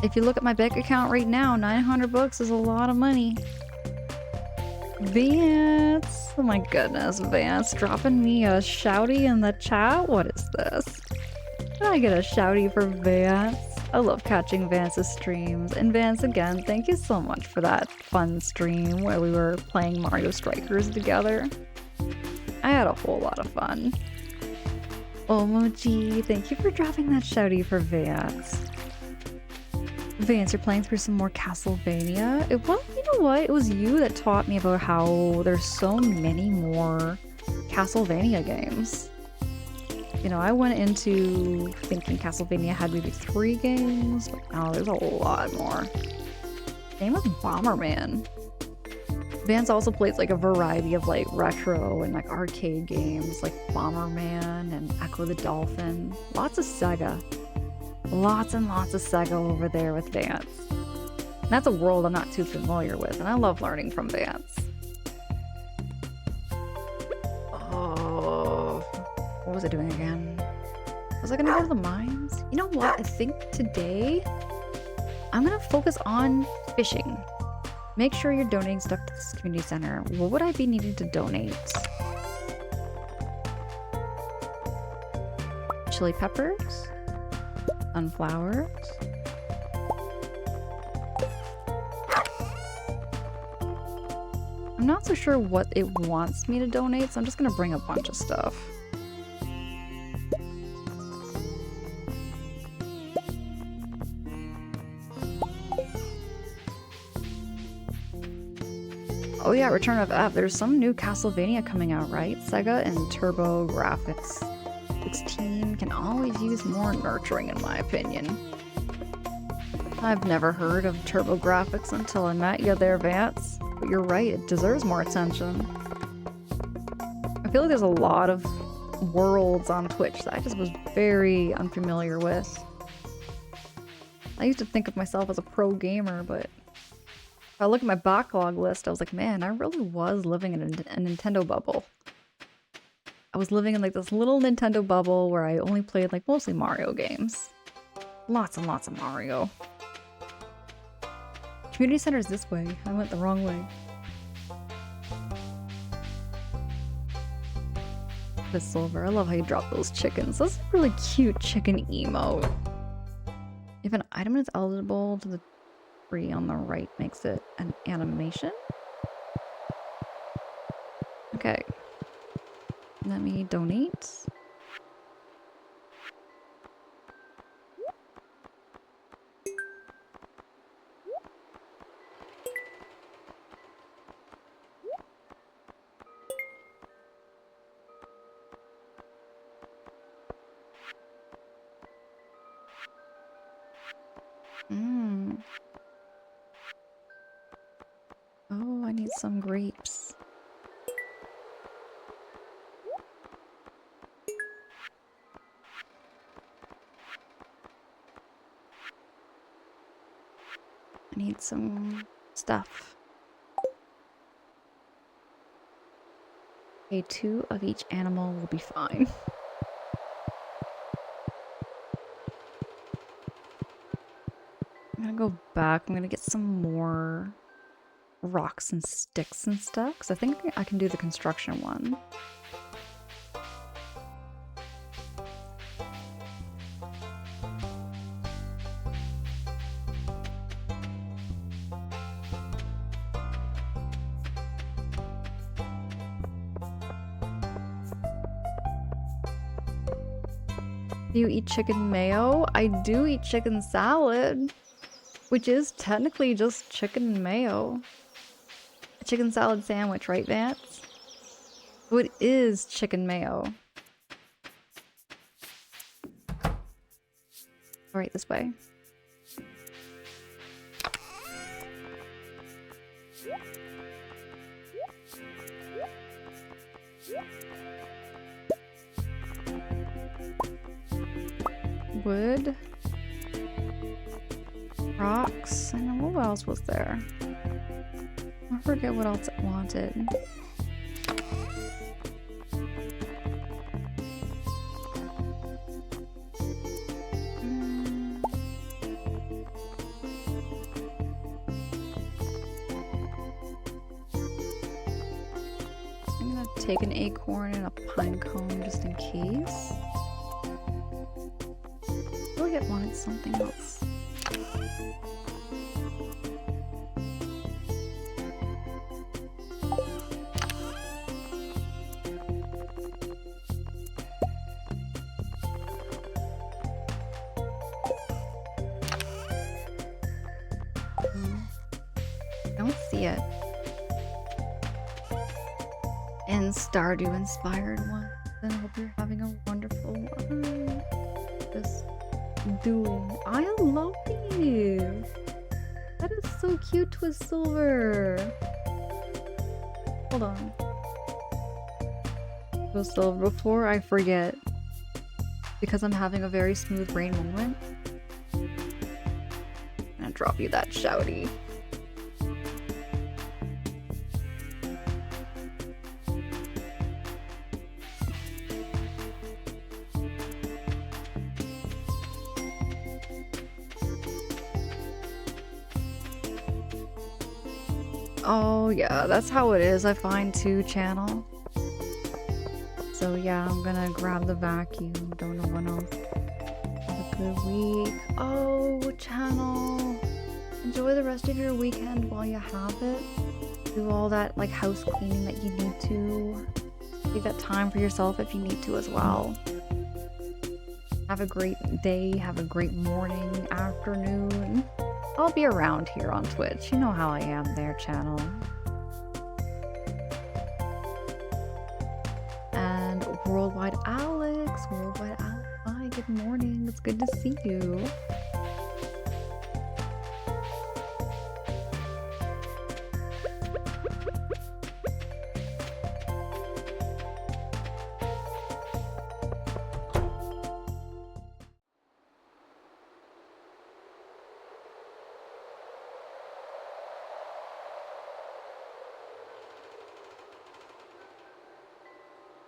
If you look at my bank account right now, 900 bucks is a lot of money. Vance! Oh my goodness, Vance dropping me a shouty in the chat? What is this? Can I get a shouty for Vance? I love catching Vance's streams. And Vance, again, thank you so much for that fun stream where we were playing Mario Strikers together. I had a whole lot of fun. Omoji, thank you for dropping that shouty for Vance. Vance, you're playing through some more Castlevania? Well, you know what? It was you that taught me about how there's so many more Castlevania games. You know, I went into thinking Castlevania had maybe 3 games, but now there's a lot more. Same with Bomberman. Vance also plays like a variety of like retro and like arcade games like Bomberman and Echo the Dolphin. Lots of Sega. Lots and lots of Sega over there with Vance. And that's a world I'm not too familiar with, and I love learning from Vance. Oh, what was I doing again? Was I gonna go to the mines? You know what? I think today I'm gonna focus on fishing. Make sure you're donating stuff to this community center. What would I be needing to donate? Chili peppers? Sunflowers? I'm not so sure what it wants me to donate, so I'm just gonna bring a bunch of stuff. Oh yeah, Return of F. There's some new Castlevania coming out, right? Sega and Turbo Graphics 16 can always use more nurturing, in my opinion. I've never heard of Turbo Graphics until I met you there, Vance. But you're right, it deserves more attention. I feel like there's a lot of worlds on Twitch that I just was very unfamiliar with. I used to think of myself as a pro gamer, but if I look at my backlog list, I was like, man, I really was living in a Nintendo bubble. I was living in like this little Nintendo bubble where I only played like mostly Mario games. Lots and lots of Mario. Community center is this way. I went the wrong way. The silver. I love how you drop those chickens. That's a really cute chicken emote. If an item is eligible to the tree on the right makes it an animation. Okay. Let me donate. Oh, I need some grapes. I need some stuff. Okay, 2 of each animal will be fine. I'm gonna go back. I'm gonna get some more rocks and sticks and stuff, because I think I can do the construction one. Do you eat chicken mayo? I do eat chicken salad, which is technically just chicken and mayo. A chicken salad sandwich, right, Vance? So it is chicken mayo. Alright, this way. Wood. Rocks. And what else was there? I forget what else it wanted. I'm gonna take an acorn and a pine cone just in case. I feel like it wanted something else. see it. And Stardew inspired one. And I hope you're having a wonderful one. Just doing. I love these. That is so cute, Twist Silver. Hold on. Twist Silver, before I forget, because I'm having a very smooth brain moment, I'm gonna drop you that shouty. Oh yeah, that's how it is, I find too, channel. So yeah, I'm gonna grab the vacuum. Don't know when else. Have a good week. Oh, channel. Enjoy the rest of your weekend while you have it. Do all that like house cleaning that you need to. Take that time for yourself if you need to as well. Have a great day. Have a great morning, afternoon. I'll be around here on Twitch. You know how I am there, channel. And Worldwide Alex. Worldwide Alex. Hi, good morning. It's good to see you.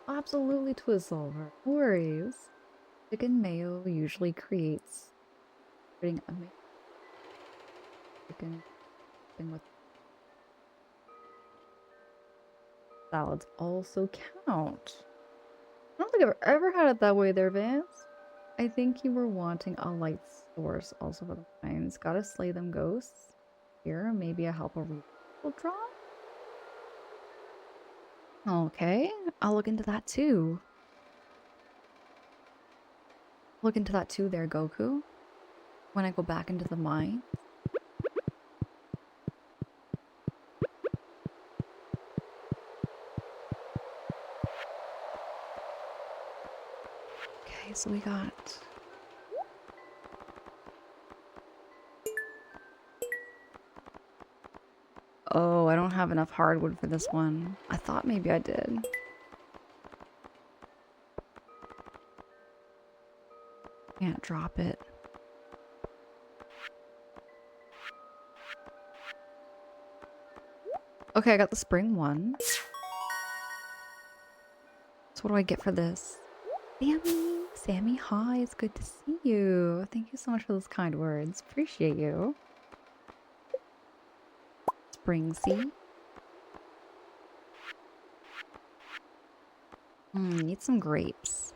Absolutely, Twizzle. No worries. Chicken mayo usually creates creating a chicken with salads also count. I don't think I've ever had it that way there, Vance. I think you were wanting a light source also for the mines. Gotta slay them ghosts. Here, maybe a help a will draw. Okay, I'll look into that too. Look into that too there, Goku. When I go back into the mine. Okay, so we got... Oh, I don't have enough hardwood for this one. I thought maybe I did. Can't drop it. Okay, I got the spring one. So what do I get for this? Sammy! Sammy, hi, it's good to see you. Thank you so much for those kind words. Appreciate you. Spring seed. Need some grapes.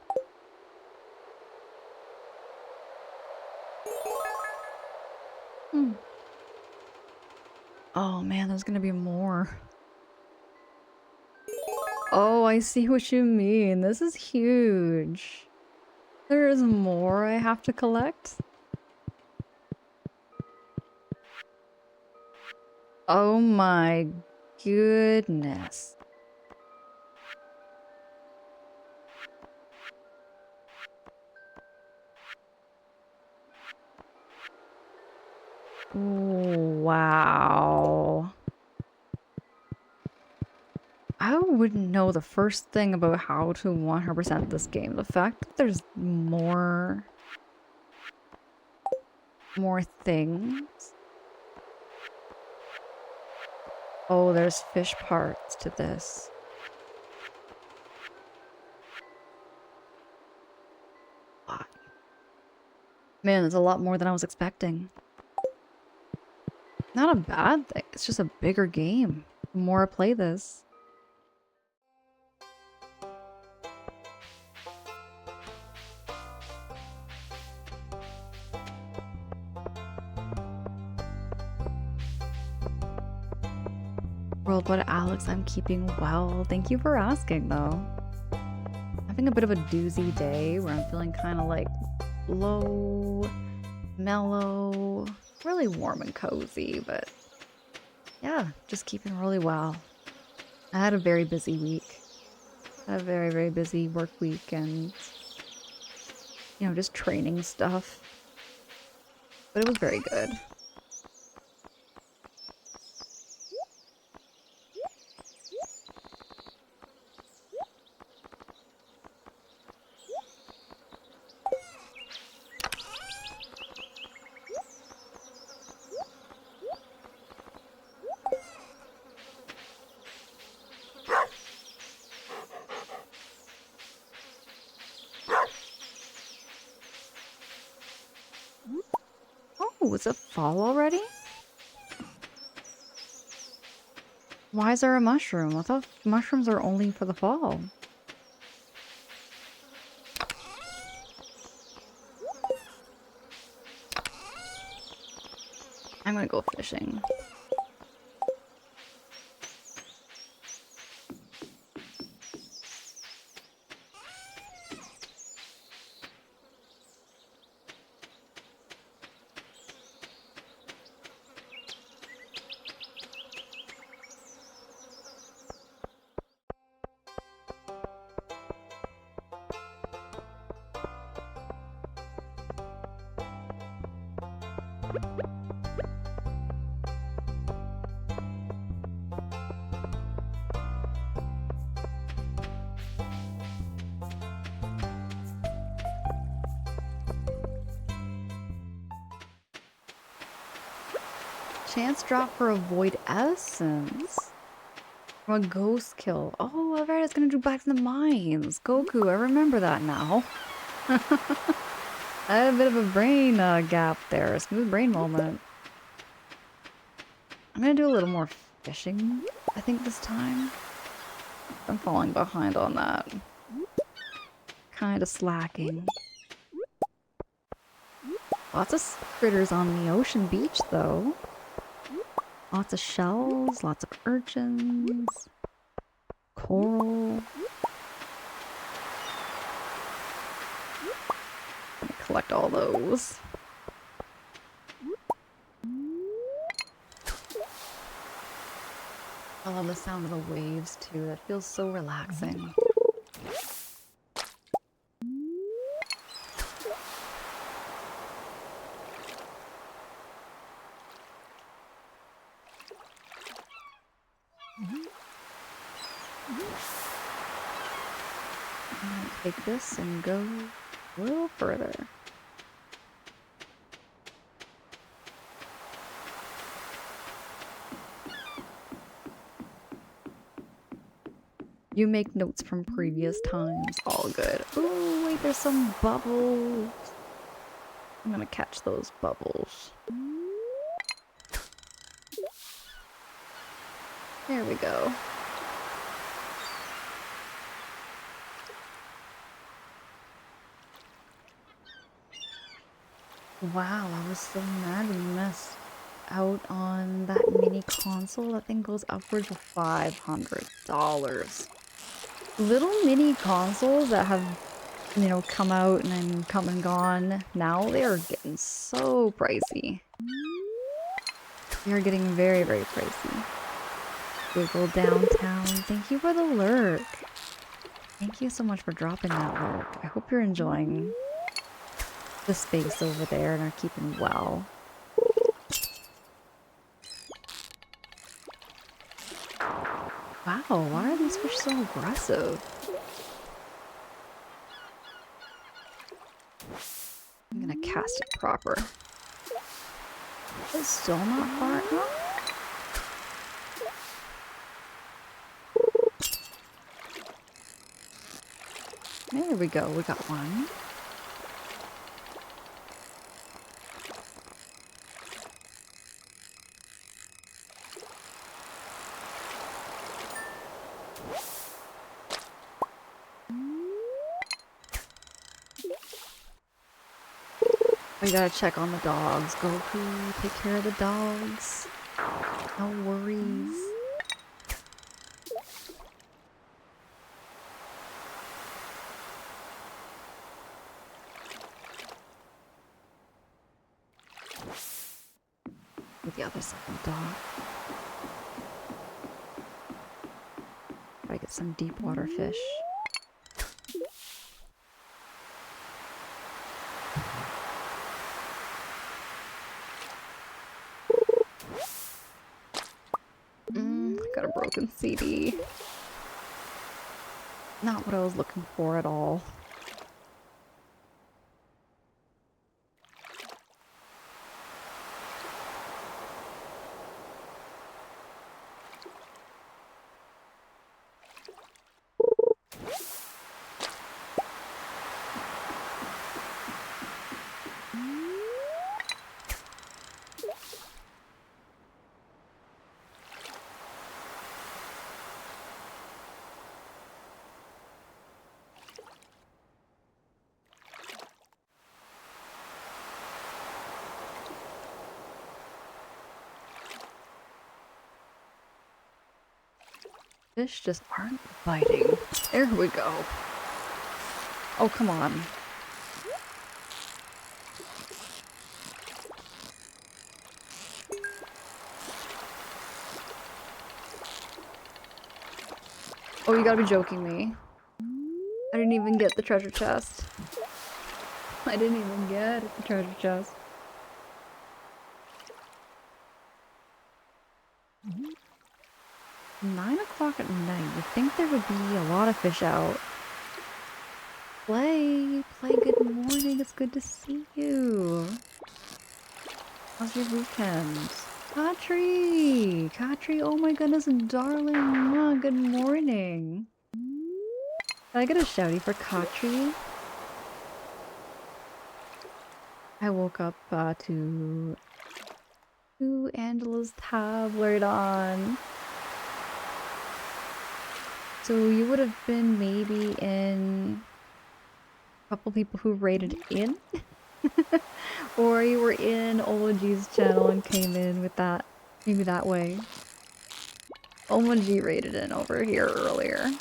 Oh man, there's gonna be more. Oh, I see what you mean. This is huge. There is more I have to collect? Oh my goodness. Wow. I wouldn't know the first thing about how to 100% this game. The fact that there's more things. Oh, there's fish parts to this. Man, there's a lot more than I was expecting. Not a bad thing. It's just a bigger game. The more I play this. Worldwide Alex, I'm keeping well. Thank you for asking, though. Having a bit of a doozy day where I'm feeling kind of like low, mellow, really warm and cozy, but Yeah, just keeping really well. I had a very busy week. I had a very, very busy work week and, just training stuff. But it was very good. Oh, is it fall already? Why is there a mushroom? I thought mushrooms are only for the fall. I'm gonna go fishing. Chance drop for a void essence. From a ghost kill. Oh, alright, it's gonna do back to the mines. Goku, I remember that now. I had a bit of a brain gap there. A smooth brain moment. I'm gonna do a little more fishing, I think, this time. I'm falling behind on that. Kinda slacking. Lots of critters on the ocean beach, though. Lots of shells, lots of urchins, coral. Collect all those. I love the sound of the waves too. That feels so relaxing. I'm gonna take this and go a little further. You make notes from previous times. All good. Oh, wait, there's some bubbles. I'm gonna catch those bubbles. There we go. Wow, I was so mad we missed out on that mini console. That thing goes upwards of $500. Little mini consoles that have, come out and then come and gone. Now they are getting so pricey. They are getting very, very pricey. Wiggle downtown. Thank you for the lurk. Thank you so much for dropping that lurk. I hope you're enjoying the space over there and are keeping well. Wow, why are these fish so aggressive? I'm gonna cast it proper. It's still not far enough. There we go, we got one. We gotta check on the dogs. Goku, take care of the dogs. No worries. With the other side of the dog. Gotta get some deep water fish. Got a broken CD. Not what I was looking for at all. Fish just aren't biting. There we go. Oh, come on. Oh, you gotta be joking me. I didn't even get the treasure chest. I didn't even get the treasure chest. Mm-hmm. 9 o'clock at night. You'd think there would be a lot of fish out. Play, good morning. It's good to see you. How's your weekend? Katri! Katri, oh my goodness, darling. Good morning. Can I get a shouty for Katri? I woke up to Angela's tablet on. So you would have been maybe in a couple people who rated in? Or you were in OMG's channel and came in with that, maybe that way. OMG rated in over here earlier.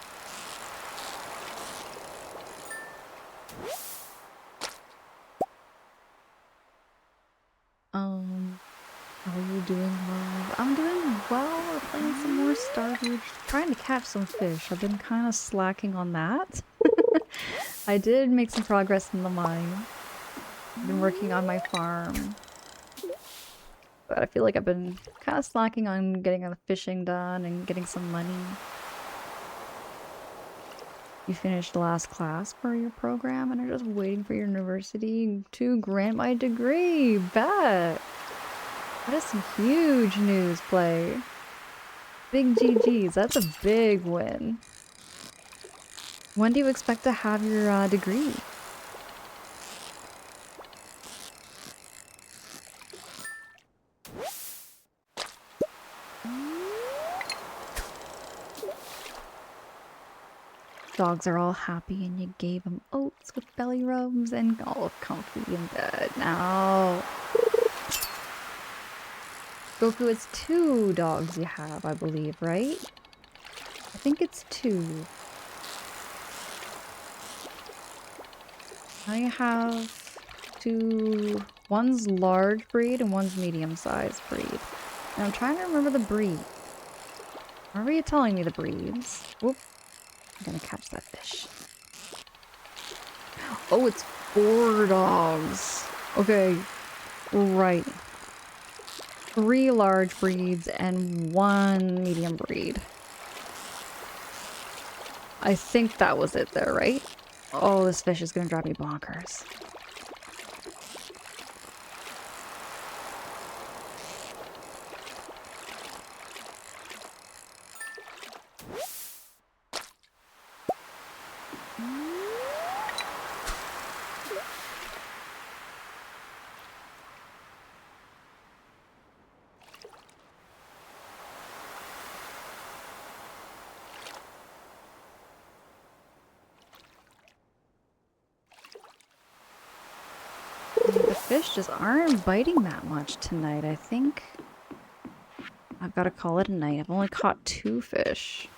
How are you doing, love? I'm doing well. We're playing some more Stardew, trying to catch some fish. I've been kind of slacking on that. I did make some progress in the mine. I've been working on my farm. But I feel like I've been kind of slacking on getting the fishing done and getting some money. You finished the last class for your program and are just waiting for your university to grant my degree. Bet! That is some huge news, Play. Big GG's. That's a big win. When do you expect to have your degree? Dogs are all happy and you gave them oats with belly rubs and all comfy in bed now. Goku, it's 2 dogs you have, I believe, right? I think it's 2. I have 2. One's large breed and one's medium-sized breed. And I'm trying to remember the breed. Remember you telling me the breeds? Whoop. I'm gonna catch that fish. Oh, it's 4 dogs. Okay. Right. 3 large breeds and 1 medium breed. I think that was it there, right? Oh, this fish is gonna drive me bonkers. The fish just aren't biting that much tonight, I think. I've got to call it a night. I've only caught 2 fish.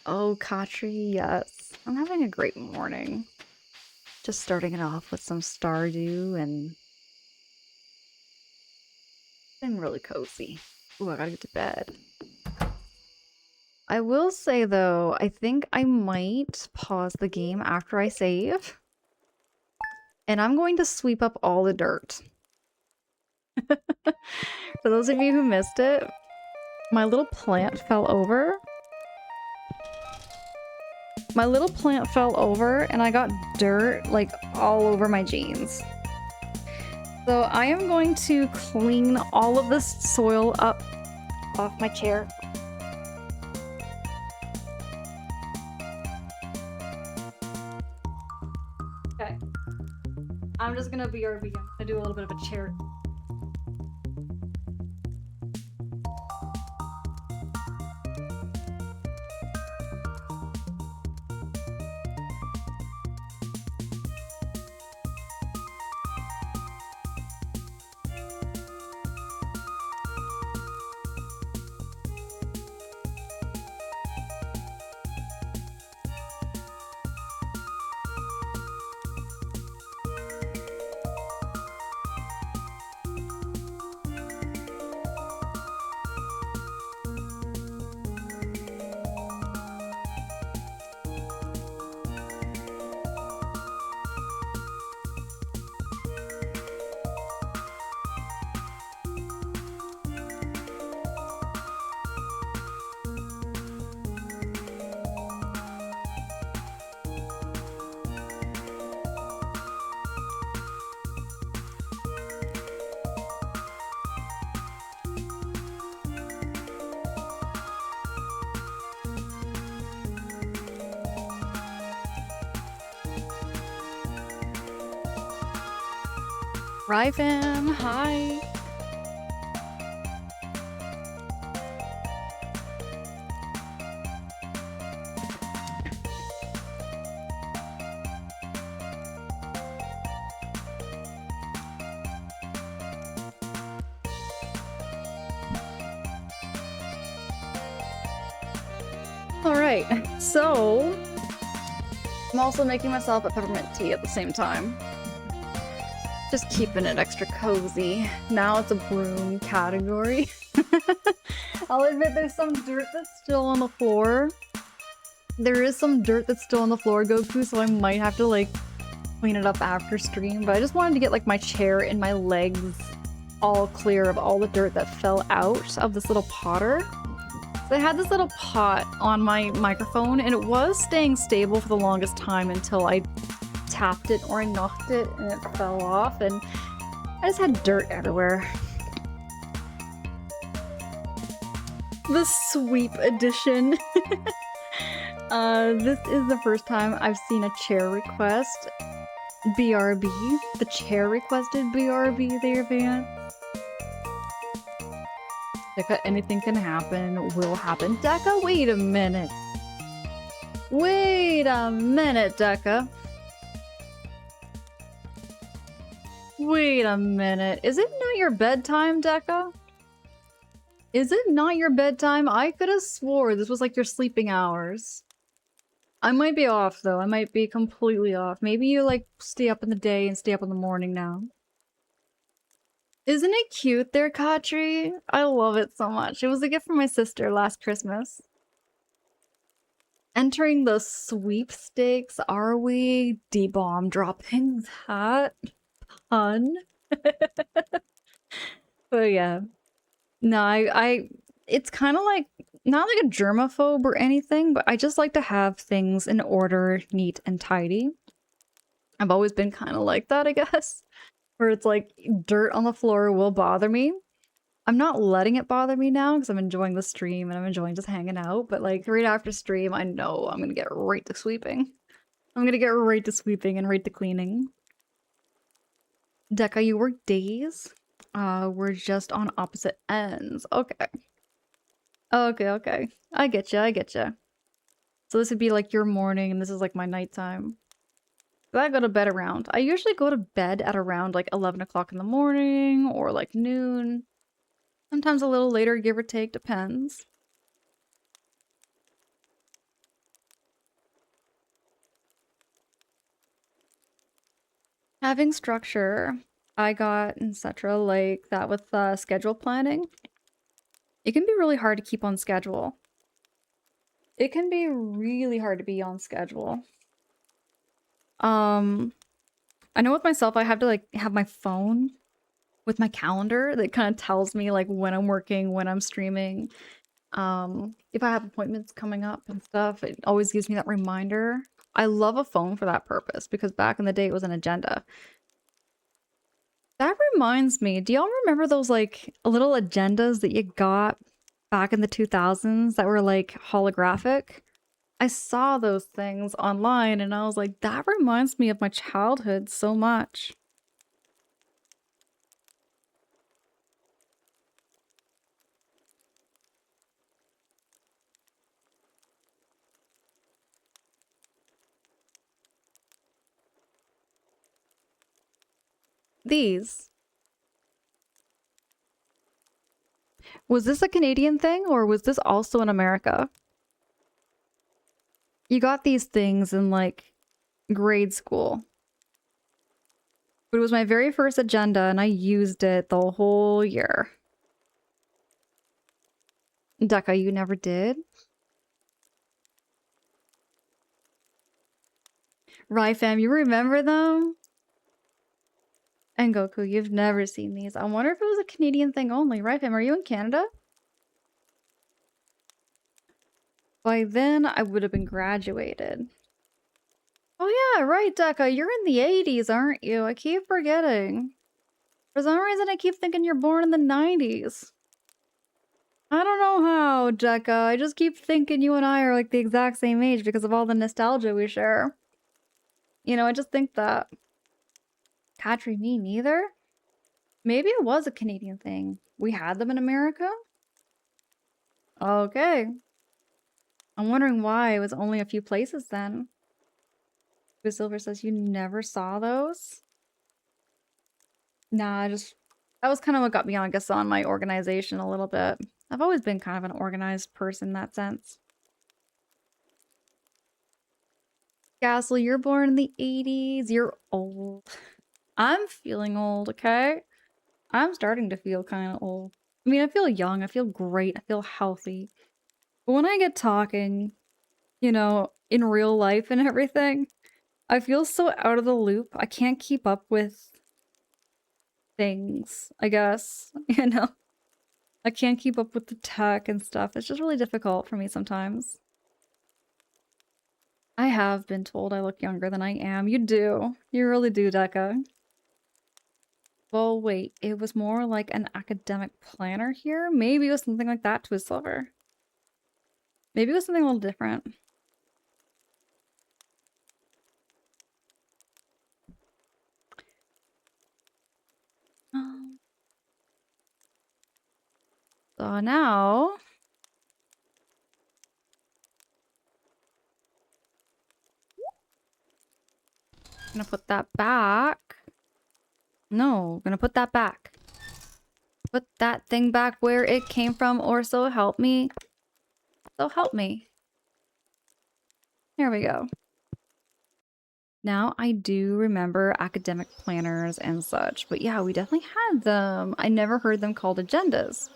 Oh, Katri, yes. I'm having a great morning. Just starting it off with some Stardew and been really cozy. Ooh, I gotta get to bed. I will say though, I think I might pause the game after I save. And I'm going to sweep up all the dirt. For those of you who missed it, my little plant fell over. My little plant fell over and I got dirt like all over my jeans. So I am going to clean all of this soil up off my chair. Okay. I'm just gonna BRB. I'm gonna do a little bit of a chair. Ryfam, hi. Alright, so I'm also making myself a peppermint tea at the same time. Just keeping it extra cozy. Now it's a broom category. I'll admit there's some dirt that's still on the floor. There is some dirt that's still on the floor, Goku, so I might have to like clean it up after stream, but I just wanted to get like my chair and my legs all clear of all the dirt that fell out of this little potter. So I had this little pot on my microphone and it was staying stable for the longest time until I tapped it or I knocked it and it fell off and I just had dirt everywhere. The sweep edition. This is the first time I've seen a chair request. BRB. The chair requested BRB there, Van. Deca, anything can happen, will happen. Deca, wait a minute. Wait a minute, Deca. Wait a minute. Is it not your bedtime, Deca? Is it not your bedtime? I could have swore this was like your sleeping hours. I might be off though. I might be completely off. Maybe you like stay up in the day and stay up in the morning now. Isn't it cute there, Katri? I love it so much. It was a gift from my sister last Christmas. Entering the sweepstakes, are we? D-bomb dropping that pun? But yeah. No, it's kind of like, not like a germaphobe or anything, but I just like to have things in order, neat and tidy. I've always been kind of like that, I guess. Where it's like, dirt on the floor will bother me. I'm not letting it bother me now because I'm enjoying the stream and I'm enjoying just hanging out, but like right after stream, I know I'm gonna get right to sweeping. I'm gonna get right to sweeping and right to cleaning. Deca, you work days? We're just on opposite ends. Okay. Okay. I get you, I get you. So this would be like your morning and this is like my nighttime. I go to bed around. I usually go to bed at around like 11 o'clock in the morning or like noon. Sometimes a little later, give or take, depends. Having structure, I got etc. like that with schedule planning. It can be really hard to keep on schedule. It can be really hard to be on schedule. I know with myself, I have to like have my phone with my calendar that kind of tells me like when I'm working, when I'm streaming. If I have appointments coming up and stuff, it always gives me that reminder. I love a phone for that purpose because back in the day it was an agenda. That reminds me, do y'all remember those like little agendas that you got back in the 2000s that were like holographic? I saw those things online and I was like, that reminds me of my childhood so much. These. Was this a Canadian thing or was this also in America? You got these things in like grade school. But it was my very first agenda and I used it the whole year. Deca, you never did? Ryfam, you remember them? And Goku, you've never seen these. I wonder if it was a Canadian thing only. Ryfam, are you in Canada? By then, I would have been graduated. Oh yeah, right, Deca, you're in the 80s, aren't you? I keep forgetting. For some reason, I keep thinking you're born in the 90s. I don't know how, Deca. I just keep thinking you and I are like the exact same age because of all the nostalgia we share. You know, I just think that. Katri, me neither? Maybe it was a Canadian thing. We had them in America? Okay. I'm wondering why it was only a few places then. Silver says you never saw those? Nah, that was kind of what got me on, I guess, on my organization a little bit. I've always been kind of an organized person in that sense. Gasly, you're born in the 80s. You're old. I'm feeling old, okay? I'm starting to feel kind of old. I mean, I feel young. I feel great. I feel healthy. But when I get talking, you know, in real life and everything, I feel so out of the loop. I can't keep up with things, I guess. You know? I can't keep up with the tech and stuff. It's just really difficult for me sometimes. I have been told I look younger than I am. You do. You really do, Deca. Well, wait. It was more like an academic planner here? Maybe it was something like that to a silver. Maybe it was something a little different. So now... I'm gonna put that back. No, I'm gonna put that back. Put that thing back where it came from, or so help me. So help me. There we go. Now I do remember academic planners and such, but yeah, we definitely had them. I never heard them called agendas.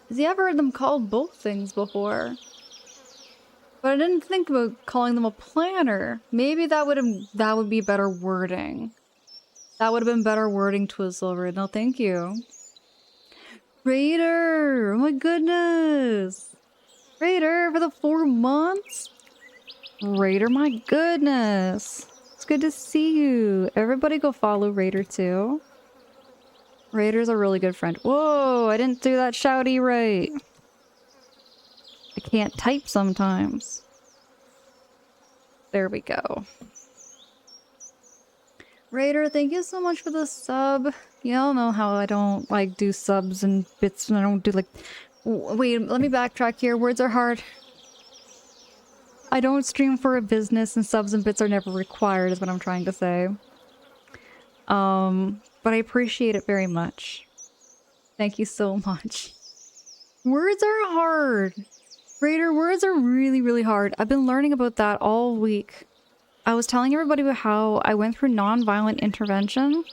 Has he ever heard them called both things before? But I didn't think about calling them a planner. Maybe that would be better wording. That would have been better wording, Twizzlever. No, thank you. Raider! Oh my goodness! Raider for the 4 months? Raider, my goodness! It's good to see you. Everybody go follow Raider too. Raider's a really good friend. Whoa, I didn't do that shouty right. I can't type sometimes. There we go. Raider, thank you so much for the sub. Y'all know how I don't like do subs and bits and I don't do like... Wait, let me backtrack here. Words are hard. I don't stream for a business and subs and bits are never required is what I'm trying to say. But I appreciate it very much. Thank you so much. Words are hard. Raider, words are really, really hard. I've been learning about that all week. I was telling everybody about how I went through non-violent intervention,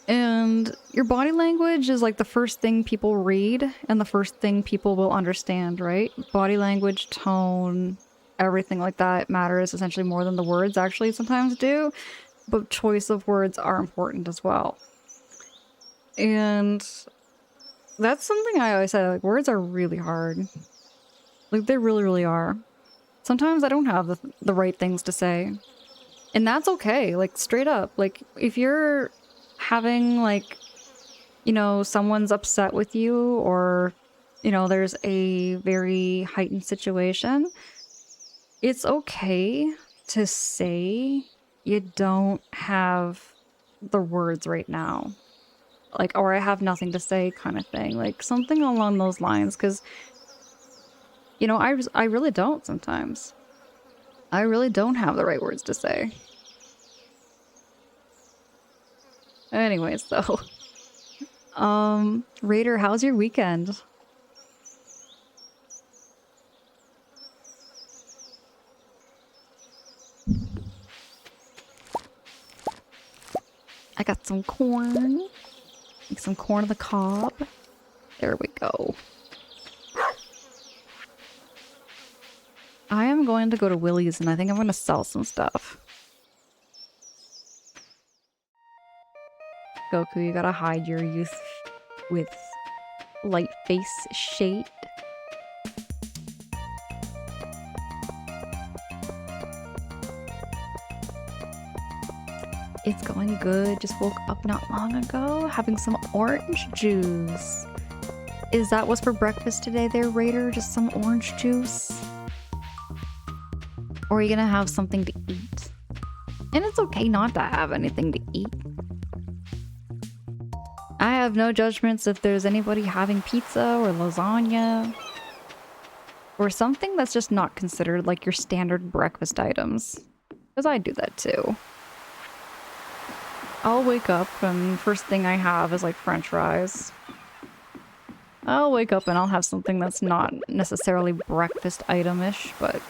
and your body language is like the first thing people read and the first thing people will understand, right? Body language, tone, everything like that matters essentially more than the words actually sometimes do, but choice of words are important as well. And that's something I always say, like, words are really hard. Like, they really, really are. Sometimes I don't have the right things to say. And that's okay, like, straight up. Like, if you're having, like, you know, someone's upset with you, or, you know, there's a very heightened situation, it's okay to say you don't have the words right now. Like, or I have nothing to say kind of thing. Like, something along those lines, because, you know, I really don't sometimes. I really don't have the right words to say. Anyways, though. Raider, how's your weekend? I got some corn. Like some corn on the cob. There we go. I am going to go to Willie's and I think I'm going to sell some stuff. Goku, you gotta hide your youth with light face shade. It's going good. Just woke up not long ago, having some orange juice. Is that what's for breakfast today there, Raider? Just some orange juice? Or are you gonna have something to eat? And it's okay not to have anything to eat. I have no judgments if there's anybody having pizza or lasagna. Or something that's just not considered like your standard breakfast items. Because I do that too. I'll wake up and first thing I have is like french fries. I'll wake up and I'll have something that's not necessarily breakfast item-ish, but...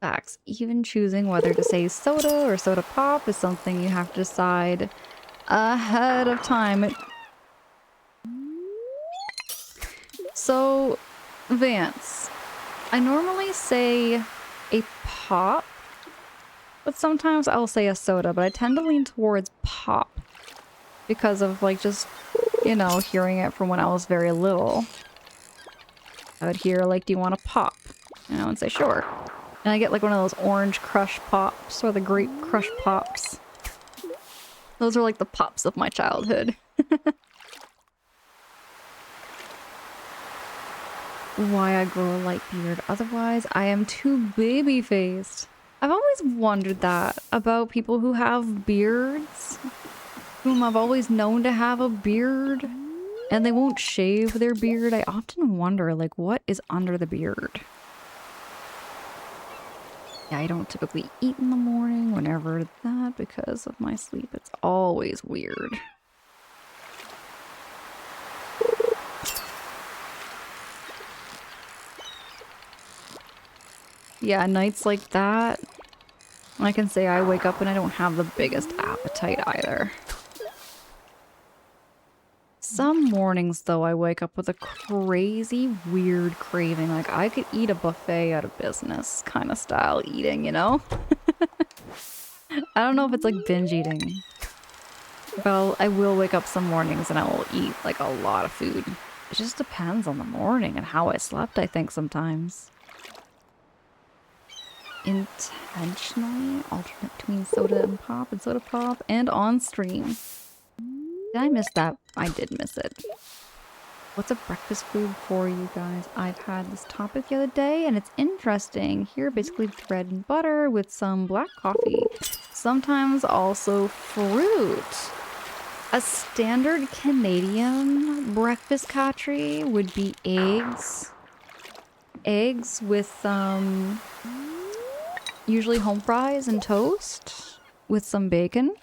Facts. Even choosing whether to say soda or soda pop is something you have to decide ahead of time. So, Vance, I normally say a pop, but sometimes I'll say a soda, but I tend to lean towards pop because of like just, you know, hearing it from when I was very little. I would hear like, do you want a pop? And I would say sure. And I get like one of those orange crush pops or the grape crush pops. Those are like the pops of my childhood. Why I grow a light beard. Otherwise, I am too baby-faced. I've always wondered that about people who have beards, whom I've always known to have a beard, and they won't shave their beard. I often wonder, like, what is under the beard? Yeah, I don't typically eat in the morning whenever that because of my sleep. It's always weird. Yeah, nights like that, I can say I wake up and I don't have the biggest appetite either. Some mornings, though, I wake up with a crazy, weird craving. Like, I could eat a buffet out of business kind of style eating, you know? I don't know if it's like binge eating. But I will wake up some mornings and I will eat, like, a lot of food. It just depends on the morning and how I slept, I think, sometimes. Intentionally alternate between soda pop and on stream. Did I miss that? I did miss it. What's a breakfast food for you guys? I've had this topic the other day and it's interesting. Here, basically bread and butter with some black coffee. Sometimes also fruit. A standard Canadian breakfast country would be eggs. Eggs with usually home fries and toast with some bacon.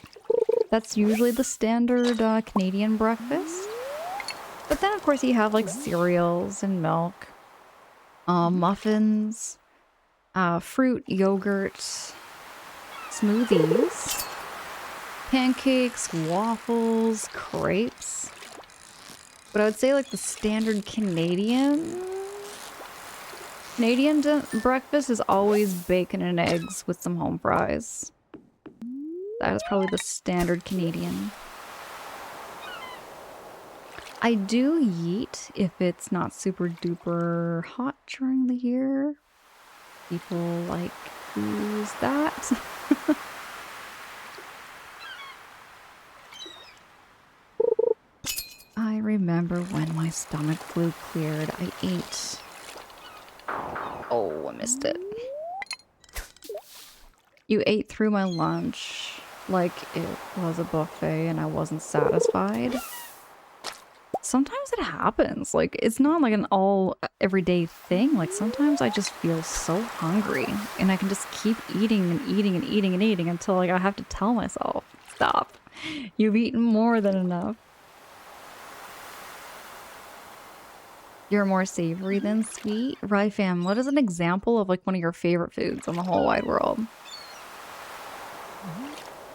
That's usually the standard Canadian breakfast. But then, of course, you have, like, cereals and milk. Muffins, fruit, yogurt, smoothies, pancakes, waffles, crepes. But I would say like the standard Canadian breakfast is always bacon and eggs with some home fries. That is probably the standard Canadian. I do yeet if it's not super duper hot during the year. People like use that. I remember when my stomach flu cleared, I ate. Oh, I missed it. You ate through my lunch like it was a buffet and I wasn't satisfied. Sometimes it happens. Like, it's not like an all everyday thing. Like, sometimes I just feel so hungry and I can just keep eating and eating and eating and eating until like I have to tell myself, stop. You've eaten more than enough. You're more savory than sweet? Right, fam. What is an example of like one of your favorite foods on the whole wide world?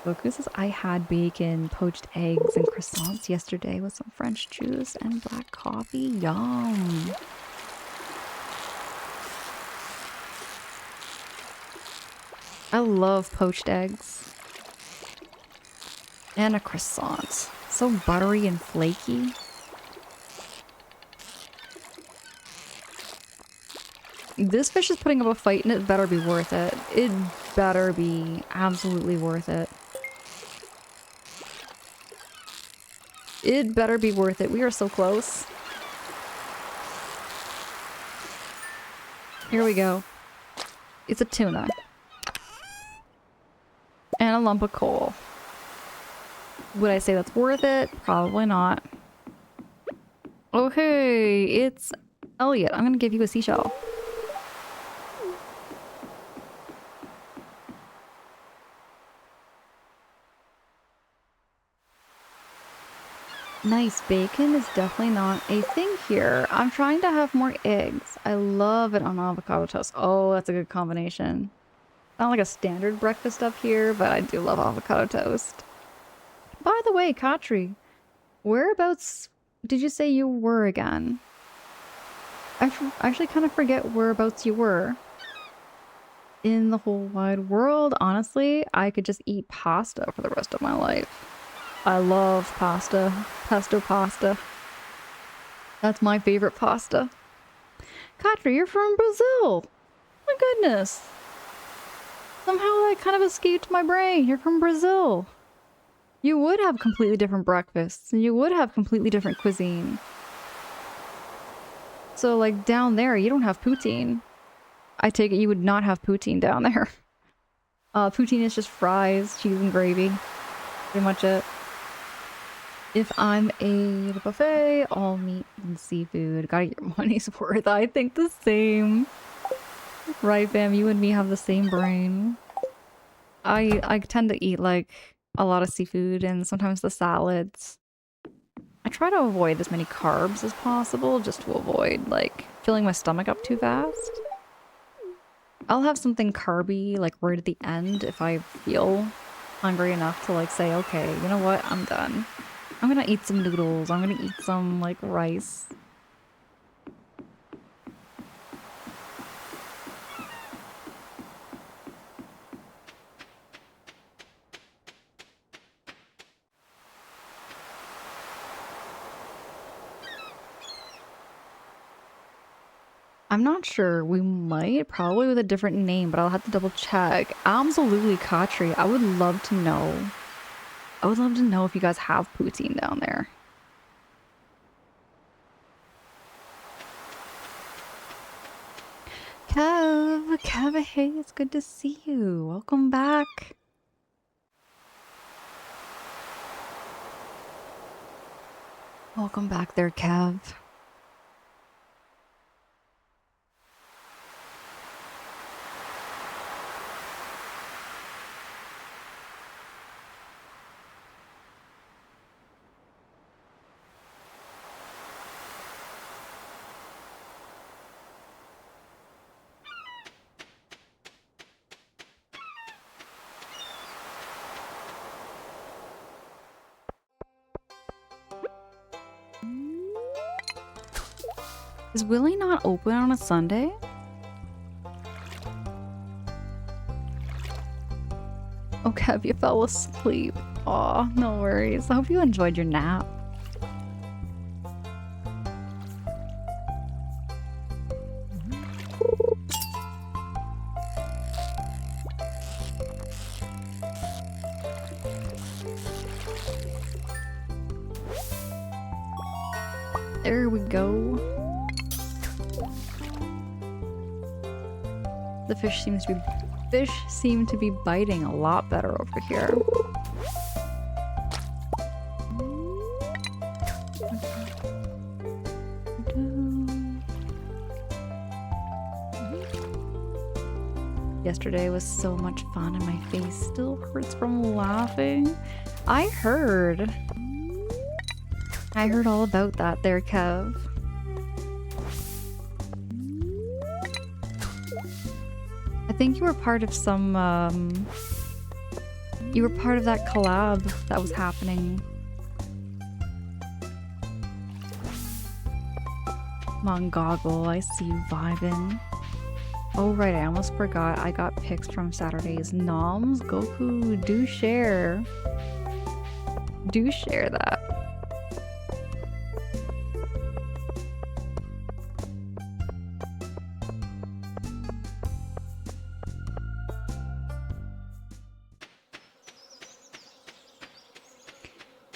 Goku says, I had bacon, poached eggs, and croissants yesterday with some French juice and black coffee. Yum. I love poached eggs. And a croissant. So buttery and flaky. This fish is putting up a fight and it better be worth it. It better be absolutely worth it. It better be worth it. We are so close. Here we go. It's a tuna. And a lump of coal. Would I say that's worth it? Probably not. Okay, it's Elliot. I'm gonna give you a seashell. Nice. Bacon is definitely not a thing here. I'm trying to have more eggs. I love it on avocado toast. Oh, that's a good combination. Not like a standard breakfast up here, but I do love avocado toast. By the way, Katri, whereabouts did you say you were again? I actually kind of forget whereabouts you were. In the whole wide world, honestly, I could just eat pasta for the rest of my life. I love pasta. Pesto pasta. That's my favorite pasta. Katri, you're from Brazil! My goodness! Somehow that kind of escaped my brain. You're from Brazil. You would have completely different breakfasts, and you would have completely different cuisine. So, like, down there, you don't have poutine. I take it you would not have poutine down there. Poutine is just fries, cheese, and gravy. Pretty much it. If I'm at a buffet, all meat and seafood. Gotta get your money's worth. I think the same. Right, fam? You and me have the same brain. I tend to eat, like, a lot of seafood and sometimes the salads. I try to avoid as many carbs as possible just to avoid, like, filling my stomach up too fast. I'll have something carby, like, right at the end if I feel hungry enough to, like, say, okay, you know what? I'm done. I'm gonna eat some noodles. I'm gonna eat some, like, rice. I'm not sure. We might, probably with a different name, but I'll have to double check. Absolutely, Katri. I would love to know. I would love to know if you guys have poutine down there. Kev, hey, it's good to see you. Welcome back. Welcome back there, Kev. Is Willie not open on a Sunday? Oh, Kev, you fell asleep. Aw, no worries. I hope you enjoyed your nap. There we go. The fish seem to be biting a lot better over here. Yesterday was so much fun and my face still hurts from laughing. I heard all about that there, Kev. I think you were part of some, you were part of that collab that was happening. Come on, Goggle, I see you vibing. Oh right, I almost forgot I got pics from Saturday's noms. Goku, do share. Do share that.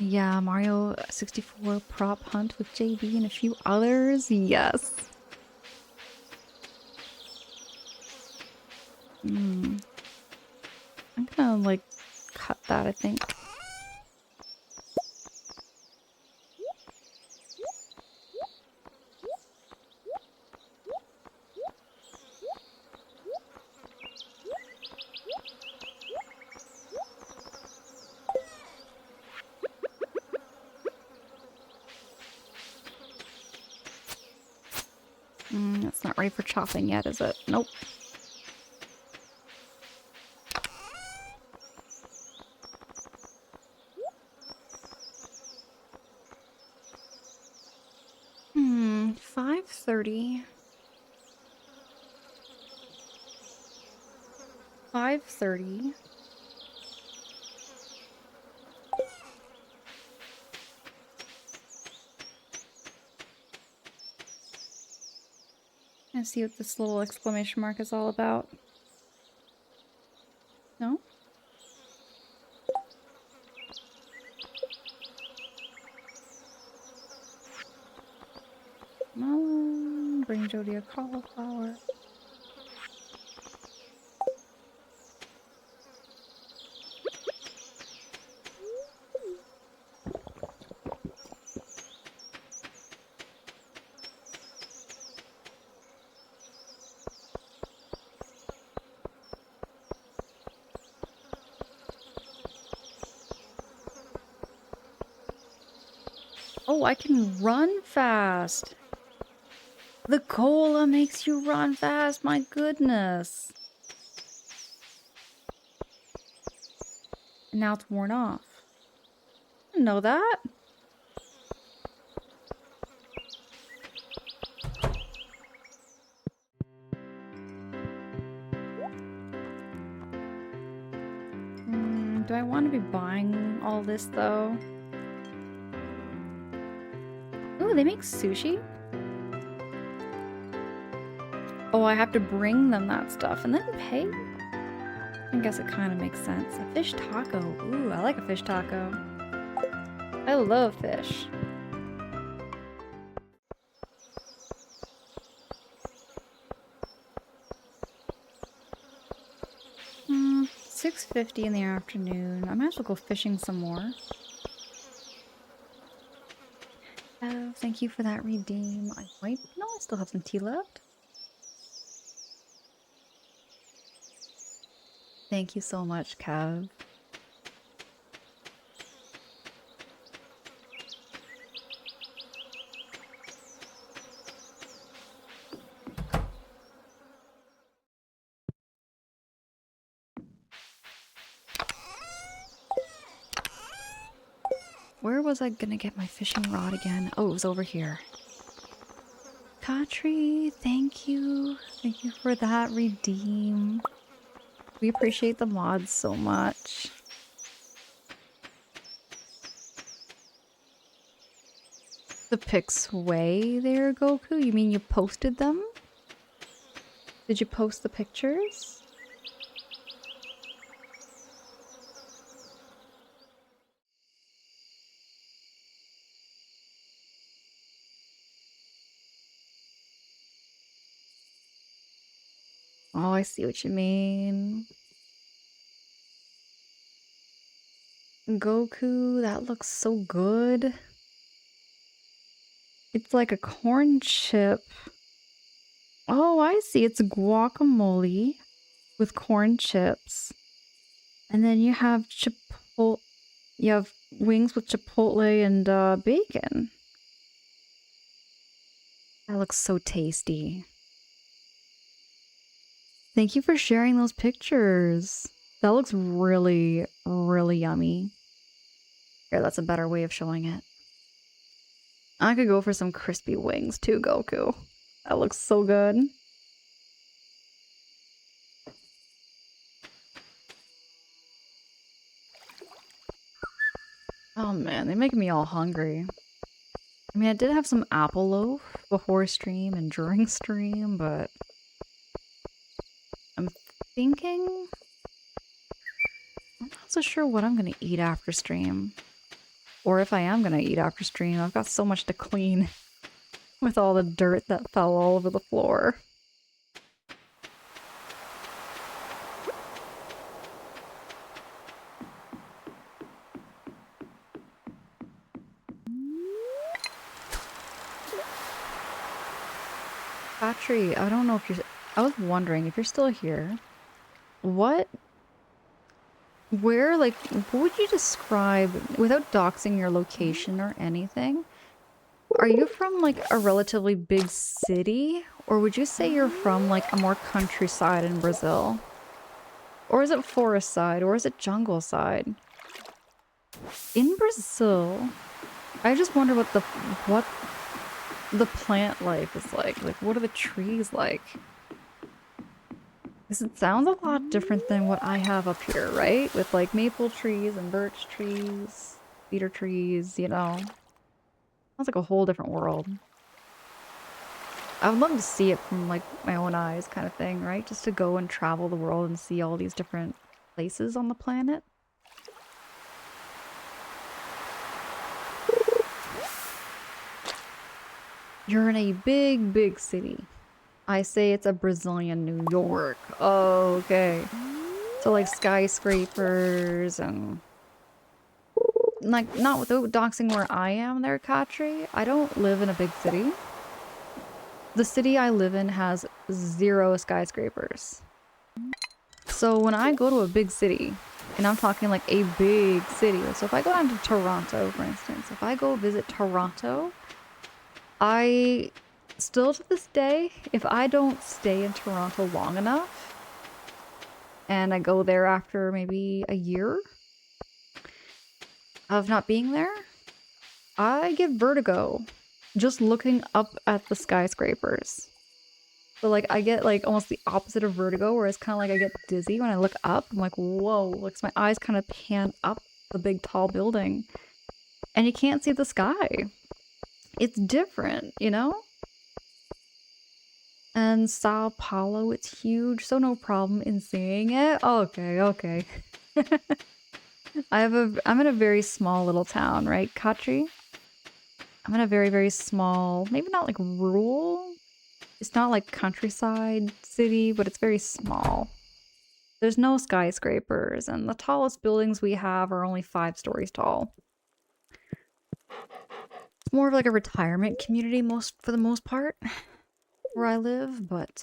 Yeah, Mario 64 prop hunt with JB and a few others. Yes. I'm gonna like cut that, I think. It's not ready for chopping yet, is it? Nope. Hmm, 5:30. 5:30. And see what this little exclamation mark is all about. No? Melon, bring Jody a cauliflower. Oh, I can run fast. The cola makes you run fast, my goodness. And now it's worn off. I didn't know that. Do I want to be buying all this though? Ooh, they make sushi? Oh, I have to bring them that stuff and then pay? I guess it kind of makes sense. A fish taco. Ooh, I like a fish taco. I love fish. Hmm, 6:50 in the afternoon. I might as well go fishing some more. Oh, thank you for that redeem. No, I still have some tea left. Thank you so much, Kev. Where was I gonna get my fishing rod again? Oh, it was over here. Katri, thank you. Thank you for that redeem. We appreciate the mods so much. The pics way there, Goku? You mean you posted them? Did you post the pictures? Oh, I see what you mean. Goku, that looks so good. It's like a corn chip. Oh, I see. It's guacamole with corn chips. And then you have you have wings with chipotle and bacon. That looks so tasty. Thank you for sharing those pictures. That looks really, really yummy. Here, that's a better way of showing it. I could go for some crispy wings too, Goku. That looks so good. Oh man, they make me all hungry. I mean, I did have some apple loaf before stream and during stream, but I'm thinking I'm not so sure what I'm gonna eat after stream. Or if I am gonna eat after stream. I've got so much to clean with all the dirt that fell all over the floor. Patry, I don't know if you're... I was wondering if you're still here. What would you describe, without doxing your location or anything, are you from, like, a relatively big city? Or would you say you're from, like, a more countryside in Brazil? Or is it forest side? Or is it jungle side? In Brazil, I just wonder what the plant life is like. Like, what are the trees like? Because it sounds a lot different than what I have up here, right? With, like, maple trees and birch trees, cedar trees, you know? Sounds like a whole different world. I would love to see it from, like, my own eyes kind of thing, right? Just to go and travel the world and see all these different places on the planet. You're in a big, big city. I say it's a Brazilian New York. Oh, okay. So, like, skyscrapers and... Like, not without doxing where I am there, Katri. I don't live in a big city. The city I live in has 0 skyscrapers. So when I go to a big city, and I'm talking like a big city, so if I go down to Toronto, for instance, if I go visit Toronto, I still to this day, if I don't stay in Toronto long enough, and I go there after maybe a year of not being there, I get vertigo just looking up at the skyscrapers. So, like, I get, like, almost the opposite of vertigo, where it's kind of like I get dizzy when I look up. I'm like, whoa, like, my eyes kind of pan up the big, tall building. And you can't see the sky. It's different, you know? And Sao Paulo, it's huge, so no problem in seeing it. Okay, okay. I'm in a very small little town, right, Katri? I'm in a very, very small, maybe not like rural. It's not like countryside city, but it's very small. There's no skyscrapers, and the tallest buildings we have are only 5 stories tall. It's more of like a retirement community for the most part where I live, but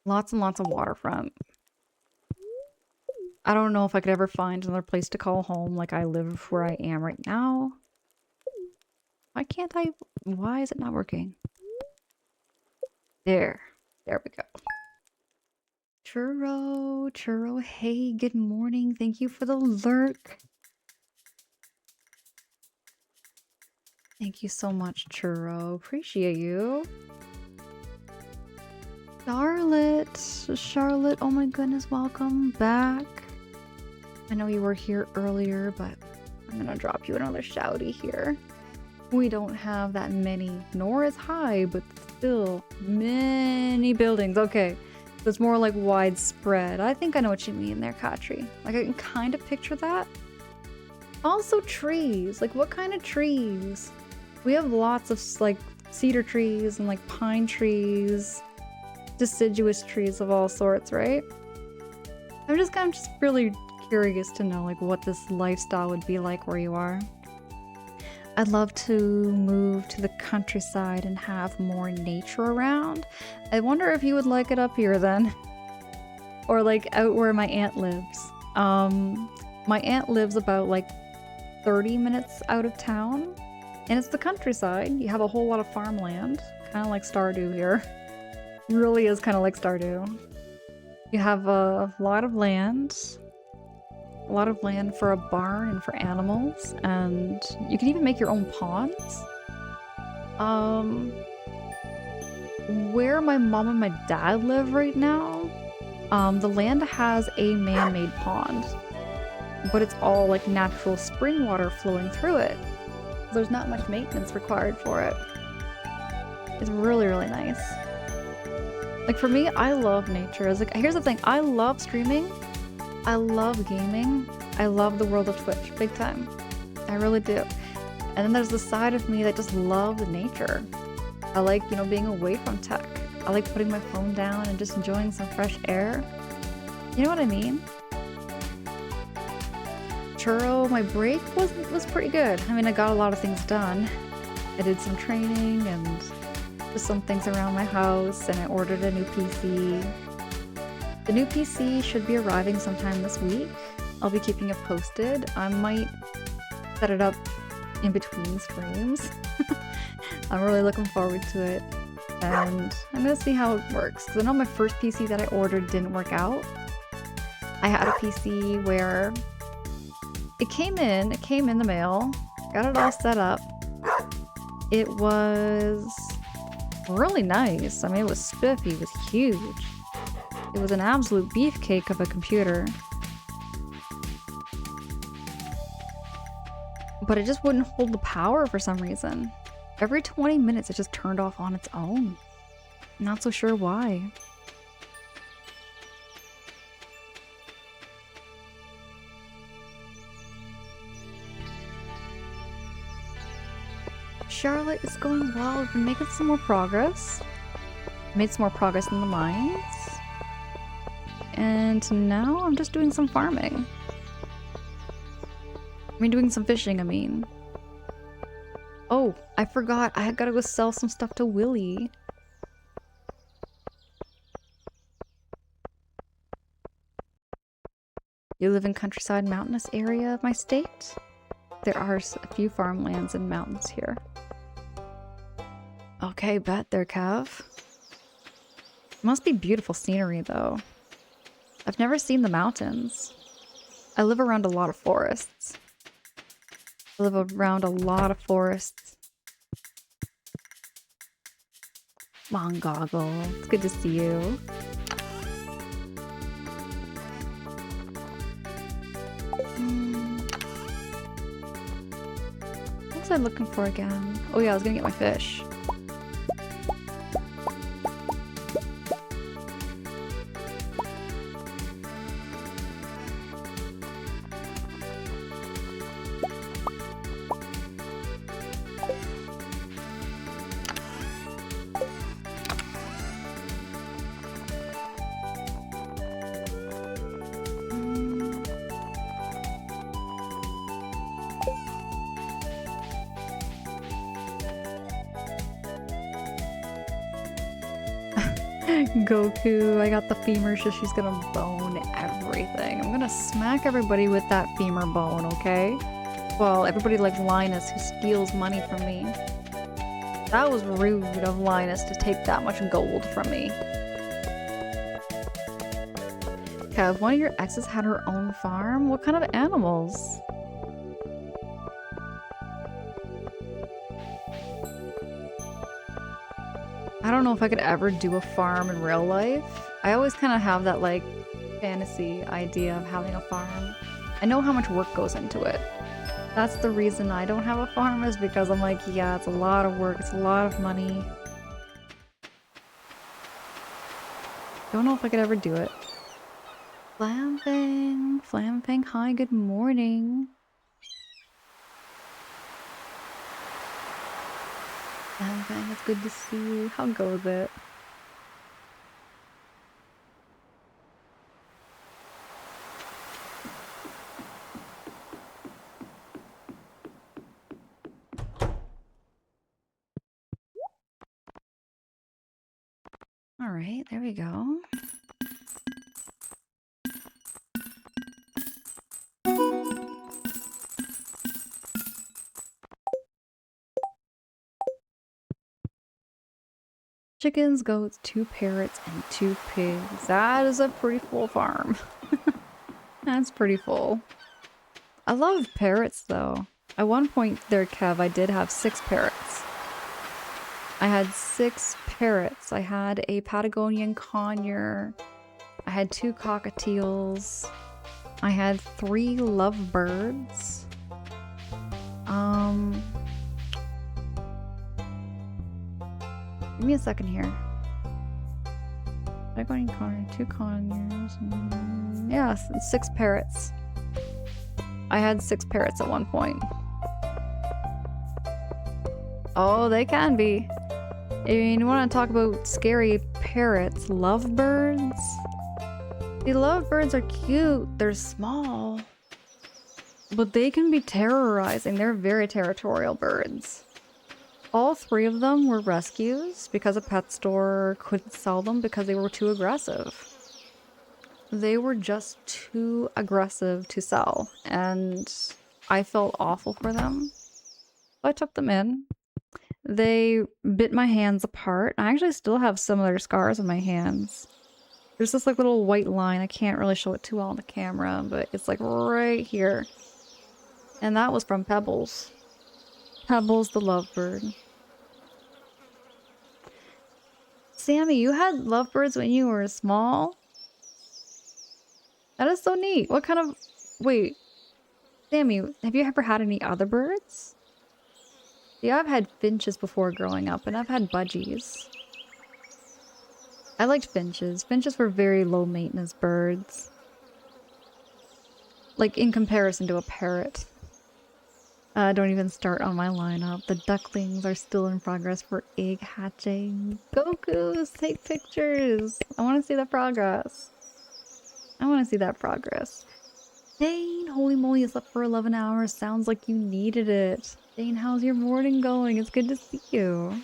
lots and lots of waterfront. I don't know if I could ever find another place to call home like I live where I am right now. Why can't I? Why is it not working? There. There we go. Churro, hey, good morning. Thank you for the lurk. Thank you so much, Churro. Appreciate you. Charlotte! Charlotte, oh my goodness, welcome back. I know you were here earlier, but I'm gonna drop you another shouty here. We don't have that many, nor as high, but still many buildings. Okay, so it's more like widespread. I think I know what you mean there, Katri. Like, I can kind of picture that. Also trees. Like, what kind of trees? We have lots of, like, cedar trees and, like, pine trees. Deciduous trees of all sorts, right? I'm just kind of just really curious to know, like, what this lifestyle would be like where you are. I'd love to move to the countryside and have more nature around. I wonder if you would like it up here then. Or like out where my aunt lives. My aunt lives about like 30 minutes out of town. And it's the countryside. You have a whole lot of farmland. Kind of like Stardew here. Really is kind of like Stardew. You have a lot of land. A lot of land for a barn and for animals, and you can even make your own ponds. Where my mom and my dad live right now, the land has a man-made pond, but it's all like natural spring water flowing through it. There's not much maintenance required for it. It's really, really nice. Like for me, I love nature. It's like, here's the thing, I love streaming. I love gaming. I love the world of Twitch, big time. I really do. And then there's the side of me that just loves nature. I like, you know, being away from tech. I like putting my phone down and just enjoying some fresh air. You know what I mean? Churro, my break was pretty good. I mean, I got a lot of things done. I did some training and just some things around my house, and I ordered a new PC. The new PC should be arriving sometime this week. I'll be keeping it posted. I might set it up in between streams. I'm really looking forward to it. And I'm gonna see how it works. Because I know my first PC that I ordered didn't work out. I had a PC where it came in the mail, got it all set up. It was really nice. I mean, it was spiffy, it was huge. It was an absolute beefcake of a computer. But it just wouldn't hold the power for some reason. Every 20 minutes it just turned off on its own. Not so sure why. Charlotte is going well. We've been making some more progress. Made some more progress in the mines. And now I'm just doing some farming. I mean, doing some fishing, I mean. Oh, I forgot. I gotta go sell some stuff to Willy. You live in countryside mountainous area of my state? There are a few farmlands and mountains here. Okay, bet there, Cav. Must be beautiful scenery, though. I've never seen the mountains. I live around a lot of forests. I live around a lot of forests. Mongoggle, it's good to see you. What was I looking for again? Oh yeah, I was gonna get my fish. Goku, I got the femur, so she's gonna bone everything. I'm gonna smack everybody with that femur bone, okay? Well, everybody like Linus who steals money from me. That was rude of Linus to take that much gold from me. Kev, one of your exes had her own farm? What kind of animals? I don't know if I could ever do a farm in real life. I always kind of have that like fantasy idea of having a farm. I know how much work goes into it. That's the reason I don't have a farm is because I'm like, yeah, it's a lot of work, it's a lot of money. Don't know if I could ever do it. Flam Fang, hi, good morning. Flam Fang, it's good to see you. How goes it? Alright, there we go. Chickens, goats, 2 parrots, and 2 pigs. That is a pretty full farm. That's pretty full. I love parrots though. At one point there, Kev, I did have 6 parrots. I had 6 parrots. I had a Patagonian conure. I had 2 cockatiels. I had 3 lovebirds. Give me a second here. Patagonian conure, 2 conures. Yeah, 6 parrots. I had 6 parrots at one point. Oh, they can be. I mean, you want to talk about scary parrots? Lovebirds? The lovebirds are cute. They're small. But they can be terrorizing. They're very territorial birds. All 3 of them were rescues because a pet store couldn't sell them because they were too aggressive. They were just too aggressive to sell, and I felt awful for them. So I took them in. They bit my hands apart. I actually still have similar scars on my hands. There's this like little white line. I can't really show it too well on the camera, but it's like right here. And that was from Pebbles. Pebbles the lovebird. Sammy, you had lovebirds when you were small? That is so neat. What kind of... Wait. Sammy, have you ever had any other birds? Yeah, I've had finches before growing up, and I've had budgies. I liked finches. Finches were very low maintenance birds. Like, in comparison to a parrot. Don't even start on my lineup. The ducklings are still in progress for egg hatching. Gokus, take pictures! I want to see the progress. I want to see that progress. Dane, holy moly, you slept for 11 hours. Sounds like you needed it. Dane, how's your morning going? It's good to see you.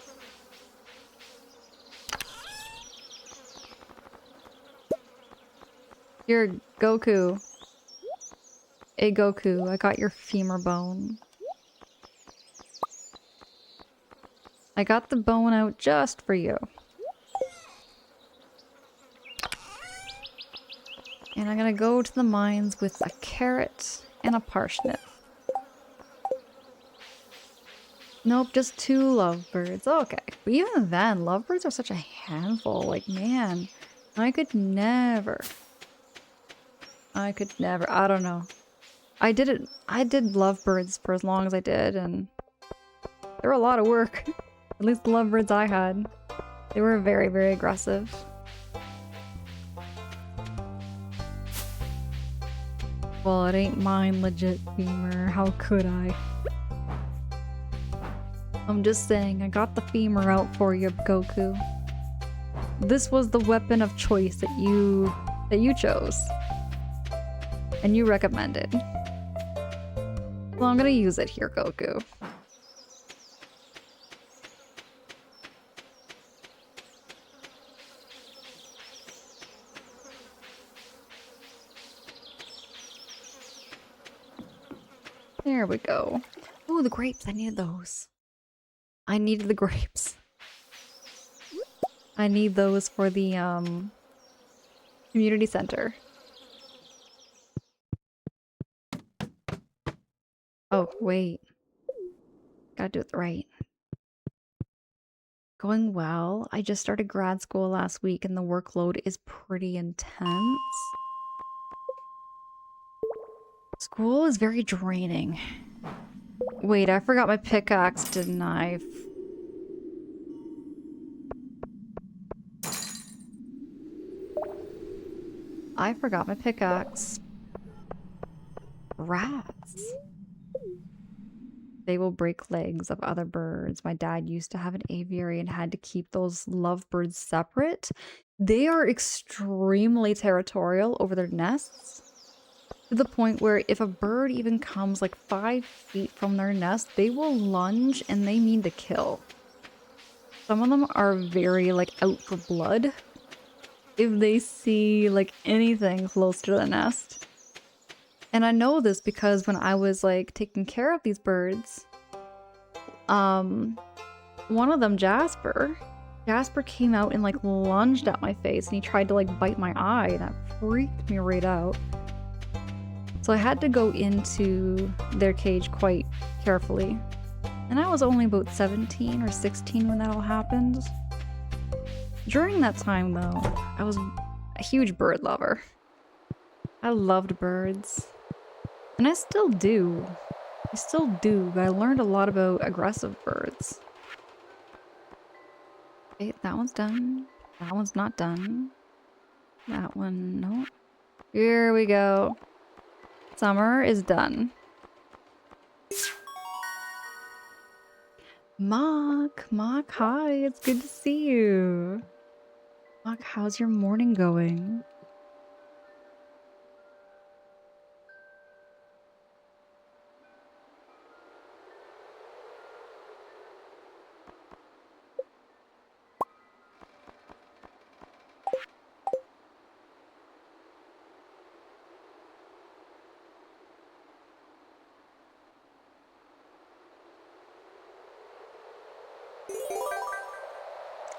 You're Goku. Hey Goku, I got your femur bone. I got the bone out just for you. And I'm gonna go to the mines with a carrot and a parsnip. Nope, just 2 lovebirds. Okay. But even then, lovebirds are such a handful. Like, man, I could never. I don't know. I did lovebirds for as long as I did, and they were a lot of work. At least the lovebirds I had. They were very, very aggressive. Well, it ain't mine, legit femur. How could I? I'm just saying, I got the femur out for you, Goku. This was the weapon of choice that you chose. And you recommended. Well, I'm gonna use it here, Goku. There we go. Oh, the grapes. I needed those. I needed the grapes. I need those for the, community center. Oh, wait. Gotta do it right. Going well. I just started grad school last week and the workload is pretty intense. School is very draining. Wait, I forgot my pickaxe, didn't I? I forgot my pickaxe. Rats. They will break legs of other birds. My dad used to have an aviary and had to keep those lovebirds separate. They are extremely territorial over their nests, to the point where if a bird even comes like 5 feet from their nest, they will lunge and they mean to kill. Some of them are very like out for blood if they see like anything close to the nest. And I know this because when I was like taking care of these birds, one of them, Jasper came out and like lunged at my face and he tried to like bite my eye and that freaked me right out. So I had to go into their cage quite carefully. And I was only about 17 or 16 when that all happened. During that time though, I was a huge bird lover. I loved birds. And I still do. But I learned a lot about aggressive birds. Okay, that one's done. That one's not done. That one, no. Here we go. Summer is done. Mock, hi, it's good to see you. Mock, how's your morning going?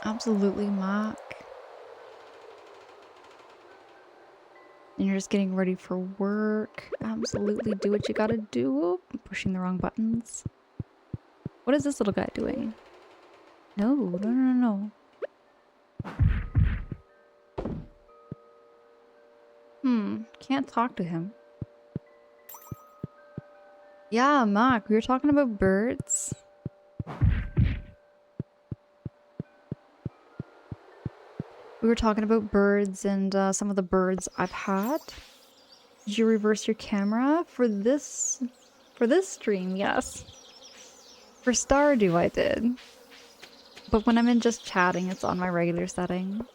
Absolutely, Mock. And you're just getting ready for work. Absolutely, do what you gotta do. I'm pushing the wrong buttons. What is this little guy doing? No. Can't talk to him. Yeah, Mock, we were talking about birds. We were talking about birds and some of the birds I've had. Did you reverse your camera for this stream? Yes. For Stardew I did. But when I'm in just chatting, it's on my regular setting.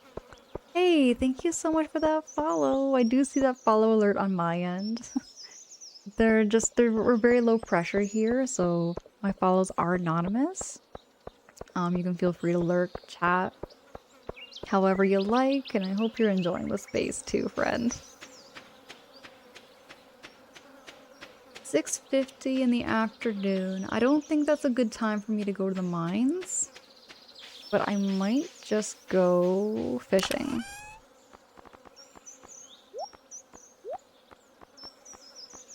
Hey, thank you so much for that follow. I do see that follow alert on my end. We're very low pressure here, so my follows are anonymous. You can feel free to lurk, chat, however you like, and I hope you're enjoying the space too, friend. 6:50 in the afternoon. I don't think that's a good time for me to go to the mines, but I might just go fishing.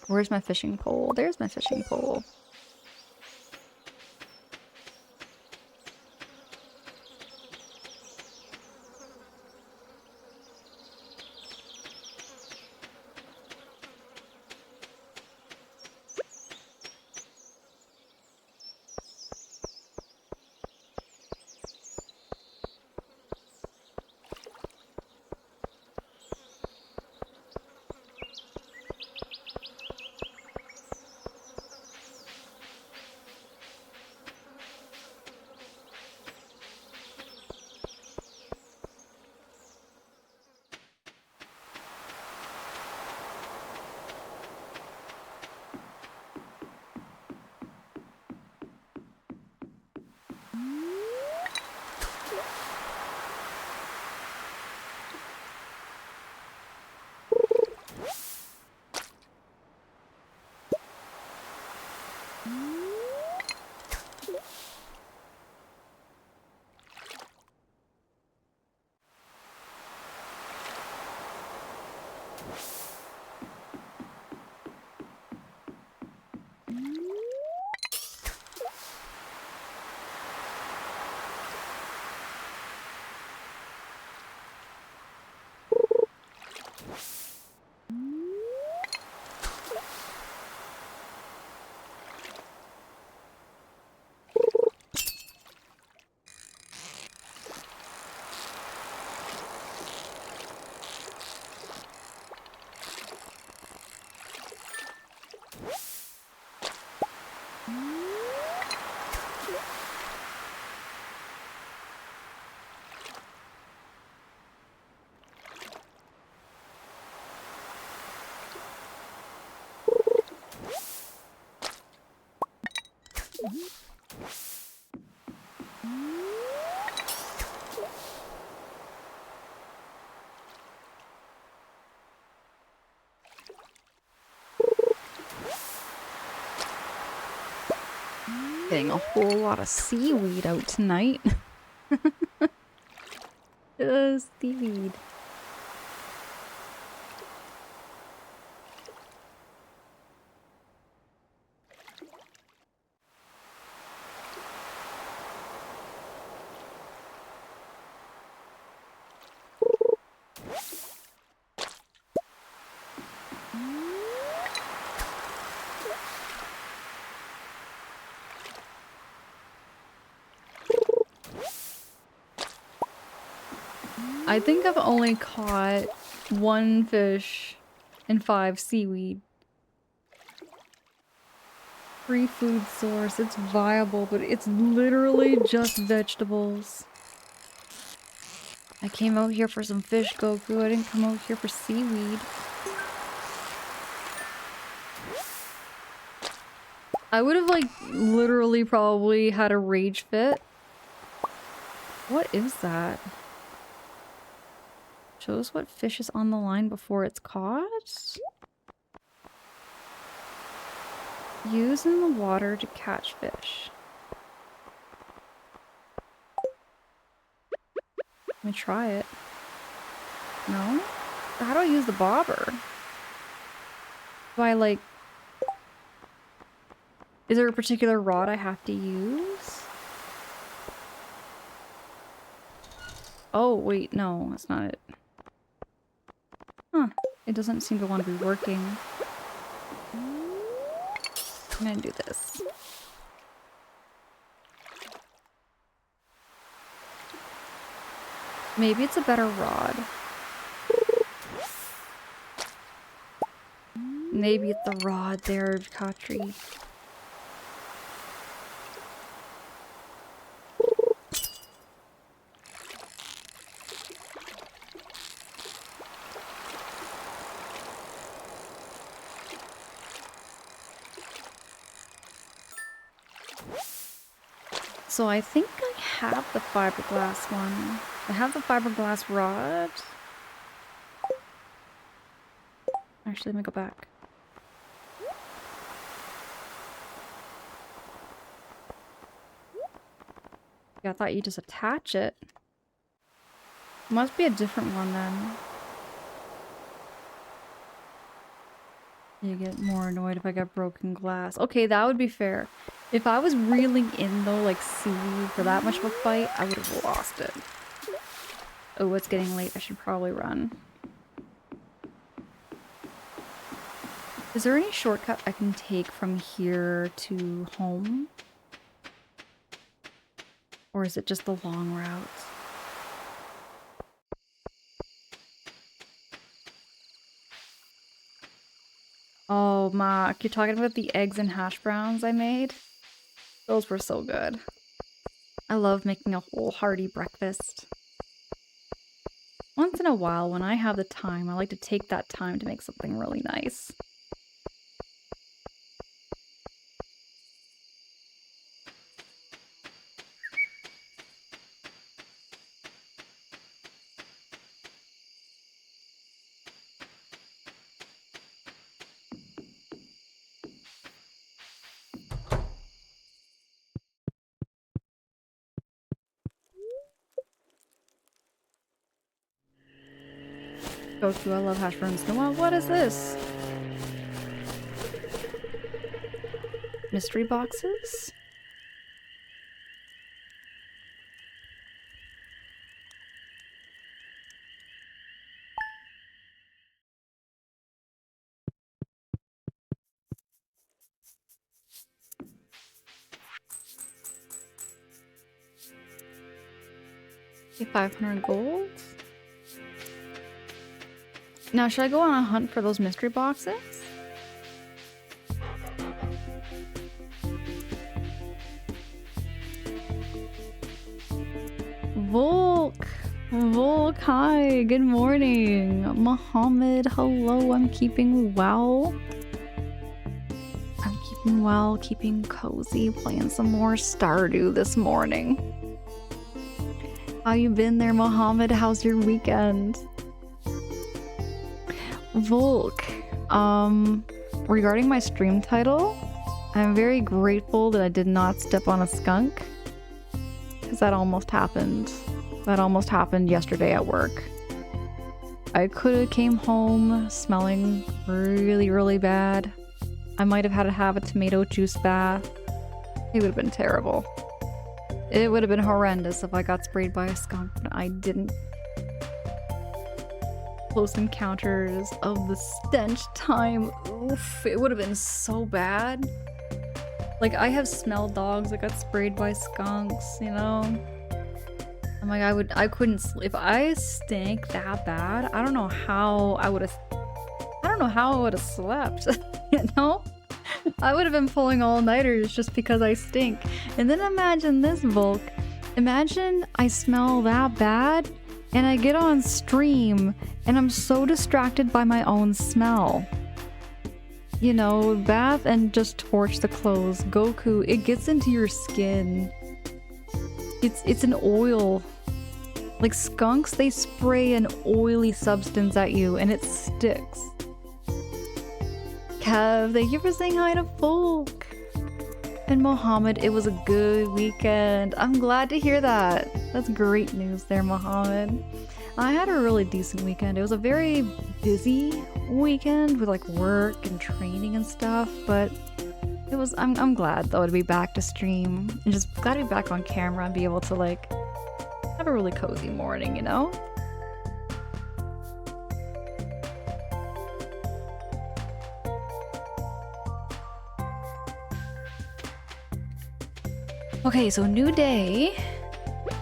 Where's my fishing pole? There's my fishing pole. Getting a whole lot of seaweed out tonight. Seaweed. I think I've only caught 1 fish and 5 seaweed. Free food source. It's viable, but it's literally just vegetables. I came out here for some fish, Goku. I didn't come out here for seaweed. I would have, like, literally probably had a rage fit. What is that? Shows what fish is on the line before it's caught? Use in the water to catch fish. Let me try it. No? How do I use the bobber? Do I, like... Is there a particular rod I have to use? Oh, wait, no, that's not it. Huh. It doesn't seem to want to be working. I'm gonna do this. Maybe it's a better rod. Maybe it's the rod there, Katri. So I think I have the fiberglass one. I have the fiberglass rod. Actually, let me go back. Yeah, I thought you just attach it. Must be a different one then. You get more annoyed if I got broken glass. Okay, that would be fair. If I was reeling in though, like seaweed for that much of a fight, I would have lost it. Oh, it's getting late. I should probably run. Is there any shortcut I can take from here to home? Or is it just the long route? Oh, Mark, you're talking about the eggs and hash browns I made? Those were so good. I love making a whole hearty breakfast. Once in a while, when I have the time, I like to take that time to make something really nice. Goku, I love hash browns. Noah, what is this? Mystery boxes? Okay, 500 gold? Now, should I go on a hunt for those mystery boxes? Volk! Volk, hi! Good morning! Mohammed, hello, I'm keeping well. keeping well, keeping cozy, playing some more Stardew this morning. How you been there, Mohammed? How's your weekend? Volk, regarding my stream title, I'm very grateful that I did not step on a skunk, because that almost happened. That almost happened yesterday at work. I could have came home smelling really, really bad. I might have had to have a tomato juice bath. It would have been terrible. It would have been horrendous if I got sprayed by a skunk, but I didn't. Close encounters of the stench time. Oof, it would have been so bad. Like, I have smelled dogs that got sprayed by skunks, you know? I'm like, I couldn't sleep. If I stank that bad, I don't know how I would have slept, you know? I would have been pulling all-nighters just because I stink. And then imagine this, Volk. Imagine I smell that bad and I get on stream and I'm so distracted by my own smell. You know, bath and just torch the clothes. Goku, it gets into your skin. It's an oil. Like skunks, they spray an oily substance at you and it sticks. Kev, thank you for saying hi to Folk. And Mohammed, it was a good weekend. I'm glad to hear that. That's great news there, Mohammed. I had a really decent weekend. It was a very busy weekend with like work and training and stuff, but it was I'm glad though to be back to stream and just glad to be back on camera and be able to like have a really cozy morning, you know? Okay, so new day.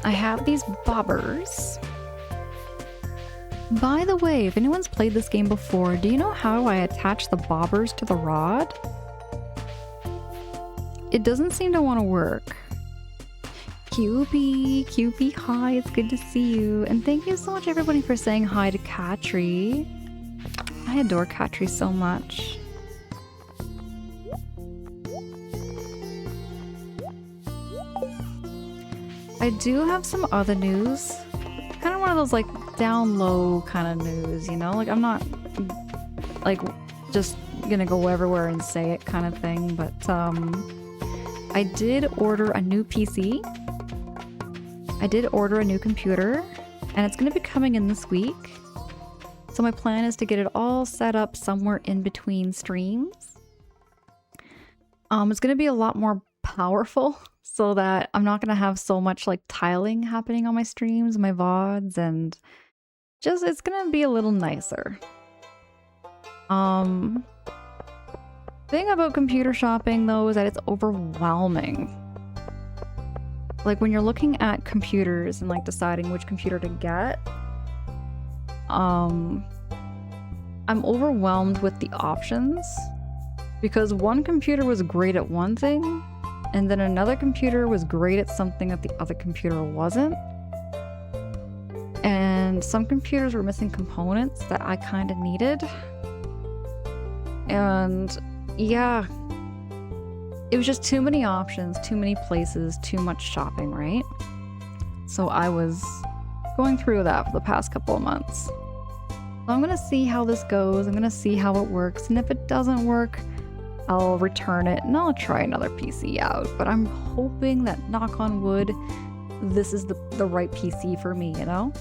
I have these bobbers. By the way, if anyone's played this game before, do you know how I attach the bobbers to the rod? It doesn't seem to want to work. QP, hi, it's good to see you. And thank you so much everybody for saying hi to Katri. I adore Katri so much. I do have some other news. Kind of one of those like down low kind of news, you know? Like I'm not like just gonna go everywhere and say it kind of thing, but I did order a new PC. I did order a new computer and it's gonna be coming in this week. So my plan is to get it all set up somewhere in between streams. It's gonna be a lot more powerful so that I'm not gonna have so much like tiling happening on my streams, my VODs, and just it's gonna be a little nicer. Thing about computer shopping though is that it's overwhelming. Like when you're looking at computers and like deciding which computer to get, I'm overwhelmed with the options because one computer was great at one thing and then another computer was great at something that the other computer wasn't. And some computers were missing components that I kind of needed. And yeah, it was just too many options, too many places, too much shopping, right? So I was going through that for the past couple of months. So I'm gonna see how this goes. I'm gonna see how it works. And if it doesn't work, I'll return it and I'll try another PC out. But I'm hoping that, knock on wood, this is the right PC for me, you know?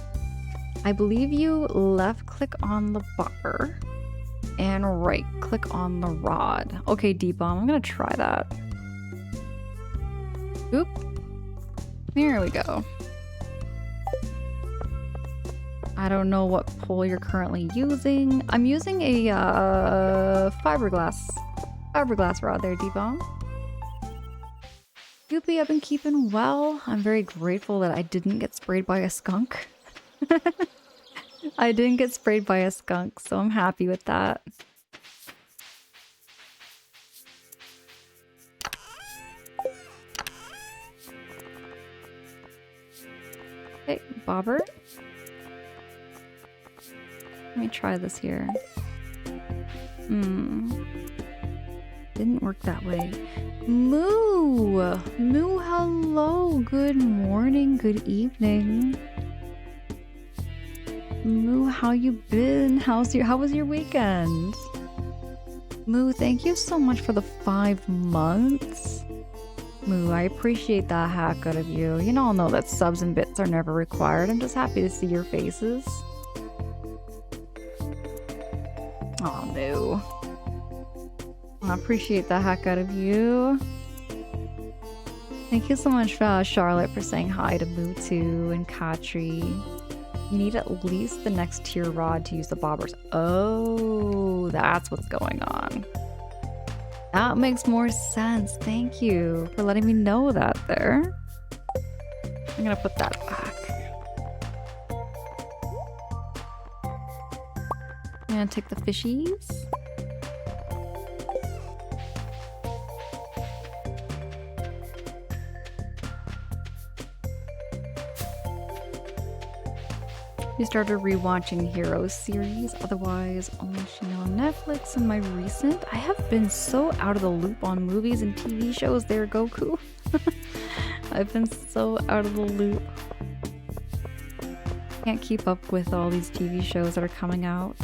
I believe you left click on the bobber and right click on the rod. Okay, D-Bomb, I'm gonna try that. Oop. Here we go. I don't know what pole you're currently using. I'm using a fiberglass rod there, D-Bomb. Goopy, I've been keeping well. I'm very grateful that I didn't get sprayed by a skunk. I didn't get sprayed by a skunk, so I'm happy with that. Okay, bobber. Let me try this here. Didn't work that way. Moo! Moo, hello! Good morning, good evening. Moo, how you been? How was your weekend? Moo, thank you so much for the 5 months. Moo, I appreciate that hack out of you. You all know that subs and bits are never required. I'm just happy to see your faces. Aw, Moo. I appreciate the heck out of you. Thank you so much, Charlotte, for saying hi to Mutu and Katri. You need at least the next tier rod to use the bobbers. Oh, that's what's going on. That makes more sense. Thank you for letting me know that there. I'm gonna put that back. I'm gonna take the fishies. We started rewatching Heroes series, otherwise only Chanel on Netflix, and my recent. I have been so out of the loop on movies and TV shows there, Goku. I've been so out of the loop. Can't keep up with all these TV shows that are coming out.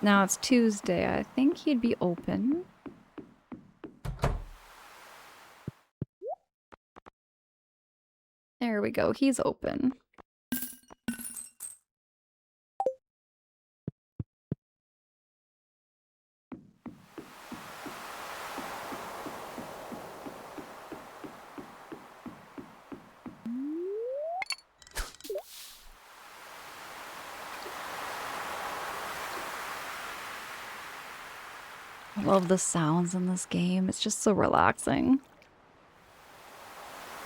Now it's Tuesday. I think he'd be open. There we go. He's open. I love the sounds in this game. It's just so relaxing.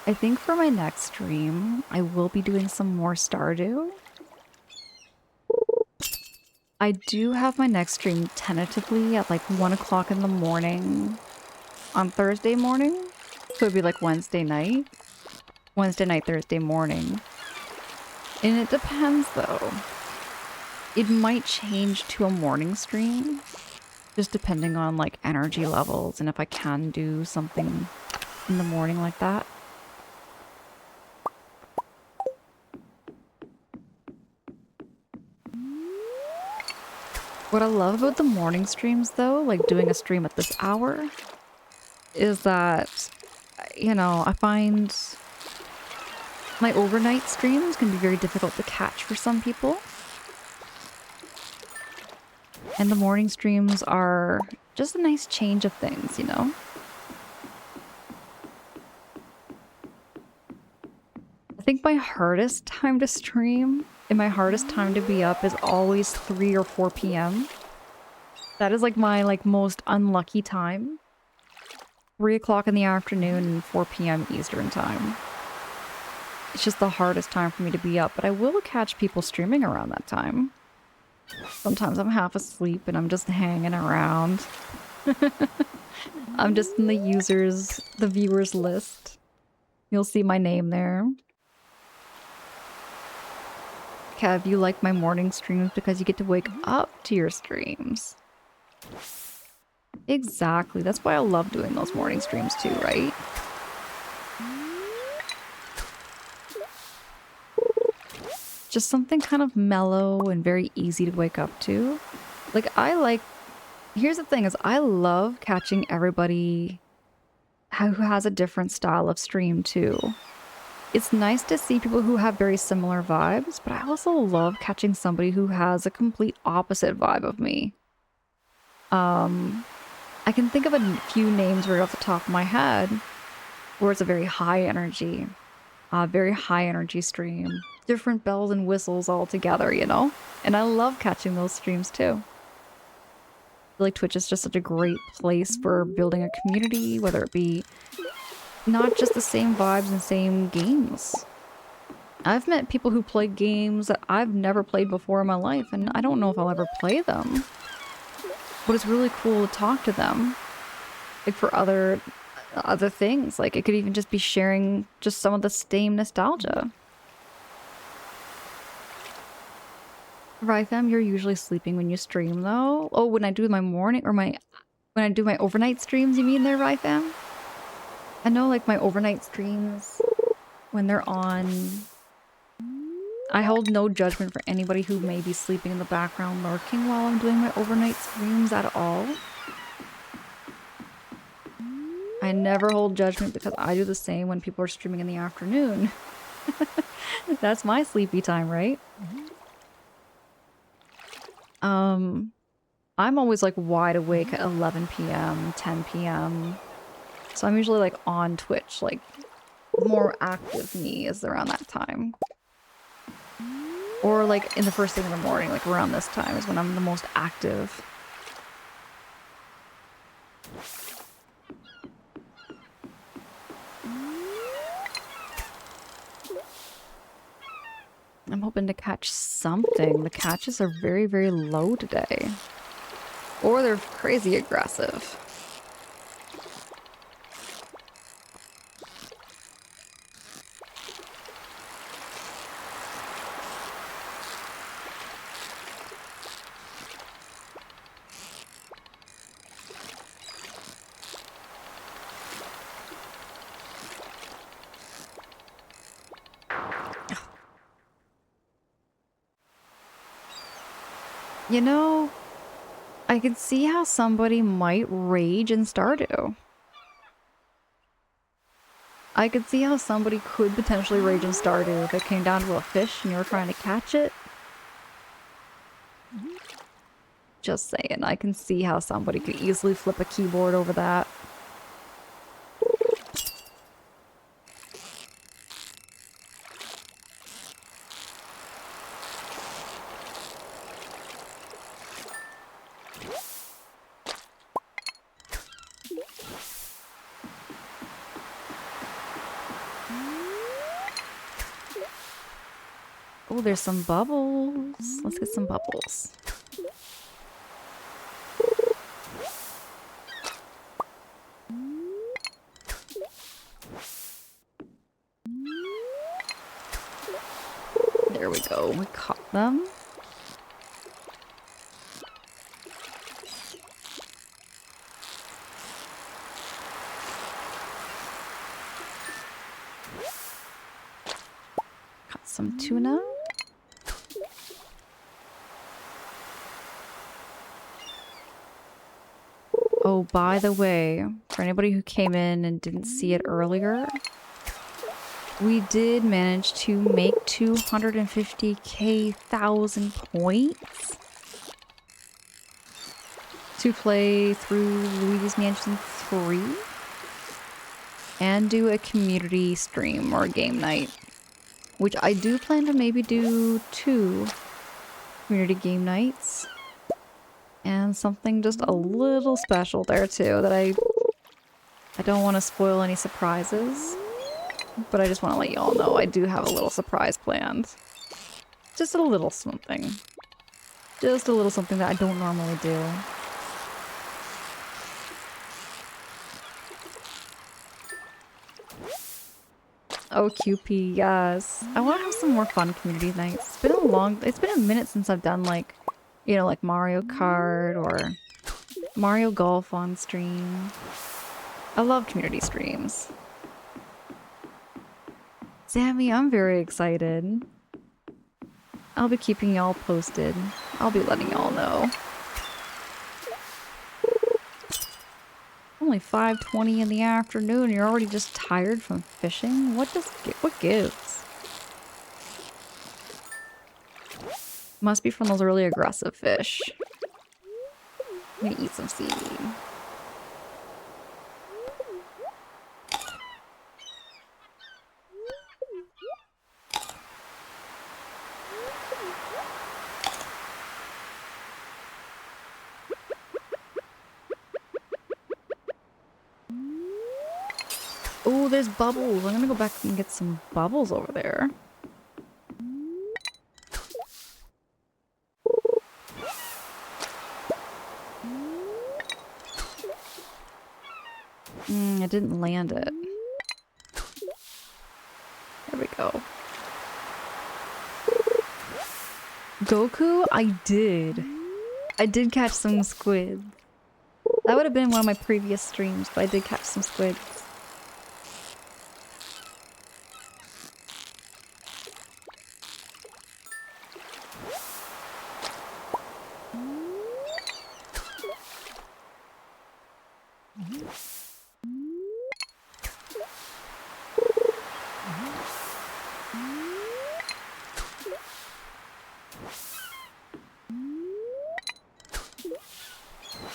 I think for my next stream, I will be doing some more Stardew. I do have my next stream tentatively at like 1 o'clock in the morning on Thursday morning. So it'd be like Wednesday night. Wednesday night, Thursday morning. And it depends though. It might change to a morning stream. Just depending on like energy levels and if I can do something in the morning like that. What I love about the morning streams though, like doing a stream at this hour, is that, you know, I find my overnight streams can be very difficult to catch for some people. And the morning streams are just a nice change of things, you know? I think my hardest time to stream and my hardest time to be up is always 3 or 4 p.m. That is like my most unlucky time. 3 o'clock in the afternoon and 4 p.m. Eastern time. It's just the hardest time for me to be up, but I will catch people streaming around that time. Sometimes I'm half asleep and I'm just hanging around. I'm just in the viewers list. You'll see my name there. Kev, you like my morning streams because you get to wake up to your streams. Exactly. That's why I love doing those morning streams too, right? Just something kind of mellow and very easy to wake up to. Here's the thing is I love catching everybody who has a different style of stream too. It's nice to see people who have very similar vibes, but I also love catching somebody who has a complete opposite vibe of me. I can think of a few names right off the top of my head where it's a very high energy stream. Different bells and whistles all together, you know? And I love catching those streams too. I feel like Twitch is just such a great place for building a community, whether it be not just the same vibes and same games. I've met people who play games that I've never played before in my life, and I don't know if I'll ever play them. But it's really cool to talk to them, like for other things. Like it could even just be sharing just some of the same nostalgia. Rhythm, you're usually sleeping when you stream though. Oh, when I do my morning or when I do my overnight streams, you mean there, Rhythm? I know like my overnight streams when they're on, I hold no judgment for anybody who may be sleeping in the background lurking while I'm doing my overnight streams at all. I never hold judgment because I do the same when people are streaming in the afternoon. That's my sleepy time, right? I'm always like wide awake at 11 p.m., 10 p.m. So I'm usually like on Twitch, like more active me is around that time. Or like in the first thing in the morning, like around this time is when I'm the most active. I'm hoping to catch something. The catches are very, very low today. Or they're crazy aggressive. You know, I could see how somebody might rage in Stardew. I could see how somebody could potentially rage in Stardew if it came down to a fish and you were trying to catch it. Just saying, I can see how somebody could easily flip a keyboard over that. Oh, there's some bubbles. Let's get some bubbles. There we go. We caught them. Got some tuna. Oh, by the way, for anybody who came in and didn't see it earlier, we did manage to make 250,000 points to play through Luigi's Mansion 3 and do a community stream or game night, which I do plan to maybe do 2 community game nights and something just a little special there too that I don't want to spoil any surprises. But I just want to let you all know I do have a little surprise planned. Just a little something. Just a little something that I don't normally do. Oh, QP, yes. I want to have some more fun community nights. It's been a minute since I've done like, you know, like Mario Kart or Mario Golf on stream. I love community streams. Sammy, I'm very excited. I'll be keeping y'all posted. I'll be letting y'all know. Only 5:20 in the afternoon, you're already just tired from fishing? What gives? Must be from those really aggressive fish. I'm gonna eat some seaweed. Oh, there's bubbles. I'm gonna go back and get some bubbles over there. I didn't land it. There we go. Goku? I did. I did catch some squid. That would have been one of my previous streams, but I did catch some squids.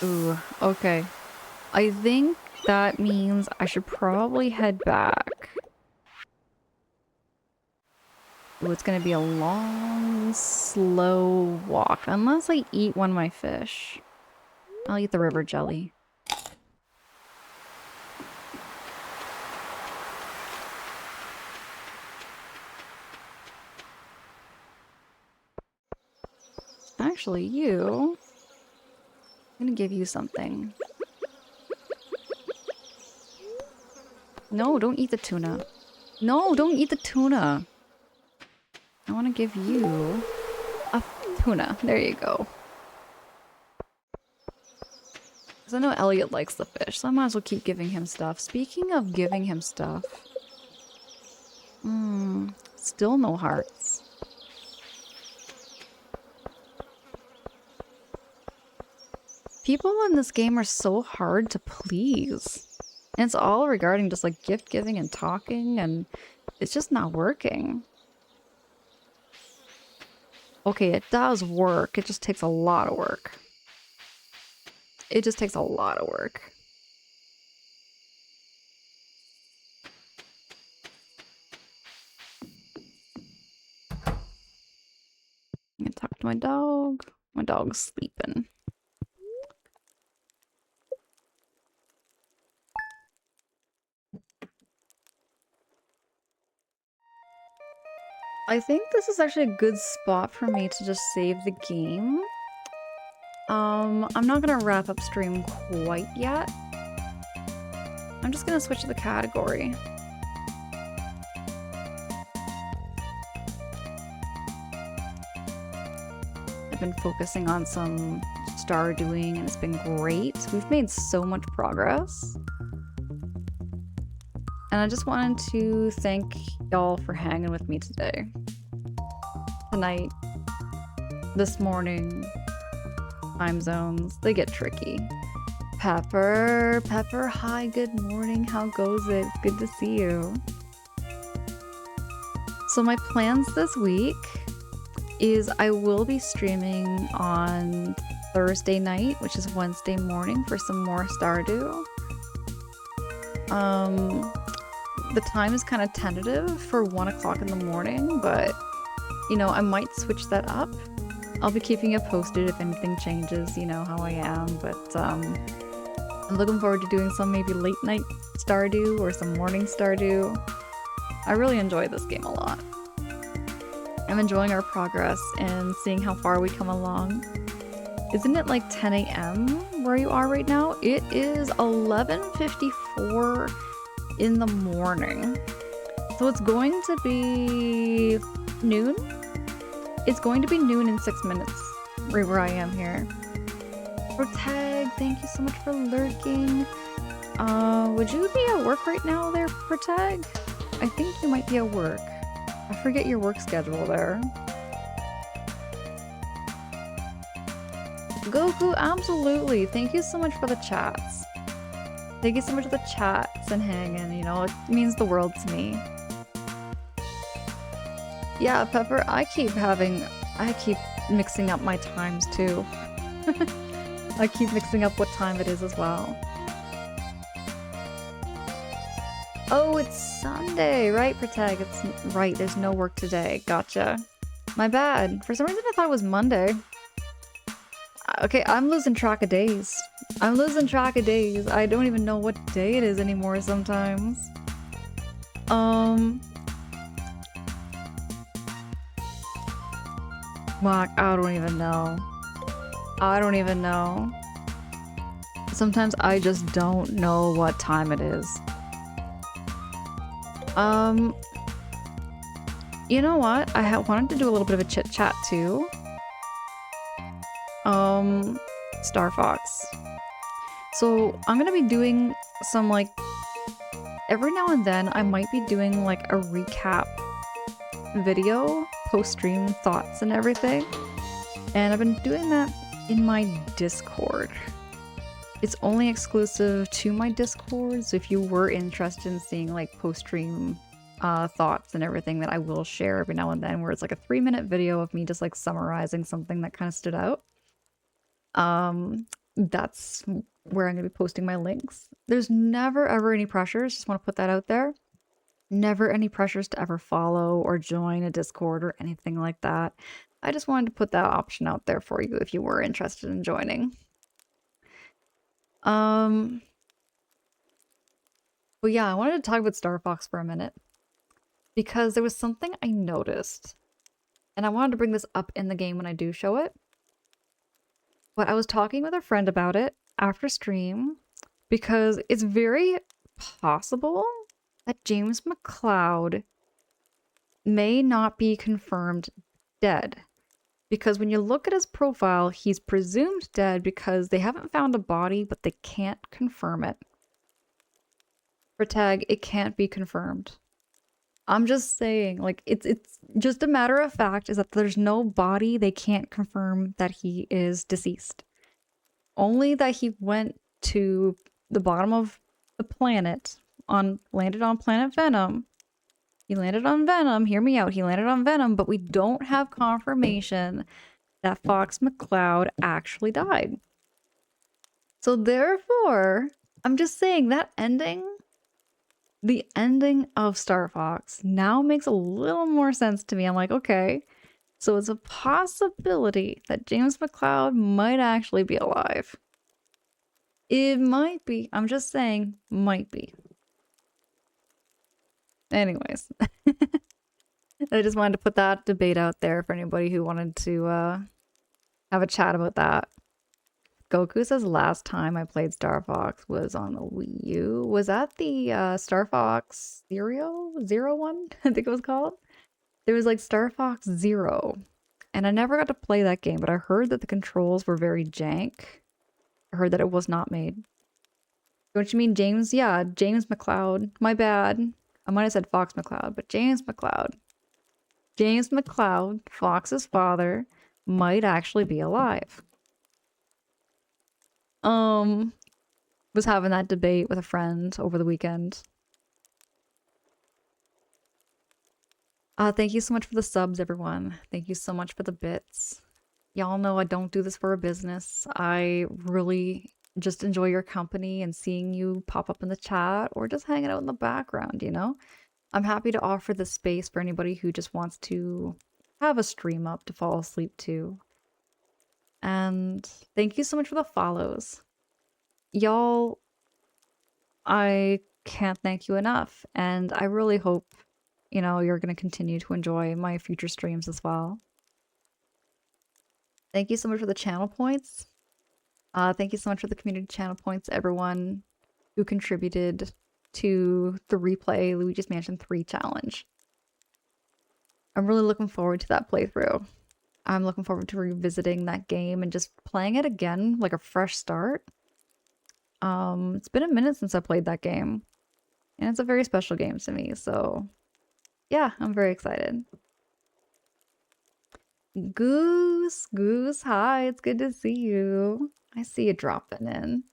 Ooh, okay. I think that means I should probably head back. Ooh, it's gonna be a long, slow walk. Unless I eat one of my fish. I'll eat the river jelly. Actually, you... I'm gonna give you something. No, don't eat the tuna. No, don't eat the tuna. I want to give you a tuna. There you go. Because I know Elliot likes the fish, so I might as well keep giving him stuff. Speaking of giving him stuff. Still no hearts. People in this game are so hard to please. And it's all regarding just like gift giving and talking, and it's just not working. Okay, it does work. It just takes a lot of work. It just takes a lot of work. I'm gonna talk to my dog. My dog's sleeping. I think this is actually a good spot for me to just save the game. I'm not gonna wrap up stream quite yet. I'm just gonna switch to the category. I've been focusing on some Stardewing and it's been great. We've made so much progress. And I just wanted to thank y'all for hanging with me today. Tonight. This morning. Time zones. They get tricky. Pepper. Pepper, hi, good morning. How goes it? Good to see you. So my plans this week is I will be streaming on Thursday night, which is Wednesday morning, for some more Stardew. The time is kind of tentative for 1 o'clock in the morning, but, you know, I might switch that up. I'll be keeping you posted if anything changes, you know how I am, but I'm looking forward to doing some maybe late night Stardew or some morning Stardew. I really enjoy this game a lot. I'm enjoying our progress and seeing how far we come along. Isn't it like 10 a.m. where you are right now? It is 11:54 in the morning. So it's going to be noon? It's going to be noon in 6 minutes right where I am here. Protag, thank you so much for lurking. Would you be at work right now there, Protag? I think you might be at work. I forget your work schedule there. Goku, absolutely. Thank you so much for the chats. Thank you so much for the chats and hanging, you know, it means the world to me. Yeah, Pepper, I keep mixing up my times too. I keep mixing up what time it is as well. Oh, it's Sunday, right, Protag? It's right, there's no work today. Gotcha. My bad. For some reason I thought it was Monday. Okay, I'm losing track of days. I'm losing track of days. I don't even know what day it is anymore sometimes. Mark, I don't even know. I don't even know. Sometimes I just don't know what time it is. You know what? I wanted to do a little bit of a chit chat too. Star Fox. So I'm gonna be doing some like every now and then I might be doing like a recap video, post-stream thoughts and everything. And I've been doing that in my Discord. It's only exclusive to my Discord, so if you were interested in seeing like post-stream thoughts and everything that I will share every now and then, where it's like a 3-minute video of me just like summarizing something that kind of stood out. That's where I'm gonna be posting my links. There's never ever any pressures, just want to put that out there. Never any pressures to ever follow or join a Discord or anything like that. I just wanted to put that option out there for you if you were interested in joining. But yeah, I wanted to talk about Star Fox for a minute because there was something I noticed, and I wanted to bring this up in the game when I do show it. But I was talking with a friend about it after stream because it's very possible that James McCloud may not be confirmed dead. Because when you look at his profile, he's presumed dead because they haven't found a body, but they can't confirm it. For tag, it can't be confirmed. I'm just saying, like, it's just a matter of fact is that there's no body, they can't confirm that he is deceased. Only that he went to the bottom of the planet, landed on planet Venom. He landed on Venom, hear me out, he landed on Venom, but we don't have confirmation that Fox McCloud actually died. So therefore, I'm just saying that ending, the ending of Star Fox now makes a little more sense to me. I'm like, okay, so it's a possibility that James McCloud might actually be alive. It might be. I'm just saying, might be. Anyways, I just wanted to put that debate out there for anybody who wanted to have a chat about that. Goku says last time I played Star Fox was on the Wii U. Was that the Star Fox Zero one? I think it was called. There was like Star Fox Zero, and I never got to play that game, but I heard that the controls were very jank. I heard that it was not made. Don't you mean James? Yeah, James McCloud. My bad. I might have said Fox McCloud, but James McCloud. James McCloud, Fox's father, might actually be alive. Was having that debate with a friend over the weekend. Thank you so much for the subs, everyone. Thank you so much for the bits. Y'all know I don't do this for a business. I really just enjoy your company and seeing you pop up in the chat or just hanging out in the background, you know? I'm happy to offer this space for anybody who just wants to have a stream up to fall asleep to. And thank you so much for the follows. Y'all, I can't thank you enough. And I really hope, you know, you're going to continue to enjoy my future streams as well. Thank you so much for the channel points. Thank you so much for the community channel points, everyone who contributed to the replay Luigi's Mansion 3 challenge. I'm really looking forward to that playthrough. I'm looking forward to revisiting that game and just playing it again, like a fresh start. It's been a minute since I played that game, and it's a very special game to me, so yeah, I'm very excited. Goose, hi, it's good to see you. I see you dropping in.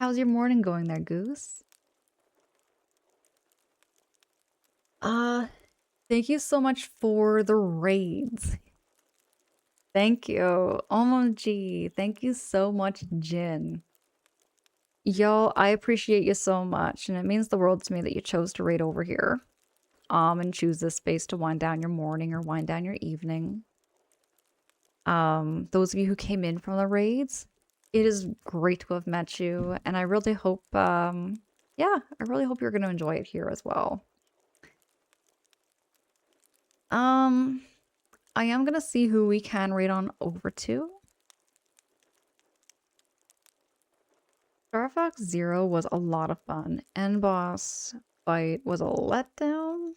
How's your morning going there, Goose? Thank you so much for the raids. Thank you. OMG, thank you so much, Jin. Y'all, I appreciate you so much, and it means the world to me that you chose to raid over here. And choose this space to wind down your morning or wind down your evening. Those of you who came in from the raids, it is great to have met you, and I really hope, yeah, I really hope you're going to enjoy it here as well. I am going to see who we can raid on over to. Star Fox Zero was a lot of fun. End boss fight was a letdown.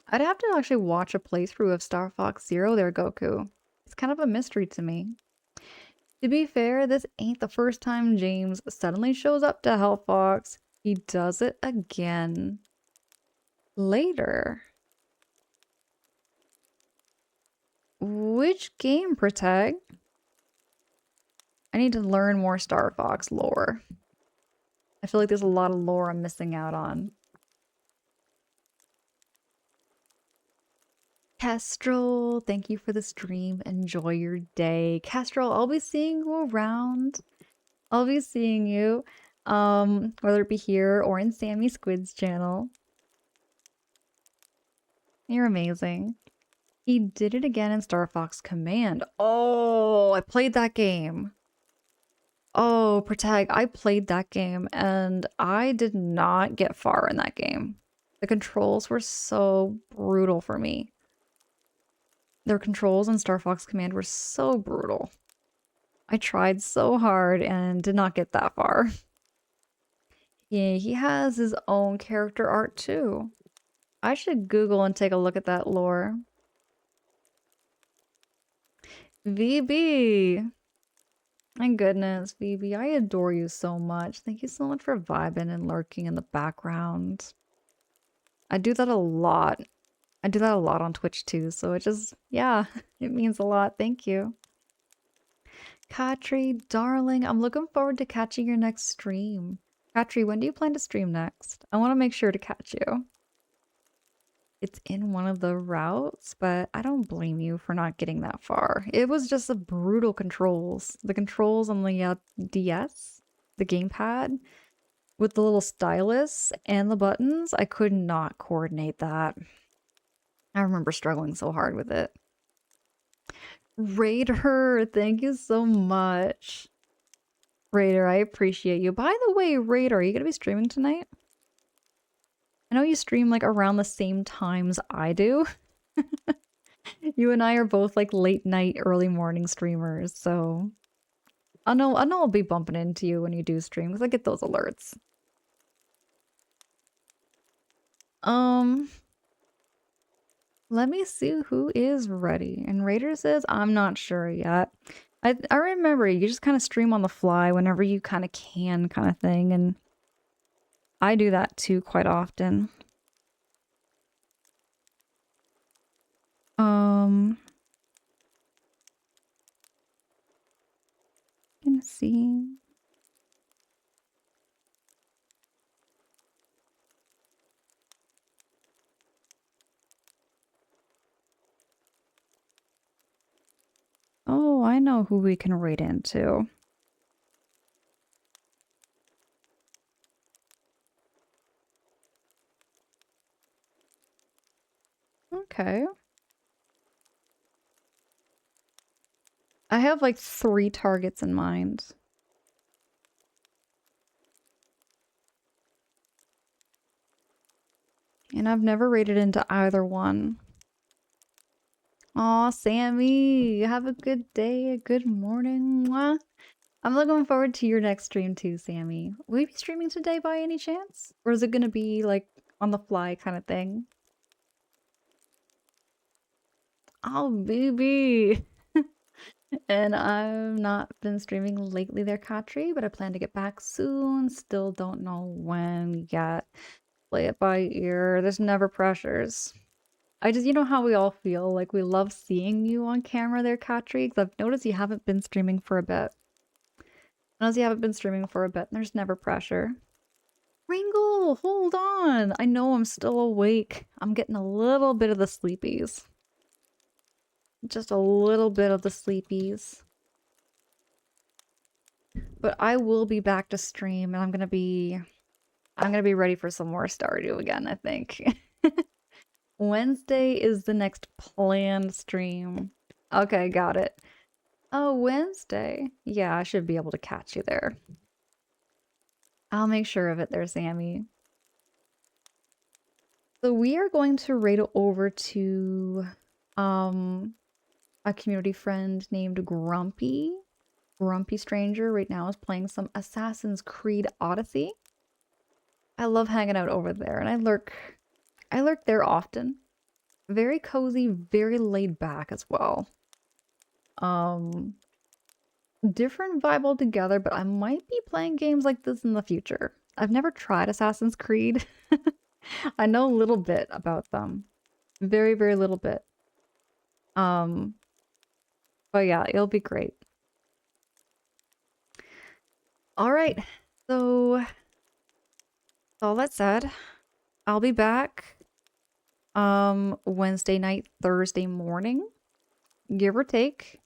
I'd have to actually watch a playthrough of Star Fox Zero there, Goku. It's kind of a mystery to me. To be fair, this ain't the first time James suddenly shows up to help Fox. He does it again later. Which game, Protag? I need to learn more Star Fox lore. I feel like there's a lot of lore I'm missing out on. Kestrel, thank you for the stream. Enjoy your day. Kestrel, I'll be seeing you around. I'll be seeing you, whether it be here or in Sammy Squid's channel. You're amazing. He did it again in Star Fox Command. Oh, I played that game. Oh, Protag, I played that game and I did not get far in that game. The controls were so brutal for me. Their controls in Star Fox Command were so brutal. I tried so hard and did not get that far. Yeah, he has his own character art too. I should Google and take a look at that lore. VB! My goodness, VB, I adore you so much. Thank you so much for vibing and lurking in the background. I do that a lot. I do that a lot on Twitch too, so it just, yeah, it means a lot. Thank you. Katri, darling, I'm looking forward to catching your next stream. Katri, when do you plan to stream next? I want to make sure to catch you. It's in one of the routes, but I don't blame you for not getting that far. It was just the brutal controls. The controls on the DS, the gamepad, with the little stylus and the buttons, I could not coordinate that. I remember struggling so hard with it. Raider, thank you so much. Raider, I appreciate you. By the way, Raider, are you gonna be streaming tonight? I know you stream like around the same times I do. You and I are both like late night, early morning streamers, so I know I'll be bumping into you when you do stream because I get those alerts. Um, let me see who is ready. And Raider says I'm not sure yet. I remember you just kind of stream on the fly whenever you kind of can, kind of thing, and I do that too quite often. Gonna see. Oh, I know who we can raid into. Okay. I have like 3 targets in mind. And I've never raided into either one. Aw, Sammy, have a good day, a good morning. Mwah. I'm looking forward to your next stream too, Sammy. Will you be streaming today by any chance? Or is it gonna be like on the fly kind of thing? Oh, baby. And I've not been streaming lately there, Katri, but I plan to get back soon. Still don't know when yet. Play it by ear. There's never pressures. I just, you know how we all feel like we love seeing you on camera there, Katri, because I've noticed you haven't been streaming for a bit. I noticed you haven't been streaming for a bit, and there's never pressure. Ringle, hold on. I know I'm still awake. I'm getting a little bit of the sleepies. Just a little bit of the sleepies. But I will be back to stream, and I'm gonna be ready for some more Stardew again, I think. Wednesday is the next planned stream. Okay, got it. Oh, Wednesday. Yeah, I should be able to catch you there. I'll make sure of it there, Sammy. So we are going to raid over to a community friend named Grumpy. Grumpy Stranger right now is playing some Assassin's Creed Odyssey. I love hanging out over there, and I lurk there often. Very cozy, very laid back as well. Um, Different vibe altogether, but I might be playing games like this in the future. I've never tried Assassin's Creed. I know a little bit about them. Very, very little bit. Um, but yeah, it'll be great. All right. So, all that said, I'll be back Wednesday night, Thursday morning, give or take.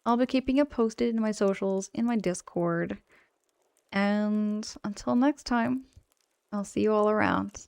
I'll be keeping it posted in my socials, in my Discord. And until next time, I'll see you all around.